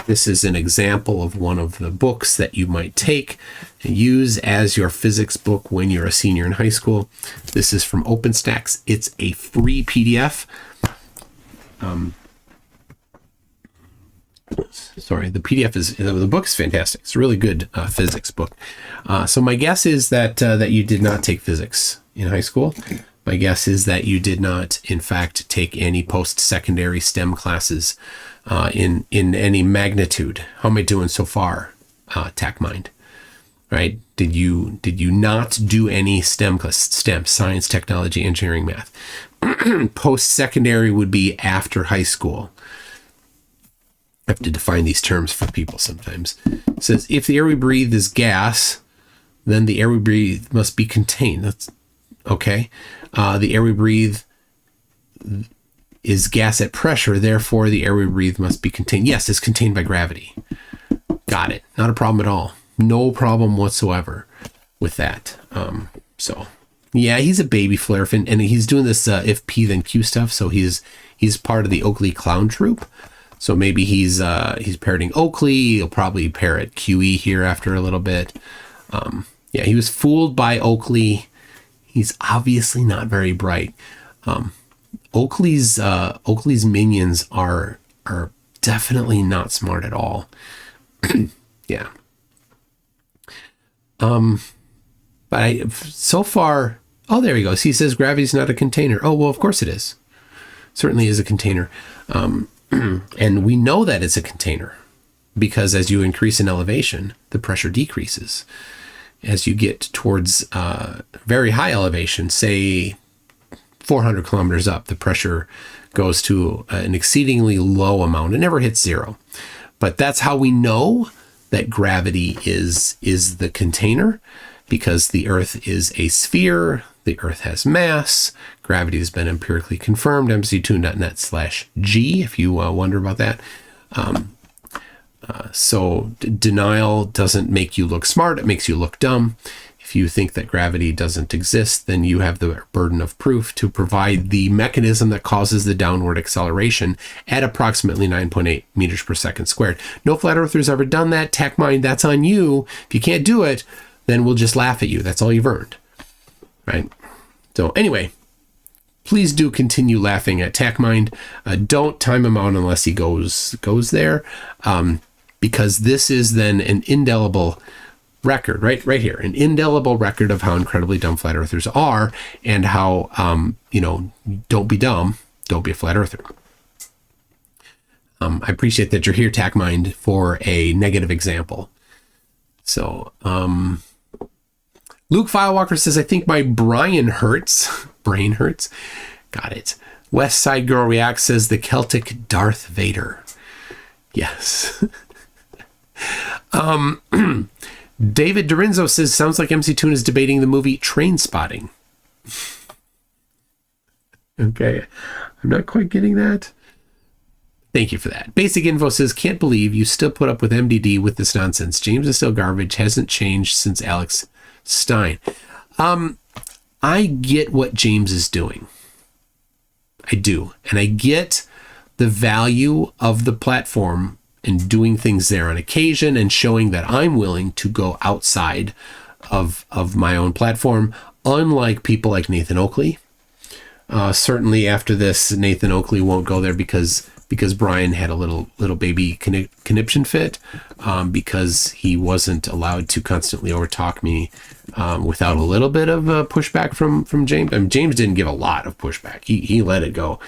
This is an example of one of the books that you might take and use as your physics book when you're a senior in high school. This is from OpenStax. It's a free PDF. The PDF the book's fantastic. It's a really good physics book. So my guess is that you did not take physics in high school. My guess is that you did not, in fact, take any post-secondary STEM classes in any magnitude. How am I doing so far, TechMind? Right? Did you not do any STEM class? STEM, science, technology, engineering, math. Post-secondary would be after high school. I have to define these terms for people sometimes. It says, if the air we breathe is gas, then the air we breathe must be contained. That's okay. The air we breathe is gas at pressure, therefore the air we breathe must be contained. Yes, it's contained by gravity. Got it. Not a problem at all. No problem whatsoever with that. So yeah, he's a baby flare, and he's doing this if P then Q stuff. So he's part of the Oakley clown troupe. So maybe he's parroting Oakley. He'll probably parrot QE here after a little bit. Yeah, he was fooled by Oakley. He's obviously not very bright. Oakley's minions are definitely not smart at all. Yeah. But so far, oh, there he goes. He says gravity's not a container. Oh, well, of course it is. Certainly is a container. And we know that it's a container because as you increase in elevation, the pressure decreases. As you get towards very high elevation, say 400 kilometers up, the pressure goes to an exceedingly low amount. It never hits zero. But that's how we know that gravity is the container, because the Earth is a sphere. The Earth has mass. Gravity has been empirically confirmed. mc2.net/G, if you wonder about that. So denial doesn't make you look smart. It makes you look dumb. If you think that gravity doesn't exist, then you have the burden of proof to provide the mechanism that causes the downward acceleration at approximately 9.8 meters per second squared. No flat earthers ever done that. TechMind, that's on you. If you can't do it, then we'll just laugh at you. That's all you've earned. Right? So anyway, please do continue laughing at TechMind. Don't time him out unless he goes there. Because this is then an indelible record, right here, an indelible record of how incredibly dumb flat earthers are, and how, don't be dumb, don't be a flat earther. I appreciate that you're here, TechMind, for a negative example. So, Luke Filewalker says, I think my brain hurts. Got it. West Side Girl Reacts says, the Celtic Darth Vader. Yes. David Dorinzo says, sounds like MC Toon is debating the movie Train Spotting. Okay, I'm not quite getting that. Thank you for that. Basic Info says, can't believe you still put up with MDD with this nonsense. James is still garbage, hasn't changed since Alex Stein. I get what James is doing. I do. And I get the value of the platform and doing things there on occasion and showing that I'm willing to go outside of my own platform, unlike people like Nathan Oakley. Certainly after this, Nathan Oakley won't go there because Brian had a little baby conniption fit, because he wasn't allowed to constantly overtalk me without a little bit of pushback from James. I mean, James didn't give a lot of pushback. He let it go.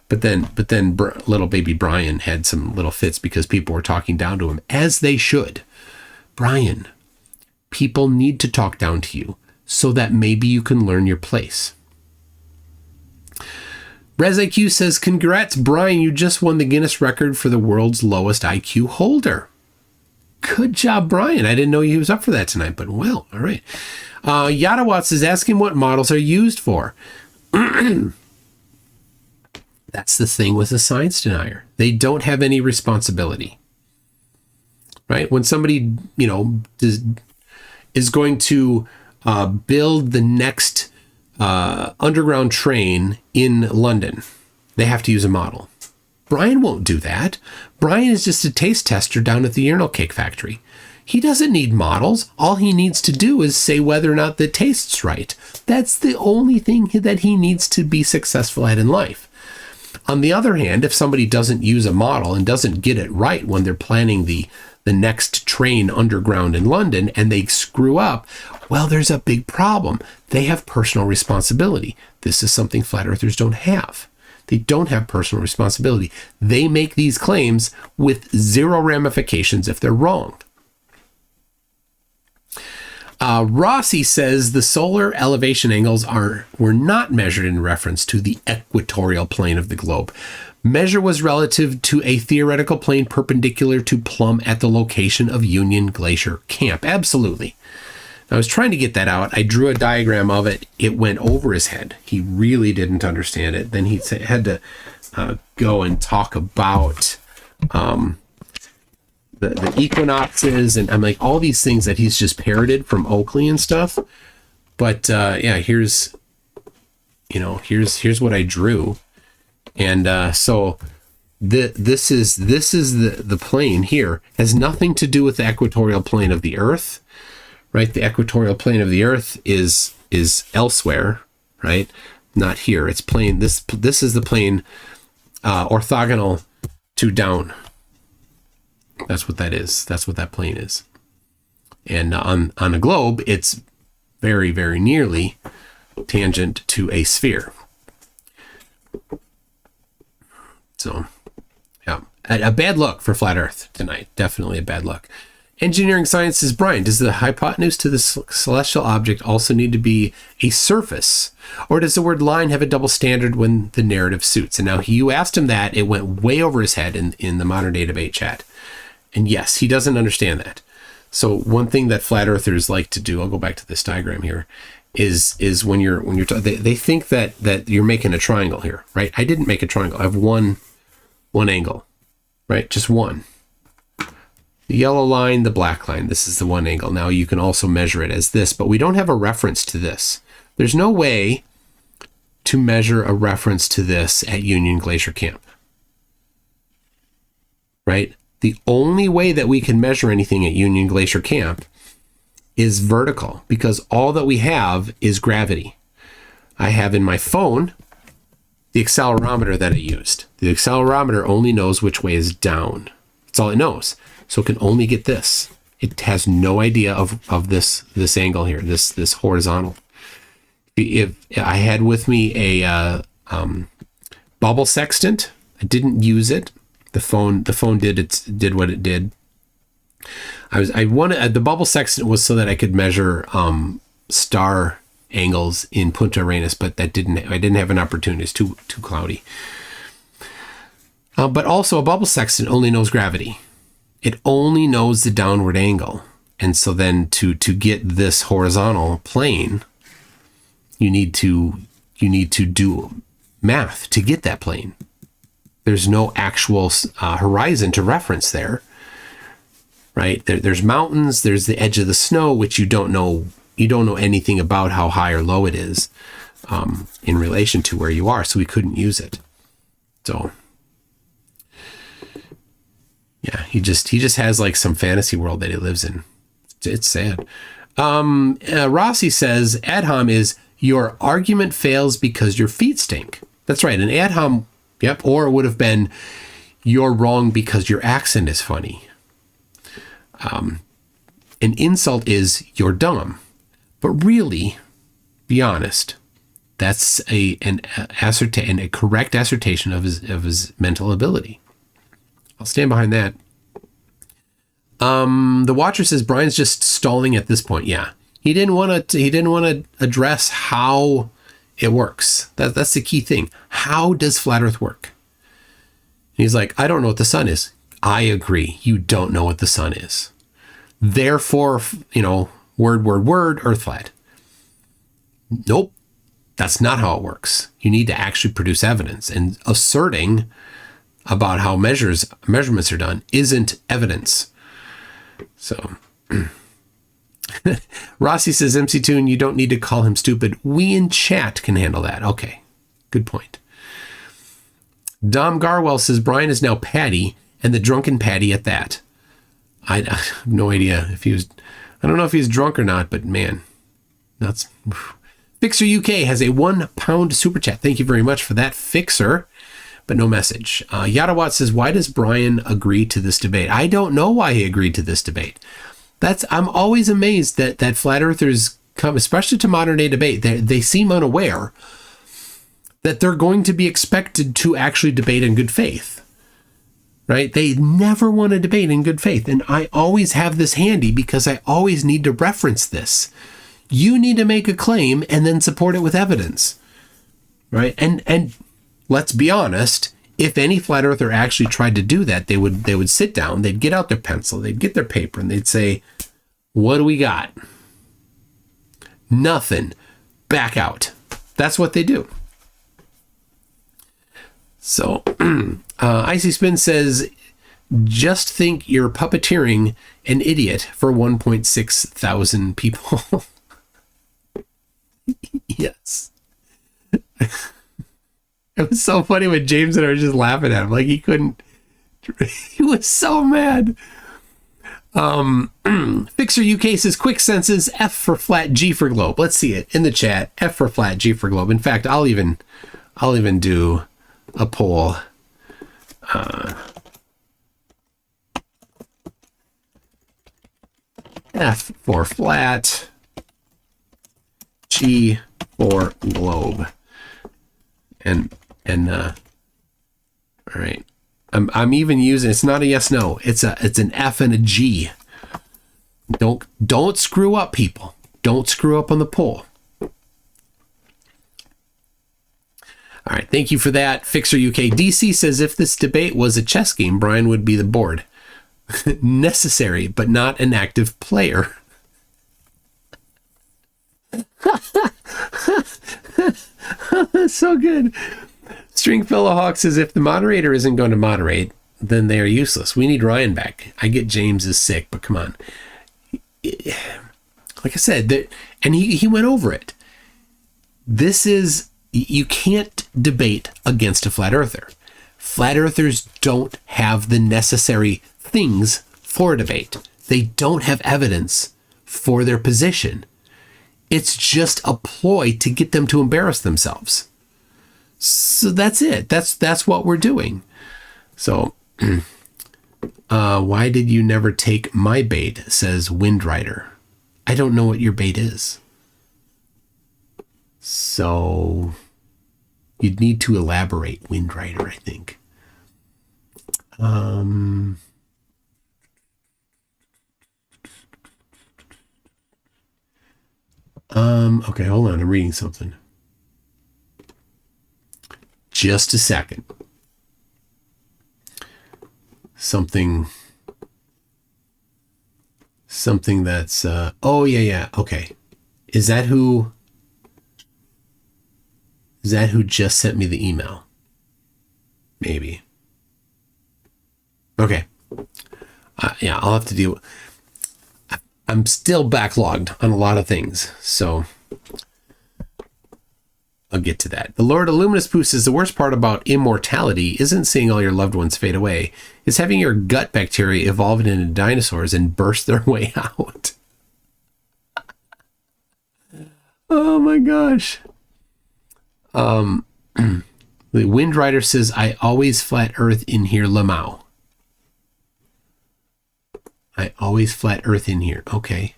But then little baby Brian had some little fits because people were talking down to him, as they should. Brian, people need to talk down to you so that maybe you can learn your place. ResIQ says, congrats, Brian. You just won the Guinness record for the world's lowest IQ holder. Good job, Brian. I didn't know he was up for that tonight, but well, all right. Yadawatz is asking what models are used for. That's the thing with a science denier. They don't have any responsibility, right? When somebody, is going to build the next underground train in London, they have to use a model. Brian won't do that. Brian is just a taste tester down at the urinal cake factory. He doesn't need models. All he needs to do is say whether or not the taste's right. That's the only thing that he needs to be successful at in life. On the other hand, if somebody doesn't use a model and doesn't get it right when they're planning the next train underground in London and they screw up, well, there's a big problem. They have personal responsibility. This is something flat earthers don't have. They don't have personal responsibility. They make these claims with zero ramifications if they're wrong. Rossi says the solar elevation angles were not measured in reference to the equatorial plane of the globe. Measure was relative to a theoretical plane perpendicular to Plum at the location of Union Glacier Camp. Absolutely. I was trying to get that out. I drew a diagram of it. It went over his head. He really didn't understand it. Then he had to go and talk about the equinoxes, and I'm like, all these things that he's just parroted from Oakley and stuff. But here's what I drew. And so this is the plane here. Has nothing to do with the equatorial plane of the Earth, right? The equatorial plane of the Earth is elsewhere, right? Not here. It's plane. This is the plane orthogonal to down. That's what that is. That's what that plane is. And on a globe, it's very, very nearly tangent to a sphere. So, yeah, a bad look for flat Earth tonight. Definitely a bad look. Engineering Sciences, Brian, does the hypotenuse to the celestial object also need to be a surface? Or does the word line have a double standard when the narrative suits? And now you asked him that. It went way over his head in the modern day debate chat. And yes, he doesn't understand that. So one thing that flat earthers like to do, I'll go back to this diagram here, is when they think that you're making a triangle here, right? I didn't make a triangle. I have one angle, right? Just one. The yellow line, the black line. This is the one angle. Now you can also measure it as this, but we don't have a reference to this. There's no way to measure a reference to this at Union Glacier Camp, right? The only way that we can measure anything at Union Glacier Camp is vertical, because all that we have is gravity. I have in my phone the accelerometer that I used. The accelerometer only knows which way is down. That's all it knows. So it can only get this. It has no idea of this angle here, this horizontal. If I had with me a bubble sextant, I didn't use it. The phone did what it did. I wanted the bubble sextant was so that I could measure star angles in Punta Arenas, but I didn't have an opportunity. It's too cloudy. But also a bubble sextant only knows gravity. It only knows the downward angle. And so then to get this horizontal plane, you need to do math to get that plane. There's no actual horizon to reference there, right? There's mountains, there's the edge of the snow, which you don't know anything about how high or low it is. in relation to where you are, so we couldn't use it. So yeah, he just has like some fantasy world that he lives in. It's sad. Rossi says ad hom is your argument fails because your feet stink. That's right, an ad hom. Yep, or it would have been you're wrong because your accent is funny. An insult is you're dumb. But really, be honest, that's a correct assertion of his mental ability. I'll stand behind that. The Watcher says Brian's just stalling at this point. Yeah, he didn't want to address how it works. That's the key thing. How does flat Earth work? And he's like, I don't know what the sun is. I agree. You don't know what the sun is. Therefore, word, Earth flat. Nope. That's not how it works. You need to actually produce evidence, and asserting about how measurements are done isn't evidence. So Rossi says, MC Toon, you don't need to call him stupid. We in chat can handle that. Okay. Good point. Dom Garwell says Brian is now Patty, and the drunken Patty at that. I have no idea if he was, I don't know if he's drunk or not, but man, that's... Fixer UK has a £1 super chat. Thank you very much for that, Fixer, but no message. Yadawat says, why does Brian agree to this debate? I don't know why he agreed to this debate. I'm always amazed that flat earthers come, especially to modern day debate, they seem unaware that they're going to be expected to actually debate in good faith, right? They never want to debate in good faith. And I always have this handy because I always need to reference this. You need to make a claim and then support it with evidence, right? And let's be honest, if any flat earther actually tried to do that, they would sit down, they'd get out their pencil, they'd get their paper, and they'd say, what do we got? Nothing. Back out. That's what they do. So Icy Spin says, just think you're puppeteering an idiot for 1.6 thousand people. Yes. It was so funny when James and I were just laughing at him. Like he was so mad. Fixer UK says quick senses F for flat, G for globe. Let's see it in the chat. F for flat, G for globe. In fact, I'll even do a poll. F for flat, G for globe. And all right. I'm even using, it's not a yes no. It's an F and a G. Don't screw up, people. Don't screw up on the poll. All right, thank you for that. Fixer UK DC says if this debate was a chess game, Brian would be the board. Necessary, but not an active player. That's so good. Stringfellowhawk says if the moderator isn't going to moderate, then they are useless. We need Ryan back. I get James is sick, but come on. Like I said, and he went over it. This is, you can't debate against a flat earther. Flat earthers don't have the necessary things for a debate. They don't have evidence for their position. It's just a ploy to get them to embarrass themselves. So that's it. That's what we're doing. So why did you never take my bait, says Windrider. I don't know what your bait is. So you'd need to elaborate, Windrider, I think. Okay, hold on. I'm reading something. Just a second. Something that's, oh yeah. Okay. Is that who just sent me the email? Maybe. Okay. Yeah, I'll have to deal. I'm still backlogged on a lot of things, so I'll get to that. The Lord Illuminous Poo says the worst part about immortality isn't seeing all your loved ones fade away. It's having your gut bacteria evolve into dinosaurs and burst their way out. Oh my gosh. The Wind Rider says, I always flat earth in here, Lamau. I always flat earth in here. Okay.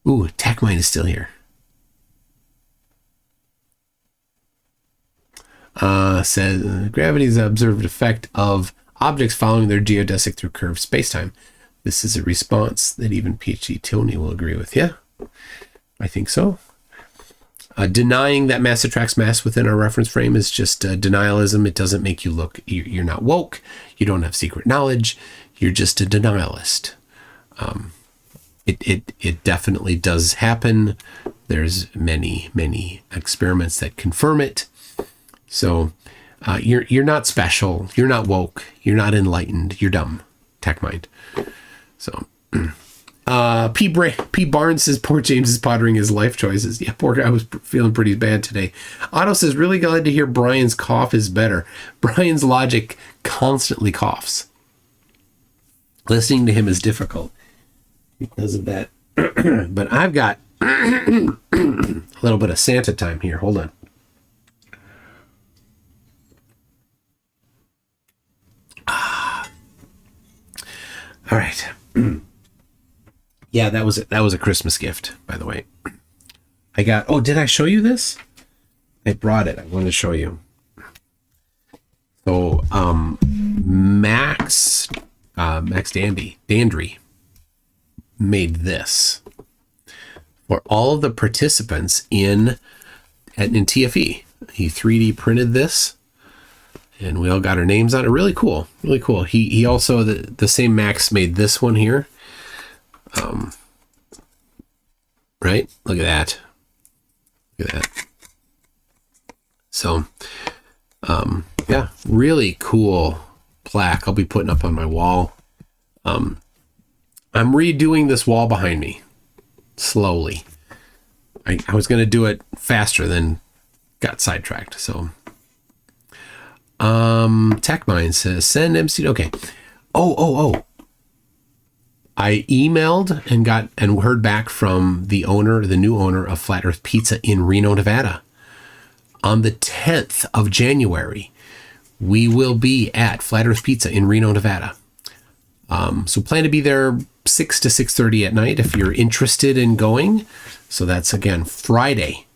Ooh, TechMine is still here. Says, gravity is the observed effect of objects following their geodesic through curved spacetime. This is a response that even PhD Tony will agree with. Yeah, I think so. Denying that mass attracts mass within our reference frame is just denialism. It doesn't make you look, you're not woke. You don't have secret knowledge. You're just a denialist. It definitely does happen. There's many experiments that confirm it. So you're not special. You're not woke. You're not enlightened. You're dumb. Tech mind. So P. Barnes says poor James is pondering his life choices. Yeah, poor guy was feeling pretty bad today. Otto says really glad to hear Brian's cough is better. Brian's logic constantly coughs. Listening to him is difficult because of that. But I've got a little bit of Santa time here. Hold on. All right. Yeah, that was a Christmas gift, by the way. I got. Oh, did I show you this? I brought it. I wanted to show you. So, Max Dandry made this for all of the participants in TFE. He 3D printed this, and we all got our names on it. Really cool. Really cool. He also, the same Max made this one here. Right? Look at that. Look at that. So, yeah, really cool plaque I'll be putting up on my wall. I'm redoing this wall behind me slowly. I was going to do it faster, then got sidetracked. So, TechMine says send MC. Okay. Oh. I emailed and heard back from the new owner of Flat Earth Pizza in Reno, Nevada. On the 10th of January, we will be at Flat Earth Pizza in Reno, Nevada. So plan to be there 6 to 6:30 at night if you're interested in going. So that's, again, Friday,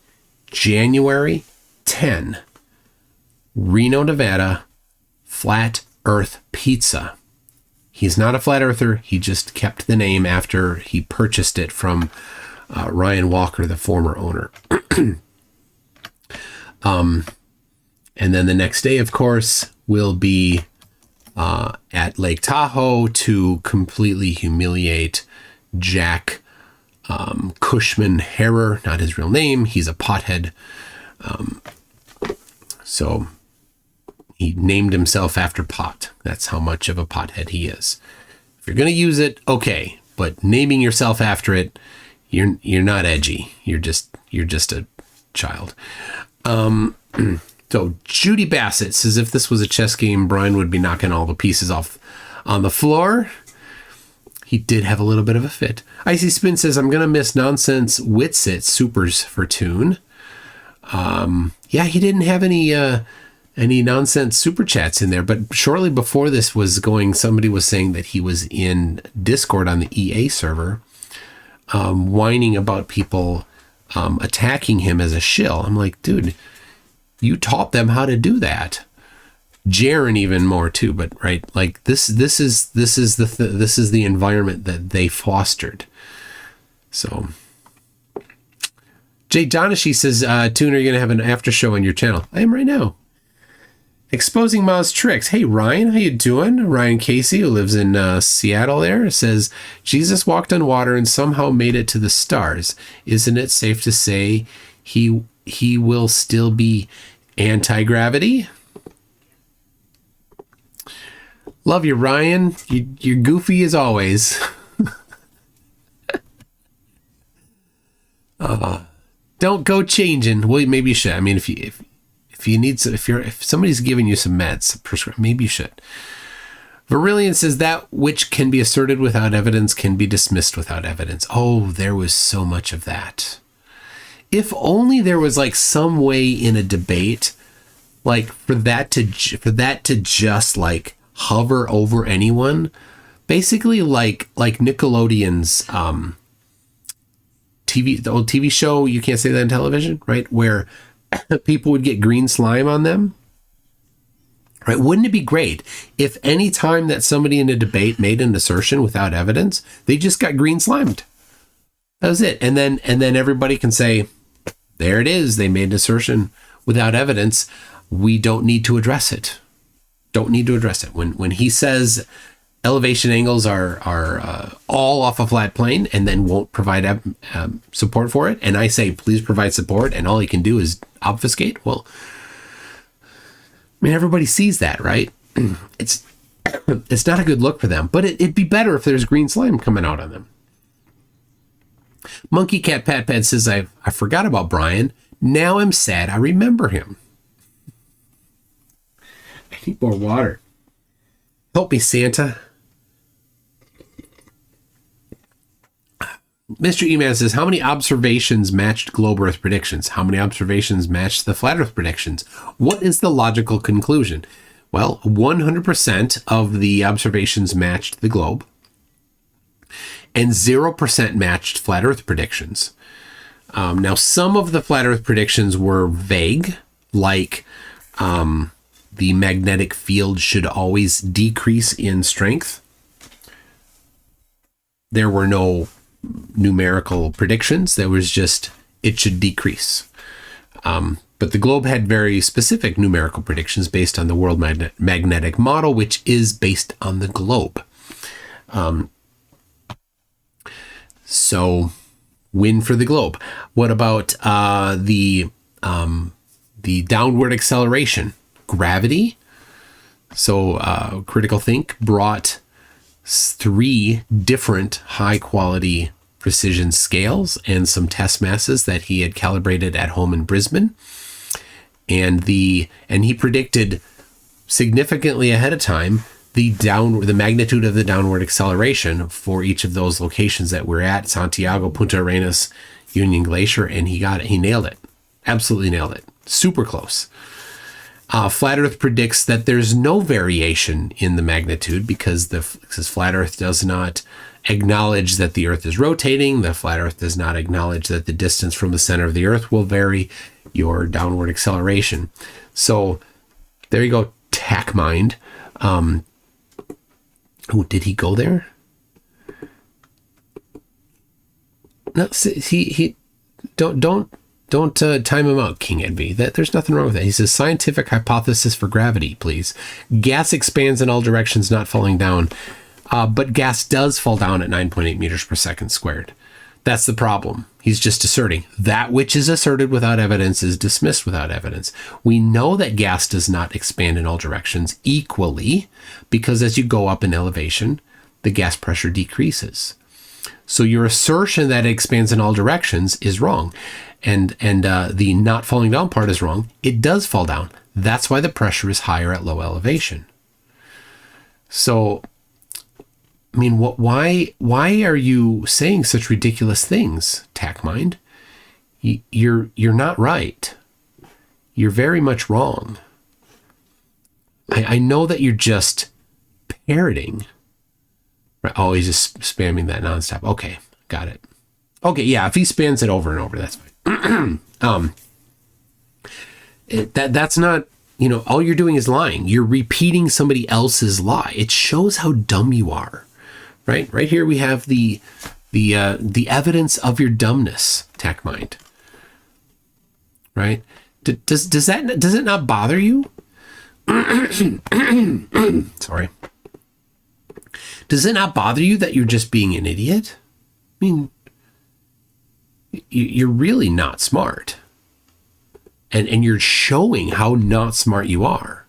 January 10, Reno, Nevada, Flat Earth Pizza. He's not a flat earther. He just kept the name after he purchased it from Ryan Walker, the former owner. And then the next day, of course, will be at Lake Tahoe to completely humiliate Jack Cushman Harrer, not his real name. He's a pothead. So he named himself after pot. That's how much of a pothead he is. If you're going to use it, okay, but naming yourself after it, you're not edgy. You're just a child. So Judy Bassett says if this was a chess game, Brian would be knocking all the pieces off on the floor. He did have a little bit of a fit. Icy Spin says I'm gonna miss nonsense Witsit supers for Toon. Yeah, he didn't have any nonsense super chats in there, but shortly before this was going, somebody was saying that he was in Discord on the EA server, whining about people attacking him as a shill. I'm like, dude, you taught them how to do that. Jaren even more too, but right, like this is the environment that they fostered. So Jay Donashi says, Toon, are you gonna have an after show on your channel? I am right now. Exposing Ma's tricks. Hey Ryan, how you doing? Ryan Casey, who lives in Seattle there, says Jesus walked on water and somehow made it to the stars. Isn't it safe to say he will still be anti-gravity? Love you, Ryan. You're goofy as always. Don't go changing. Well, maybe you should. I mean, if somebody's giving you some meds, maybe you should. Virillion says that which can be asserted without evidence can be dismissed without evidence. Oh, there was so much of that. If only there was like some way in a debate, like for that to just like hover over anyone, basically like Nickelodeon's the old TV show, You Can't Say That on Television, right? Where people would get green slime on them. Right? Wouldn't it be great if any time that somebody in a debate made an assertion without evidence, they just got green slimed? That was it. And then everybody can say, there it is. They made an assertion without evidence. We don't need to address it. Don't need to address it. When he says elevation angles are all off a flat plane and then won't provide support for it, and I say, please provide support, and all he can do is obfuscate, well, I mean, everybody sees that, right? It's not a good look for them, but it'd be better if there's green slime coming out on them. Monkey Cat Pat Pat says, I forgot about Brian. Now I'm sad I remember him. I need more water. Help me, Santa. Mr. E-Man says, how many observations matched globe Earth predictions? How many observations matched the flat Earth predictions? What is the logical conclusion? Well, 100% of the observations matched the globe, and 0% matched flat Earth predictions. Now, some of the flat Earth predictions were vague, like the magnetic field should always decrease in strength. There were no numerical predictions. There was just, it should decrease. But the globe had very specific numerical predictions based on the world magnetic model, which is based on the globe. So win for the globe. What about the downward acceleration? Gravity. So Critical Think brought 3 different high quality precision scales and some test masses that he had calibrated at home in Brisbane. And he predicted significantly ahead of time the magnitude of the downward acceleration for each of those locations that we're at: Santiago, Punta Arenas, Union Glacier, and he nailed it. Absolutely nailed it. Super close. Flat Earth predicts that there's no variation in the magnitude because Flat Earth does not acknowledge that the Earth is rotating. The Flat Earth does not acknowledge that the distance from the center of the Earth will vary your downward acceleration. So there you go, TACMind. Did he go there? No, he don't time him out, King Envy. There's nothing wrong with that. He says, scientific hypothesis for gravity, please. Gas expands in all directions, not falling down. But gas does fall down at 9.8 meters per second squared. That's the problem. He's just asserting. That which is asserted without evidence is dismissed without evidence. We know that gas does not expand in all directions equally because as you go up in elevation, the gas pressure decreases. So your assertion that it expands in all directions is wrong. And the not falling down part is wrong. It does fall down. That's why the pressure is higher at low elevation. So, I mean, why are you saying such ridiculous things, TACMind? You're not right. You're very much wrong. I know that you're just parroting. Oh, he's just spamming that nonstop. Okay, got it. Okay, yeah, if he spams it over and over, that's fine. That's not, all you're doing is lying. You're repeating somebody else's lie. It shows how dumb you are, right? Right here we have the evidence of your dumbness, TACMind. Right? Does it not bother you? Sorry. Does it not bother you that you're just being an idiot? I mean, you're really not smart. And you're showing how not smart you are.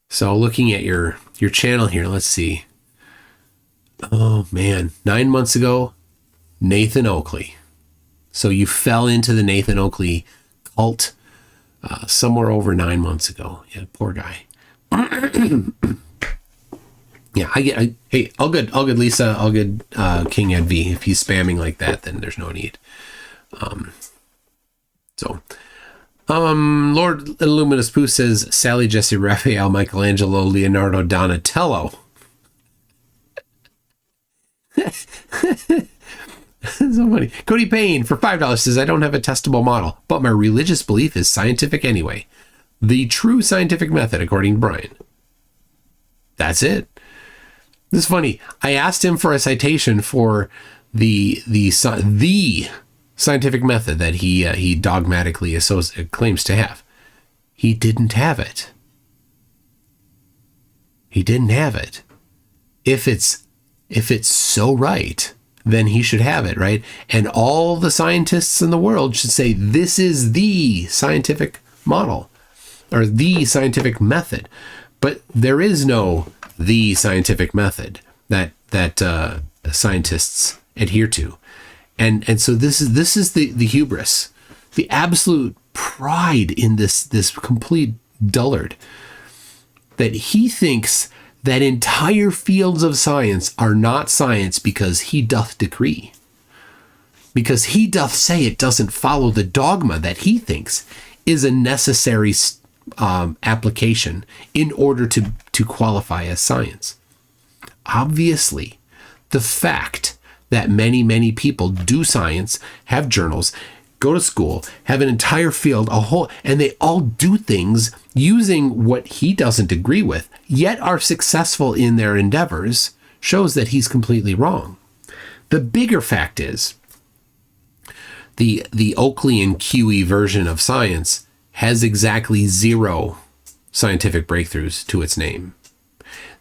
So looking at your channel here, let's see. Oh man, 9 months ago, Nathan Oakley. So you fell into the Nathan Oakley cult somewhere over 9 months ago. Yeah, poor guy. Yeah, hey, all good, Lisa, all good, King Ed V. If he's spamming like that, then there's no need. Lord Illuminous Pooh says Sally, Jesse, Raphael, Michelangelo, Leonardo, Donatello. So funny. Cody Payne for $5 says, I don't have a testable model, but my religious belief is scientific anyway. The true scientific method, according to Brian. That's it. This is funny. I asked him for a citation for the scientific method that he dogmatically claims to have. He didn't have it. He didn't have it. If it's so right, then he should have it, right? And all the scientists in the world should say this is the scientific model or the scientific method. But there is no the scientific method that scientists adhere to. And so this is the hubris, the absolute pride in this complete dullard, that he thinks that entire fields of science are not science because he doth decree, because he doth say it doesn't follow the dogma that he thinks is a necessary application in order to qualify as science. Obviously, the fact that many people do science, have journals, go to school, have an entire field, and they all do things using what he doesn't agree with, yet are successful in their endeavors, shows that he's completely wrong. The bigger fact is the Oakley and QE version of science has exactly 0 scientific breakthroughs to its name.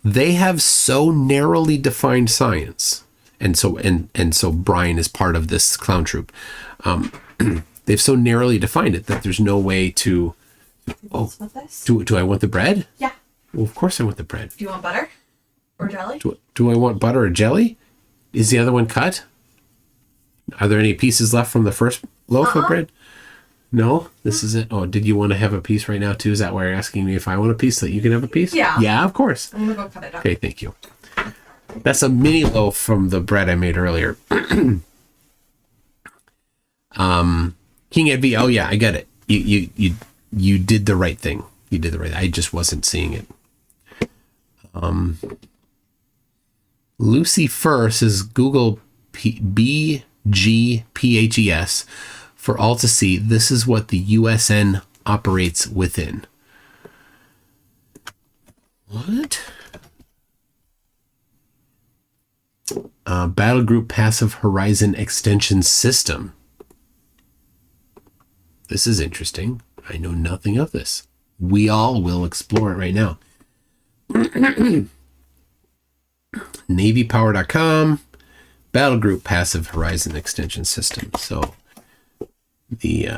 They have so narrowly defined science, and so Brian is part of this clown troupe. They've so narrowly defined it that there's no way to. Oh, do I want the bread? Yeah. Well, of course I want the bread. Do you want butter or jelly? Do I want butter or jelly? Is the other one cut? Are there any pieces left from the first loaf of bread? No, this is it. Oh, did you want to have a piece right now too? Is that why you're asking me if I want a piece so that you can have a piece? Yeah. Yeah, of course. I'm gonna go cut it up. Okay, thank you. That's a mini loaf from the bread I made earlier. King Ed V. Oh yeah, I get it. You did the right thing. You did the right thing. I just wasn't seeing it. Lucy Fur says Google BGPHES for all to see. This is what the USN operates within. What? Battle Group Passive Horizon Extension System. This is interesting. I know nothing of this. We all will explore it right now. NavyPower.com, Battle Group Passive Horizon Extension System. So the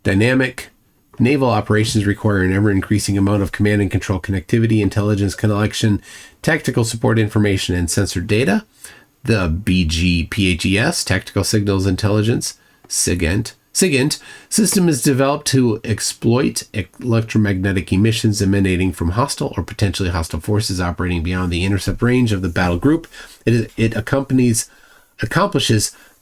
dynamic naval operations require an ever-increasing amount of command and control connectivity, intelligence collection, tactical support information, and sensor data. The BGPHES, Tactical Signals Intelligence, SIGINT system is developed to exploit electromagnetic emissions emanating from hostile or potentially hostile forces operating beyond the intercept range of the battle group. It accomplishes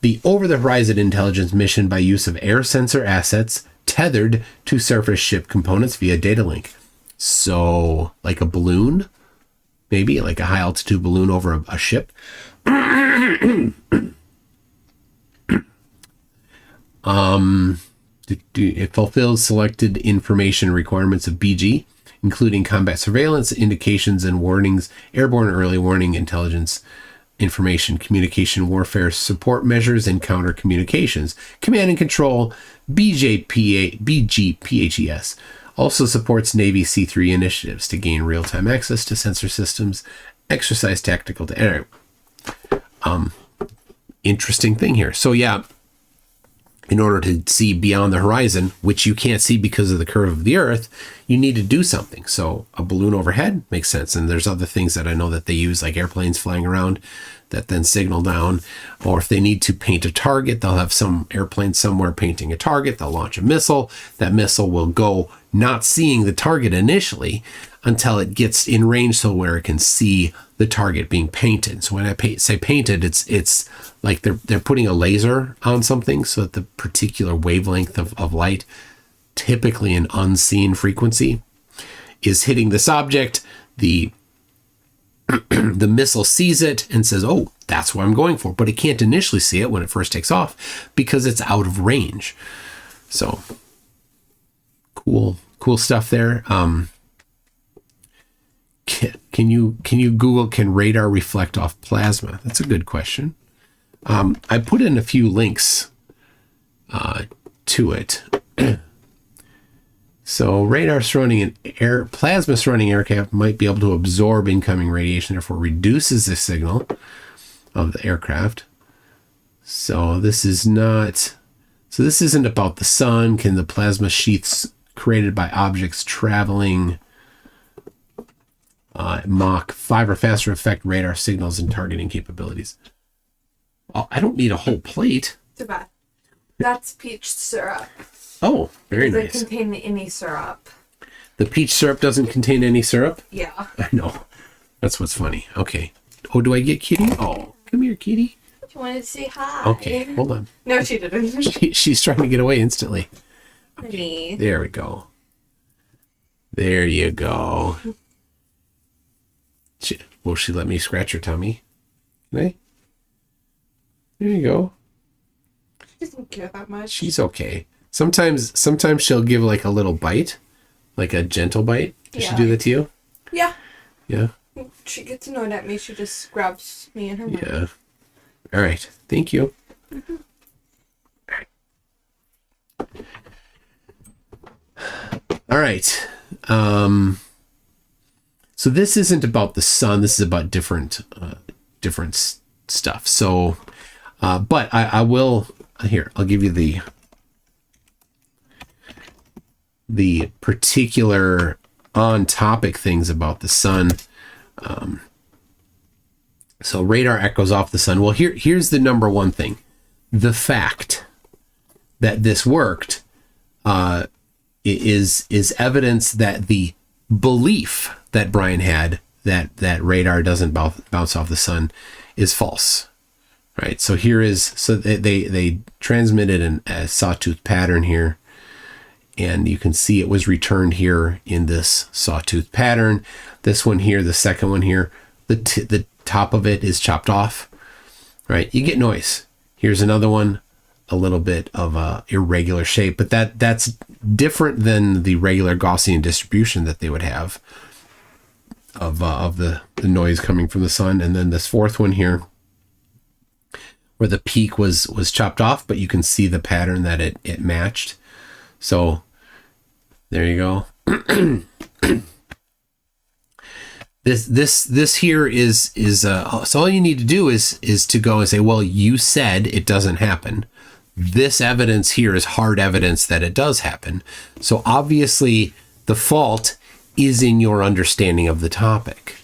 the over-the-horizon intelligence mission by use of air sensor assets tethered to surface ship components via data link. So, like a balloon, maybe like a high-altitude balloon over a ship. It fulfills selected information requirements of BG, including combat surveillance, indications and warnings, airborne early warning, intelligence information, communication warfare support measures, and counter communications. Command and control, BGPHES, also supports Navy C3 initiatives to gain real-time access to sensor systems, exercise tactical data. Interesting thing here. So yeah, in order to see beyond the horizon, which you can't see because of the curve of the Earth, you need to do something. So a balloon overhead makes sense. And there's other things that I know that they use, like airplanes flying around that then signal down. Or if they need to paint a target, they'll have some airplane somewhere painting a target. They'll launch a missile. That missile will go not seeing the target initially until it gets in range, so where it can see the target being painted. So when I say painted, it's like they're putting a laser on something so that the particular wavelength of light, typically an unseen frequency, is hitting this object. The missile sees it and says, oh, that's what I'm going for. But it can't initially see it when it first takes off because it's out of range. So cool stuff there. Can you Google, can radar reflect off plasma? That's a good question. I put in a few links to it. So radar surrounding plasma surrounding aircraft might be able to absorb incoming radiation, therefore reduces the signal of the aircraft. So this isn't about the sun. Can the plasma sheaths created by objects traveling Mach 5 or faster affect radar signals and targeting capabilities? Oh, I don't need a whole plate. Too bad. That's peach syrup. Oh, very It nice. doesn't contain any syrup. The peach syrup doesn't contain any syrup? Yeah. I know. That's what's funny. Okay. Oh, do I get Kitty? Oh, come here, Kitty. She wanted to say hi. Okay, hold on. No, she didn't. She's trying to get away instantly. Honey. There we go. There you go. Will she let me scratch her tummy? Can I? There you go. She doesn't care that much. She's okay. Sometimes she'll give like a little bite, like a gentle bite. Does she do that to you? Yeah. Yeah. She gets annoyed at me. She just grabs me in her mouth. Yeah. All right. Thank you. Mm-hmm. All right. So this isn't about the sun. This is about different stuff. So, but I will here. I'll give you the particular on topic things about the sun. So radar echoes off the sun. Well, here's the number one thing. The fact that this worked is evidence that the belief that Brian had that radar doesn't bounce off the sun is false. Right. So they transmitted a sawtooth pattern here, and you can see it was returned here in this sawtooth pattern. This one here, the second one here, the top of it is chopped off. Right. You get noise. Here's another one, a little bit of a irregular shape, but that's different than the regular Gaussian distribution that they would have of the noise coming from the sun. And then this fourth one here, where the peak was chopped off, but you can see the pattern that it matched. So there you go. This here is so all you need to do is to go and say, well, you said it doesn't happen. This evidence here is hard evidence that it does happen. So obviously the fault is in your understanding of the topic.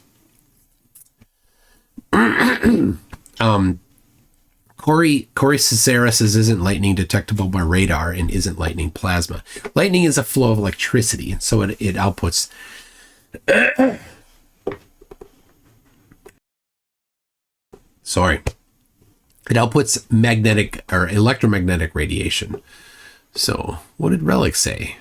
Corey Cicera says, isn't lightning detectable by radar and isn't lightning plasma? Lightning is a flow of electricity, and so it outputs sorry. It outputs magnetic or electromagnetic radiation. So what did Relic say?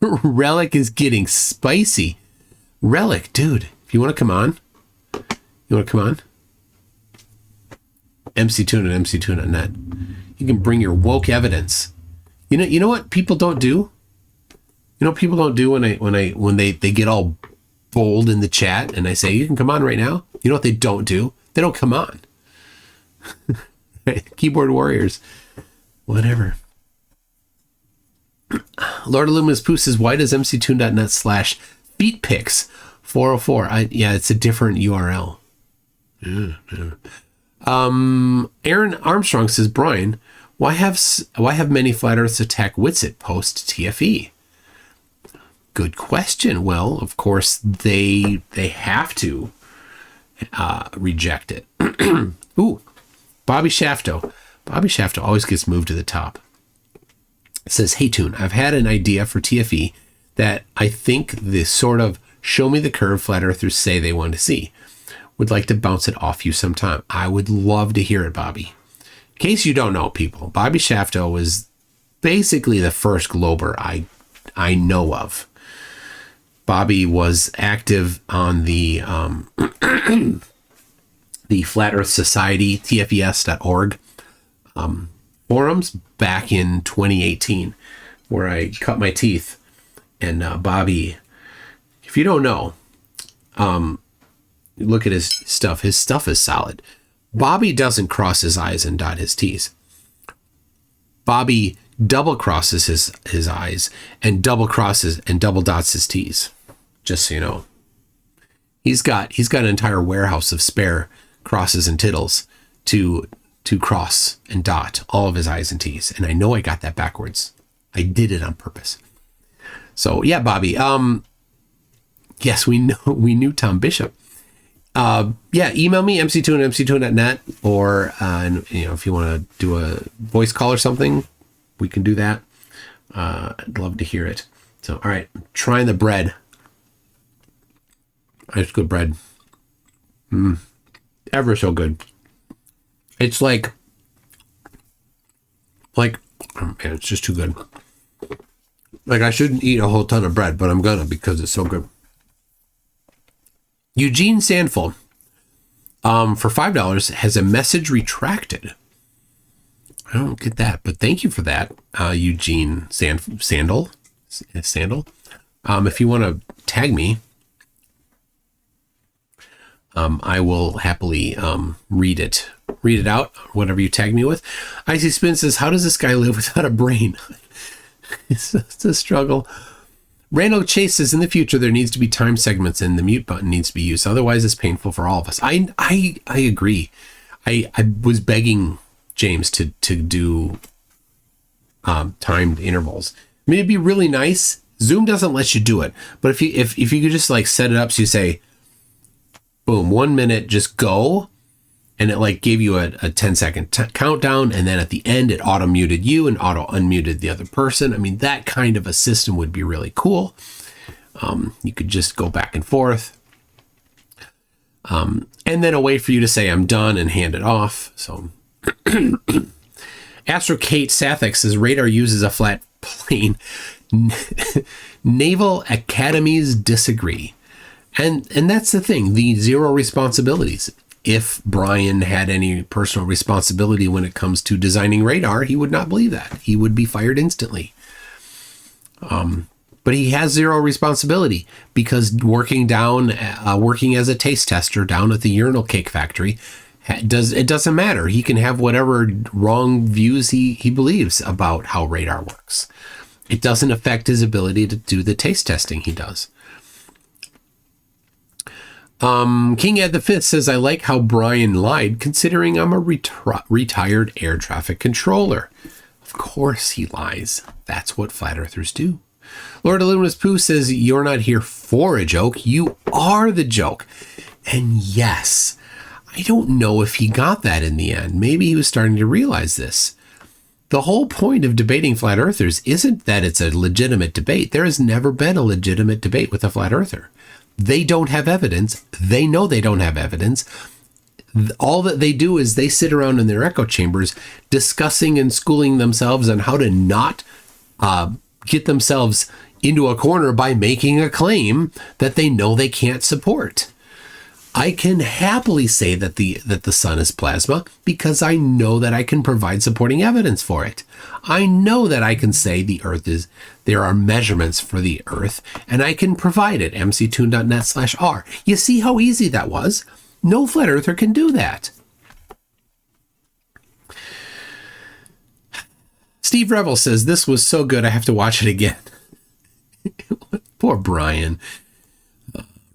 Relic is getting spicy. Relic, dude, if you want to come on, MC2 and MC2.net. You can bring your woke evidence. You know what people don't do? You know what people don't do when they get all bold in the chat and I say, you can come on right now? You know what they don't do? They don't come on. Keyboard warriors. Whatever. Lord of Luminous Poo says, why does MC2.net/feetpics 404? Yeah, it's a different URL. Yeah. Aaron Armstrong says, Brian, Why have many flat earths attack Witsit post TFE? Good question. Well, of course they have to reject it. Ooh, Bobby Shafto. Bobby Shafto always gets moved to the top. It says, "Hey Toon, I've had an idea for TFE that I think the sort of show me the curve flat earthers say they want to see. Would like to bounce it off you sometime." I would love to hear it, Bobby. In case you don't know, people, Bobby Shafto was basically the first glober I know of. Bobby was active on the the Flat Earth Society, tfes.org forums back in 2018, where I cut my teeth. And Bobby, if you don't know, look at his stuff. His stuff is solid. Bobby doesn't cross his I's and dot his T's. Bobby double crosses his I's and double crosses and double dots his T's. Just so you know. He's got an entire warehouse of spare crosses and tittles to cross and dot all of his I's and T's. And I know I got that backwards. I did it on purpose. So yeah, Bobby. Yes, we knew Tom Bishop. Yeah, email me mc2@mc2.net, or if you want to do a voice call or something, we can do that. I'd love to hear it. So all right, I'm trying the bread. It's good bread. Ever so good. It's like man, it's just too good. Like, I shouldn't eat a whole ton of bread, but I'm gonna because it's so good. Eugene Sandful, for $5, has a message retracted. I don't get that, but thank you for that, Eugene Sandal. If you want to tag me, I will happily read it out, whatever you tag me with. Icy Spin says, "How does this guy live without a brain?" It's a struggle. Randall Chase says, "In the future, there needs to be time segments and the mute button needs to be used. Otherwise, it's painful for all of us." I agree. I was begging James to do timed intervals. I mean, it'd be really nice. Zoom doesn't let you do it, but if you could just like set it up so you say, boom, 1 minute, just go. And it like gave you a 10-second countdown. And then at the end, it auto muted you and auto unmuted the other person. I mean, that kind of a system would be really cool. You could just go back and forth. And then a way for you to say, "I'm done," and hand it off. So Astro Kate Sathek says, "Radar uses a flat plane. Naval academies disagree." And that's the thing, the zero responsibilities. If Brian had any personal responsibility when it comes to designing radar, he would not believe that. He would be fired instantly. But he has zero responsibility because working as a taste tester down at the urinal cake factory, it doesn't matter. He can have whatever wrong views he believes about how radar works. It doesn't affect his ability to do the taste testing he does. King Ed V says, "I like how Brian lied, considering I'm a retired air traffic controller." Of course he lies. That's what flat earthers do. Lord Illuminous Pooh says, "You're not here for a joke. You are the joke." And yes, I don't know if he got that in the end. Maybe he was starting to realize this. The whole point of debating flat earthers isn't that it's a legitimate debate. There has never been a legitimate debate with a flat earther. They don't have evidence. They know they don't have evidence. All that they do is they sit around in their echo chambers discussing and schooling themselves on how to not get themselves into a corner by making a claim that they know they can't support. I can happily say that the sun is plasma because I know that I can provide supporting evidence for it. I know that I can say there are measurements for the Earth, and I can provide it, mctoon.net/r. You see how easy that was? No flat earther can do that. Steve Revel says, "This was so good, I have to watch it again." Poor Brian.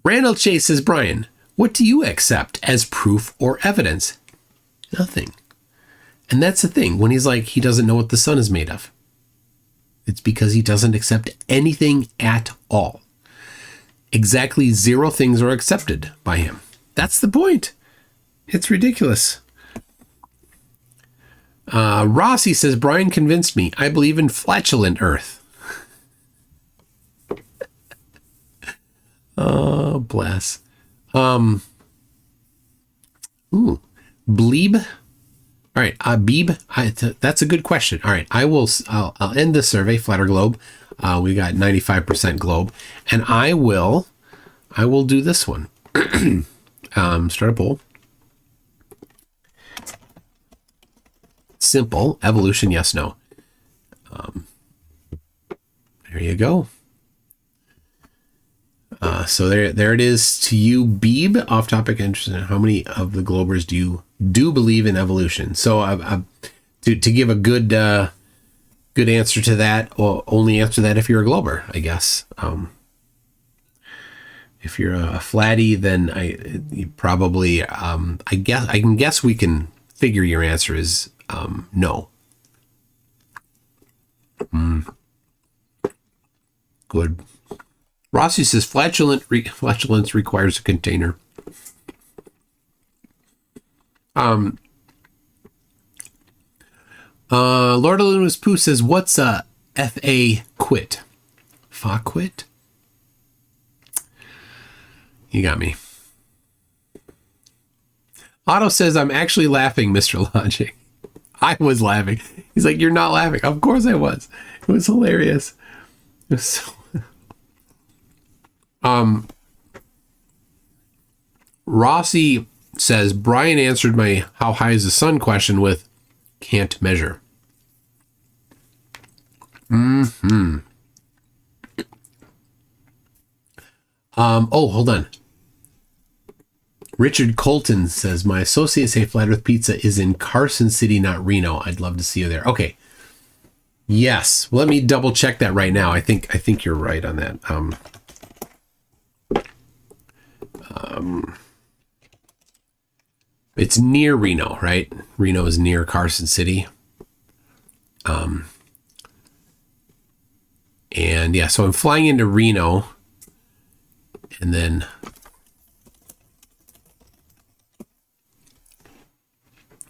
Randall Chase says, "Brian, what do you accept as proof or evidence?" Nothing. And that's the thing. When he's like, he doesn't know what the sun is made of. It's because he doesn't accept anything at all. Exactly 0 things are accepted by him. That's the point. It's ridiculous. Rossi says, Brian convinced me. I believe in flatulent Earth. Oh, bless. Bleeb. All right, Beeb. That's a good question. All right, I'll end the survey. Flatter globe. We got 95% globe, and I will do this one. Start a poll. Simple evolution. Yes, no. There you go. So there it is to you, Beeb. Off topic, interesting. How many of the Globers do you believe in evolution? So to give a good answer to that, or only answer that if you're a Glober, I guess. If you're a flatty, then you probably I can guess we can figure your answer is no. Good. Rossi says flatulence requires a container. Lord of Luna's Pooh says, what's a FA quit? Fa quit? You got me. Otto says, I'm actually laughing, Mr. Logic. I was laughing. He's like, you're not laughing. Of course I was. It was hilarious. It was so... Rossi says, Brian answered my how high is the sun question with can't measure. Oh, hold on. Richard Colton says, my associates say Flat Earth Pizza is in Carson City, not Reno. I'd love to see you there. Okay. Yes. Let me double check that right now. I think you're right on that. It's near Reno, right? Reno is near Carson City. And yeah, so I'm flying into Reno, and then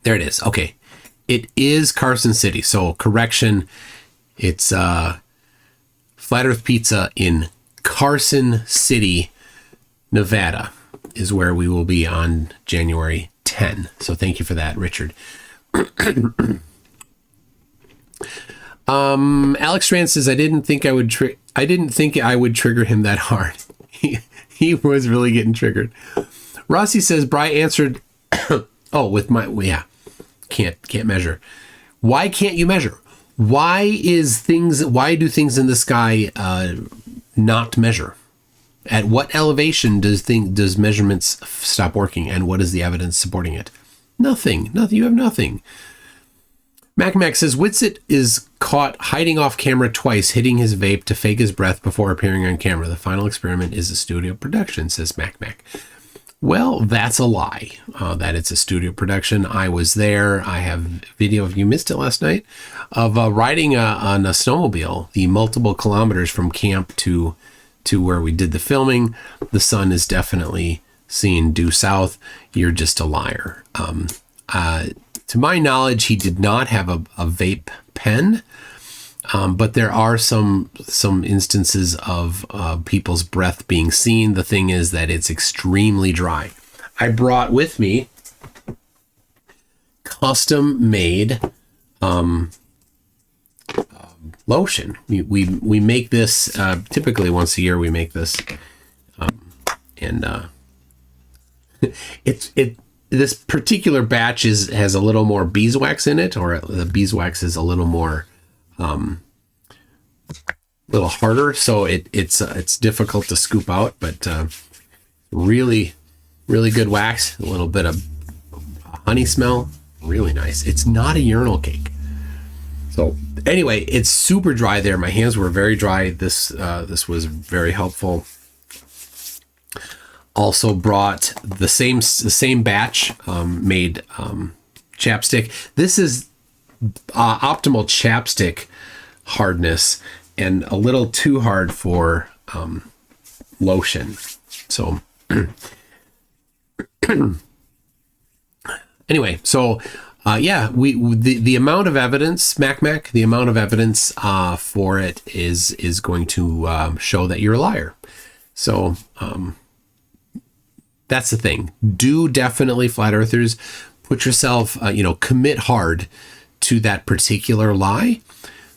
there it is. Okay. It is Carson City. So correction, it's Flat Earth Pizza in Carson City, Nevada is where we will be on January 10. So thank you for that, Richard. Alex Strand says, I didn't think I would trigger him that hard. He was really getting triggered. Rossi says, Bry answered, can't measure. Why can't you measure? Why do things in the sky not measure? At what elevation does measurements stop working, and what is the evidence supporting it? Nothing. You have nothing. Mac says, Whitsitt is caught hiding off camera twice, hitting his vape to fake his breath before appearing on camera. The final experiment is a studio production, says Mac. Well, that's a lie, that it's a studio production. I was there. I have video, if you missed it last night, of riding on a snowmobile, the multiple kilometers from camp to where we did the filming. The sun is definitely seen due south. You're just a liar. To my knowledge, he did not have a vape pen, but there are some instances of people's breath being seen. The thing is that it's extremely dry. I brought with me custom made lotion. We make this typically once a year. We make this, and this particular batch has a little more beeswax in it, or the beeswax is a little more little harder, so it's difficult to scoop out, but really good wax. A little bit of honey smell, really nice. It's not a urinal cake. So anyway, it's super dry there. My hands were very dry. This was very helpful. Also brought the same batch, made chapstick. This is optimal chapstick hardness and a little too hard for lotion. So anyway, so the amount of evidence, the amount of evidence for it is going to show that you're a liar. So that's the thing. Do definitely, flat earthers, put yourself, commit hard to that particular lie,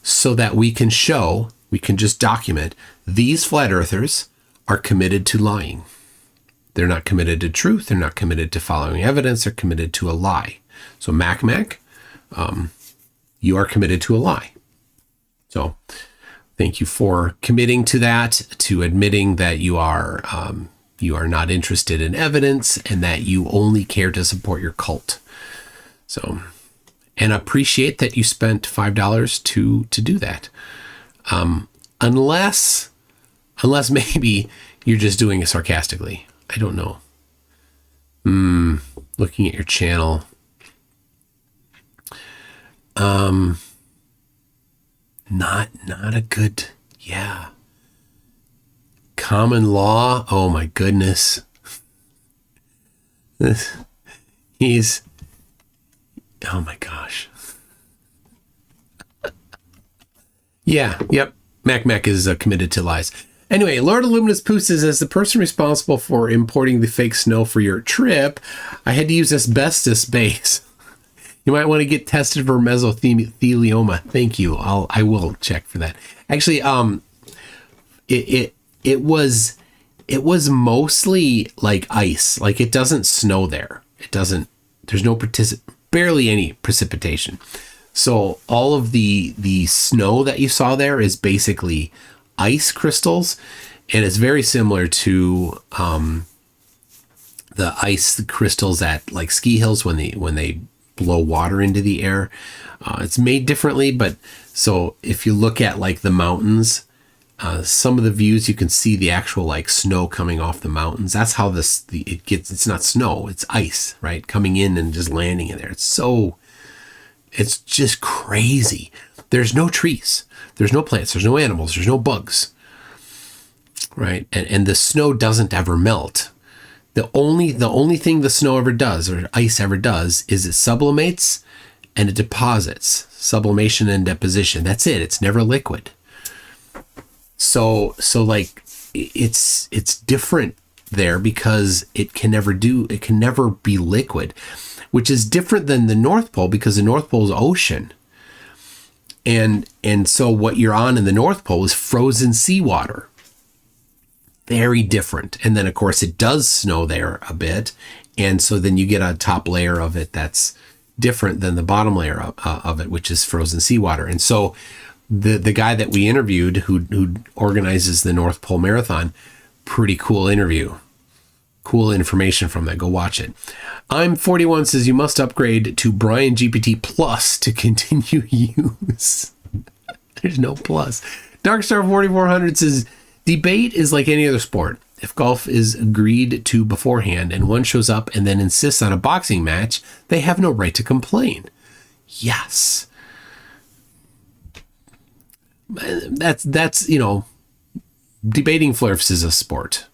so that we can just document these flat earthers are committed to lying. They're not committed to truth. They're not committed to following evidence. They're committed to a lie. So Mac, you are committed to a lie. So thank you for committing to that, to admitting that you are not interested in evidence and that you only care to support your cult. So, and appreciate that you spent $5 to do that. Unless maybe you're just doing it sarcastically. I don't know. Looking at your channel. Not a good, yeah. Common law. Oh my goodness. Oh my gosh. Yeah. Yep. Mac is committed to lies. Anyway, Lord Illuminous Poo says, as the person responsible for importing the fake snow for your trip, I had to use asbestos base. You might want to get tested for mesothelioma. Thank you. I will check for that. Actually, it was mostly like ice. Like, it doesn't snow there. There's barely any precipitation. So all of the snow that you saw there is basically ice crystals, and it's very similar to the ice crystals at like ski hills when they blow water into the air. It's made differently, but so if you look at like the mountains, some of the views you can see the actual like snow coming off the mountains. That's how it gets. It's not snow, it's ice, right? Coming in and just landing in there. It's just crazy. There's no trees, there's no plants, there's no animals, there's no bugs, right? And the snow doesn't ever melt. The only thing the snow ever does, or ice ever does, is it sublimates and it deposits. Sublimation and deposition. That's it. It's never liquid. So like it's different there because it can never be liquid, which is different than the North Pole, because the North Pole is ocean. And so what you're on in the North Pole is frozen seawater. Very different. And then of course it does snow there a bit. And so then you get a top layer of it that's different than the bottom layer of it, which is frozen seawater. And so the guy that we interviewed who organizes the North Pole Marathon, pretty cool interview. Cool information from that. Go watch it. I'm 41 says you must upgrade to Brian GPT Plus to continue use. There's no plus. Darkstar 4400 says debate is like any other sport. If golf is agreed to beforehand and one shows up and then insists on a boxing match, they have no right to complain. Yes. That's debating flirts is a sport.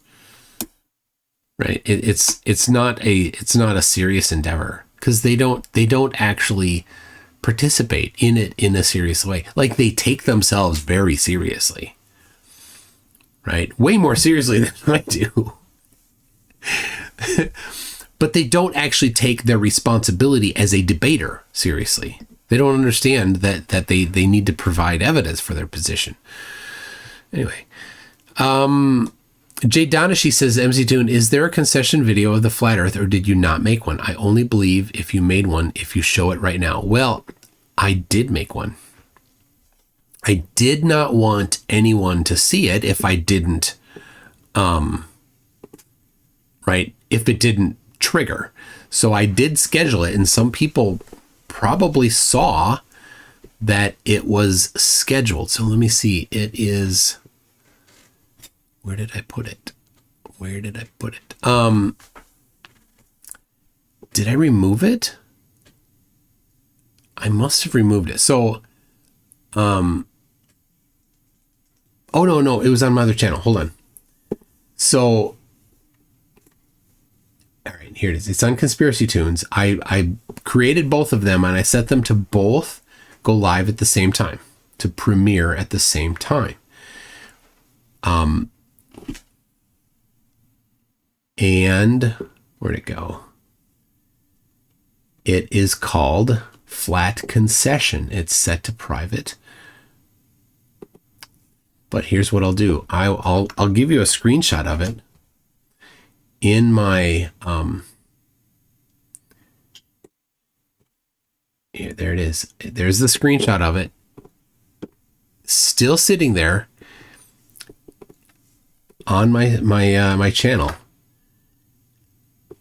Right. It's not a serious endeavor because they don't actually participate in it in a serious way. Like, they take themselves very seriously. Right. Way more seriously than I do. But they don't actually take their responsibility as a debater seriously. They don't understand that they need to provide evidence for their position. Anyway. Jay Donashi says, MC Toon, is there a concession video of the flat earth, or did you not make one? I only believe if you made one, if you show it right now. Well, I did make one. I did not want anyone to see it if I didn't, right, if it didn't trigger. So I did schedule it, and some people probably saw that it was scheduled. So let me see. It is... Where did I put it? Did I remove it? I must have removed it. So, oh no, it was on my other channel. Hold on. So, all right, here it is. It's on Conspiracy Tunes. I created both of them and I set them to both go live at the same time, to premiere at the same time. And where'd it go? It is called Flat Concession. It's set to private. But here's what I'll do. I'll give you a screenshot of it in my here, there it is. There's the screenshot of it. Still sitting there on my channel,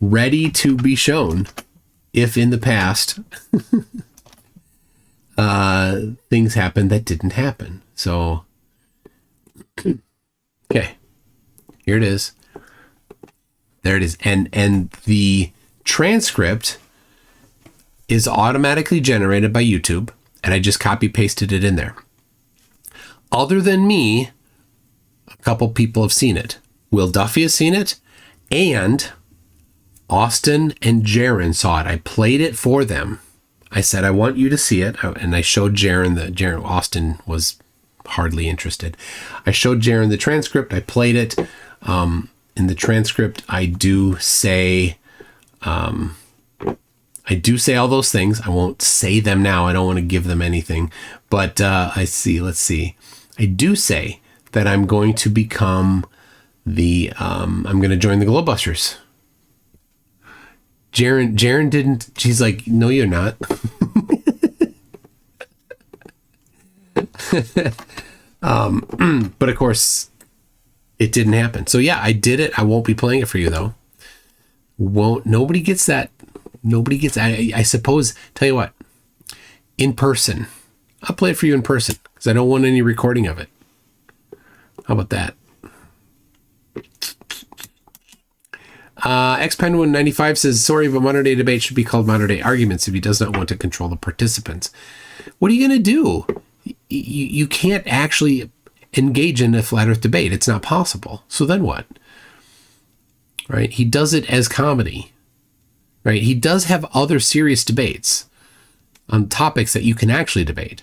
ready to be shown if in the past things happened that didn't happen. So, okay, here it is. There it is. And the transcript is automatically generated by YouTube, and I just copy pasted it in there. Other than me, a couple people have seen it. Will Duffy has seen it, and Austin and Jaron saw it. I played it for them. I said, I want you to see it. And I showed Jaron Austin was hardly interested. I showed Jaron the transcript. I played it. In the transcript, I do say all those things. I won't say them now. I don't want to give them anything. But let's see. I do say that I'm going to become I'm going to join the Glowbusters. Jaren didn't. She's like, no, you're not. But of course, it didn't happen. So yeah, I did it. I won't be playing it for you though. Nobody gets that. I suppose. Tell you what. In person, I'll play it for you in person because I don't want any recording of it. How about that? XPenguin95 says, sorry, but modern day debate should be called modern day arguments if he does not want to control the participants. What are you going to do? You can't actually engage in a flat earth debate. It's not possible. So then what? Right? He does it as comedy. Right? He does have other serious debates on topics that you can actually debate.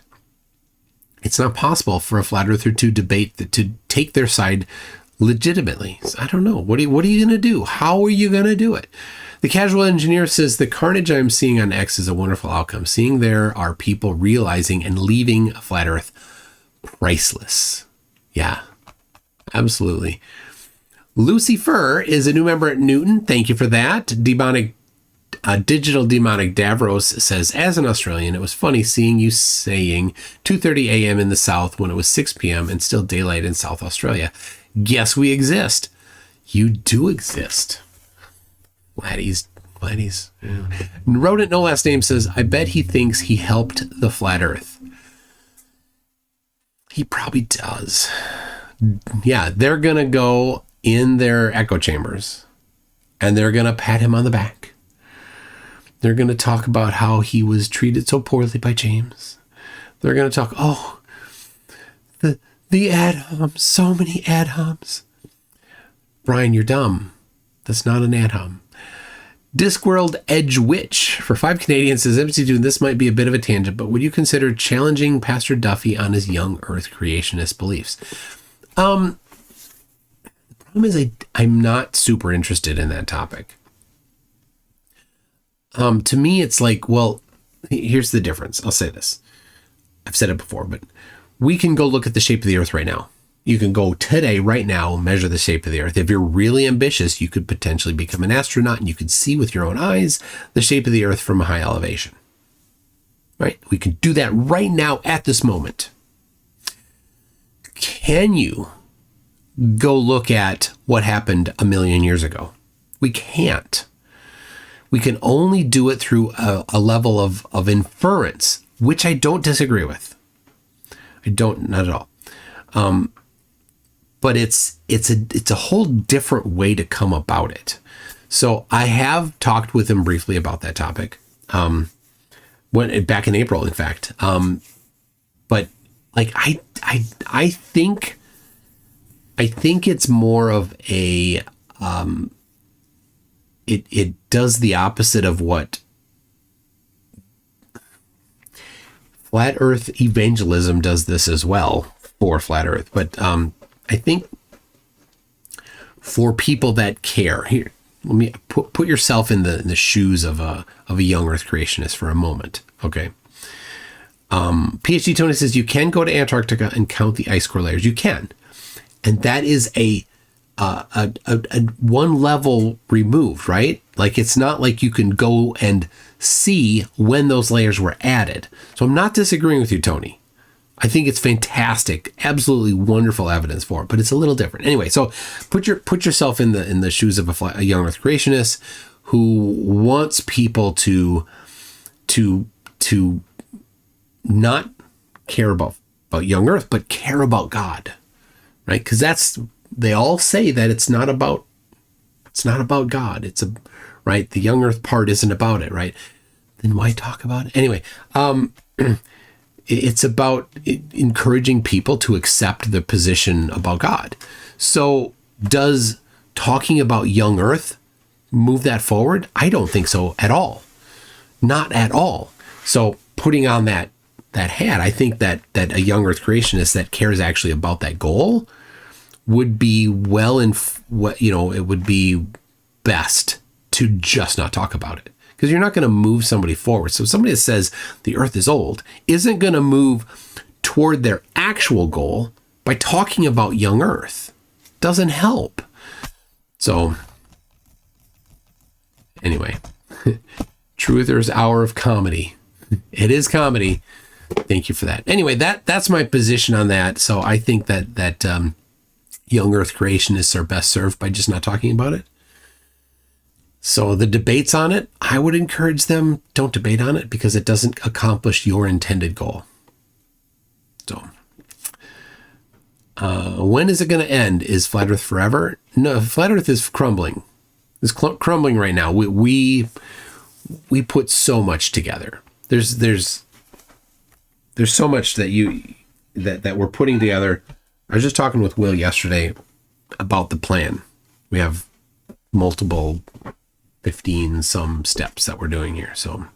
It's not possible for a flat earther to debate, to take their side legitimately. So I don't know. What are you going to do? How are you going to do it? The casual engineer says, the carnage I'm seeing on X is a wonderful outcome. Seeing there are people realizing and leaving flat earth priceless. Yeah, absolutely. Lucy Fur is a new member at Newton. Thank you for that. Digital Demonic Davros says, as an Australian, it was funny seeing you saying 2:30 a.m. in the South when it was 6 p.m. and still daylight in South Australia. Yes, we exist. You do exist. Laddies. Yeah. Rodent No Last Name says, I bet he thinks he helped the flat earth. He probably does. Yeah, they're going to go in their echo chambers and they're going to pat him on the back. They're going to talk about how he was treated so poorly by James. They're going to talk, the ad homs, so many ad homs. Brian, you're dumb. That's not an ad hom. Discworld Edge Witch for 5 Canadians says, MC2, this might be a bit of a tangent, but would you consider challenging Pastor Duffy on his young earth creationist beliefs? The problem is I'm not super interested in that topic. To me, it's like, well, here's the difference. I'll say this. I've said it before, but we can go look at the shape of the earth right now. You can go today, right now, measure the shape of the earth. If you're really ambitious, you could potentially become an astronaut and you could see with your own eyes the shape of the earth from a high elevation. Right? We can do that right now at this moment. Can you go look at what happened a million years ago? We can't. We can only do it through a level of inference, which I don't disagree with. Not at all. But it's a whole different way to come about it. So I have talked with him briefly about that topic. when back in April, in fact. But like I think it's more of a it does the opposite of what Flat Earth evangelism does. This as well for Flat Earth, but I think for people that care, here, let me put yourself in the shoes of a young Earth creationist for a moment, okay? PhD Tony says you can go to Antarctica and count the ice core layers. You can, and that is a one level removed, right? Like it's not like you can go and see when those layers were added. So I'm not disagreeing with you, Tony. I think it's fantastic, absolutely wonderful evidence for it, but it's a little different. Anyway, so put yourself in the shoes of a young Earth creationist who wants people to not care about young Earth, but care about God, right? Because they all say that it's not about God. It's right. The young Earth part isn't about it, right? Then why talk about it anyway? It's about encouraging people to accept the position about God. So does talking about young Earth move that forward? I don't think so at all. Not at all. So putting on that hat, I think that a young Earth creationist that cares actually about that goal would be it would be best to just not talk about it. Because you're not going to move somebody forward. So somebody that says the Earth is old isn't going to move toward their actual goal by talking about young Earth. Doesn't help. So anyway, Truther's Hour of Comedy. It is comedy. Thank you for that. Anyway, that's my position on that. So I think that young Earth creationists are best served by just not talking about it. So the debates on it, I would encourage them, don't debate on it because it doesn't accomplish your intended goal. So when is it going to end? Is Flat Earth forever? No, Flat Earth is crumbling. It's crumbling right now. We put so much together. There's so much that we're putting together. I was just talking with Will yesterday about the plan. We have multiple 15 some steps that we're doing here. So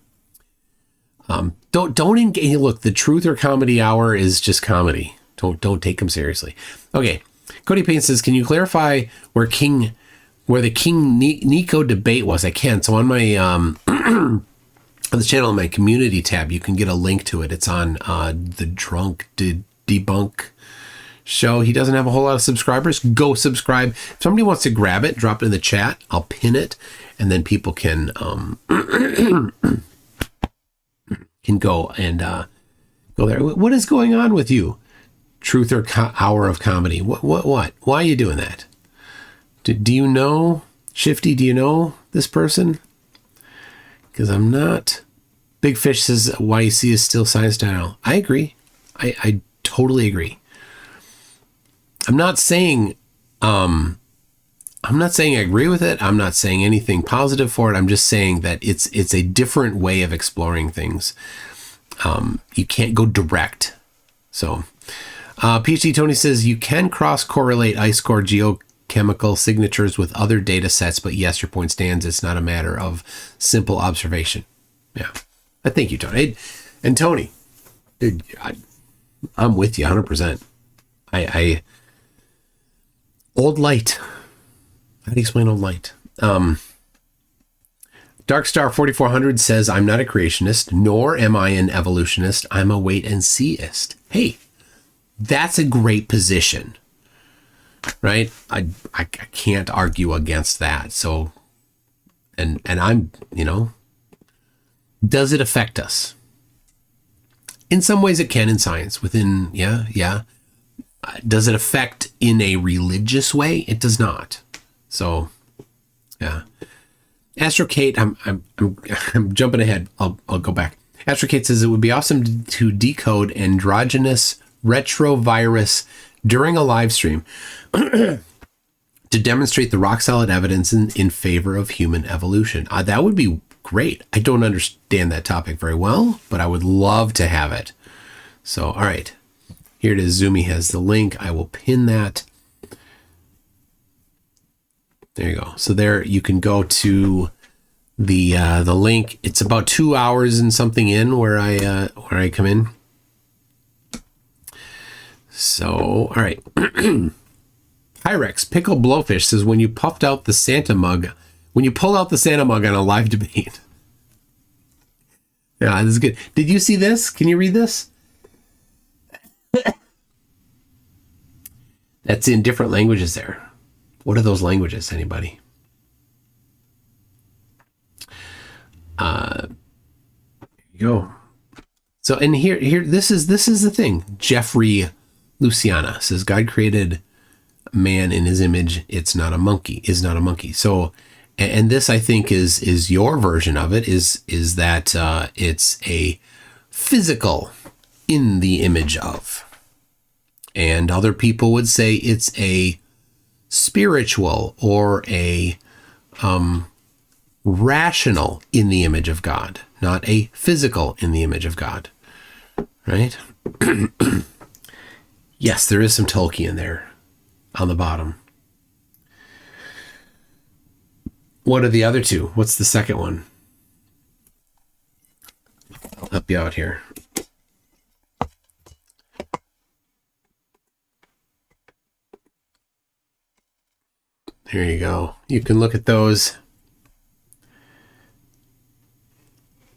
don't engage. Look, the Truth or Comedy Hour is just comedy. Don't take them seriously. Okay. Cody Payne says, can you clarify where the King Nico debate was? I can. So on my on the channel, in my community tab, you can get a link to it. It's on the Drunk Debunk show. He doesn't have a whole lot of subscribers. Go subscribe. If somebody wants to grab it, drop it in the chat. I'll pin it, and then people can go and go there. What is going on with you? Truth or Hour of Comedy? What? Why are you doing that? Do you know Shifty? Do you know this person? Because I'm not. Big Fish says YEC is still science style. I agree. I totally agree. I'm not saying I agree with it. I'm not saying anything positive for it. I'm just saying that it's a different way of exploring things. You can't go direct. So PhD Tony says you can cross-correlate ice core geochemical signatures with other data sets, but yes, your point stands. It's not a matter of simple observation. Yeah. I thank you, Tony. And Tony, dude, I'm with you 100%. I old light. How do you explain old light? Darkstar 4400 says, I'm not a creationist, nor am I an evolutionist. I'm a wait and seeist. Hey, that's a great position, right? I can't argue against that. So, and I'm, does it affect us? In some ways it can in science within, yeah. Does it affect in a religious way? It does not. So, yeah. Astro Kate, I'm jumping ahead. I'll go back. Astro Kate says it would be awesome to decode endogenous retrovirus during a live stream to demonstrate the rock solid evidence in favor of human evolution. That would be great. I don't understand that topic very well, but I would love to have it. So, all right. Here it is. Zoomy has the link. I will pin that. There you go. So there you can go to the link. It's about 2 hours and something in where I come in. So, all right. Pyrex Pickle Blowfish says, when you pulled out the Santa mug on a live debate. Yeah, this is good. Did you see this? Can you read this? That's in different languages there. What are those languages, anybody? Here you go. So, and here, this is the thing. Jeffrey Luciana says, God created man in his image. Is not a monkey. So, and this, I think, is your version of it, is that it's a physical in the image of. And other people would say it's a spiritual or a rational in the image of God, not a physical in the image of God. Right? Yes, there is some Tolkien there on the bottom. What are the other two? What's the second one? I'll help you out here. There you go. You can look at those.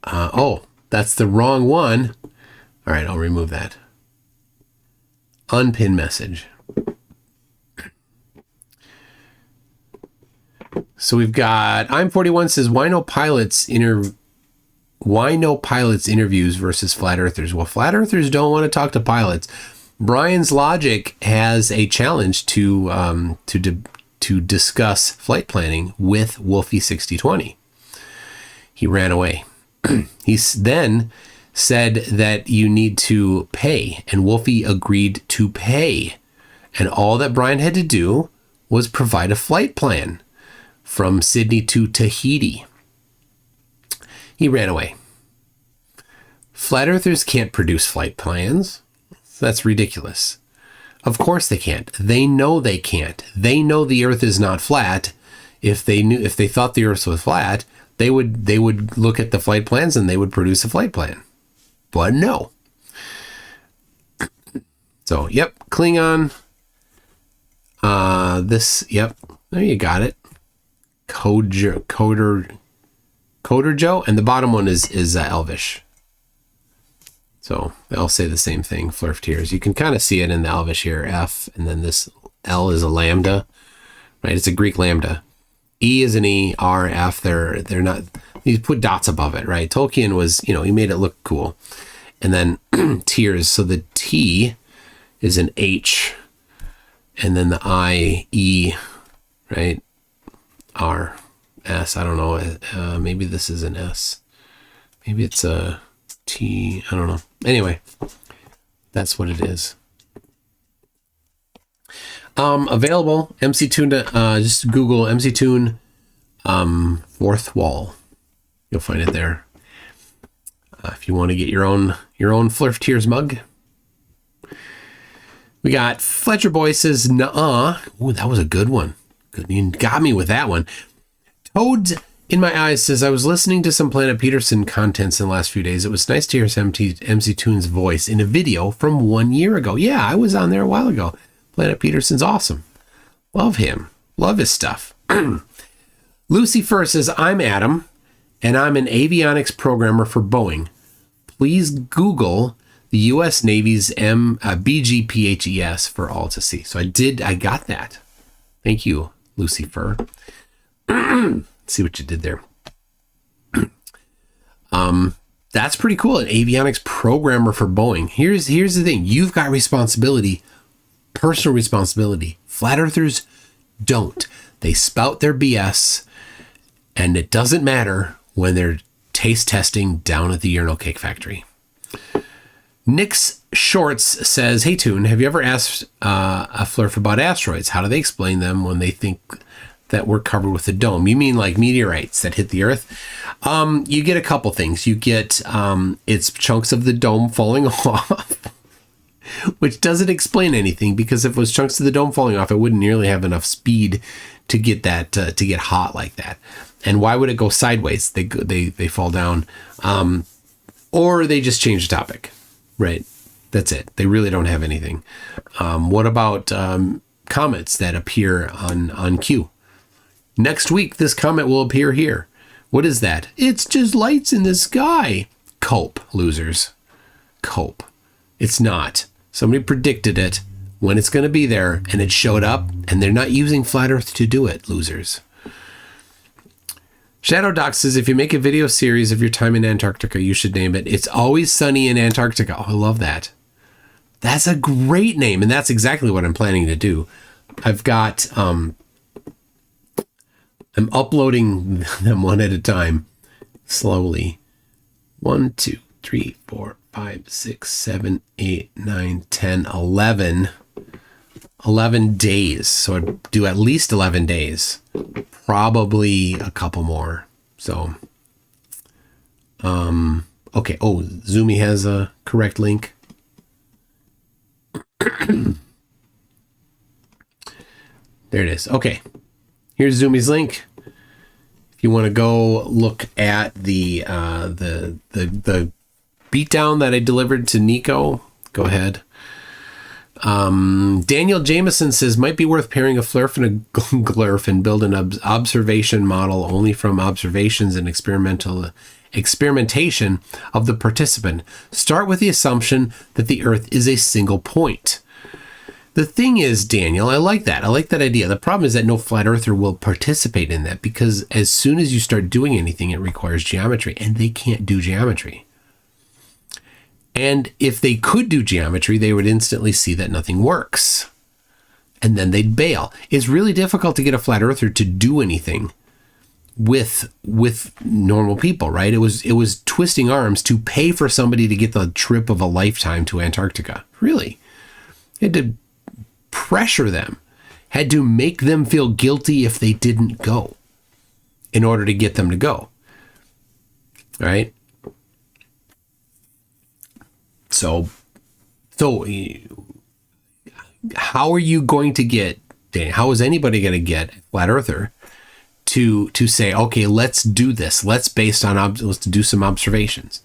Oh, that's the wrong one. All right, I'll remove that. Unpin message. So we've got, I'm 41 says, why no pilots interviews versus flat earthers? Well, flat earthers don't want to talk to pilots. Brian's Logic has a challenge to discuss flight planning with Wolfie 6020. He ran away. He then said that you need to pay, and Wolfie agreed to pay. And all that Brian had to do was provide a flight plan from Sydney to Tahiti. He ran away. Flat earthers can't produce flight plans. That's ridiculous. Of course they can't. They know they can't. They know the earth is not flat. If they thought the earth was flat, they would look at the flight plans and they would produce a flight plan. But no. So, yep, Klingon. Yep, there you got it. Coder Joe, and the bottom one is Elvish. So they all say the same thing, Flirfteers. You can kind of see it in the Elvish here, F, and then this L is a lambda, right? It's a Greek lambda. E is an E, R, F, they're not, you put dots above it, right? Tolkien was, he made it look cool. And then tiers, so the T is an H, and then the I, E, right? R, S, I don't know, maybe this is an S. Maybe it's a T, I don't know. Anyway, that's what it is. Available, MC-Tune, just Google MC-Tune fourth wall. You'll find it there. If you want to get your own Flirfteers mug. We got Fletcher Boy says, nuh-uh. Ooh, that was a good one. Good, you got me with that one. Toads in My Eyes says, I was listening to some Planet Peterson contents in the last few days. It was nice to hear MC-Tune's voice in a video from 1 year ago. Yeah, I was on there a while ago. Planet Peterson's awesome. Love him. Love his stuff. Lucy first says, I'm Adam, and I'm an avionics programmer for Boeing. Please Google the U.S. Navy's BGPHES for all to see. So I got that. Thank you, Lucy Fur. See what you did there. That's pretty cool. An avionics programmer for Boeing. Here's the thing. You've got responsibility, personal responsibility. Flat earthers don't. They spout their BS, and it doesn't matter when they're taste testing down at the urinal cake factory. Nick's Shorts says, hey, Toon, have you ever asked a Flurf about asteroids? How do they explain them when they think that were covered with a dome. You mean like meteorites that hit the Earth? You get a couple things. You get it's chunks of the dome falling off, which doesn't explain anything, because if it was chunks of the dome falling off, it wouldn't nearly have enough speed to get that to get hot like that. And why would it go sideways? They fall down, or they just change the topic, right? That's it. They really don't have anything. What about comets that appear on Q? Next week, this comet will appear here. What is that? It's just lights in the sky. Cope, losers. Cope. It's not. Somebody predicted it, when it's going to be there, and it showed up, and they're not using Flat Earth to do it, losers. Shadow Doc says, if you make a video series of your time in Antarctica, you should name it It's Always Sunny in Antarctica. Oh, I love that. That's a great name, and that's exactly what I'm planning to do. I've got... I'm uploading them one at a time, slowly. 1, 2, 3, 4, 5, 6, 7, 8, 9, 10, 11. 11 days. So I'd do at least 11 days. Probably a couple more. So, okay. Oh, Zoomy has a correct link. There it is. Okay. Here's Zoomy's link. If you want to go look at the beatdown that I delivered to Nico, go ahead. Daniel Jameson says, might be worth pairing a flurf and a glurf and build an observation model only from observations and experimentation of the participant. Start with the assumption that the Earth is a single point. The thing is, Daniel, I like that. I like that idea. The problem is that no flat earther will participate in that, because as soon as you start doing anything, it requires geometry, and they can't do geometry. And if they could do geometry, they would instantly see that nothing works, and then they'd bail. It's really difficult to get a flat earther to do anything with normal people, right? It was twisting arms to pay for somebody to get the trip of a lifetime to Antarctica. Really. It had to pressure them, had to make them feel guilty if they didn't go in order to get them to go. All right. So how are you going to get, Dan, how is anybody going to get a flat earther to say, okay, let's do this. Let's let's do some observations.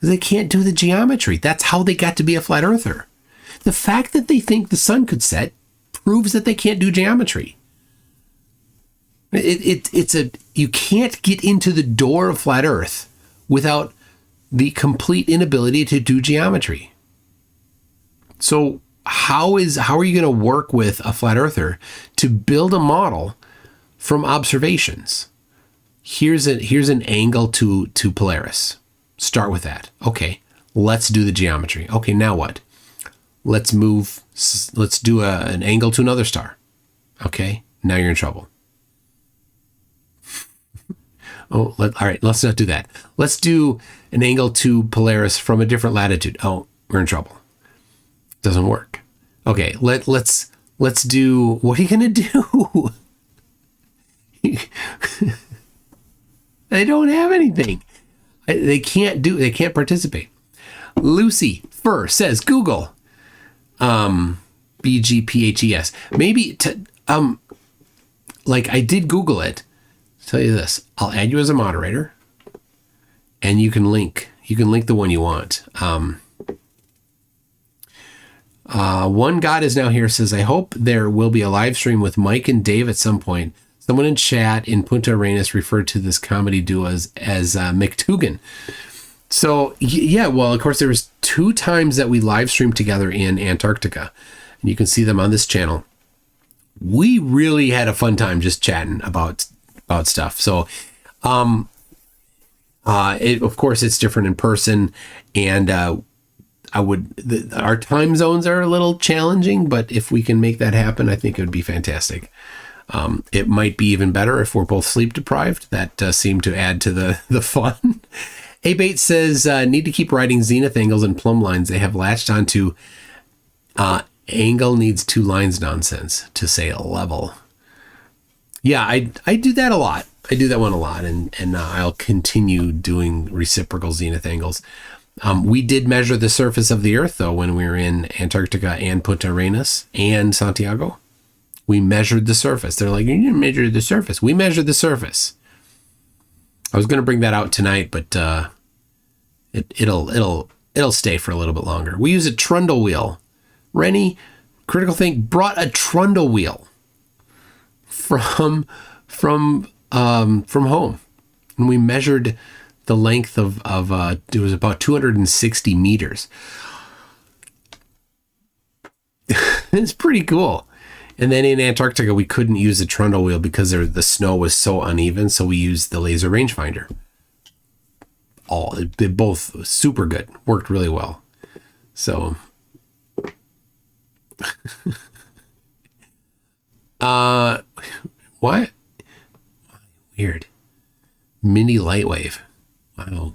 They can't do the geometry. That's how they got to be a flat earther. The fact that they think the sun could set proves that they can't do geometry. You can't get into the door of flat Earth without the complete inability to do geometry. So how are you going to work with a flat earther to build a model from observations? Here's an angle to Polaris. Start with that. Okay, let's do the geometry. Okay, now what? Let's do an angle to another star. Okay, now you're in trouble. All right, let's not do that. Let's do an angle to Polaris from a different latitude. Oh, we're in trouble. Doesn't work. Okay, let's do, what are you gonna do? They don't have anything. They can't participate. Lucy Fur says Google. BGPHES. Maybe like I did Google it. Tell you this, I'll add you as a moderator, and you can link the one you want. One God is now here says, I hope there will be a live stream with Mike and Dave at some point. Someone in chat in Punta Arenas referred to this comedy duo as McTugan. So yeah, well, of course, there was 2 times that we live streamed together in Antarctica, and you can see them on this channel. We really had a fun time just chatting about stuff. So, of course, it's different in person, and our time zones are a little challenging, but if we can make that happen, I think it would be fantastic. It might be even better if we're both sleep deprived. That does seem to add to the fun. A-Bait says, need to keep writing zenith angles and plumb lines. They have latched onto angle needs 2 lines nonsense to say a level. Yeah, I do that a lot. I do that one a lot, and I'll continue doing reciprocal zenith angles. We did measure the surface of the Earth, though, when we were in Antarctica and Punta Arenas and Santiago. We measured the surface. They're like, you didn't measure the surface. We measured the surface. I was going to bring that out tonight, but it'll stay for a little bit longer. We use a trundle wheel. Rennie, Critical Think, brought a trundle wheel from home, and we measured the length of it was about 260 meters. It's pretty cool. And then in Antarctica, we couldn't use the trundle wheel because the snow was so uneven, so we used the laser rangefinder. They both super good, worked really well. So what? Weird. Mini Lightwave. Wow.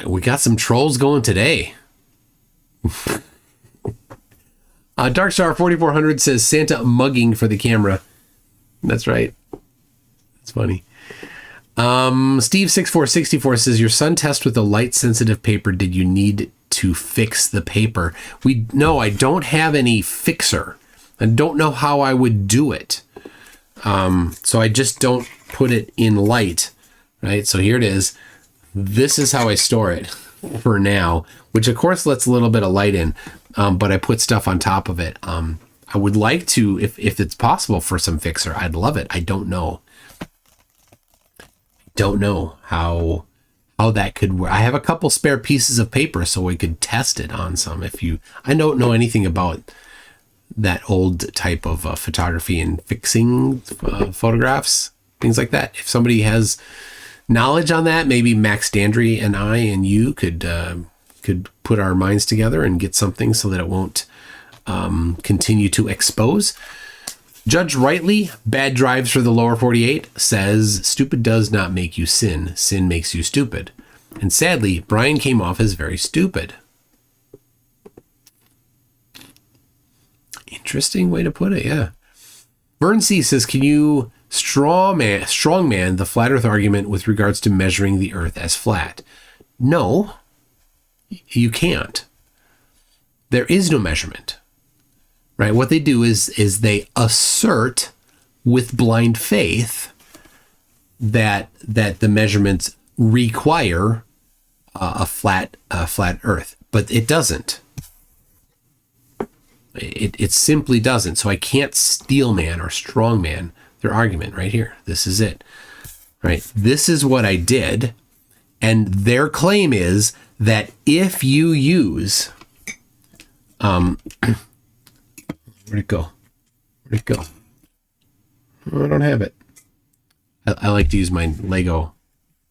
We got some trolls going today. Darkstar 4400 says Santa mugging for the camera. That's right. That's funny. Steve 6464 says your sun test with a light sensitive paper. Did you need to fix the paper? No, I don't have any fixer. I don't know how I would do it. So I just don't put it in light, right? So here it is. This is how I store it for now, which of course lets a little bit of light in, but I put stuff on top of it. I would like to, if it's possible for some fixer, I'd love it. I don't know. Don't know how that could work. I have a couple spare pieces of paper so we could test it on some. I don't know anything about that old type of photography and fixing photographs, things like that. If somebody has knowledge on that, maybe Max Dandry and I and you could put our minds together and get something so that it won't continue to expose. Judge Rightly, bad drives for the lower 48, says stupid does not make you sin. Sin makes you stupid. And sadly, Brian came off as very stupid. Interesting way to put it, yeah. Vern C says, can you strongman the flat earth argument with regards to measuring the earth as flat? No, you can't. There is no measurement, right? What they do is they assert with blind faith that the measurements require a flat earth, but it doesn't. It simply doesn't. So I can't steelman or strongman their argument right here. This is it, right? This is what I did. And their claim is that if you use, where'd it go? Where'd it go? Oh, I don't have it. I like to use my Lego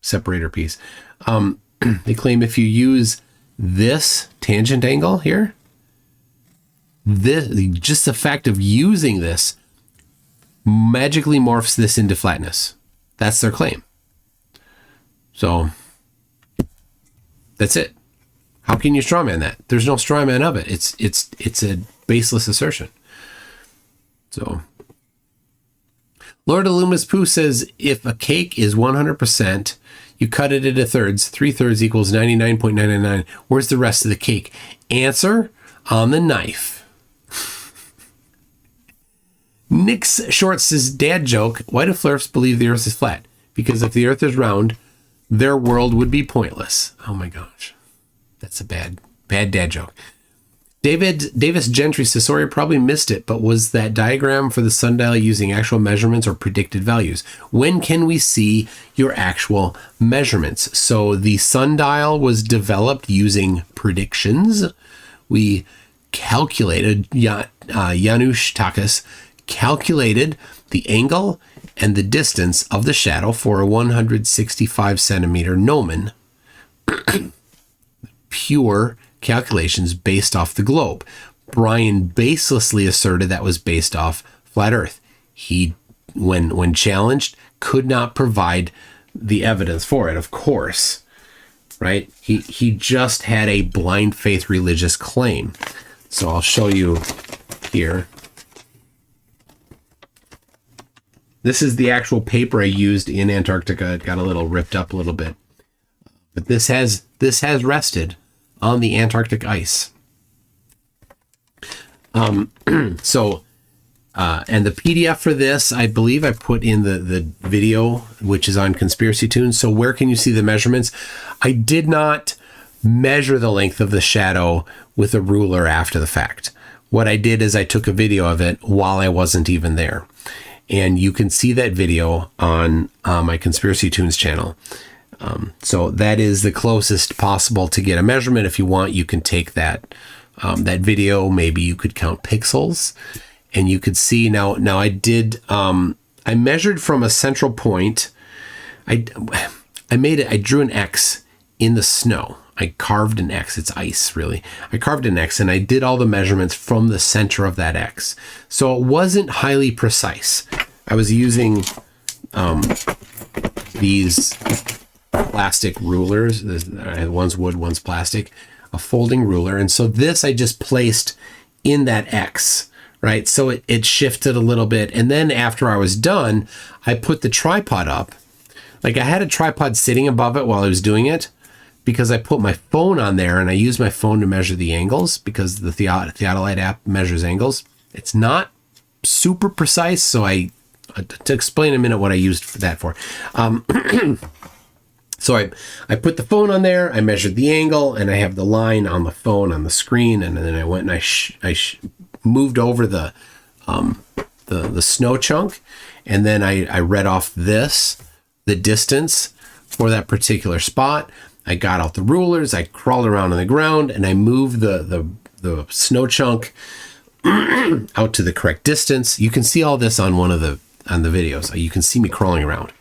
separator piece. They claim if you use this tangent angle here, just the fact of using this magically morphs this into flatness. That's their claim. So that's it. How can you strawman that? There's no strawman of it. It's a baseless assertion. So Lord Illuminous Pooh says if a cake is 100%, you cut it into thirds. 3/3 equals 99.999. Where's the rest of the cake? Answer on the knife. Nick's Short says, dad joke, why do flurfs believe the earth is flat? Because if the earth is round, their world would be pointless. Oh my gosh. That's a bad dad joke. Davis Gentry says, sorry, I probably missed it, but was that diagram for the sundial using actual measurements or predicted values? When can we see your actual measurements? So the sundial was developed using predictions. We calculated, Janusz Takas calculated the angle and the distance of the shadow for a 165 centimeter gnomon. Pure calculations based off the globe. Brian baselessly asserted that was based off flat earth. He, when challenged, could not provide the evidence for it, of course, right? He just had a blind faith religious claim. So I'll show you here. This is the actual paper I used in Antarctica. It got a little ripped up a little bit, but this has rested on the Antarctic ice. So, and the PDF for this, I believe I put in the video, which is on Conspiracy Tunes. So where can you see the measurements? I did not measure the length of the shadow with a ruler after the fact. What I did is I took a video of it while I wasn't even there. And you can see that video on my Conspiracy Tunes channel. So that is the closest possible to get a measurement. If you want, you can take that video. Maybe you could count pixels, and you could see now I did, I measured from a central point. I drew an X in the snow. I carved an X. It's ice, really. I carved an X, and I did all the measurements from the center of that X. So it wasn't highly precise. I was using these plastic rulers. One's wood, one's plastic, a folding ruler. And so this I just placed in that X, right? So it shifted a little bit. And then after I was done, I put the tripod up. Like I had a tripod sitting above it while I was doing it, because I put my phone on there and I use my phone to measure the angles, because the Theodolite app measures angles. It's not super precise, so to explain in a minute what I used that for. So I put the phone on there, I measured the angle, and I have the line on the phone on the screen, and then I went and I moved over the snow chunk, and then I read off the distance for that particular spot. I got out the rulers, I crawled around on the ground, and I moved the snow chunk out to the correct distance. You can see all this on the videos. You can see me crawling around.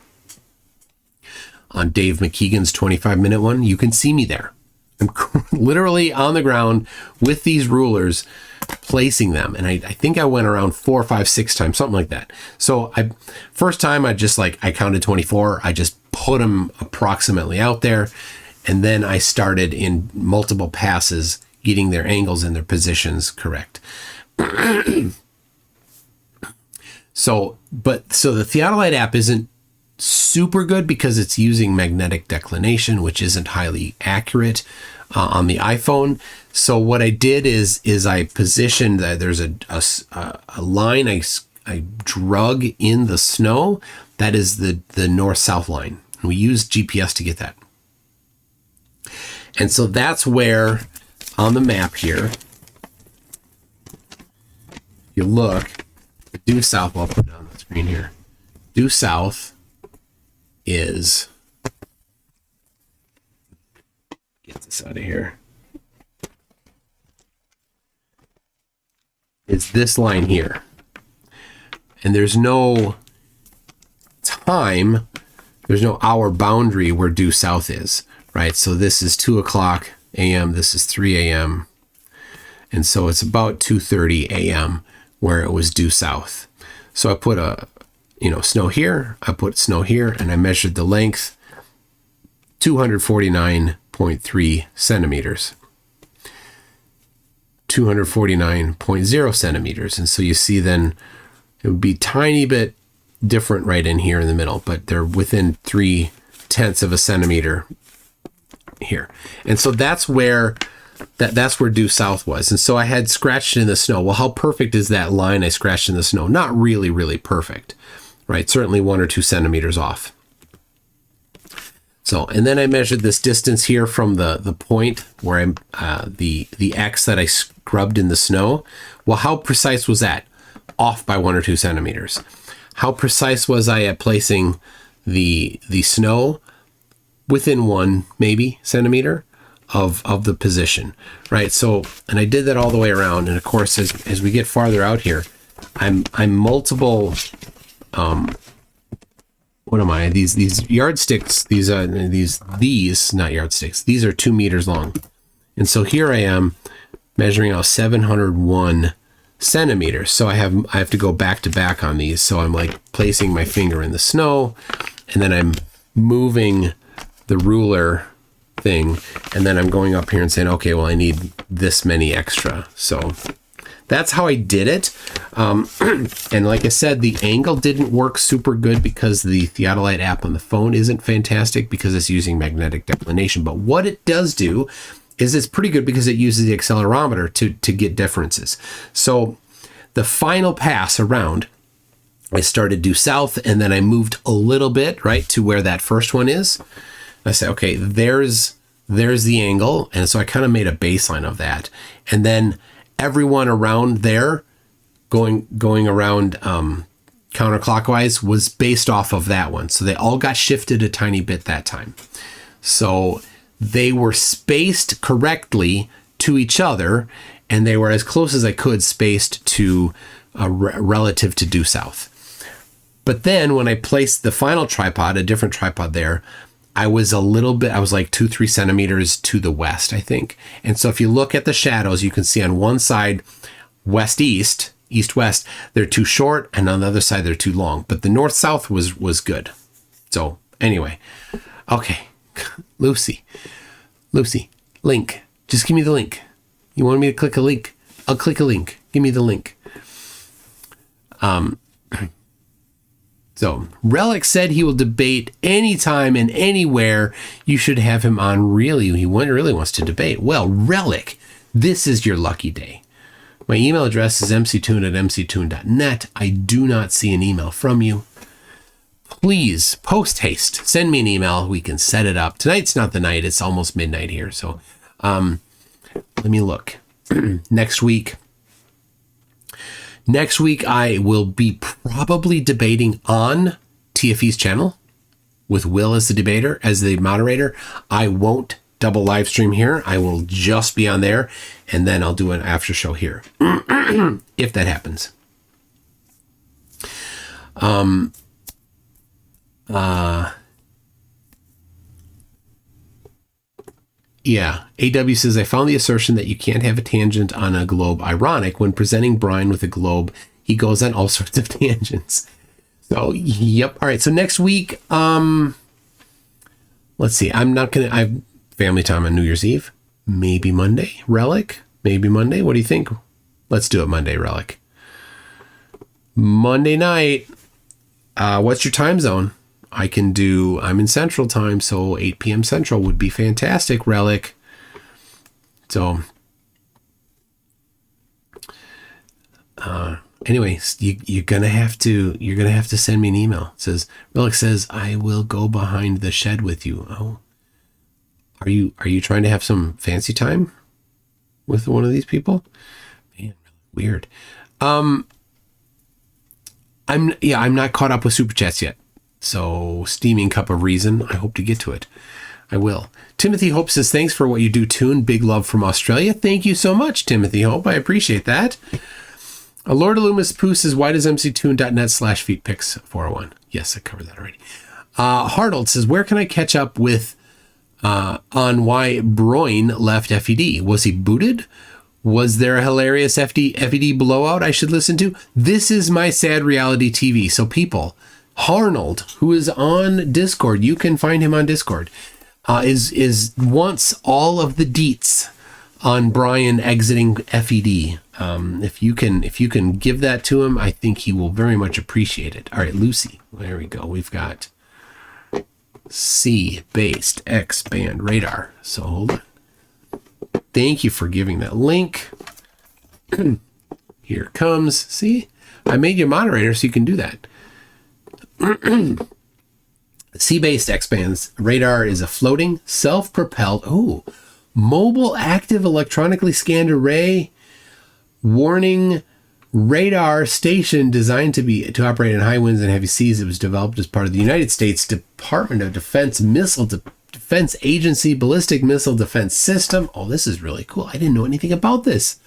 On Dave McKeegan's 25-minute one, you can see me there. I'm literally on the ground with these rulers, placing them. And I think I went around 4, 5, 6 times, something like that. So first time I counted 24. I just put them approximately out there. And then I started in multiple passes getting their angles and their positions correct. So the Theodolite app isn't super good because it's using magnetic declination, which isn't highly accurate on the iPhone. So what I did is I positioned that there's a line I drug in the snow. That is the north-south line. And we used GPS to get that. And so that's where on the map here, you look, due south, I'll put it on the screen here. Due south is, get this out of here, is this line here. And there's no time, there's no hour boundary where due south is. Right, so this is 2 o'clock a.m., this is 3 a.m., and so it's about 2:30 a.m. where it was due south. So I put snow here, I put snow here, and I measured the length, 249.3 centimeters. 249.0 centimeters. And so you see then it would be tiny bit different right in here in the middle, but they're within 0.3 of a centimeter here. And so that's where due south was. And so I had scratched in the snow. Well, how perfect is that line I scratched in the snow? Not really, really perfect, right? Certainly 1 or 2 centimeters off. So, and then I measured this distance here from the point where I'm, the X that I scrubbed in the snow. Well, how precise was that? Off by 1 or 2 centimeters. How precise was I at placing the snow? Within 1 maybe centimeter of the position, right? So, and I did that all the way around. And of course, as we get farther out here, I'm multiple. What am I? These yardsticks. These not yardsticks. These are 2 meters long, and so here I am measuring out 701 centimeters. So I have to go back to back on these. So I'm like placing my finger in the snow, and then I'm moving the ruler thing, and then I'm going up here and saying, okay, well, I need this many extra. So that's how I did it. And like I said, the angle didn't work super good because the theodolite app on the phone isn't fantastic because it's using magnetic declination. But what it does do is it's pretty good because it uses the accelerometer to get differences. So the final pass around, I started due south, and then I moved a little bit right to where that first one is. I said, okay, there's the angle. And so I kind of made a baseline of that. And then everyone around there going around counterclockwise was based off of that one. So they all got shifted a tiny bit that time. So they were spaced correctly to each other, and they were as close as I could spaced to relative to due south. But then when I placed the final tripod, a different tripod there, I was like 2-3 centimeters to the west, I think. And so if you look at the shadows, you can see on one side, west-east, east-west, they're too short, and on the other side, they're too long. But the north-south was good. So anyway, okay, Lucy, link. Just give me the link. You want me to click a link? I'll click a link. Give me the link. So, Relic said he will debate anytime and anywhere. You should have him on. Really, he really wants to debate. Well, Relic, this is your lucky day. My email address is mctoon@mctoon.net. I do not see an email from you. Please, post haste, send me an email. We can set it up. Tonight's not the night. It's almost midnight here. So, let me look. Next week, I will be probably debating on TFE's channel with Will as the debater, as the moderator. I won't double live stream here. I will just be on there, and then I'll do an after show here, if that happens. Yeah, AW says, I found the assertion that you can't have a tangent on a globe ironic. When presenting Brian with a globe, he goes on all sorts of tangents. So, yep. All right, so next week, let's see. I have family time on New Year's Eve. Maybe Monday, Relic. Maybe Monday. What do you think? Let's do it Monday, Relic. Monday night. What's your time zone? I'm in Central Time, so 8 p.m. Central would be fantastic, Relic. So, anyways, you're gonna have to send me an email. It says, Relic says, I will go behind the shed with you. Oh, are you trying to have some fancy time with one of these people? Man, weird. I'm not caught up with Super Chats yet. So, Steaming Cup of Reason, I hope to get to it. I will. Timothy Hope says, thanks for what you do, Toon. Big love from Australia. Thank you so much, Timothy Hope. I appreciate that. Lord Illumis Poo says, why does mctoon.net/feetpics401? Yes, I covered that already. Hardold says, where can I catch up with on why Broin left FED? Was he booted? Was there a hilarious FED blowout I should listen to? This is my sad reality TV. So people, Harnold, who is on Discord, you can find him on Discord, is wants all of the deets on Brian exiting FED. If you can give that to him, I think he will very much appreciate it. All right, Lucy, there we go. We've got C-based X-band radar. So hold on. Thank you for giving that link. Here comes. See, I made you a moderator so you can do that. C-based X-bands radar is a floating, self-propelled, mobile active electronically scanned array warning radar station designed to operate in high winds and heavy seas. It was developed as part of the United States Department of Defense Missile Defense Agency Ballistic Missile Defense System. Oh, this is really cool. I didn't know anything about this.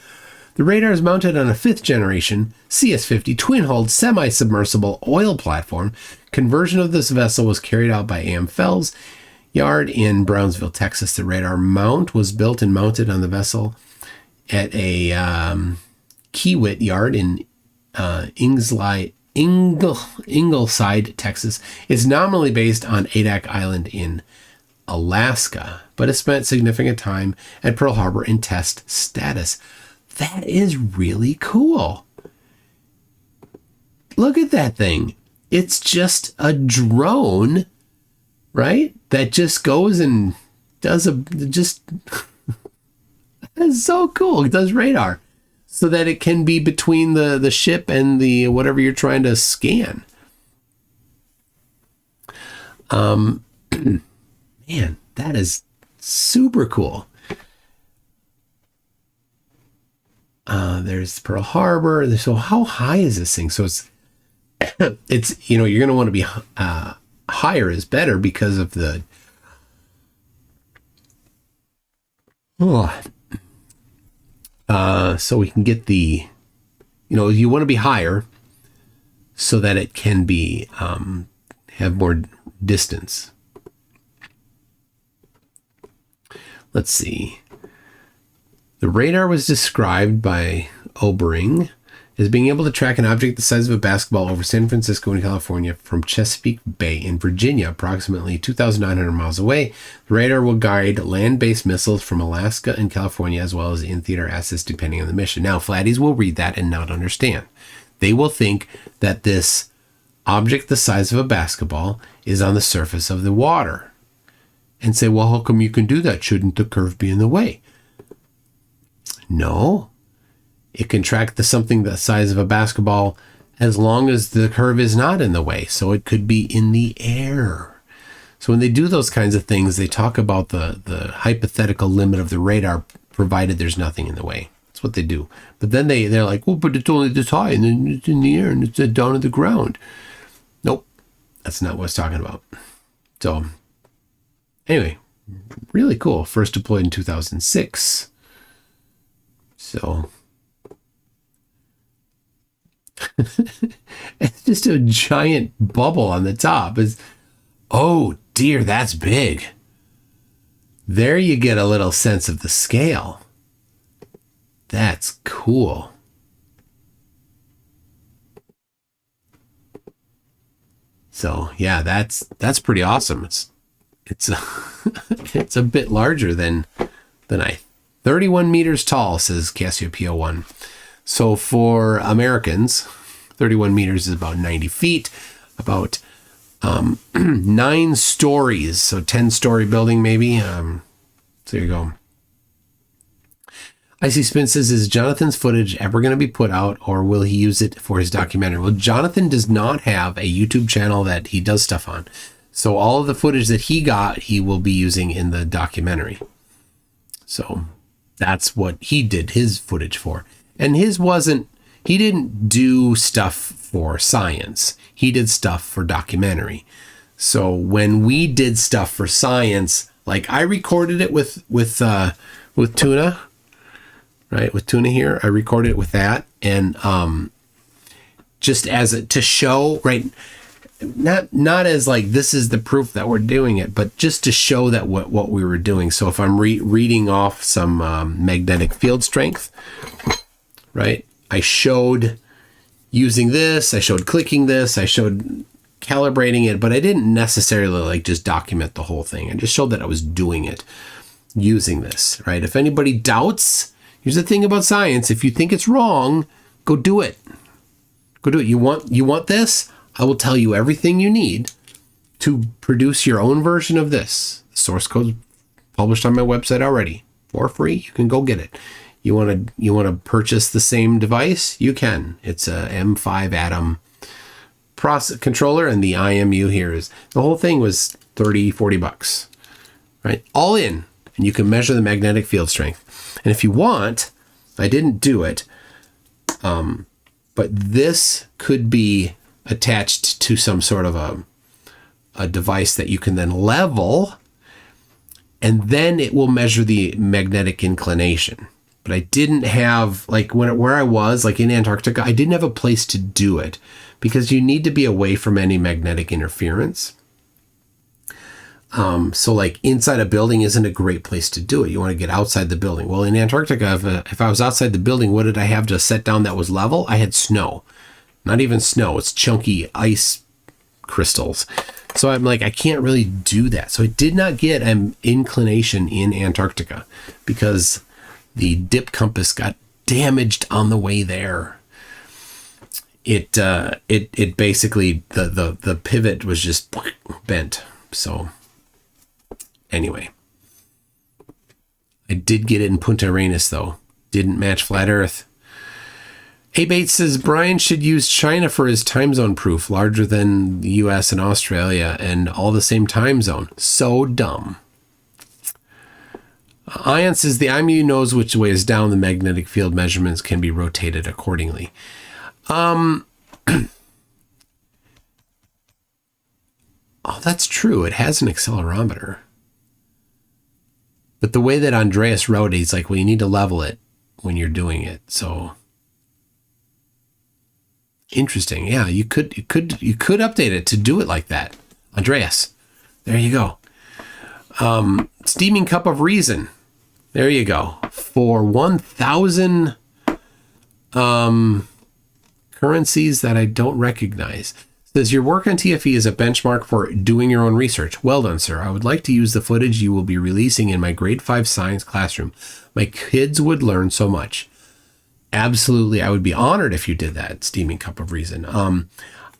The radar is mounted on a 5th generation CS-50 twin-hulled semi-submersible oil platform. Conversion of this vessel was carried out by AM Fells Yard in Brownsville, Texas. The radar mount was built and mounted on the vessel at a Kiewit Yard in Ingleside, Texas. It's nominally based on Adak Island in Alaska, but it spent significant time at Pearl Harbor in test status. That is really cool. Look at that thing. It's just a drone, right? That just goes and does that's so cool. It does radar so that it can be between the ship and the whatever you're trying to scan. Man, that is super cool. There's Pearl Harbor. So how high is this thing? So it's you're going to want to be higher is better because of the so we can get the you want to be higher so that it can be have more distance. Let's see. The radar was described by Obering as being able to track an object the size of a basketball over San Francisco and California from Chesapeake Bay in Virginia, approximately 2,900 miles away. The radar will guide land-based missiles from Alaska and California, as well as in-theater assets, depending on the mission. Now, flatties will read that and not understand. They will think that this object the size of a basketball is on the surface of the water and say, well, how come you can do that? Shouldn't the curve be in the way? No. It can track something the size of a basketball as long as the curve is not in the way. So it could be in the air. So when they do those kinds of things, they talk about the hypothetical limit of the radar, provided there's nothing in the way. That's what they do. But then they're like, well, but it's only this high and then it's in the air and it's down at the ground. Nope. That's not what I was talking about. So anyway, really cool. First deployed in 2006. So it's just a giant bubble on the top. Oh dear, that's big. There you get a little sense of the scale. That's cool. So yeah, that's pretty awesome. It's it's a bit larger than 31 meters tall, says Cassiopeia 1. So for Americans, 31 meters is about 90 feet, about 9 stories, so 10-story building maybe. So there you go. Icy Spin says, is Jonathan's footage ever going to be put out, or will he use it for his documentary? Well, Jonathan does not have a YouTube channel that he does stuff on. So all of the footage that he got, he will be using in the documentary. So that's what he did his footage for. And he didn't do stuff for science. He did stuff for documentary. So when we did stuff for science, like I recorded it with Tuna, right? With Tuna here, I recorded it with that. And just to show, right? Not as like, this is the proof that we're doing it, but just to show that what we were doing. So if I'm reading off some magnetic field strength, right? I showed using this, I showed clicking this, I showed calibrating it, but I didn't necessarily like just document the whole thing. I just showed that I was doing it using this, right? If anybody doubts, here's the thing about science. If you think it's wrong, go do it. Go do it. You want this? I will tell you everything you need to produce your own version of this. Source code published on my website already for free. You can go get it. You want to purchase the same device? You can. It's a M5 Atom process controller, and the IMU here is, the whole thing was $30-$40, right? All in, and you can measure the magnetic field strength. And if you want, I didn't do it, but this could be attached to some sort of a device that you can then level, and then it will measure the magnetic inclination. But I didn't have, like, where I was, like in Antarctica, I didn't have a place to do it because you need to be away from any magnetic interference. So like inside a building isn't a great place to do it. You want to get outside the building. Well, in Antarctica, if I was outside the building, what did I have to set down that was level? I had snow. Not even snow. It's chunky ice crystals. So I'm like, I can't really do that. So I did not get an inclination in Antarctica because the dip compass got damaged on the way there. It basically, the pivot was just bent. So anyway, I did get it in Punta Arenas though. Didn't match Flat Earth. A Bates says Brian should use China for his time zone proof, larger than the US and Australia and all the same time zone. So dumb. Ion says the IMU knows which way is down. The magnetic field measurements can be rotated accordingly. Oh, that's true. It has an accelerometer. But the way that Andreas wrote it, he's like, well, you need to level it when you're doing it. So interesting. Yeah, you could update it to do it like that. Andreas, there you go. Steaming Cup of Reason. There you go. For 1,000 currencies that I don't recognize. Says your work on TFE is a benchmark for doing your own research. Well done, sir. I would like to use the footage you will be releasing in my grade 5 science classroom. My kids would learn so much. Absolutely. I would be honored if you did that, Steaming Cup of Reason.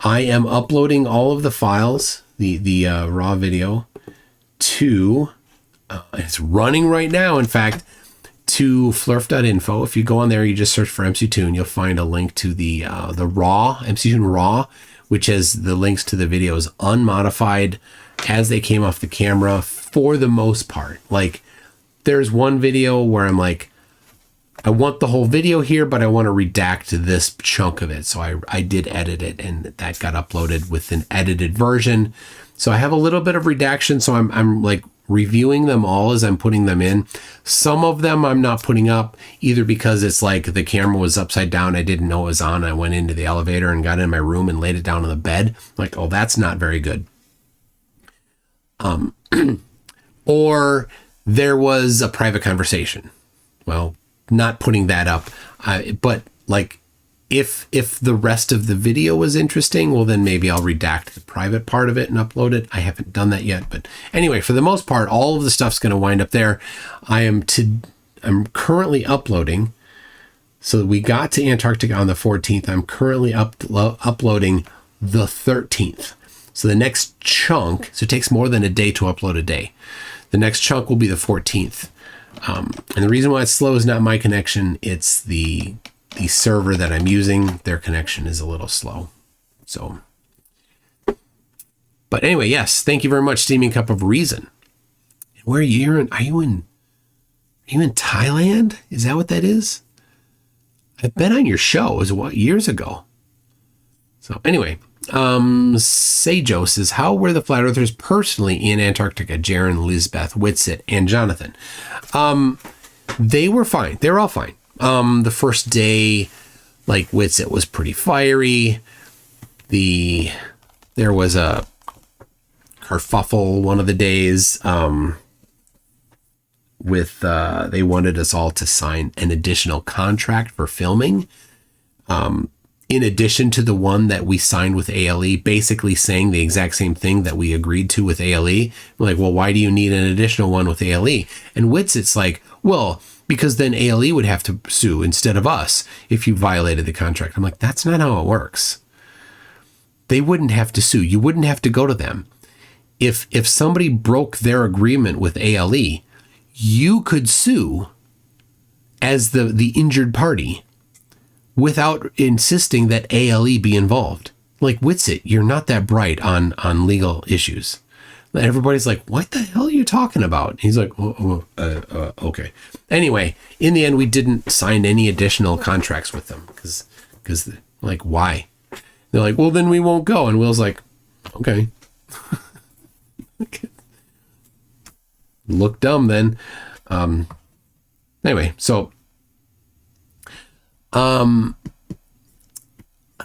I am uploading all of the files, the raw video, to, it's running right now, in fact, to flurf.info. If you go on there, you just search for MC2 and you'll find a link to the raw, MC2 raw, which has the links to the videos unmodified as they came off the camera for the most part. Like, there's one video where I'm like, I want the whole video here, but I want to redact this chunk of it. So I did edit it, and that got uploaded with an edited version. So I have a little bit of redaction. So I'm like reviewing them all as I'm putting them in. Some of them I'm not putting up either because it's like the camera was upside down. I didn't know it was on. I went into the elevator and got in my room and laid it down on the bed. Like, oh, that's not very good. Or there was a private conversation. Well, not putting that up. But like, if the rest of the video was interesting, well, then maybe I'll redact the private part of it and upload it. I haven't done that yet, but anyway, for the most part, all of the stuff's going to wind up there. I'm currently uploading. So we got to Antarctica on the 14th. I'm currently uploading the 13th. So the next chunk, so it takes more than a day to upload a day. The next chunk will be the 14th. And the reason why it's slow is not my connection. It's the server that I'm using. Their connection is a little slow. So, but anyway, yes, thank you very much, Steaming Cup of Reason. Where are you? Are you in Thailand? Is that what that is? I've been on your show. It was what, years ago. So anyway, Sejo says, how were the flat earthers personally in Antarctica? Jaren, Lisbeth, Whitsitt, and Jonathan. They were fine. They were all fine. The first day, like Whitsitt was pretty fiery. There was a kerfuffle one of the days, with, they wanted us all to sign an additional contract for filming. In addition to the one that we signed with ALE, basically saying the exact same thing that we agreed to with ALE. We're like, well, why do you need an additional one with ALE? And Whitsitt's like, well, because then ALE would have to sue instead of us if you violated the contract. I'm like, that's not how it works. They wouldn't have to sue. You wouldn't have to go to them. If somebody broke their agreement with ALE, you could sue as the injured party without insisting that ALE be involved. Like, Whitsitt, you're not that bright on legal issues. Everybody's like, what the hell are you talking about? He's like, okay. Anyway, in the end, we didn't sign any additional contracts with them because like, why? They're like, well, then we won't go. And Will's like, okay. Look dumb then. Anyway, so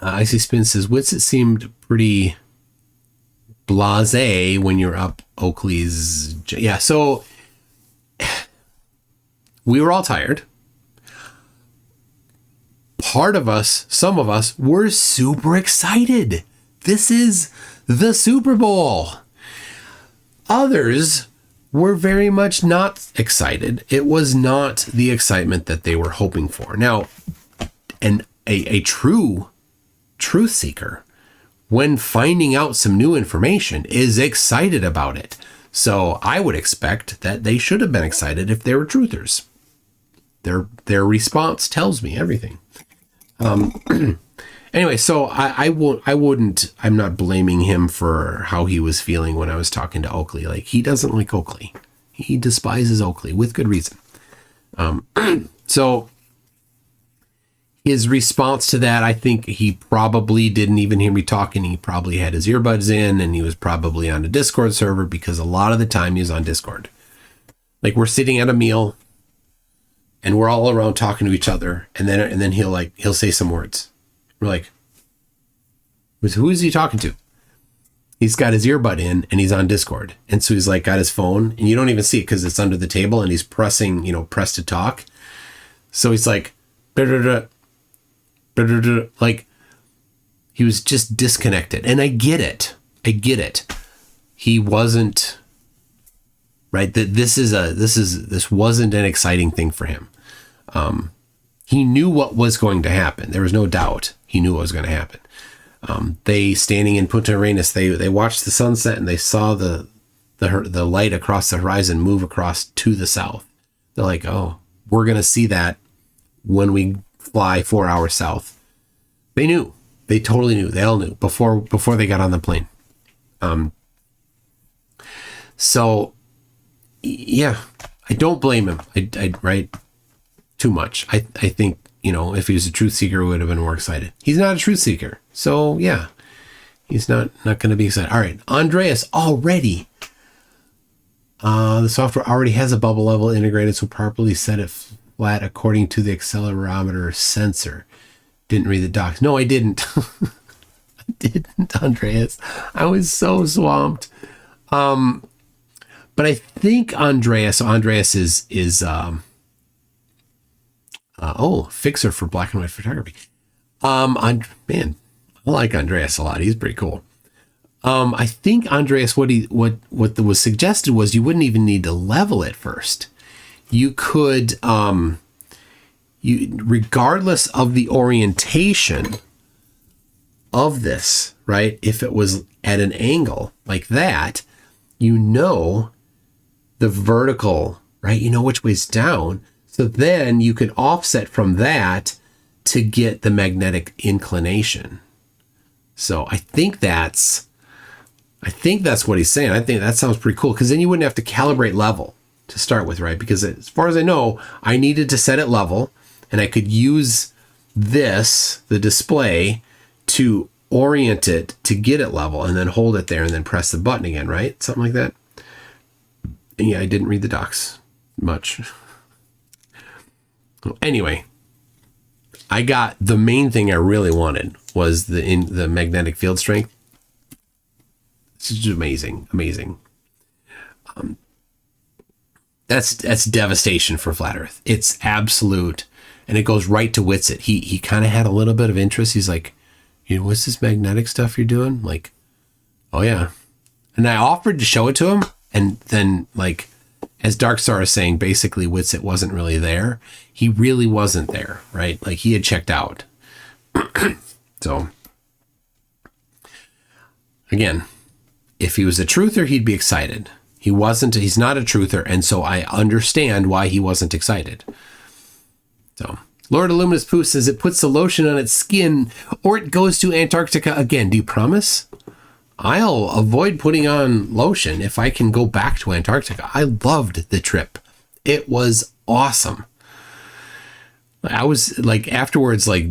Icy Spin says Whitsitt seemed pretty blasé when you're up Oakley's. Yeah, so we were all tired. Part of us, some of us, were super excited. This is the Super Bowl. Others were very much not excited. It was not the excitement that they were hoping for. Now, a true truth seeker, when finding out some new information, is excited about it. So I would expect that they should have been excited if they were truthers. Their response tells me everything. Anyway, so I'm not blaming him for how he was feeling when I was talking to Oakley. Like, he doesn't like Oakley. He despises Oakley with good reason. So his response to that, I think he probably didn't even hear me talking. He probably had his earbuds in, and he was probably on a Discord server, because a lot of the time he was on Discord. Like, we're sitting at a meal and we're all around talking to each other, and then he'll say some words. We're like, who is he talking to? He's got his earbud in and he's on Discord. And so he's like got his phone, and you don't even see it because it's under the table, and he's pressing, press to talk. So he's like, like, he was just disconnected. And I get it. He wasn't right. That this wasn't an exciting thing for him. He knew what was going to happen. There was no doubt. He knew what was going to happen. They, standing in Punta Arenas, they watched the sunset, and they saw the light across the horizon move across to the south. They're like, oh, we're going to see that when we fly 4 hours south. They knew. They totally knew. They all knew before they got on the plane. So, yeah, I don't blame him. Right? Too much. I think, if he was a truth seeker, he would have been more excited. He's not a truth seeker. So, yeah, he's not going to be excited. All right, Andreas, already. The software already has a bubble level integrated, so properly set it flat according to the accelerometer sensor. Didn't read the docs. No, I didn't. I didn't, Andreas. I was so swamped. But I think Andreas is fixer for black and white photography. I like Andreas a lot. He's pretty cool. I think Andreas, what was suggested was you wouldn't even need to level it first. You could, regardless of the orientation of this, right? If it was at an angle like that, the vertical, right? You know which way's down. So then you could offset from that to get the magnetic inclination. So I think that's what he's saying. I think that sounds pretty cool, because then you wouldn't have to calibrate level to start with, right? Because as far as I know, I needed to set it level, and I could use the display, to orient it to get it level, and then hold it there and then press the button again, right? Something like that. And yeah, I didn't read the docs much. Anyway, I got the main thing I really wanted was the magnetic field strength. This is amazing. That's devastation for flat Earth. It's absolute, and it goes right to Witsit. He kind of had a little bit of interest. He's like, what's this magnetic stuff you're doing? Like, oh yeah. And I offered to show it to him, and then, like, as Darkstar is saying, basically Witsit wasn't really there. He really wasn't there, right? Like, he had checked out. So, again, if he was a truther, he'd be excited. He wasn't. He's not a truther, and so I understand why he wasn't excited. So, Lord of Luminous Pooh says it puts the lotion on its skin, or it goes to Antarctica again. Do you promise? I'll avoid putting on lotion if I can go back to Antarctica. I loved the trip. It was awesome. I was like, afterwards, like,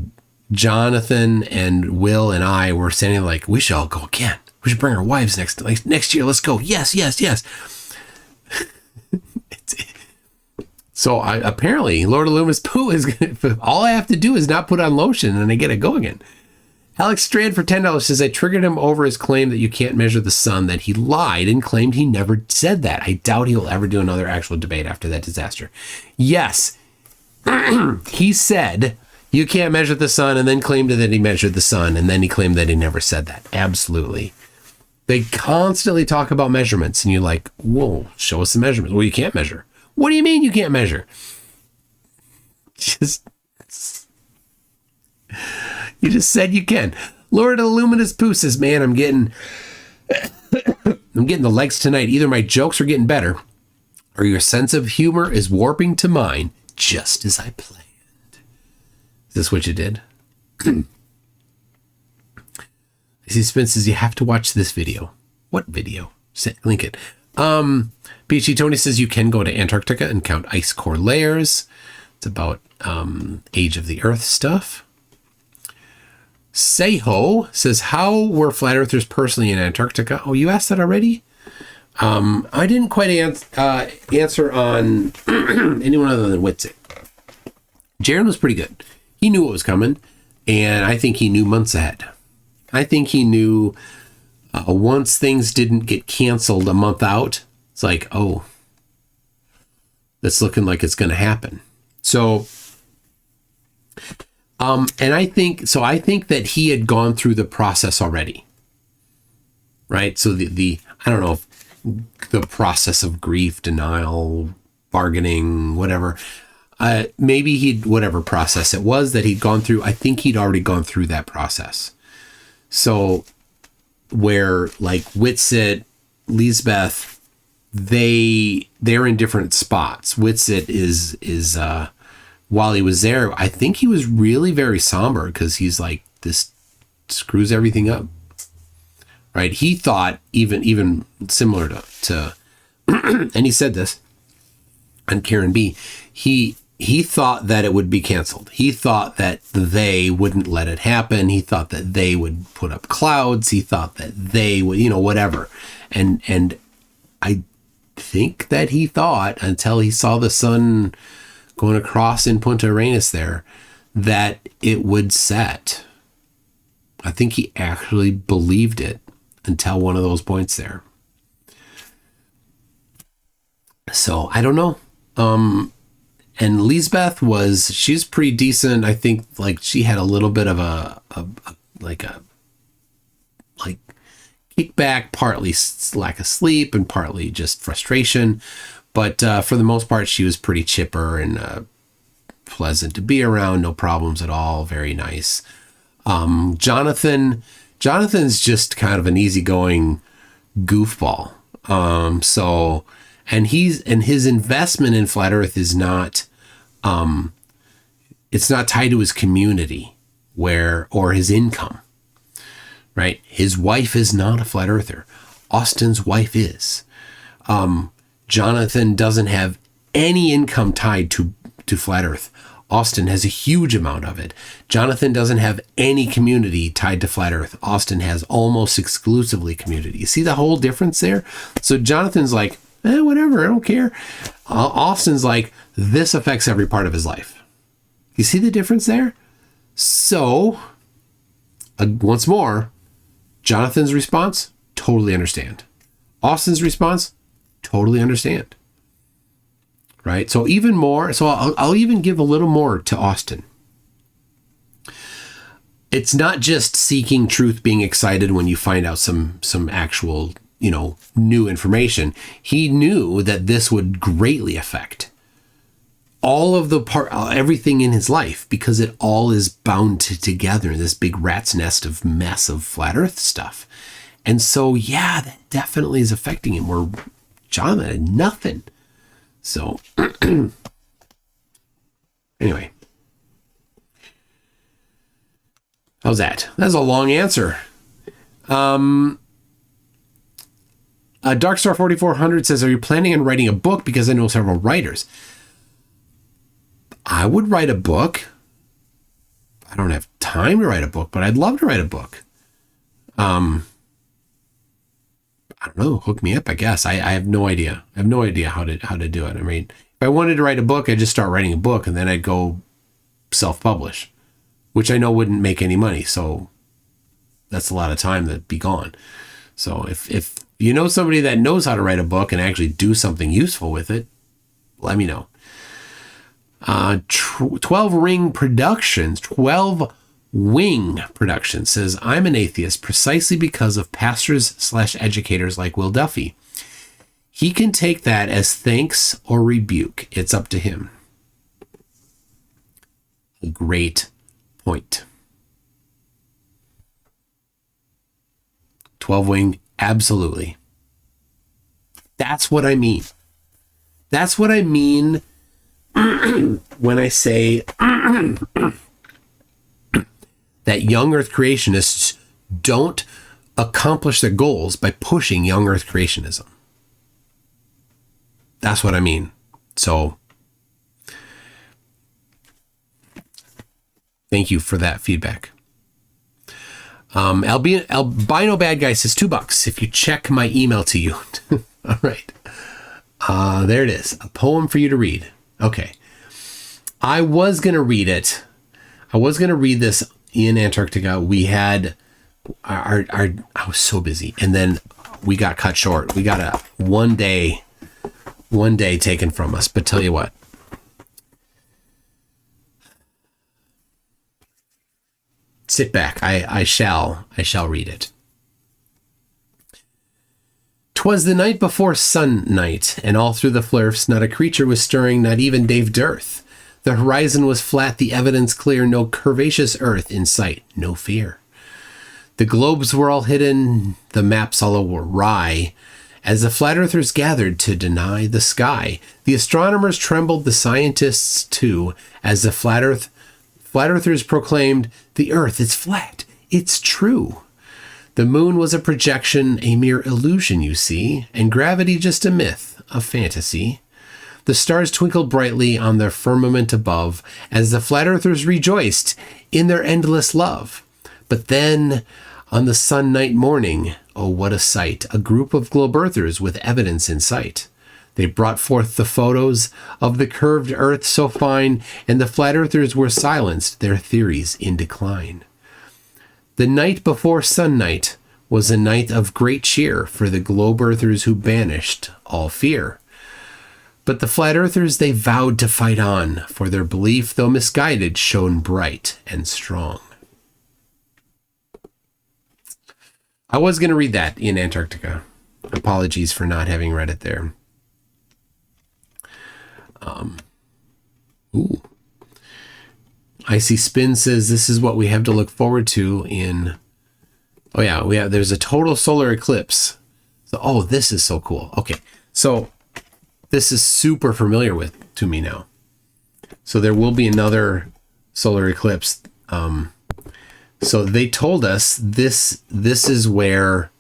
Jonathan and Will and I were saying, like, we should all go again. We should bring our wives next year. Let's go. Yes. So apparently Lord of Luminous Pooh is gonna, all I have to do is not put on lotion and I get to go again. Alex Strand for $10 says, I triggered him over his claim that you can't measure the sun, that he lied and claimed he never said that. I doubt he will ever do another actual debate after that disaster. Yes, he said you can't measure the sun, and then claimed that he measured the sun, and then he claimed that he never said that. Absolutely. They constantly talk about measurements, and you're like, whoa, show us the measurements. Well, you can't measure. What do you mean you can't measure? You just said you can. Lord of the Luminous Poo says, man, I'm getting the legs tonight. Either my jokes are getting better, or your sense of humor is warping to mine, just as I planned. Is this what you did? I see Spence says, you have to watch this video. What video? Link it. PhD Tony says, you can go to Antarctica and count ice core layers. It's about age of the Earth stuff. Seho says, how were flat earthers personally in Antarctica? Oh, you asked that already? I didn't quite answer on anyone other than Witzik. Jaron was pretty good. He knew what was coming, and I think he knew months ahead. I think he knew once things didn't get canceled a month out, it's like, oh, that's looking like it's going to happen. So, and I think that he had gone through the process already, right? So the I don't know if the process of grief, denial, bargaining, whatever, maybe he'd, whatever process it was that he'd gone through, I think he'd already gone through that process. So where like Witsit, Lisbeth, they're in different spots. Witsit is while he was there, I think he was really very somber because he's like, this screws everything up, right? He thought even similar to and he said this on Karen B, he thought that it would be canceled. He thought that they wouldn't let it happen. He thought that they would put up clouds. He thought that they would, whatever. And I think that he thought, until he saw the sun going across in Punta Arenas there, that it would set. I think he actually believed it until one of those points there. So I don't know. And Lisbeth she's pretty decent. I think like she had a little bit of a kickback, partly lack of sleep and partly just frustration. But for the most part, she was pretty chipper and pleasant to be around. No problems at all. Very nice. Jonathan's just kind of an easygoing goofball. And his investment in Flat Earth is not, it's not tied to his community or his income, right? His wife is not a Flat Earther. Austin's wife is. Jonathan doesn't have any income tied to Flat Earth. Austin has a huge amount of it. Jonathan doesn't have any community tied to Flat Earth. Austin has almost exclusively community. You see the whole difference there? So Jonathan's like, whatever, I don't care. Austin's like, this affects every part of his life. You see the difference there? So, once more, Jonathan's response, totally understand. Austin's response, totally understand. Right? So even more, so I'll even give a little more to Austin. It's not just seeking truth, being excited when you find out some actual, new information. He knew that this would greatly affect all of everything in his life, because it all is bound together in this big rat's nest of mess of Flat Earth stuff. And so, yeah, that definitely is affecting him, where Jonathan had nothing. So, anyway. How's that? That's a long answer. Darkstar 4400 says, are you planning on writing a book? Because I know several writers. I would write a book. I don't have time to write a book, but I'd love to write a book. I don't know. Hook me up, I guess. I have no idea. I have no idea how to do it. I mean, if I wanted to write a book, I'd just start writing a book, and then I'd go self-publish, which I know wouldn't make any money. So that's a lot of time that'd be gone. So if you know somebody that knows how to write a book and actually do something useful with it, let me know. 12 Ring Productions, 12 Wing Production says, I'm an atheist precisely because of pastors/educators like Will Duffy. He can take that as thanks or rebuke. It's up to him. A great point. 12 Wing, absolutely. That's what I mean. That's what I mean when I say that young Earth creationists don't accomplish their goals by pushing young Earth creationism. That's what I mean. So, thank you for that feedback. Albino Bad Guy says $2 if you check my email to you. All right. There it is. A poem for you to read. Okay. I was going to read it. I was going to read this in Antarctica. We had I was so busy, and then we got cut short. We got a one day taken from us. But tell you what, sit back. I shall read it. 'Twas the night before sun night, and all through the flurfs not a creature was stirring, not even Dave Dearth. The horizon was flat, the evidence clear, no curvaceous earth in sight, no fear. The globes were all hidden, the maps all awry, as the flat earthers gathered to deny the sky. The astronomers trembled, the scientists too, as the flat earthers proclaimed, the earth is flat, it's true. The moon was a projection, a mere illusion, you see, and gravity just a myth, a fantasy. The stars twinkled brightly on the firmament above as the flat earthers rejoiced in their endless love. But then, on the sun night morning, oh, what a sight, a group of globe earthers with evidence in sight. They brought forth the photos of the curved earth so fine, and the flat earthers were silenced, their theories in decline. The night before sun night was a night of great cheer for the globe earthers who banished all fear. But the flat earthers, they vowed to fight on, for their belief, though misguided, shone bright and strong. I was going to read that in Antarctica. Apologies for not having read it there. Icy Spin says this is what we have to look forward to in... Oh yeah, there's a total solar eclipse. So, this is so cool. Okay, so this is super familiar to me now. So there will be another solar eclipse. So they told us this is where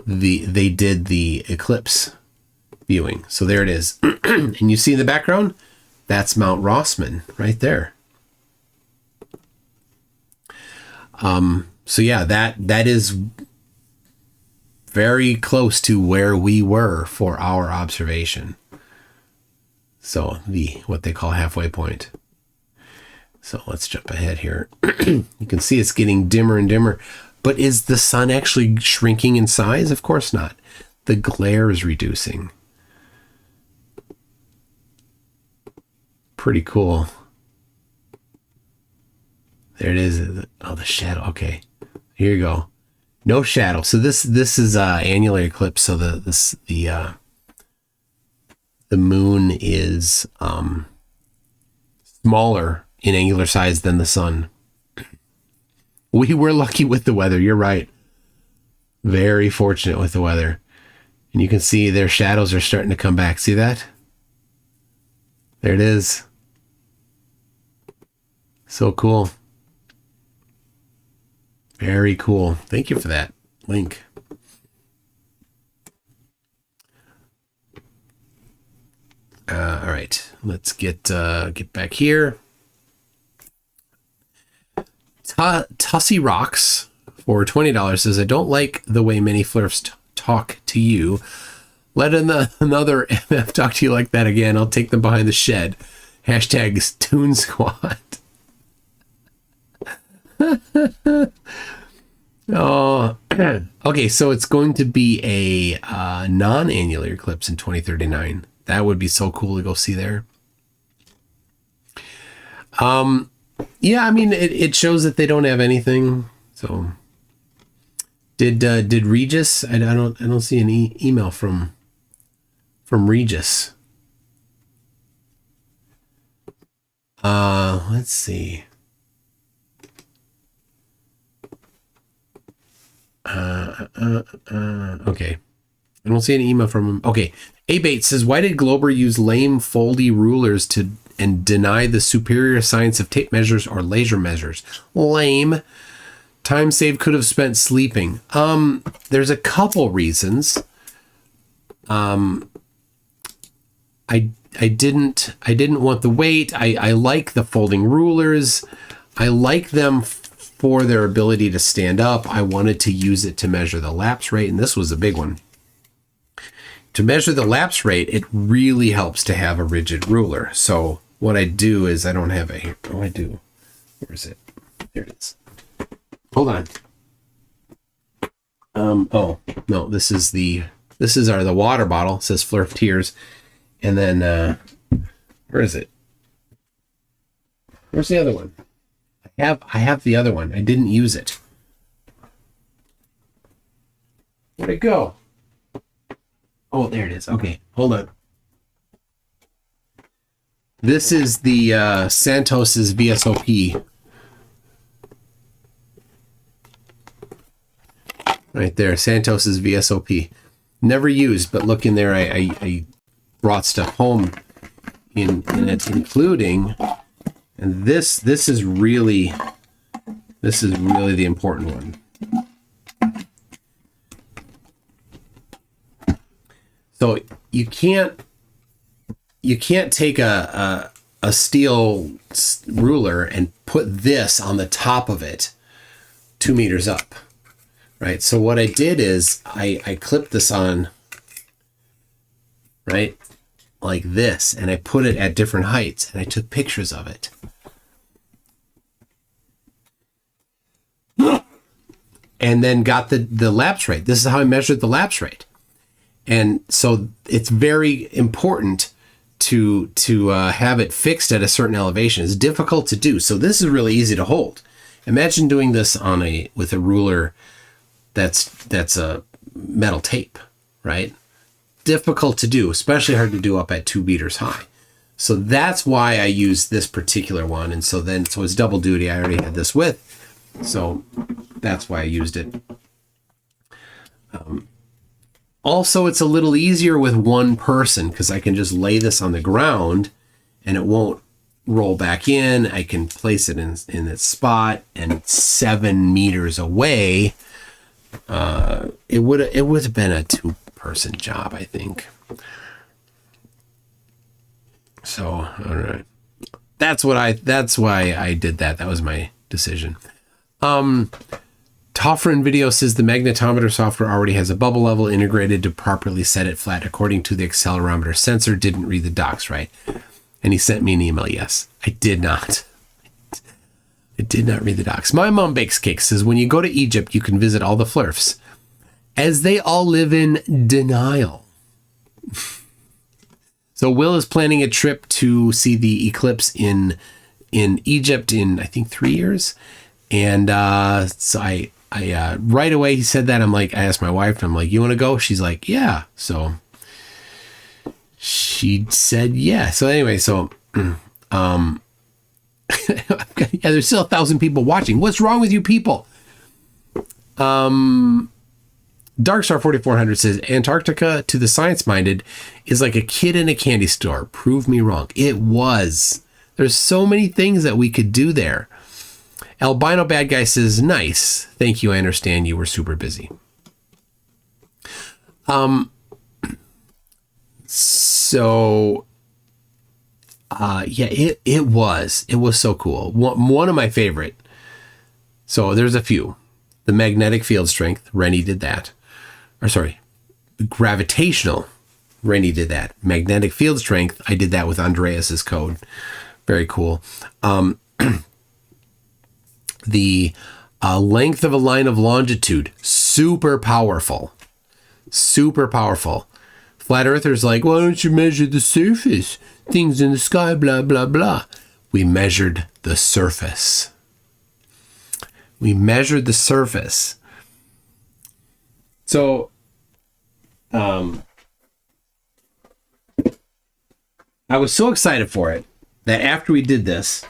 they did the eclipse viewing. So there it is. And you see in the background, that's Mount Rossmann right there. So yeah, that is very close to where we were for our observation. So what they call halfway point. So let's jump ahead here. You can see it's getting dimmer and dimmer, but is the sun actually shrinking in size? Of course not. The glare is reducing. Pretty cool. There it is. Oh, the shadow. Okay. Here you go. No shadow. So this is annular eclipse. So the moon is smaller in angular size than the sun. We were lucky with the weather. You're right. Very fortunate with the weather. And you can see their shadows are starting to come back. See that? There it is. So cool. Very cool. Thank you for that link. All right, let's get back here. Tussie Rocks for $20 says, I don't like the way many flirts talk to you. Let another MF talk to you like that again. I'll take them behind the shed. Hashtag Toon Squad. Oh, okay. So it's going to be a non-annular eclipse in 2039. That would be so cool to go see there. Yeah, I mean, it shows that they don't have anything. So, did Regis? I don't see an email from Regis. Let's see. Okay. I don't see an email from him. Okay. A-Bait says, why did Glober use lame foldy rulers and deny the superior science of tape measures or laser measures? Lame. Time saved could have spent sleeping. There's a couple reasons. I didn't want the weight. I like the folding rulers. I like them for their ability to stand up. I wanted to use it to measure the lapse rate, and this was a big one. To measure the lapse rate, it really helps to have a rigid ruler. So what I do is I don't have a... Oh, I do. Where is it? There it is. Hold on. Oh, no, this is the water bottle. It says Flurf Tears. And then, where is it? Where's the other one? I have the other one. I didn't use it. Where'd it go? Oh, there it is. Okay, hold on. This is the Santos's VSOP. Right there, Santos's VSOP. Never used, but look in there. I brought stuff home in it, including, and this is really the important one. So you can't take a steel ruler and put this on the top of it 2 meters up, right? So what I did is I clipped this on, right, like this, and I put it at different heights, and I took pictures of it. And then got the lapse rate. This is how I measured the lapse rate. And so it's very important to have it fixed at a certain elevation. It's difficult to do. So this is really easy to hold. Imagine doing this with a ruler that's a metal tape, right? Difficult to do, especially hard to do up at 2 meters high. So that's why I use this particular one. And so it's double duty. I already had this with, so that's why I used it. Also, it's a little easier with one person because I can just lay this on the ground and it won't roll back in. I can place it in its spot, and it's 7 meters away. It would have been a 2-person job, I think. So, all right. That's why I did that. That was my decision. Toffrin Video says the magnetometer software already has a bubble level integrated to properly set it flat according to the accelerometer sensor. Didn't read the docs right. And he sent me an email. Yes, I did not. I did not read the docs. My Mom Bakes Cake says, when you go to Egypt, you can visit all the Flurfs, as they all live in denial. So Will is planning a trip to see the eclipse in Egypt in, I think, 3 years. And so I right away he said that. I asked my wife, I'm like, you want to go? She's like, yeah. So she said, yeah. So anyway, yeah, there's still 1,000 people watching. What's wrong with you people? Darkstar 4400 says, Antarctica to the science-minded is like a kid in a candy store. Prove me wrong. It was. There's so many things that we could do there. Albino Bad Guy says, nice. Thank you. I understand you were super busy. So, yeah, it was so cool. One of my favorite. So there's a few. The magnetic field strength, Rennie did that. Or sorry, gravitational, Rennie did that. Magnetic field strength, I did that with Andreas's code. Very cool. The length of a line of longitude, super powerful. Super powerful. Flat Earthers like, why don't you measure the surface? Things in the sky, blah, blah, blah. we measured the surface. We measured the surface. So, I was so excited for it that after we did this,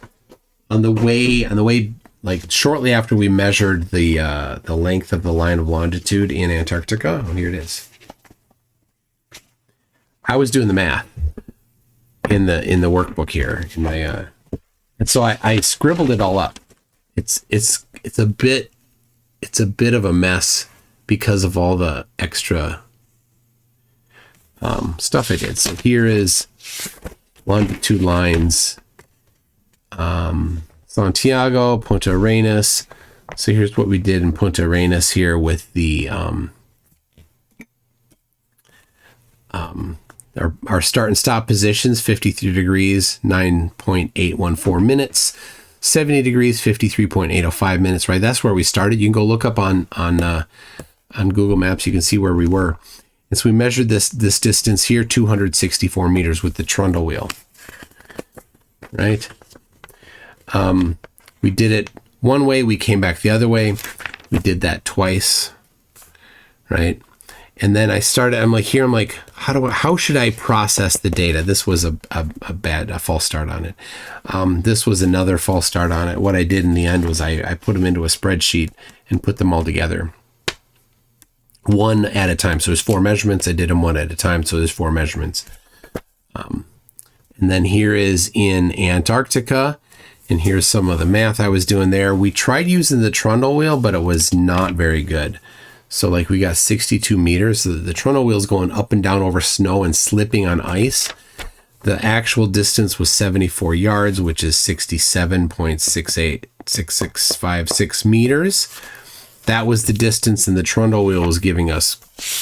on the way, like shortly after we measured the length of the line of longitude in Antarctica, oh, here it is. I was doing the math in the workbook here in my, and so I scribbled it all up. It's a bit of a mess because of all the extra stuff I did. So here is longitude lines, Santiago, Punta Arenas. So here's what we did in Punta Arenas here with the our start and stop positions: 53 degrees, 9.814 minutes, 70 degrees, 53.805 minutes. Right, that's where we started. You can go look up on Google Maps. You can see where we were. And so we measured this distance here, 264 meters with the trundle wheel. Right. We did it one way. We came back the other way. We did that twice. Right. And then I'm like, how should I process the data? This was a false start on it. This was another false start on it. What I did in the end was I put them into a spreadsheet and put them all together, one at a time. So there's 4 measurements. I did them one at a time. So there's 4 measurements. And then here is in Antarctica. And here's some of the math I was doing there. We tried using the trundle wheel, but it was not very good. So like we got 62 meters. So the trundle wheel's going up and down over snow and slipping on ice. The actual distance was 74 yards, which is 67.686656 meters. That was the distance, and the trundle wheel was giving us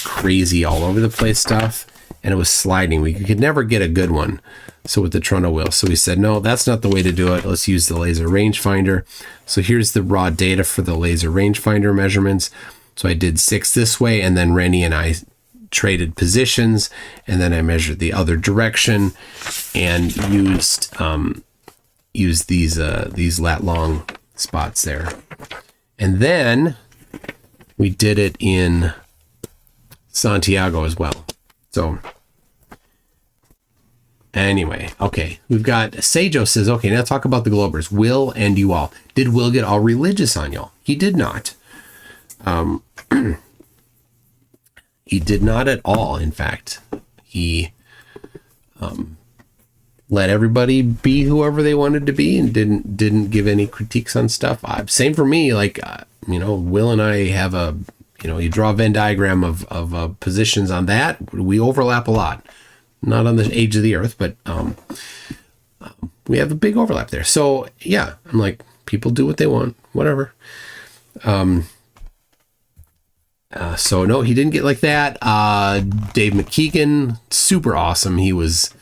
crazy all over the place stuff, and it was sliding. We could never get a good one. So with the trundle wheel, so we said, no, that's not the way to do it. Let's use the laser rangefinder. So here's the raw data for the laser rangefinder measurements. So I did 6 this way, and then Rennie and I traded positions, and then I measured the other direction and used these lat long spots there. And then we did it in Santiago as well. So anyway, okay, we've got Seijo says, okay, now talk about the Globers. Will and you all. Did Will get all religious on y'all? He did not. He did not at all. In fact, he let everybody be whoever they wanted to be and didn't give any critiques on stuff. Same for me. Like, Will and I have you draw a Venn diagram of positions on that. We overlap a lot. Not on the age of the earth, but we have a big overlap there. So yeah, I'm like, people do what they want, whatever. So no, he didn't get like that. Dave McKeegan, super awesome. He was,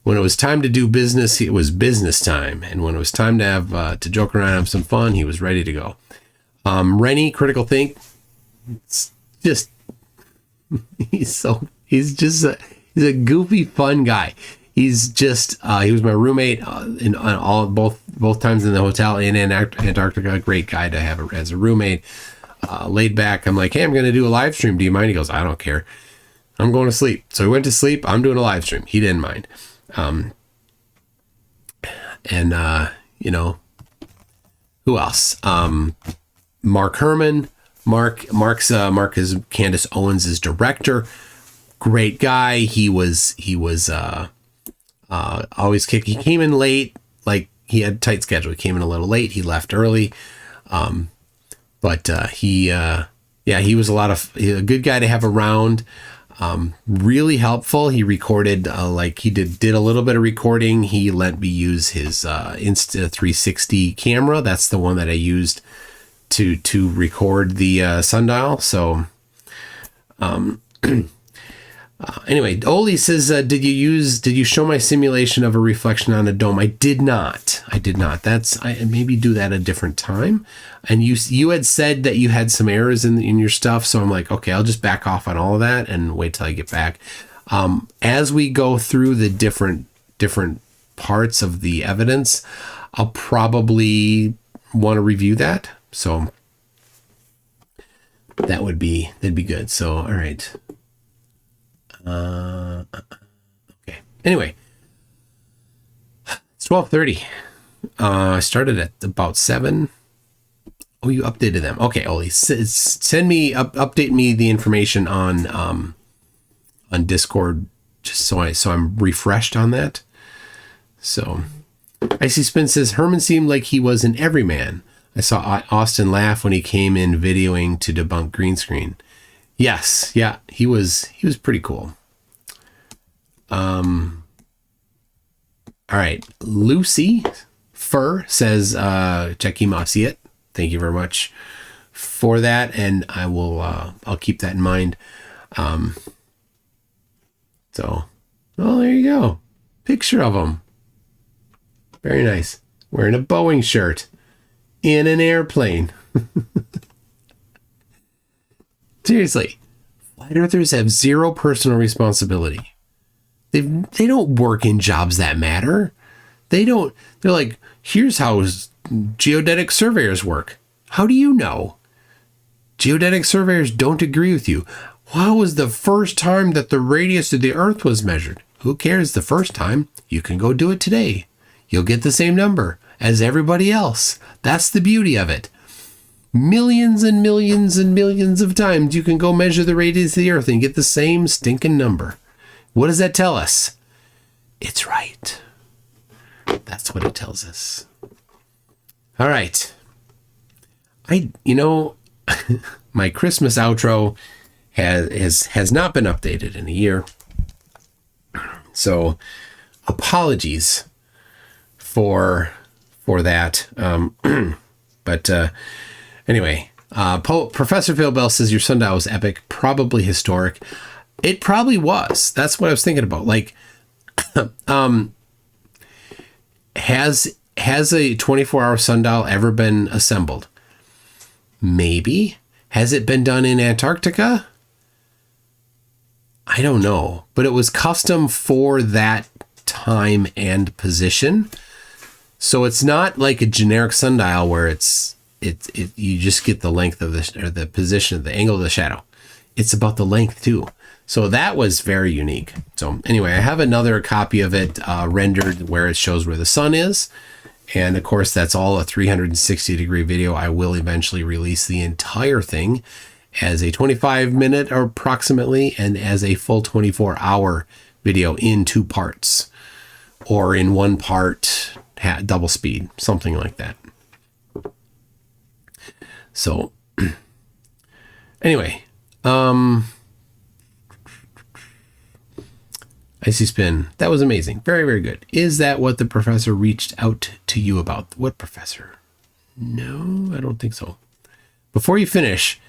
when it was time to do business, it was business time. And when it was time to have, to joke around and have some fun, he was ready to go. Rennie, Critical Think, it's just, he's a goofy, fun guy. He's just, he was my roommate in both times in the hotel in Antarctica. Great guy to have as a roommate. Laid back. I'm like, hey, I'm going to do a live stream. Do you mind? He goes, I don't care. I'm going to sleep. So he went to sleep. I'm doing a live stream. He didn't mind. Who else? Mark Herman. Mark is Candace Owens' director. Great guy. He was always kick. He came in late. Like, he had a tight schedule. He came in a little late. He left early. But he was a good guy to have around. Really helpful. He recorded, he did a little bit of recording. He let me use his Insta360 camera. That's the one that I used to record the sundial. So, anyway, Oli says, did you show my simulation of a reflection on a dome? I did not. I maybe do that a different time. And you had said that you had some errors in your stuff. So I'm like, okay, I'll just back off on all of that and wait till I get back. As we go through the different parts of the evidence, I'll probably want to review that. So that'd be good. So, all right. Okay. Anyway, it's 12:30. I started at about 7. Oh, you updated them. Okay, Oli, update me the information on Discord, just so I'm refreshed on that. So, Icy Spin says Herman seemed like he was an everyman. I saw Austin laugh when he came in videoing to debunk green screen. Yes, yeah, he was pretty cool. All right, Lucy Fur says Jackie Mossiet. Thank you very much for that, and I will I'll keep that in mind. So, oh, there you go. Picture of him. Very nice. Wearing a Boeing shirt in an airplane. Seriously, flight earthers have zero personal responsibility. They don't work in jobs that matter. They're like, here's how geodetic surveyors work. How do you know? Geodetic surveyors don't agree with you. How was the first time that the radius of the Earth was measured? Who cares the first time? You can go do it today. You'll get the same number as everybody else. That's the beauty of it. Millions and millions and millions of times you can go measure the radius of the Earth and get the same stinking number. What does that tell us? It's right. That's what it tells us. All right. My Christmas outro has not been updated in a year. So apologies for that. But anyway, Professor Phil Bell says your sundial was epic, probably historic. It probably was. That's what I was thinking about. Like, has a 24-hour sundial ever been assembled? Maybe. Has it been done in Antarctica? I don't know, but it was custom for that time and position. So it's not like a generic sundial where you just get the length of the position, the angle of the shadow. It's about the length too. So that was very unique. So anyway, I have another copy of it rendered where it shows where the sun is. And of course, that's all a 360-degree video. I will eventually release the entire thing as a 25-minute or approximately, and as a full 24-hour video in 2 parts, or in 1 part, double speed, something like that. So anyway, Icy Spin, that was amazing. Very, very good. Is that what the professor reached out to you about? What professor? No, I don't think so. Before you finish,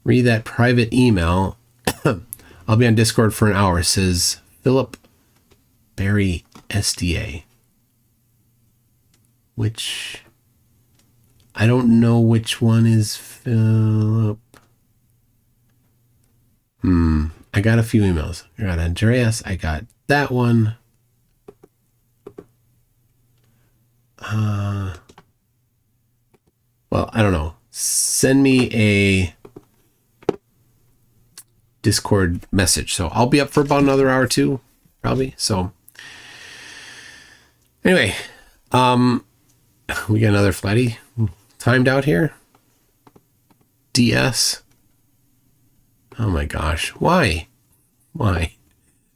read that private email. I'll be on Discord for an hour. It says Philip Barry SDA. Which, I don't know which one is Philip. I got a few emails. I got Andreas. I got that one. Well, I don't know. Send me a Discord message. So I'll be up for about another hour too, probably. So anyway, we got another flatty timed out here. DS. Oh my gosh. Why?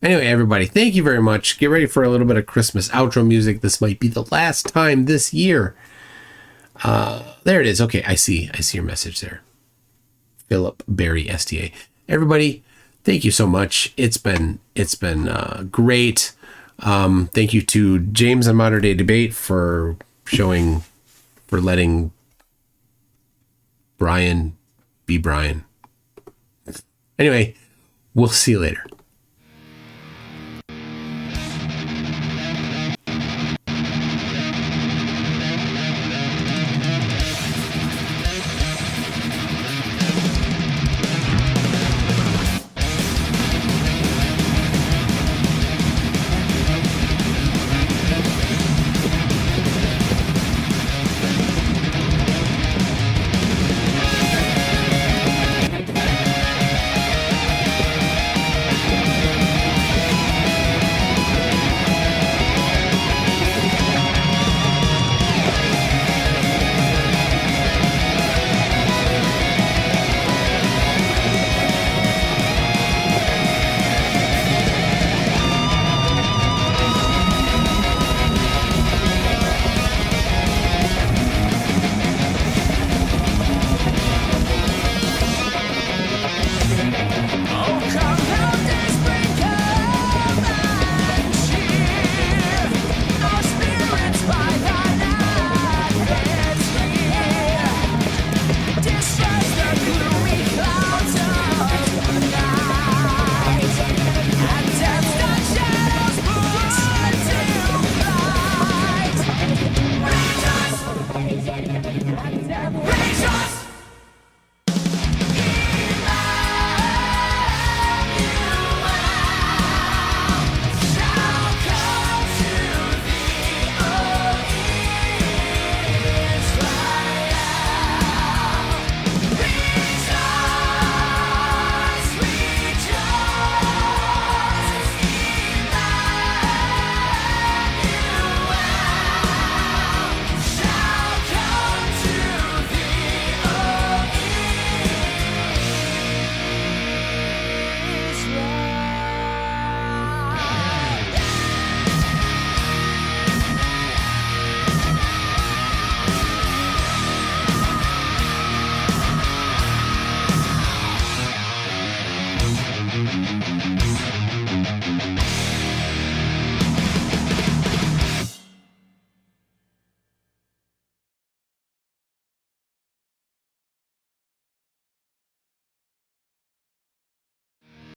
Anyway, everybody, thank you very much. Get ready for a little bit of Christmas outro music. This might be the last time this year. There it is. Okay, I see your message there. Philip Barry STA. Everybody, thank you so much. It's been great. Thank you to James on Modern Day Debate for letting Brian be Brian. Anyway, we'll see you later.